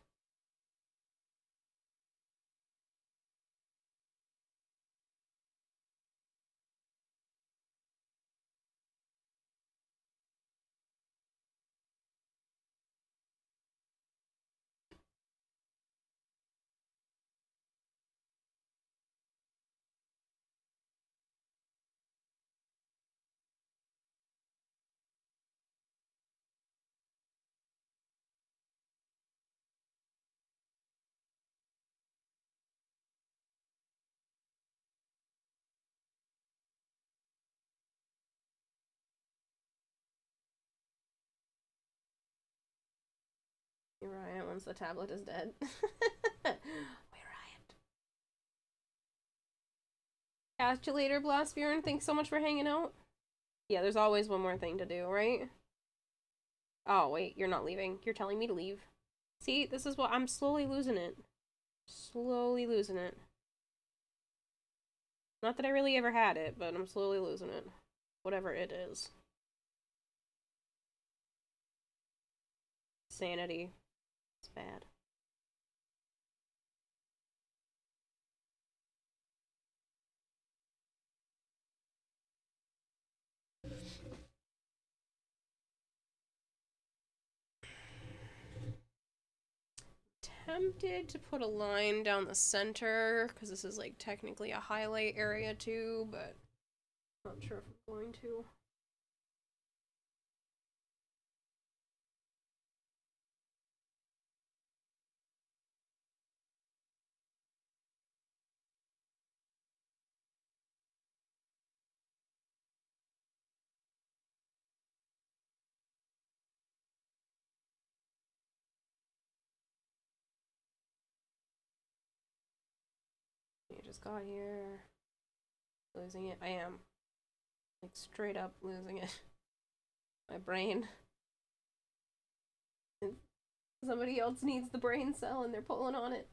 You're right, once the tablet is dead. We're riot. Catch you later, Blastbjorn. Thanks so much for hanging out. Yeah, there's always one more thing to do, right? Oh, wait, you're not leaving. You're telling me to leave. See, this is what I'm slowly losing it. Slowly losing it. Not that I really ever had it, but I'm slowly losing it. Whatever it is. Sanity. It's bad. Tempted to put a line down the center, because this is like technically a highlight area too, but not sure if I'm going to. I just got here. Losing it. I am. Like, straight up losing it. My brain. And somebody else needs the brain cell and they're pulling on it.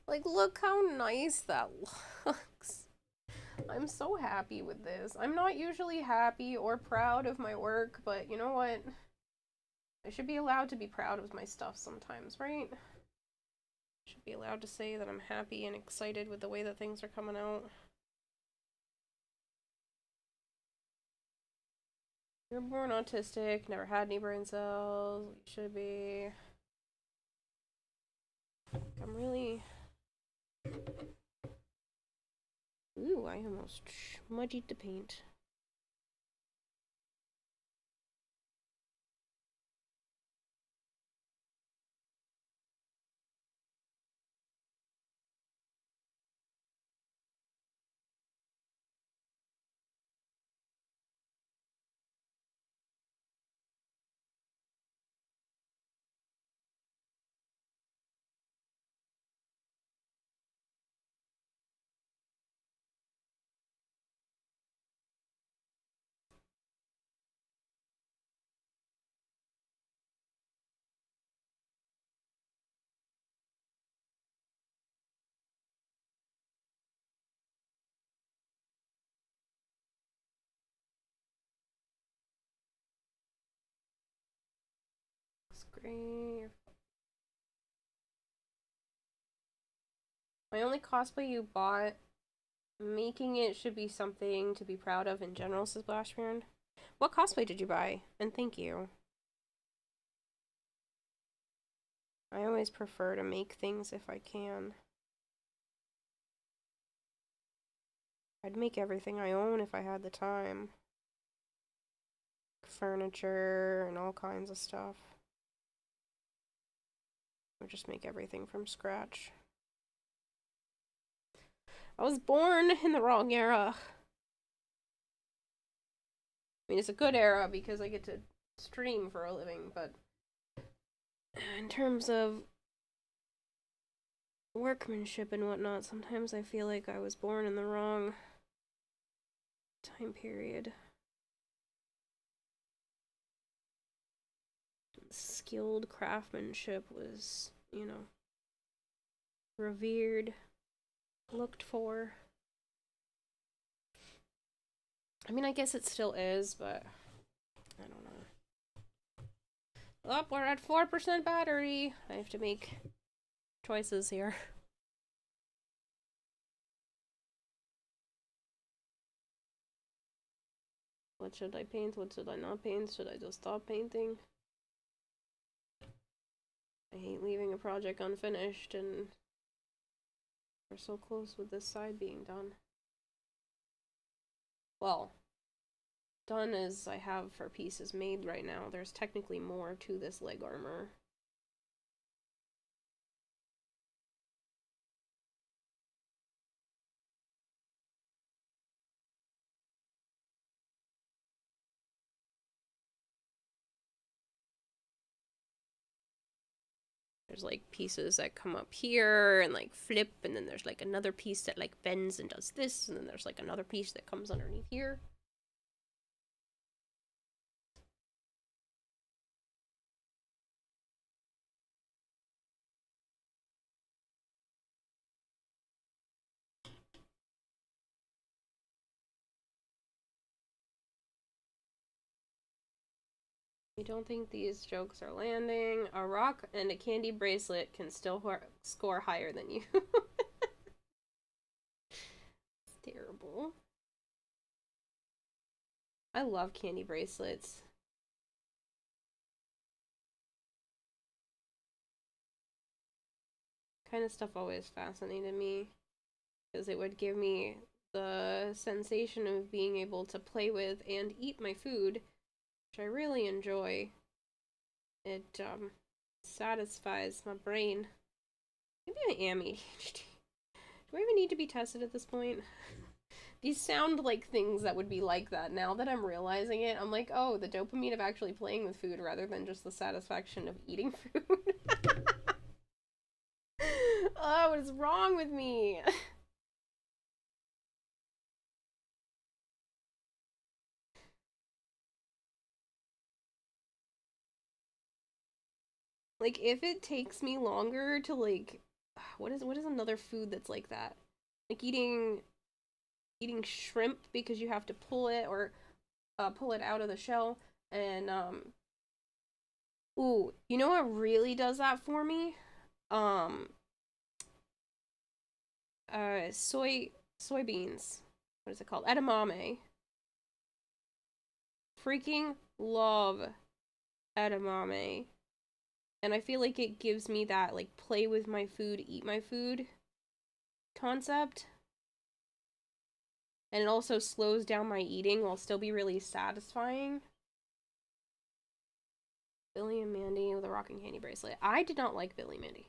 Like, look how nice that looks. I'm so happy with this. I'm not usually happy or proud of my work, but you know what? I should be allowed to be proud of my stuff sometimes, right? I should be allowed to say that I'm happy and excited with the way that things are coming out. You're born autistic, never had any brain cells. You should be. I'm really. Ooh, I almost smudged the paint. Great. My only cosplay you bought, making it should be something to be proud of in general, says Blashburn. What cosplay did you buy? And thank you. I always prefer to make things if I can. I'd make everything I own if I had the time. Furniture and all kinds of stuff. Or just make everything from scratch. I was born in the wrong era. I mean, it's a good era because I get to stream for a living, but in terms of workmanship and whatnot, sometimes I feel like I was born in the wrong time period. Skilled craftsmanship was, you know, revered, looked for. I mean, I guess it still is, but I don't know. Oh, we're at 4% battery. I have to make choices here. What should I paint? What should I not paint? Should I just stop painting? I hate leaving a project unfinished, and we're so close with this side being done. Well, done as I have for pieces made right now. There's technically more to this leg armor. There's like pieces that come up here and like flip, and then there's like another piece that like bends and does this, and then there's like another piece that comes underneath here. I don't think these jokes are landing. A rock and a candy bracelet can still score higher than you. It's terrible. I love candy bracelets. Kind of stuff always fascinated me because it would give me the sensation of being able to play with and eat my food, which I really enjoy. It satisfies my brain. Maybe I am ADHD. Do I even need to be tested at this point? These sound like things that would be like that. Now that I'm realizing it, I'm like, oh, the dopamine of actually playing with food rather than just the satisfaction of eating food. Oh, what is wrong with me? Like, if it takes me longer to, like, what is another food that's like that? Like eating shrimp because you have to pull it or pull it out of the shell, and ooh, you know what really does that for me? Um soybeans. What is it called? Edamame. Freaking love edamame. And I feel like it gives me that, like, play with my food, eat my food concept. And it also slows down my eating while still be really satisfying. Billy and Mandy with a rocking candy bracelet. I did not like Billy and Mandy.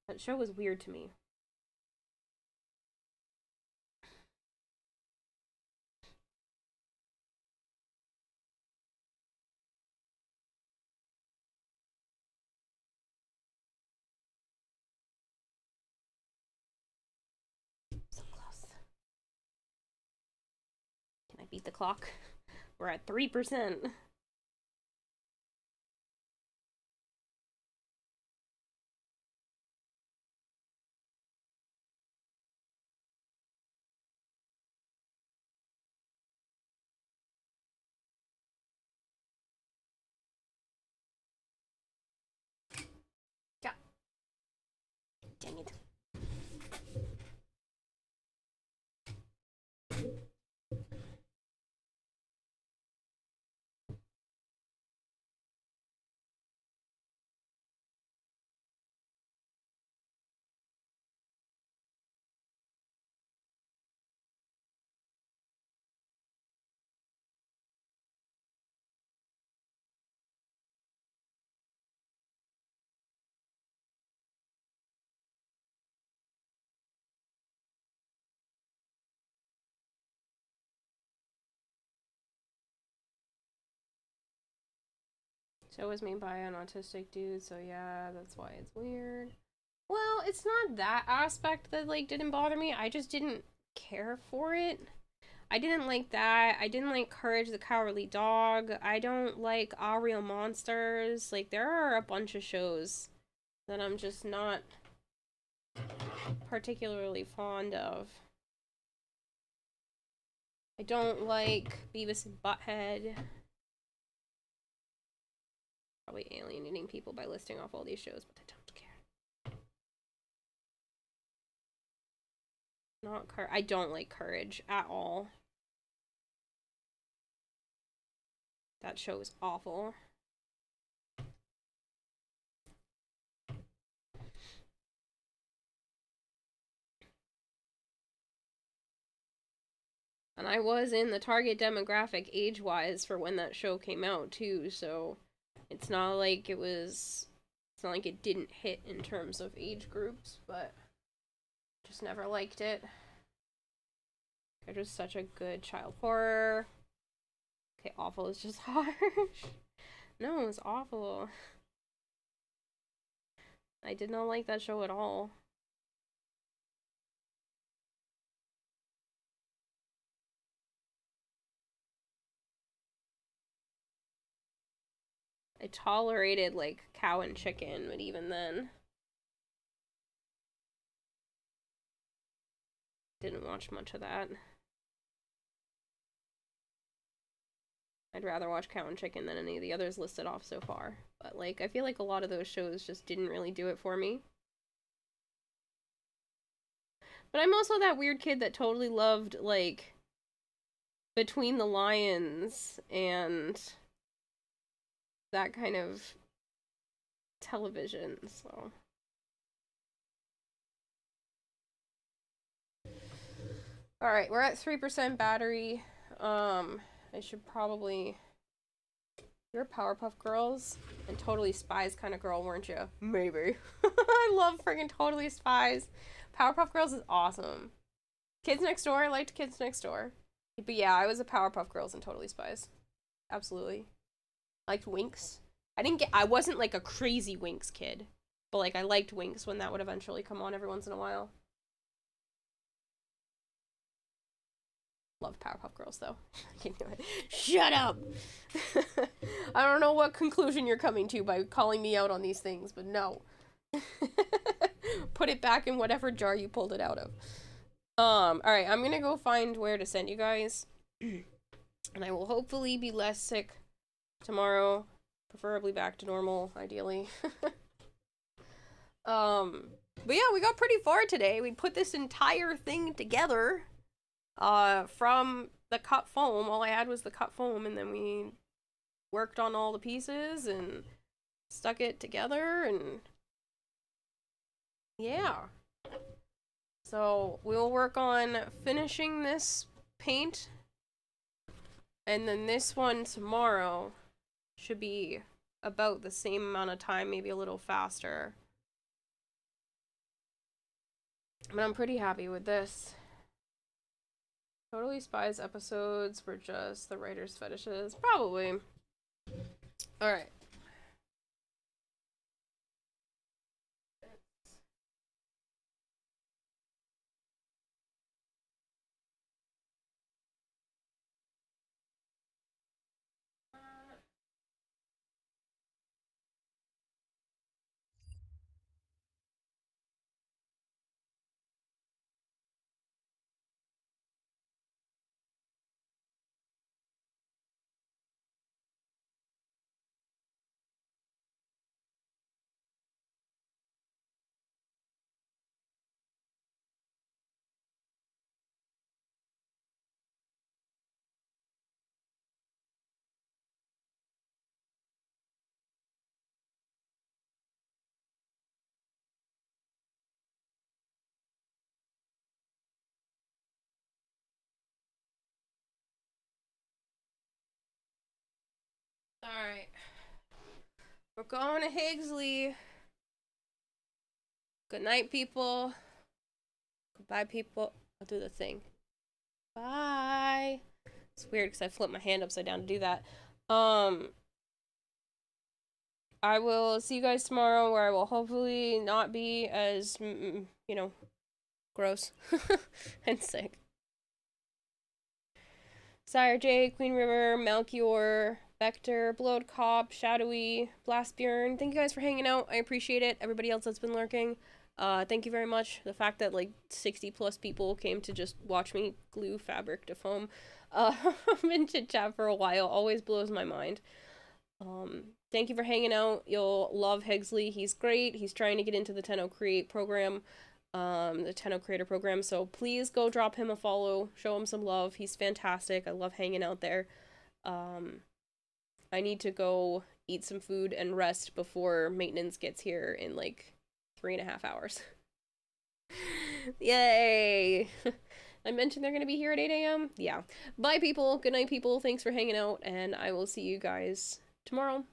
That show was weird to me. So close. Can I beat the clock? We're at 3%. Yeah. Dang it. Show was made by an autistic dude, so yeah, that's why it's weird. Well, it's not that aspect that, like, didn't bother me. I just didn't care for it. I didn't like that. I didn't like Courage the Cowardly Dog. I don't like All Real Monsters. Like, there are a bunch of shows that I'm just not particularly fond of. I don't like Beavis and Butthead. Probably alienating people by listing off all these shows, but I don't care. I don't like Courage at all. That show is awful. And I was in the target demographic age-wise for when that show came out, too, so it's not like it didn't hit in terms of age groups, but just never liked it. It was such a good child horror. Okay, awful is just harsh. No, it was awful. I did not like that show at all. I tolerated, like, Cow and Chicken, but even then, didn't watch much of that. I'd rather watch Cow and Chicken than any of the others listed off so far. But, like, I feel like a lot of those shows just didn't really do it for me. But I'm also that weird kid that totally loved, like, Between the Lions and that kind of television, so. Alright, we're at 3% battery. I should probably... You're Powerpuff Girls and Totally Spies kind of girl, weren't you? Maybe. I love friggin' Totally Spies. Powerpuff Girls is awesome. Kids Next Door, I liked Kids Next Door. But yeah, I was a Powerpuff Girls and Totally Spies. Absolutely. I liked Winx. I wasn't like a crazy Winx kid. But like, I liked Winx when that would eventually come on every once in a while. Love Powerpuff Girls, though. Shut up! I don't know what conclusion you're coming to by calling me out on these things, but no. Put it back in whatever jar you pulled it out of. Alright, I'm gonna go find where to send you guys. And I will hopefully be less sick tomorrow. Preferably back to normal, ideally. But yeah, we got pretty far today. We put this entire thing together. From the cut foam. All I had was the cut foam, and then we worked on all the pieces and stuck it together, and yeah. So we'll work on finishing this paint, and then this one tomorrow should be about the same amount of time, maybe a little faster. But I'm pretty happy with this. Totally Spies episodes were just the writer's fetishes. Probably. Alright. Alright. We're going to Higgsley. Good night, people. Goodbye, people. I'll do the thing. Bye. It's weird because I flipped my hand upside down to do that. I will see you guys tomorrow, where I will hopefully not be as, you know, gross and sick. Sire J, Queen River, Melchior, Vector, Blowed Cop, Shadowy, Blastbjorn. Thank you guys for hanging out. I appreciate it. Everybody else that's been lurking. Thank you very much. The fact that like 60 plus people came to just watch me glue fabric to foam and chit chat for a while always blows my mind. Thank you for hanging out. You'll love Higsley. He's great. He's trying to get into the Tenno Create program, the Tenno Creator program. So please go drop him a follow. Show him some love. He's fantastic. I love hanging out there. I need to go eat some food and rest before maintenance gets here in like 3.5 hours. Yay! I mentioned they're going to be here at 8 a.m. Yeah. Bye, people. Good night, people. Thanks for hanging out, and I will see you guys tomorrow.